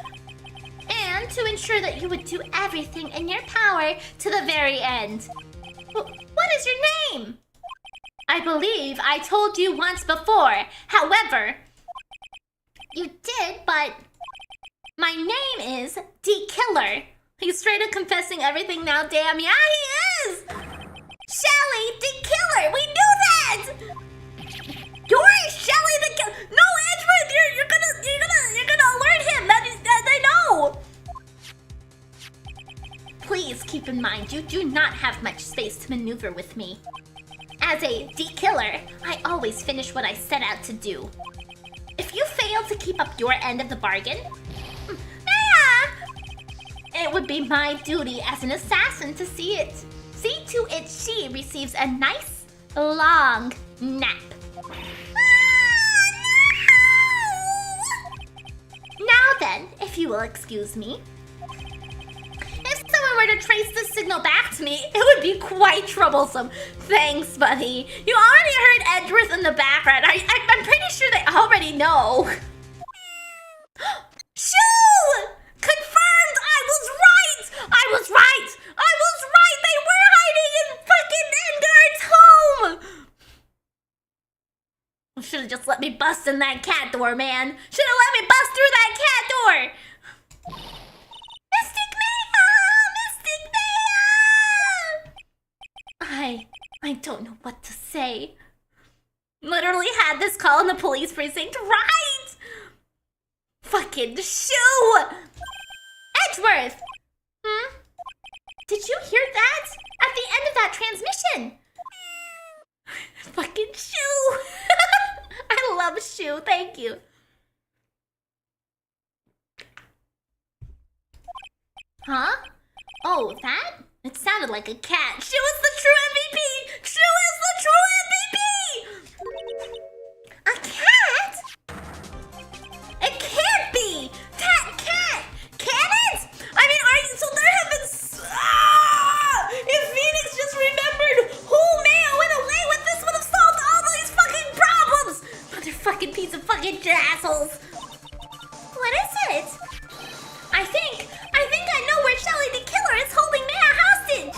And to ensure that you would do everything in your power to the very end. What is your name? I believe I told you once before. However, you did, but my name is D Killer. He's straight up confessing everything now, damn. Yeah, he is! Shelly D Killer, we knew that! You're Shelly the Killer! No, Edward, you're gonna alert him! They know! Please keep in mind, you do not have much space to maneuver with me. As a D-Killer, I always finish what I set out to do. If you fail to keep up your end of the bargain, it would be my duty as an assassin to see to it she receives a nice, long nap. Now then, if you will excuse me. If someone were to trace this signal back to me, it would be quite troublesome. Thanks, buddy. You already heard Edgeworth in the background. I'm pretty sure they already know. Shoo! Confirmed! I was right! I was right! They were hiding in fucking Endard's home! Should've just let me bust in that cat door, man. Should've let me bust through that cat door! Mystic Maya! I don't know what to say. Literally had this call in the police precinct, right? Fucking shoo! Edgeworth! Did you hear that? At the end of that transmission! Fucking shoo! I love love Shu. Thank you. Huh? Oh, that? It sounded like a cat. Shu is the true MVP! Shu is the true MVP! A cat? It can't be! Cat! Can it? I mean, so there have been... If Phoenix just remembered who Mayo went away with, this would have solved all these fucking problems! Motherfucking piece of fucking assholes. What is it? I think I know where Shelly the Killer is holding Maya hostage!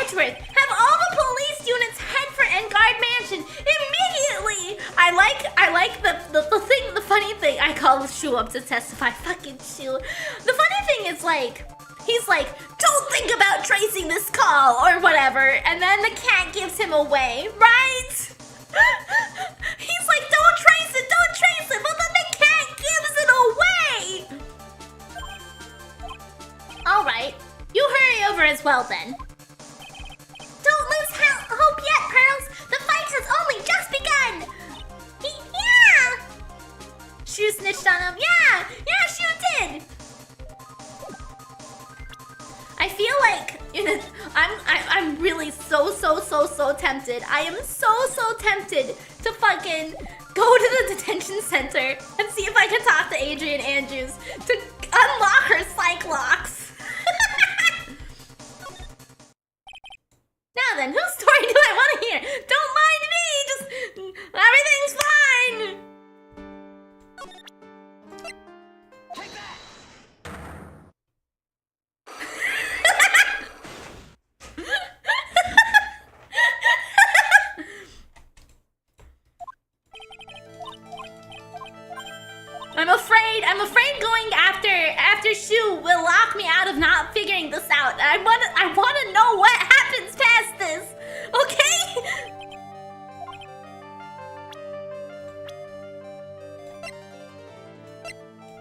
Edgeworth, have all the police units head for Engard Mansion immediately! I like the funny thing, I call Shu up to testify, fucking Shu. The funny thing is he's like, don't think about tracing this call or whatever, and then the cat gives him away, right? He's like, don't trace it, but then the cat gives it away! Alright, you hurry over as well then. Don't lose hope yet, Pearls! The fight has only just begun! Yeah! Shu snitched on him. Yeah, Shu did! I feel like, I'm really so tempted. I am so tempted to fucking go to the detention center and see if I can talk to Adrian Andrews to unlock her psych locks. Now then, whose story do I want to hear? Don't mind me, just everything's fine. Take that. I'm afraid going after Shu will lock me out of not figuring this out. I want to know what happens past this. Okay?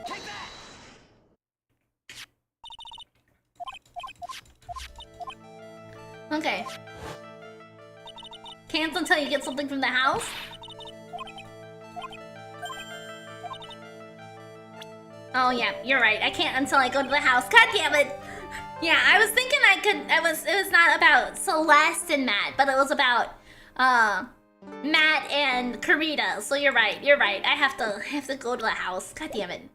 Take that. Okay. Can't until you get something from the house. Oh yeah, you're right. I can't until I go to the house. God damn it! Yeah, I was thinking I could. It was not about Celeste and Matt, but it was about Matt and Karita. So you're right. I have to go to the house. God damn it.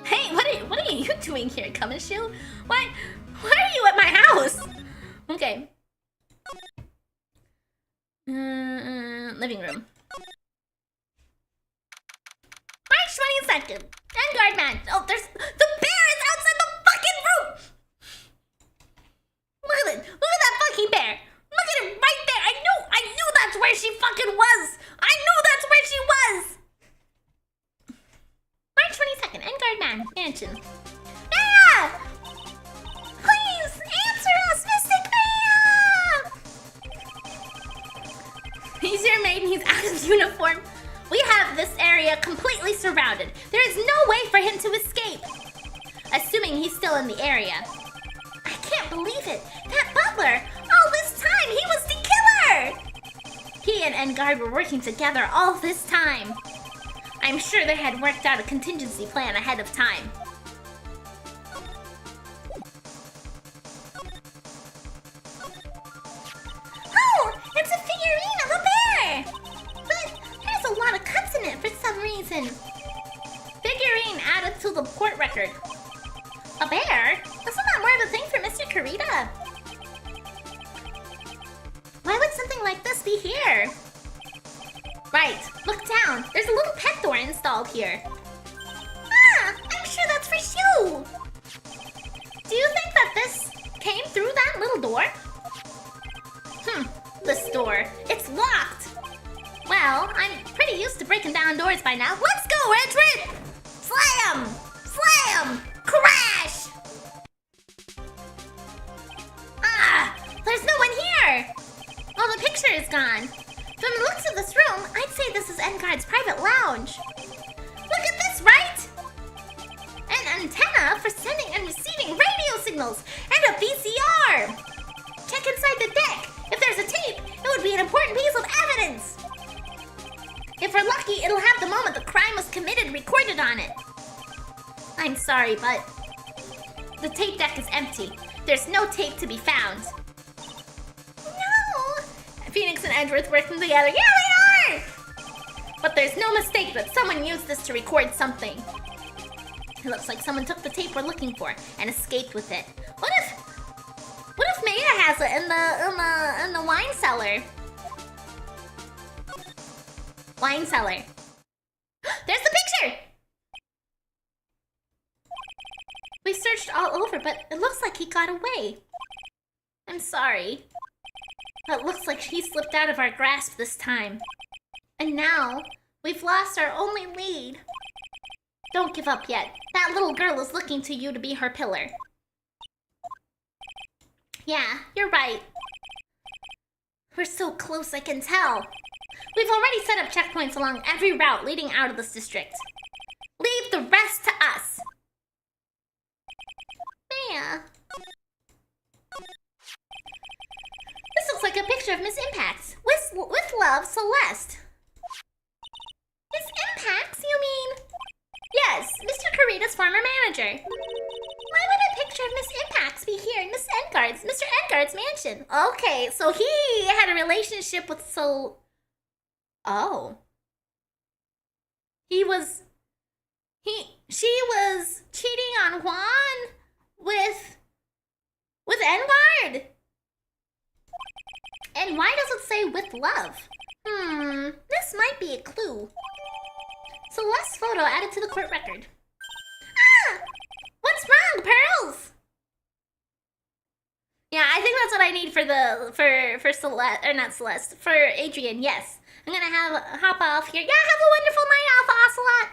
Hey, what are you doing here, Kumishu? Why are you at my house? Okay. Living room. March 22nd. Engard Man. Oh, the bear is outside the fucking room. Look at it. Look at that fucking bear. Look at it right there. I knew that's where she fucking was. I knew that's where she was. March 22nd. Engard Man Mansion. Yeah! Please answer us, Mystic Man! He's your maid and he's out of uniform. We have this area completely surrounded. There is no way for him to escape. Assuming he's still in the area. I can't believe it. That butler, all this time, he was the killer! He and Engard were working together all this time. I'm sure they had worked out a contingency plan ahead of time. Oh, it's a figurine of a bear! But there's a lot of cuts in it for some reason. Figurine added to the court record. A bear? Isn't that more of a thing for Mr. Karita? Why would something like this be here? Right, look down. There's a little pet door installed here. Ah, I'm sure that's for Shu. Do you think that this came through that little door? This door. It's locked. Well, I'm pretty used to breaking down doors by now. Let's go, Edward! Slam! Slam! Crash! Ah! There's no one here! Oh, the picture is gone. From the looks of this room, I'd say this is Engard's private lounge. Look at this, right? An antenna for sending and receiving radio signals, and a VCR! Check inside the deck. If there's a tape, important piece of evidence! If we're lucky, it'll have the moment the crime was committed recorded on it. I'm sorry, but the tape deck is empty. There's no tape to be found. No! Phoenix and Edgeworth working together. Yeah, they are! But there's no mistake that someone used this to record something. It looks like someone took the tape we're looking for and escaped with it. What if Maya has it in the wine cellar? Wine cellar. There's the picture! We searched all over, but it looks like he got away. I'm sorry. But it looks like he slipped out of our grasp this time. And now, we've lost our only lead. Don't give up yet. That little girl is looking to you to be her pillar. Yeah, you're right. We're so close, I can tell. We've already set up checkpoints along every route leading out of this district. Leave the rest to us. Maya. This looks like a picture of Miss Impacts. With love, Celeste. Miss Impacts, you mean? Yes, Mr. Karita's former manager. Why would a picture of Miss Impacts be here in Mr. Edgard's mansion? Okay, so he had a relationship with Oh. She was cheating on Juan with Edgard. And why does it say with love? This might be a clue. Celeste's photo added to the court record. Ah! What's wrong, Pearls? Yeah, I think that's what I need for Celeste, or not Celeste, for Adrian, yes. I'm gonna hop off here. Yeah, have a wonderful night, Alpha Ocelot.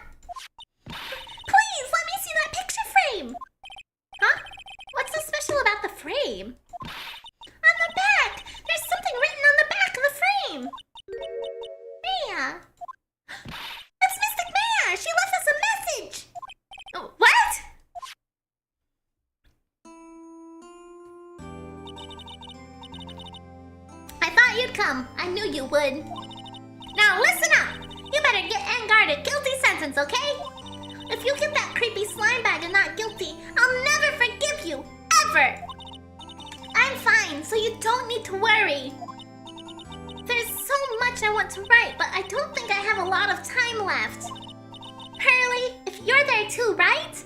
Please, let me see that picture frame. Huh? What's so special about the frame? On the back! There's something written on the back of the frame! Maya! That's Mystic Maya! She left us a message! Oh, what? I thought you'd come. I knew you would. Now listen up! You better get Edgard a guilty sentence, okay? If you get that creepy slime bag and not guilty, I'll never forgive you! Ever! I'm fine, so you don't need to worry. There's so much I want to write, but I don't think I have a lot of time left. Pearly, if you're there too, right?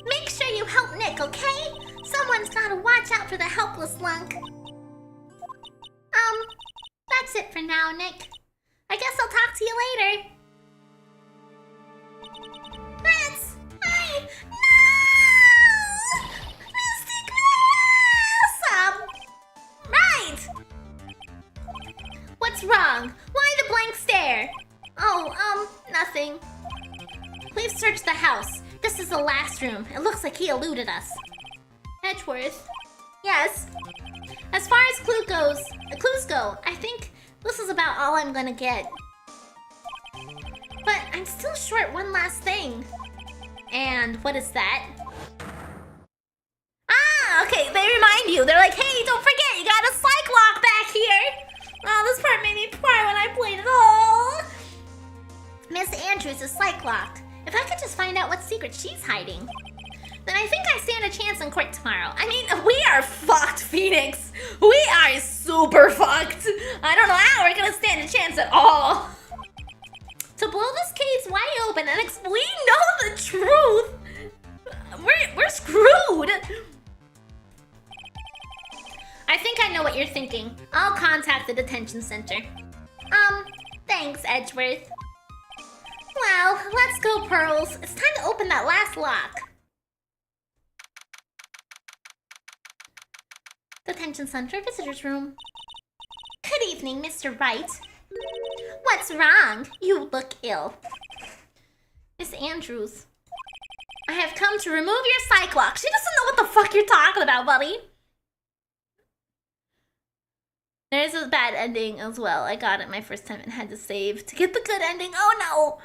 Make sure you help Nick, okay? Someone's gotta watch out for the helpless lunk. That's it for now, Nick. I guess I'll talk to you later. That's... No! Mystic Right! What's wrong? Why the blank stare? Oh, nothing. We've searched the house. This is the last room. It looks like he eluded us. Edgeworth? Yes? As far as clues go, I think this is about all I'm gonna get. But I'm still short one last thing. And what is that? Ah, okay, they remind you. They're like, hey, don't forget, you got a Cyclock back here. Oh, this part made me cry when I played it all. Miss Andrews is Cyclock. If I could just find out what secret she's hiding, then I think I stand a chance in court tomorrow. I mean, we are fucked, Phoenix. We are super fucked. I don't know how we're gonna stand a chance at all. To blow this case wide open and we know the truth. We're screwed. I think I know what you're thinking. I'll contact the detention center. Thanks, Edgeworth. Well, let's go, Pearls. It's time to open that last lock. Detention center, visitor's room. Good evening, Mr. Wright. What's wrong? You look ill. Miss Andrews, I have come to remove your Cyclops. She doesn't know what the fuck you're talking about, buddy. There's a bad ending as well. I got it my first time and had to save to get the good ending. Oh no!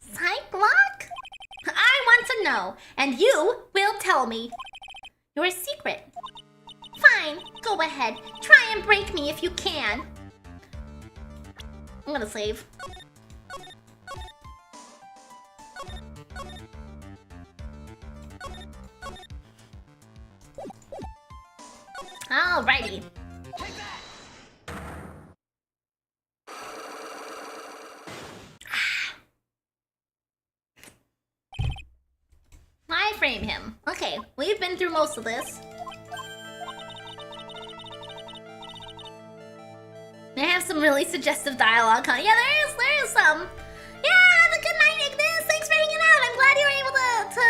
Cyclops? I want to know, and you will tell me your secret. Fine, go ahead. Try and break me if you can. I'm gonna save. Alrighty. I frame him. Okay, we've been through most of this. They have some really suggestive dialogue, huh? Yeah, there is some. Yeah, good night, Ignis. Thanks for hanging out. I'm glad you were able to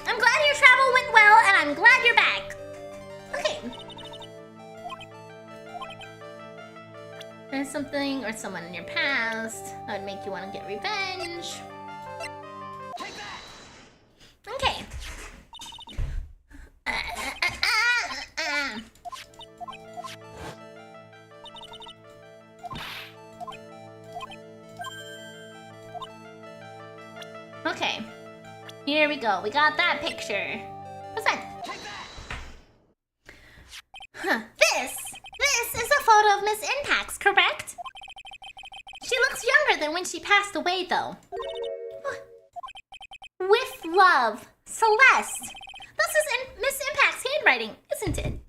I'm glad your travel went well, and I'm glad you're back. Okay. There's something or someone in your past that would make you want to get revenge. Okay. Okay. Here we go. We got that picture. What's that? Huh. This is a photo of Miss Impax, correct? She looks younger than when she passed away, though. With love, Celeste. This is Miss Impact's handwriting, isn't it?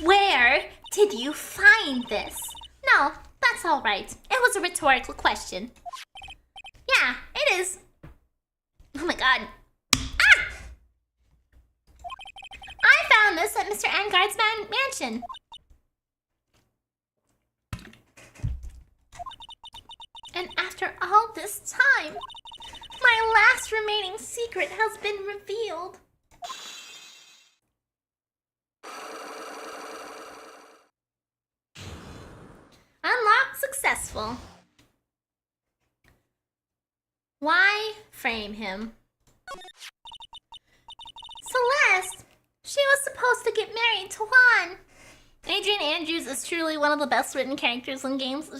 Where did you find this? No, that's all right. It was a rhetorical question. Yeah, it is. Oh my god. Ah! I found this at Mr. Angard's mansion. And after all this time, my last remaining secret has been revealed. Unlocked successful. Why frame him? Celeste, she was supposed to get married to Juan. Adrian Andrews is truly one of the best written characters in games.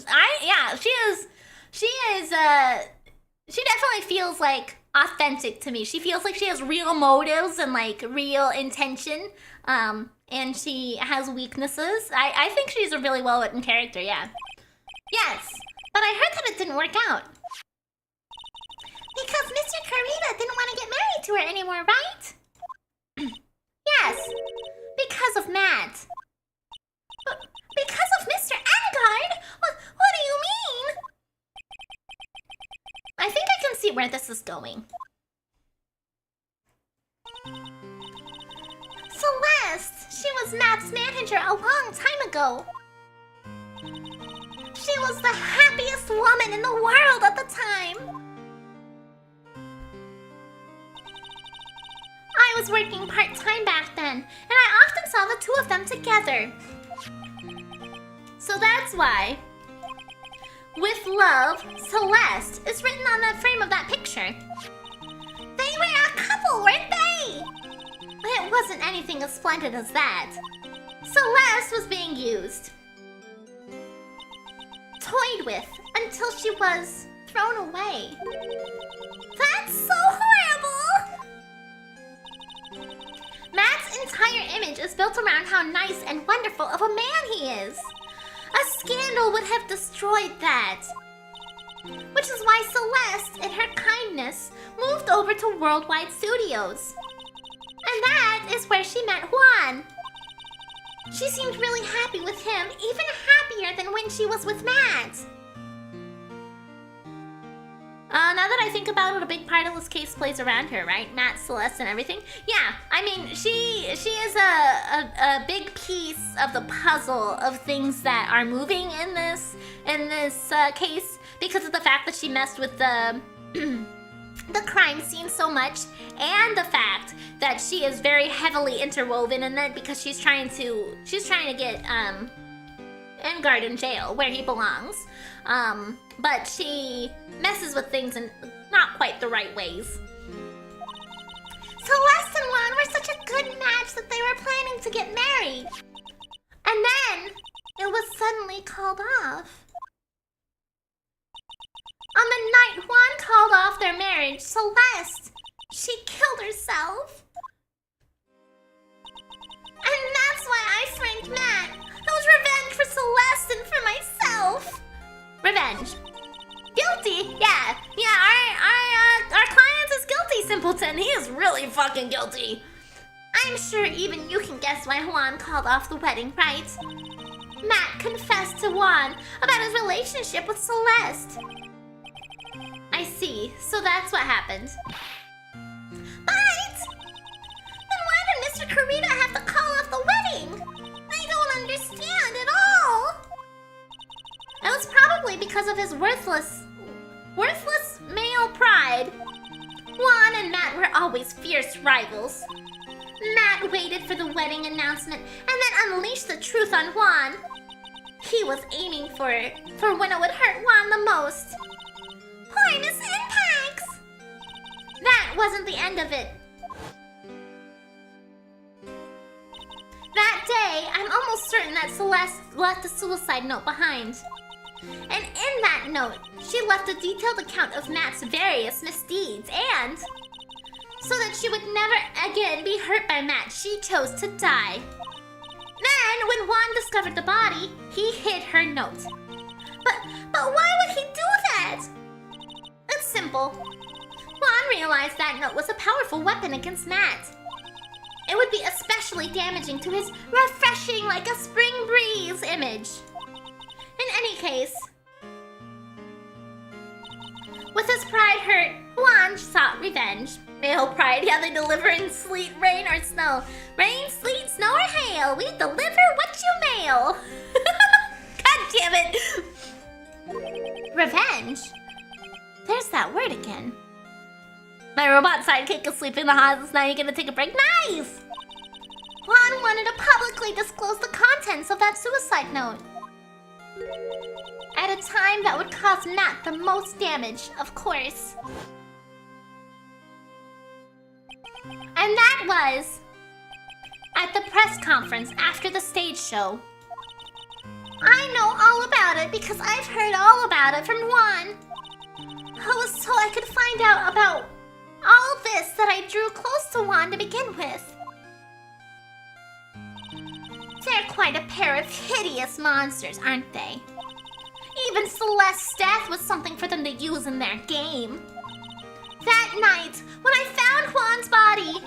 She definitely feels like authentic to me. She feels like she has real motives and like real intention. And she has weaknesses. I think she's a really well written character, yeah. Yes, but I heard that it didn't work out. Because Mr. Karita didn't want to get married to her anymore, right? Yes, because of Matt. Because of Mr. Angard? What do you mean? I think I can see where this is going. Celeste, she was Matt's manager a long time ago. She was the happiest woman in the world at the time. I was working part-time back then, and I often saw the two of them together. So that's why, with love, Celeste is written on the frame of that picture. They were a couple, weren't they? It wasn't anything as splendid as that. Celeste was being used, toyed with, until she was thrown away. That's so horrible! Matt's entire image is built around how nice and wonderful of a man he is. A scandal would have destroyed that. Which is why Celeste, in her kindness, moved over to Worldwide Studios. And that is where she met Juan. She seemed really happy with him, even happier than when she was with Matt. Now that I think about it, a big part of this case plays around her, right? Matt, Celeste, and everything. Yeah, I mean, she is a big piece of the puzzle of things that are moving in this case because of the fact that she messed with the the crime scene so much, and the fact that she is very heavily interwoven in that because she's trying to get Engard in jail where he belongs. But she messes with things in not quite the right ways. Celeste and Juan were such a good match that they were planning to get married. And then it was suddenly called off. On the night Juan called off their marriage, Celeste, she killed herself. simpleton. He is really fucking guilty. I'm sure even you can guess why Juan called off the wedding, right? Matt confessed to Juan about his relationship with Celeste. I see, so that's what happened. But then why did Mr. Kurita have to call off the wedding? I don't understand at all. It was probably because of his worthless male pride. Juan and Matt were always fierce rivals. Matt waited for the wedding announcement and then unleashed the truth on Juan. He was aiming for when it would hurt Juan the most. Pointless impacts! That wasn't the end of it. That day, I'm almost certain that Celeste left a suicide note behind. And in that note, she left a detailed account of Matt's various misdeeds and... so that she would never again be hurt by Matt, she chose to die. Then, when Juan discovered the body, he hid her note. But why would he do that? It's simple. Juan realized that note was a powerful weapon against Matt. It would be especially damaging to his refreshing like a spring breeze image. In any case, with his pride hurt, Juan sought revenge. Male pride, yeah, they deliver in sleet, rain, or snow. Rain, sleet, snow, or hail, we deliver what you mail. God damn it. Revenge? There's that word again. My robot sidekick is sleeping in the house. Now you're gonna take a break. Nice! Juan wanted to publicly disclose the contents of that suicide note. At a time that would cause Matt the most damage, of course. And that was at the press conference after the stage show. I know all about it because I've heard all about it from Juan. It was so I could find out about all this that I drew close to Juan to begin with. They're quite a pair of hideous monsters, aren't they? Even Celeste's death was something for them to use in their game. That night, when I found Juan's body,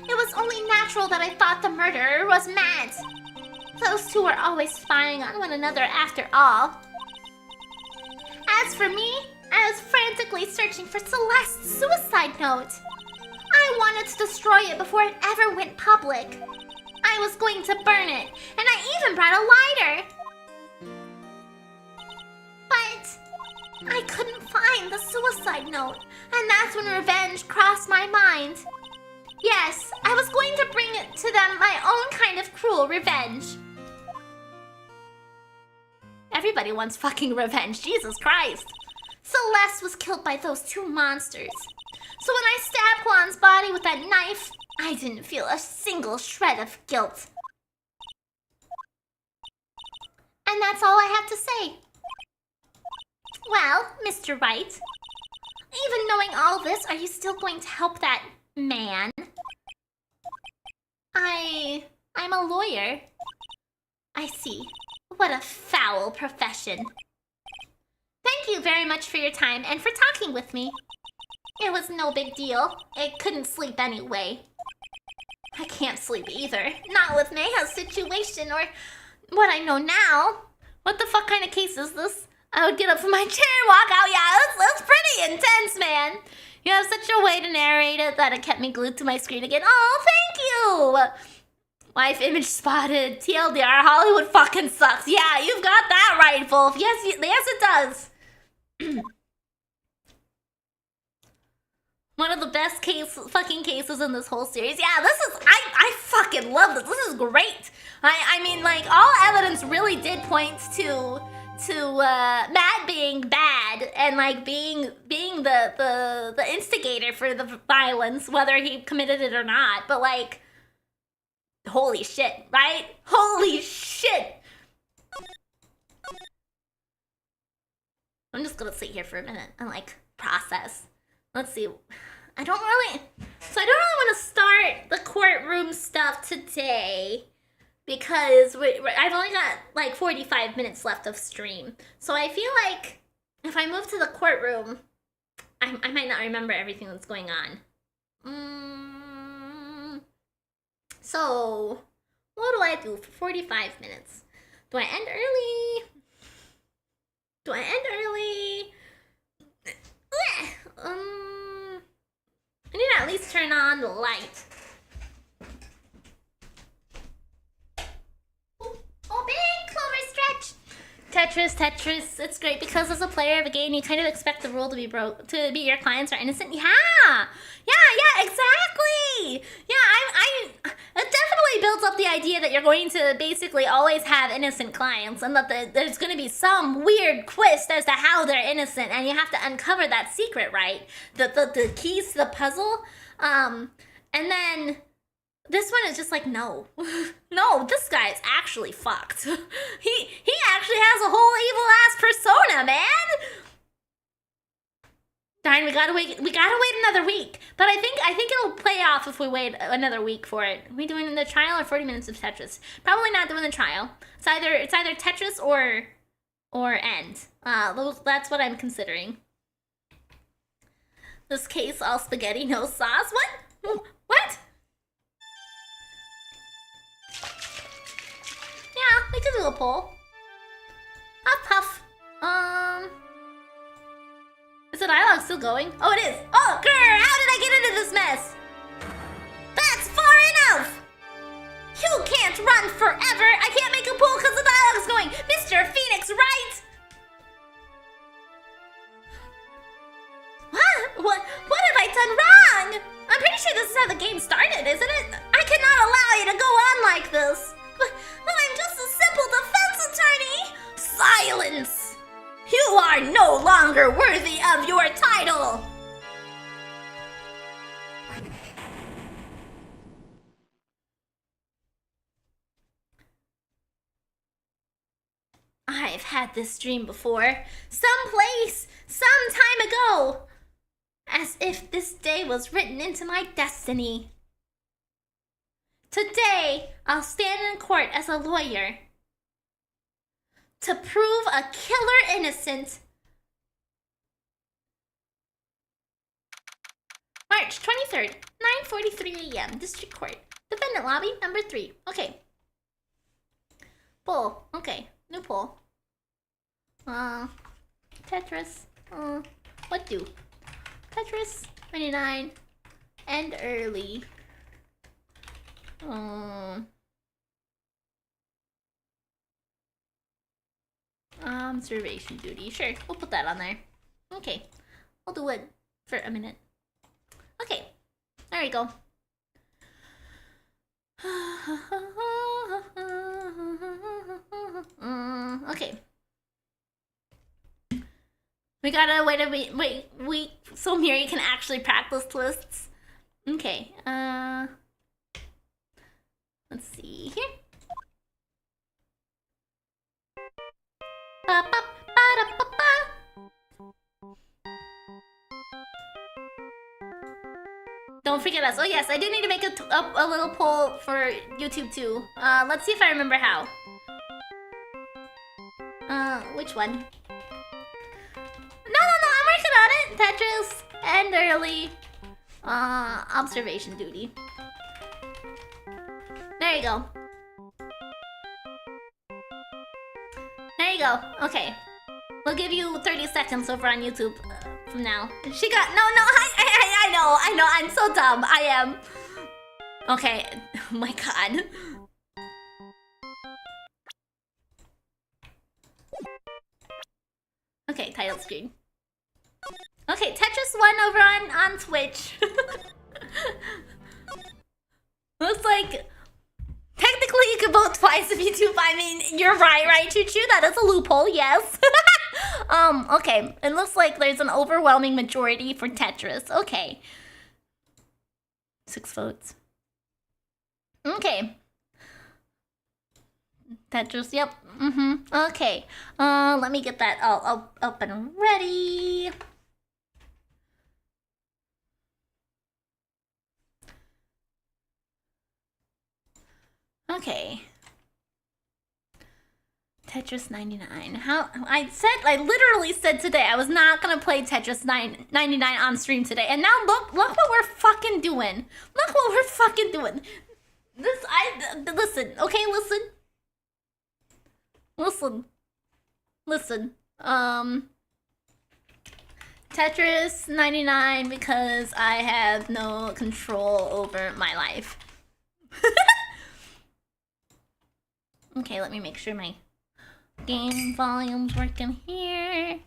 it was only natural that I thought the murderer was Matt. Those two were always spying on one another after all. As for me, I was frantically searching for Celeste's suicide note. I wanted to destroy it before it ever went public. I was going to burn it, and I even brought a lighter. But I couldn't find the suicide note, and that's when revenge crossed my mind. Yes, I was going to bring it to them my own kind of cruel revenge. Everybody wants fucking revenge, Jesus Christ. Celeste was killed by those two monsters. So when I stabbed Juan's body with that knife, I didn't feel a single shred of guilt. And that's all I have to say. Well, Mr. Wright, even knowing all this, are you still going to help that man? I'm a lawyer. I see. What a foul profession. Thank you very much for your time and for talking with me. It was no big deal. I couldn't sleep anyway. I can't sleep either. Not with Mayha's situation or what I know now. What the fuck kind of case is this? I would get up from my chair and walk out. Yeah, that's pretty intense, man. You have such a way to narrate it that it kept me glued to my screen again. Oh, thank you! Wife image spotted. TLDR, Hollywood fucking sucks. Yeah, you've got that right, Wolf. Yes, it does. One of the best fucking cases in this whole series. Yeah, this is, I fucking love this. This is great. I mean, like, all evidence really did point to Matt being bad and like being the instigator for the violence, whether he committed it or not. But like, holy shit, right? Holy shit. I'm just gonna sit here for a minute and like process. Let's see. I don't really want to start the courtroom stuff today because I've only got like 45 minutes left of stream. So I feel like if I move to the courtroom, I might not remember everything that's going on. So, what do I do for 45 minutes? Do I end early? I need to at least turn on the light. Oh, big clover stretch! Tetris, it's great because as a player of a game, you kind of expect the rule to be your clients are innocent. Yeah, exactly. Yeah, it definitely builds up the idea that you're going to basically always have innocent clients, and that there's going to be some weird twist as to how they're innocent, and you have to uncover that secret, right? The keys to the puzzle, and then. This one is just like, no. No, this guy is actually fucked. He actually has a whole evil-ass persona, man! Darn, we gotta wait another week. But I think it'll play off if we wait another week for it. Are we doing the trial or 40 minutes of Tetris? Probably not doing the trial. It's either Tetris or end. That's what I'm considering. This case, all spaghetti, no sauce? What? What? Yeah, we could do a poll. Huff. Is the dialogue still going? Oh, it is. Oh, grr, how did I get into this mess? That's far enough. You can't run forever. I can't make a poll because the dialogue's going. Mr. Phoenix, right? What have I done wrong? I'm pretty sure this is how the game started, isn't it? I cannot allow you to go on like this. But I'm just a simple defense attorney! Silence! You are no longer worthy of your title! I've had this dream before. Someplace, some time ago. As if this day was written into my destiny. Today, I'll stand in court as a lawyer to prove a killer innocent. March 23rd, 9:43 a.m. District Court. Defendant lobby, number 3. Okay. Poll. Okay. New poll. Tetris. What do? Tetris 29. End early. Observation duty. Sure, we'll put that on there. Okay, we'll do it for a minute. Okay, there we go. Okay. We gotta wait a week so Miri can actually practice twists. Okay, let's see here. Don't forget us. Oh yes, I do need to make a little poll for YouTube too. Let's see if I remember how. Which one? No, I'm working on it. Tetris, end early. Observation duty. There you go. There you go. Okay. We'll give you 30 seconds over on YouTube from now. She got... No, I know. I'm so dumb. I am. Okay. Oh my god. Okay, title screen. Okay, Tetris 1 over on Twitch. Looks like... Technically, you can vote twice if you do. I mean, you're right, Choo-Choo? That is a loophole, yes. Okay. It looks like there's an overwhelming majority for Tetris. Okay. 6 votes. Okay. Tetris, yep. Okay. Let me get that all up and ready. Okay. Tetris 99. I literally said today I was not gonna play Tetris 99 on stream today, and now look what we're fucking doing. doing. Look what we're fucking doing. Listen, okay, listen. Tetris 99 because I have no control over my life. Okay, let me make sure my game volume's working here.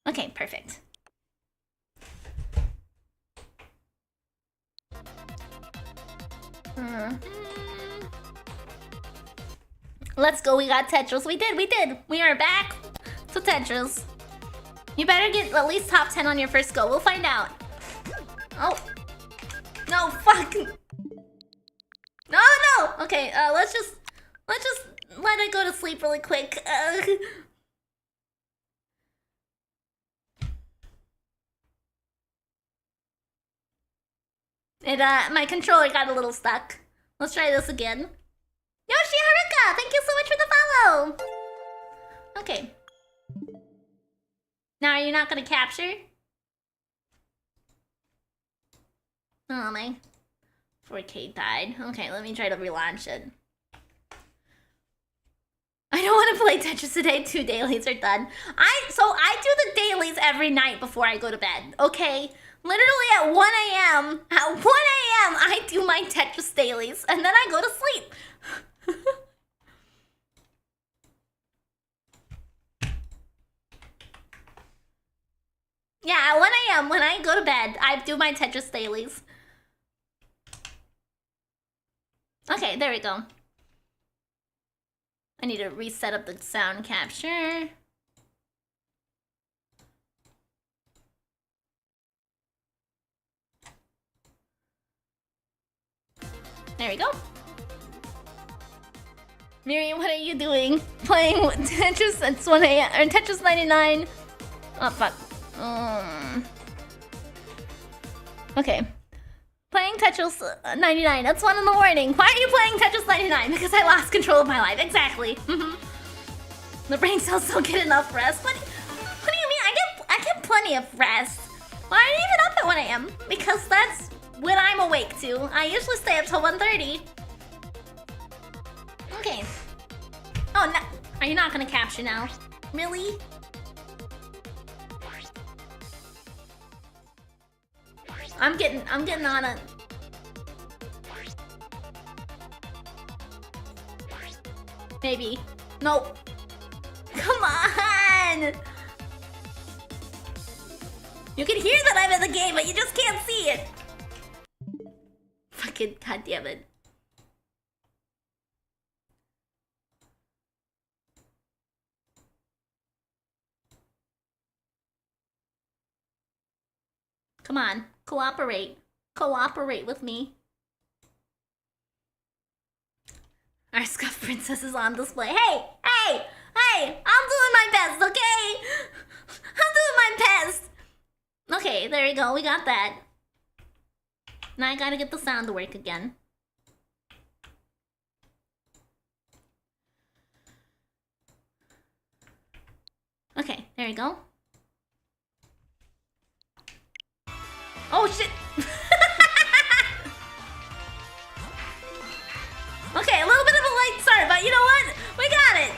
Okay, perfect. Let's go, we got Tetris. We did. We are back to Tetris. You better get at least top 10 on your first go. We'll find out. Oh. No, fuck. No. Okay, let's just let it go to sleep really quick. My controller got a little stuck. Let's try this again. Yoshi Haruka, thank you so much for the follow. Okay. Now, are you not gonna capture? Oh, my 4K died. Okay, let me try to relaunch it. I don't want to play Tetris today. 2 dailies are done. So I do the dailies every night before I go to bed, okay? Literally at 1 a.m. At 1 a.m. I do my Tetris dailies, and then I go to sleep. Yeah, at 1 a.m. when I go to bed, I do my Tetris dailies. Okay, there we go. I need to reset up the sound capture. There we go. Miriam, what are you doing? Playing Tetris at 1 a.m. or Tetris 99? Oh fuck. Okay. Playing Tetris 99. That's 1 in the morning. Why are you playing Tetris 99? Because I lost control of my life. Exactly. The brain cells don't get enough rest. What do you mean? I get plenty of rest. Why are you even up at 1 a.m.? Because that's when I'm awake to. I usually stay up till 1:30. Okay. Oh, no. Are you not gonna capture now? Really? I'm getting on it. Maybe. Nope. Come on! You can hear that I'm in the game, but you just can't see it. Fucking goddamn it. Come on, cooperate. Cooperate with me. Our Scuff Princess is on display. Hey! I'm doing my best, okay? I'm doing my best. Okay, there we go. We got that. Now I gotta get the sound to work again. Okay, there we go. Oh shit! Okay, a little bit of a late start, but you know what? We got it!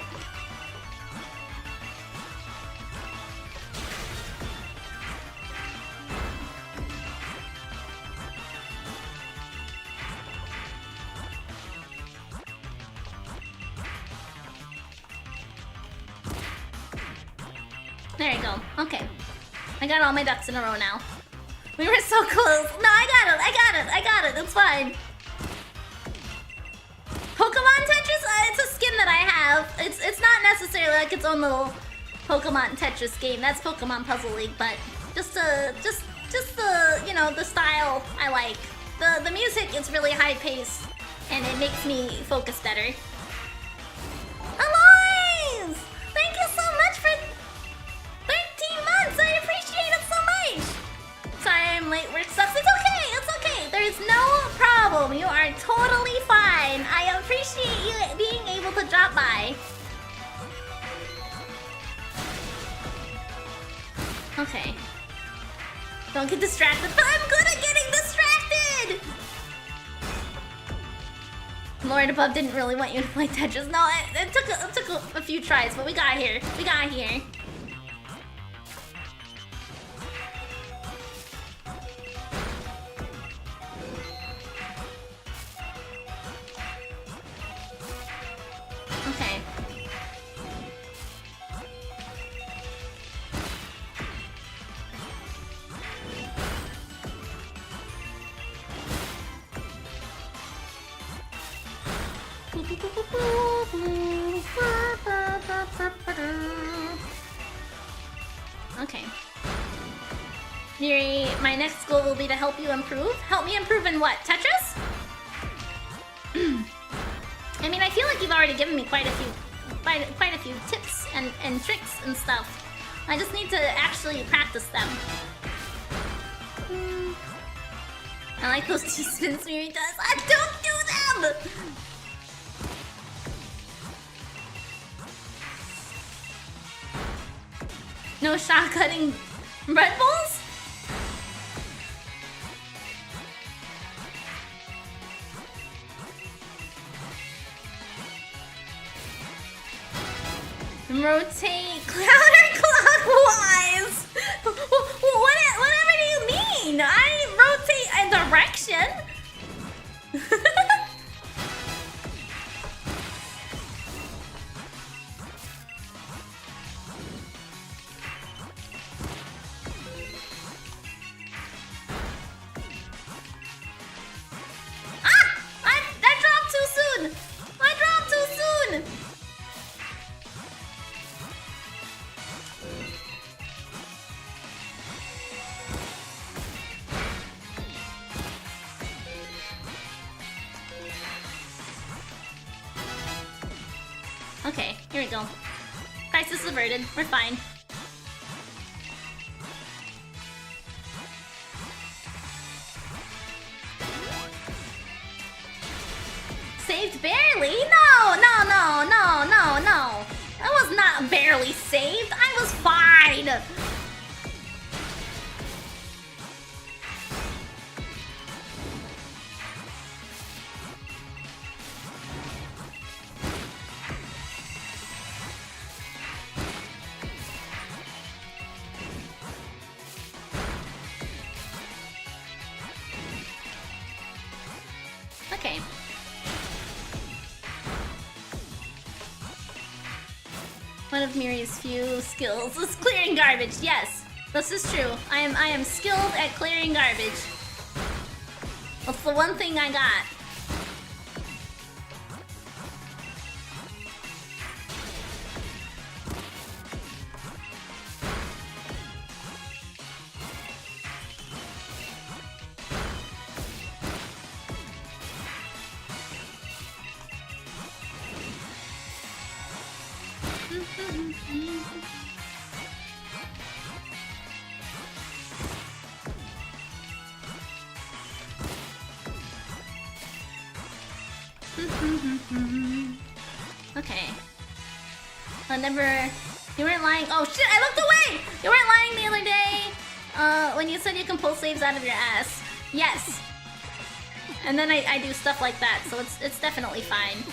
There you go. Okay. I got all my ducks in a row now. We were so close. No, I got it. It's fine. Pokemon Tetris? It's a skin that I have. It's not necessarily like its own little Pokemon Tetris game. That's Pokemon Puzzle League, but just the you know, the style I like. The music is really high paced and it makes me focus better. Aloys! Thank you so much for 13 months. I appreciate it so much. Sorry I'm late, work sucks. It's okay. There's no problem. You are totally fine. I appreciate you being able to drop by. Don't get distracted, but I'm good at getting distracted! Lord above didn't really want you to play Tetris. No, it took a few tries, but we got here. We got here. Okay. Okay. Miri, my next goal will be to help you improve. Help me improve in what? Tetris? I mean, I feel like you've already given me quite a few tips and tricks and stuff. I just need to actually practice them. I like those T-spins Miri does. Don't do them! No shot-cutting Red Bulls? Rotate counterclockwise! Whatever do you mean? I rotate a direction? I dropped too soon! I dropped too soon! Okay, here we go. Crisis averted. We're fine. Saved barely? No! I was not barely saved. I was fine. Okay. One of Miri's few skills is clearing garbage. Yes, this is true. I am skilled at clearing garbage. That's the one thing I got. Okay. You weren't lying. Oh shit, I looked away! You weren't lying the other day when you said you can pull saves out of your ass. Yes. And then I do stuff like that, so it's definitely fine.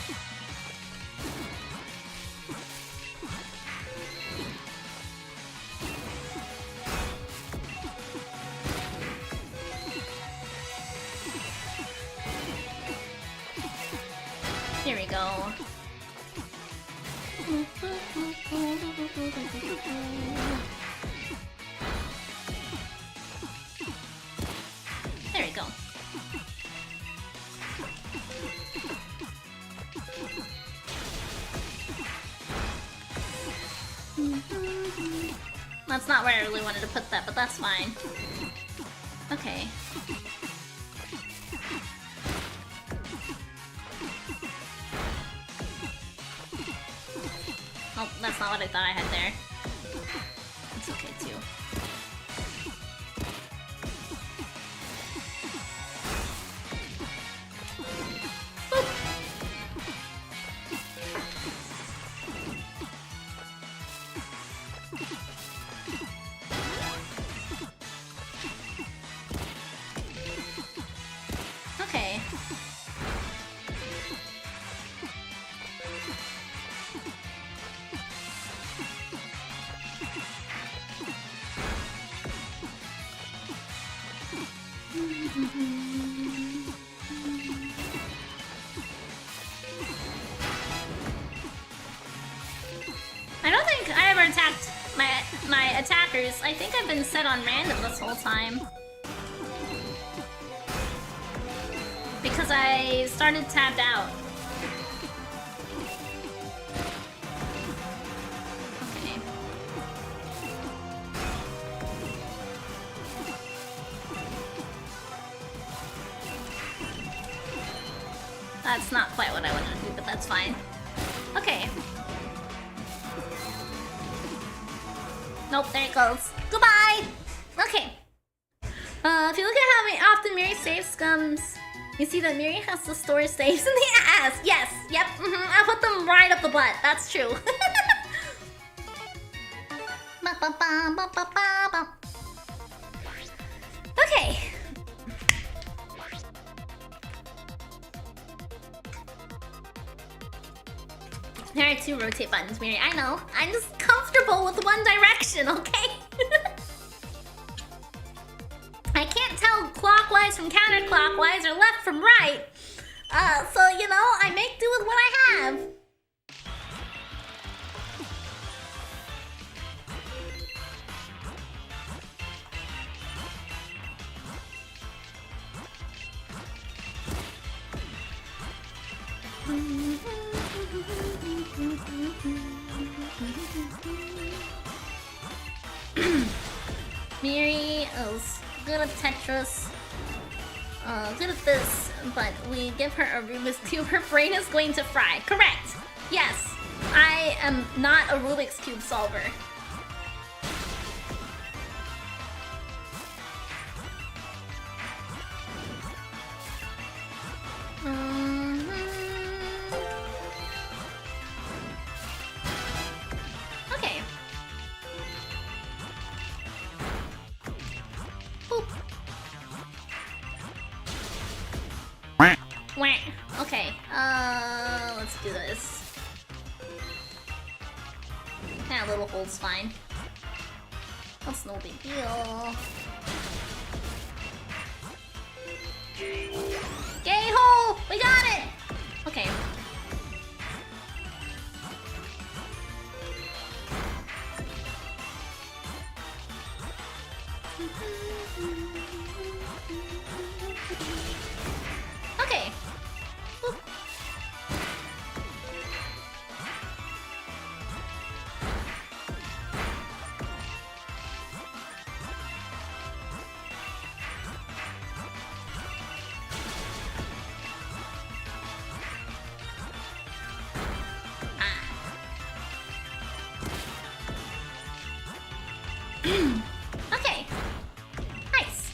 Here we go. There we go. That's not where I really wanted to put that, but that's fine. Okay. Oh, that's not what I thought I had there. It's okay too. I don't think I ever attacked my attackers. I think I've been set on random this whole time. Because I started tapped out. Okay. That's not quite what I wanted to do, but that's fine. Okay. Nope, there it goes. Goodbye! Okay. If you look at how often Miri saves scums, you see that Miri has to store saves in the ass. Yes, yep, I put them right up the butt. That's true. Okay. There are 2 rotate buttons, Miri. I know. I'm just comfortable with one direction, okay? I can't tell clockwise from counterclockwise or left from right. So, you know, I make do with what I have. Miri is good at Tetris. Good at this, but we give her a Rubik's Cube, her brain is going to fry. Correct! Yes, I am not a Rubik's Cube solver. Okay. Boop. Wah. Okay, let's do this. Yeah, little hole's fine. That's no big deal. Gay hole! We got it! Okay. Okay. Boop. Okay. Nice.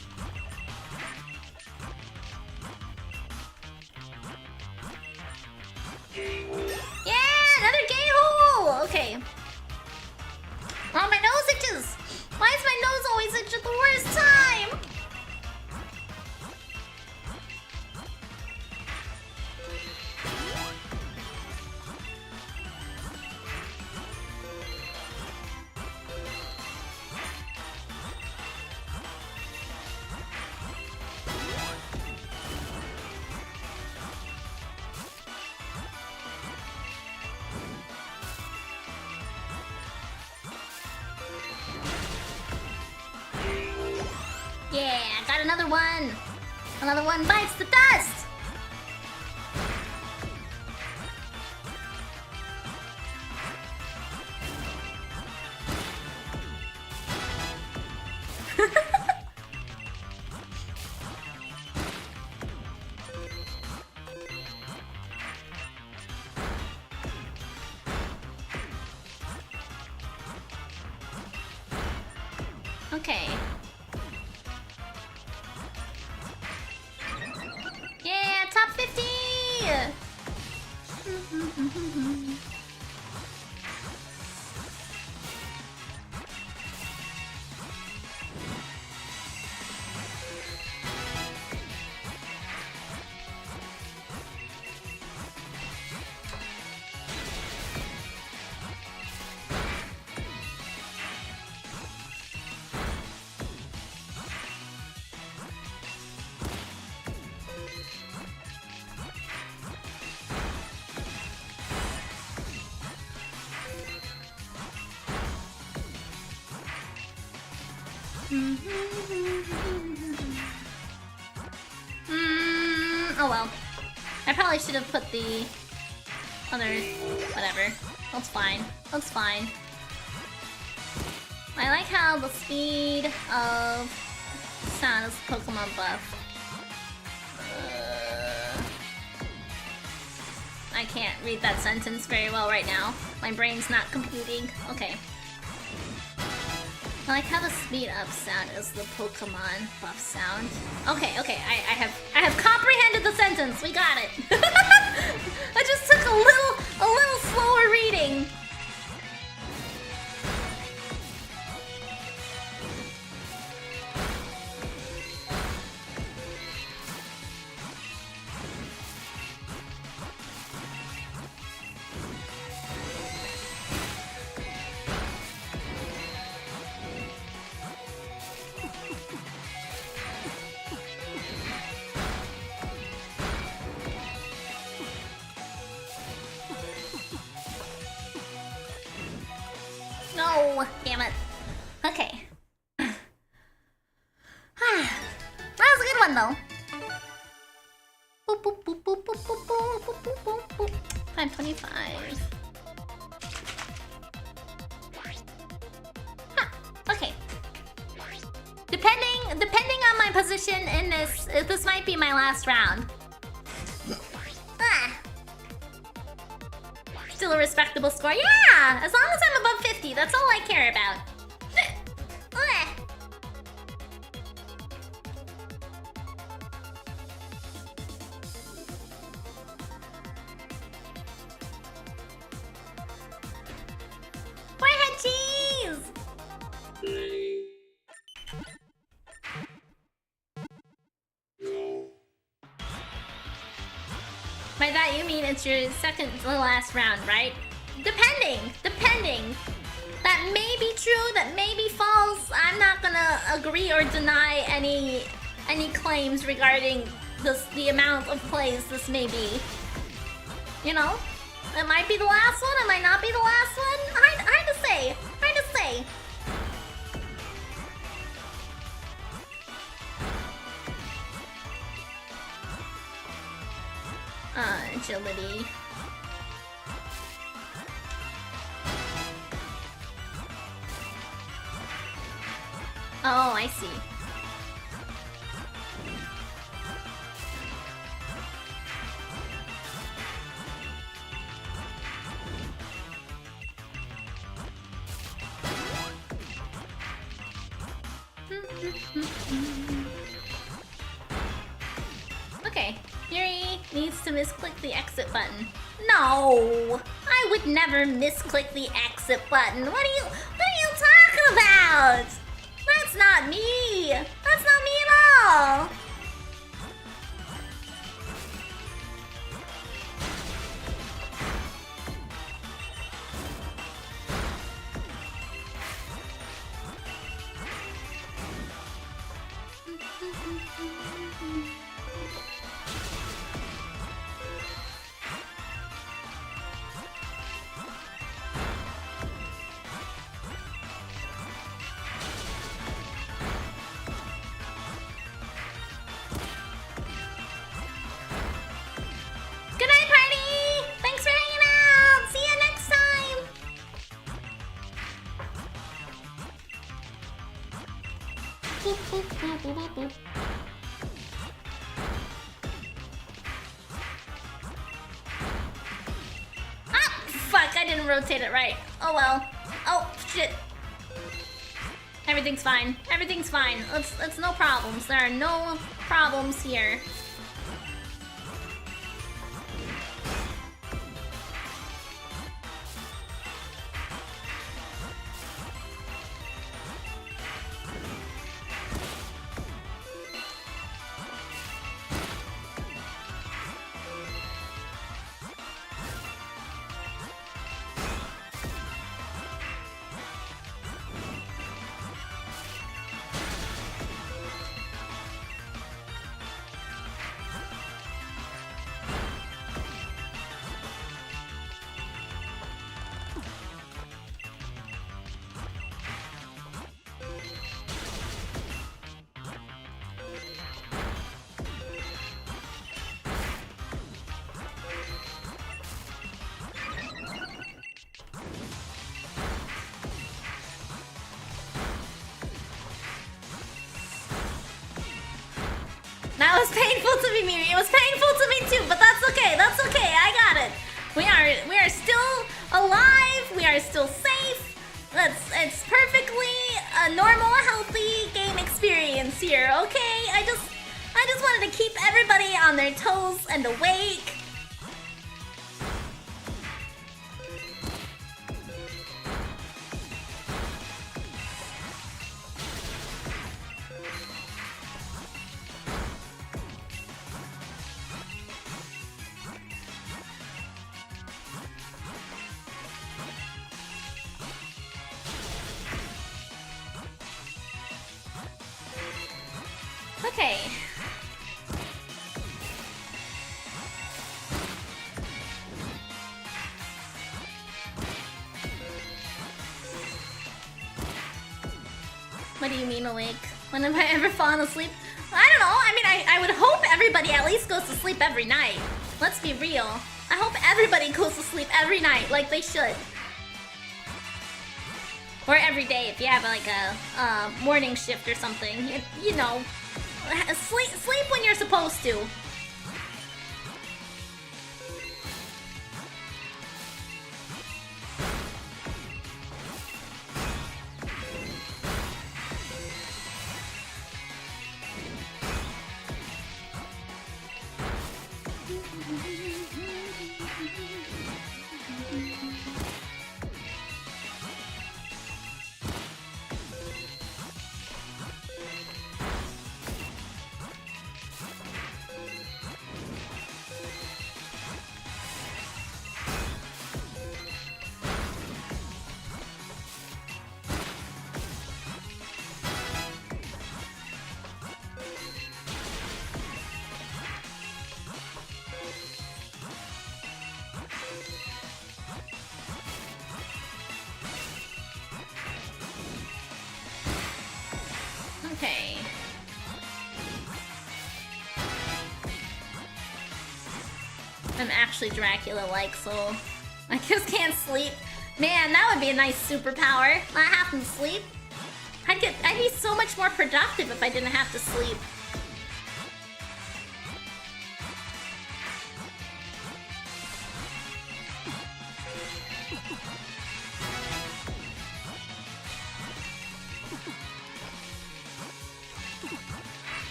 Yeah, another gay hole. Okay. Oh, my nose itches. Why is my nose always itch at the worst time? Yeah, got another one. Another one bites the dust. Okay. Yeah, top 50! Oh well. I probably should have put the other... whatever. That's fine. That's fine. I like how the speed of sound is Pokemon buff. I can't read that sentence very well right now. My brain's not computing. Okay. I like how the speed up sound is the Pokemon buff sound. Okay, okay, I have comprehended the sentence. We got it. I just took a little slower reading. No, damn it. Okay. That was a good one, though. Boop, boop, boop, boop, boop, boop, boop, boop, boop, boop, boop. 525. Huh. Okay. Depending on my position in this might be my last round. Still a respectable score. Yeah! As long as I'm above 50, that's all I care about. Forehead cheese! By that you mean it's your second to last round, right? Depending. That may be true, that may be false. I'm not gonna agree or deny any claims regarding the amount of plays this may be. You know? It might be the last one, it might not be the last one. Hard to say. Hard to say. Agility. Oh, I see. Okay, Yuri needs to misclick the exit button. No! I would never misclick the exit button. What are you talking about? That's not me! That's not me at all! Good night, party! Thanks for hanging out! See you next time! Boop, boop, boop, boop, boop, boop. Ah! Fuck, I didn't rotate it right. Oh well. Oh, shit. Everything's fine. Everything's fine. It's no problems. There are no problems here. to be Miri. It was painful to me too, but that's okay. That's okay. I got it. We are still alive. We are still safe. It's perfectly a normal, healthy game experience here. Okay, I just wanted to keep everybody on their toes and awake. Okay. What do you mean awake? When have I ever fallen asleep? I don't know. I mean, I would hope everybody at least goes to sleep every night. Let's be real. I hope everybody goes to sleep every night like they should. Or every day if you have like a morning shift or something. You know, sleep when you're supposed to. Okay. I'm actually Dracula-like, so I just can't sleep. Man, that would be a nice superpower. Not having to sleep. I'd be so much more productive if I didn't have to sleep.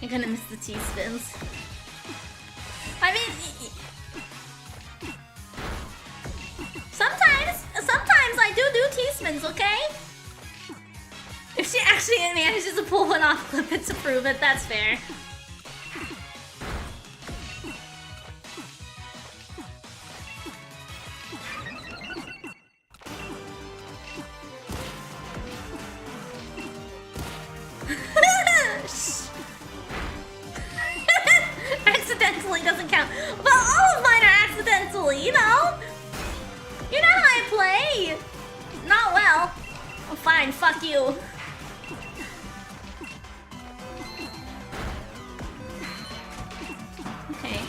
You're gonna miss the T-spins. I mean, sometimes I do T-spins, okay? If she actually manages to pull one off, clip it to prove it, that's fair. Accidentally doesn't count. But all of mine are accidentally, you know? You know how I play. Not well. Oh, fine, fuck you. Okay.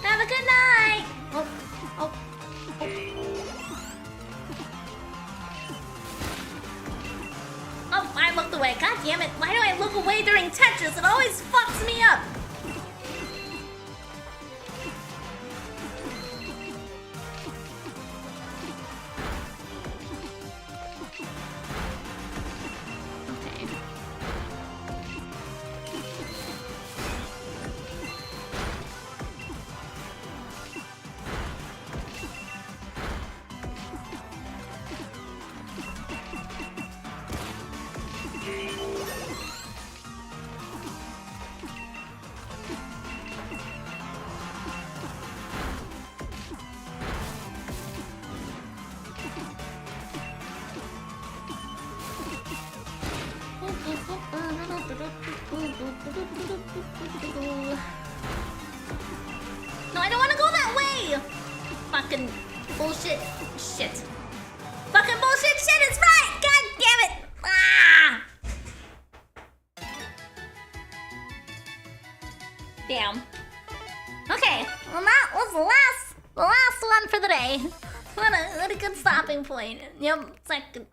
Have a good night! Oh, oh, oh. Oh, I looked away. God damn it. Why do I look away during Tetris? It always fucks me up. Okay. bullshit shit. Fucking bullshit shit is right! God damn it! Ah! Damn. Okay, well that was the last one for the day. What a good stopping point. Yep, second.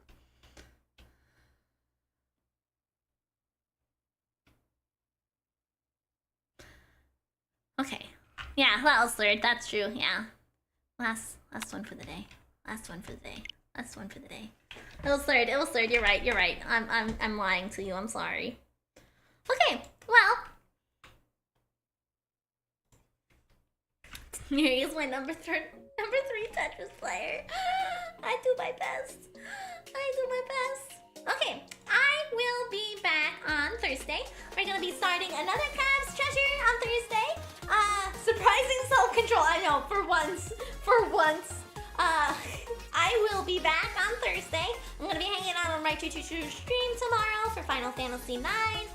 Okay. Yeah, that was third. That's true. Yeah. Last one for the day. Last one for the day. Last one for the day. It was third. It was third. You're right. You're right. I'm lying to you. I'm sorry. Okay. Well. Miri is my number three Tetris player. I do my best. I do my best. Okay. I will be back on Thursday. We're gonna be starting another Crab's Treasure on Thursday. Surprising self-control. I know, for once. I will be back on Thursday. I'm gonna be hanging out on Wright stream tomorrow for Final Fantasy IX.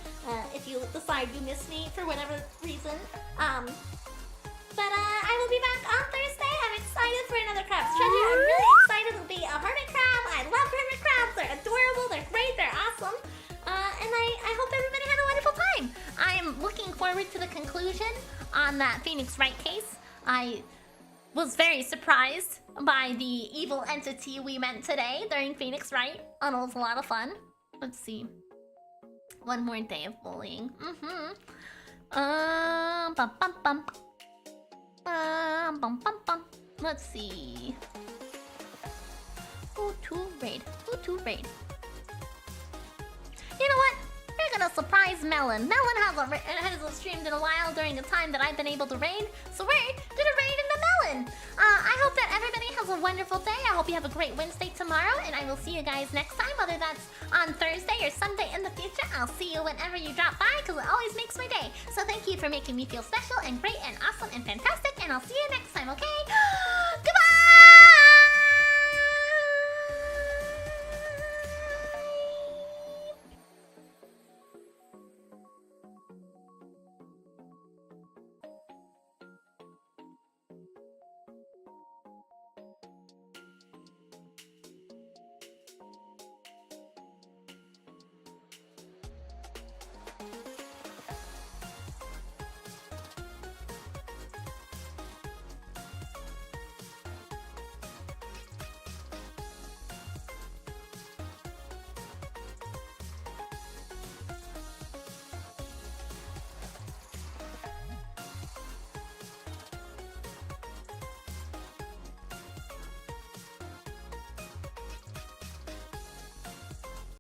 If you decide you miss me for whatever reason. But I will be back on Thursday. I'm excited for another Crab's Treasure. I'm really excited to be a hermit crab. I love hermit crabs. They're adorable. They're great. They're awesome. And I hope everybody had a wonderful time. I'm looking forward to the conclusion on that Phoenix Wright case. I was very surprised by the evil entity we met today during Phoenix Wright. And it was a lot of fun. Let's see. One more day of bullying. Let's see. Who to raid? You know what? We're gonna surprise Melon. Melon hasn't streamed in a while during the time that I've been able to raid, so we're gonna raid into Melon. I hope that everybody has a wonderful day. I hope you have a great Wednesday tomorrow, and I will see you guys next time, whether that's on Thursday or Sunday in the future. I'll see you whenever you drop by, because it always makes my day. So thank you for making me feel special and great and awesome and fantastic, and I'll see you next time, okay?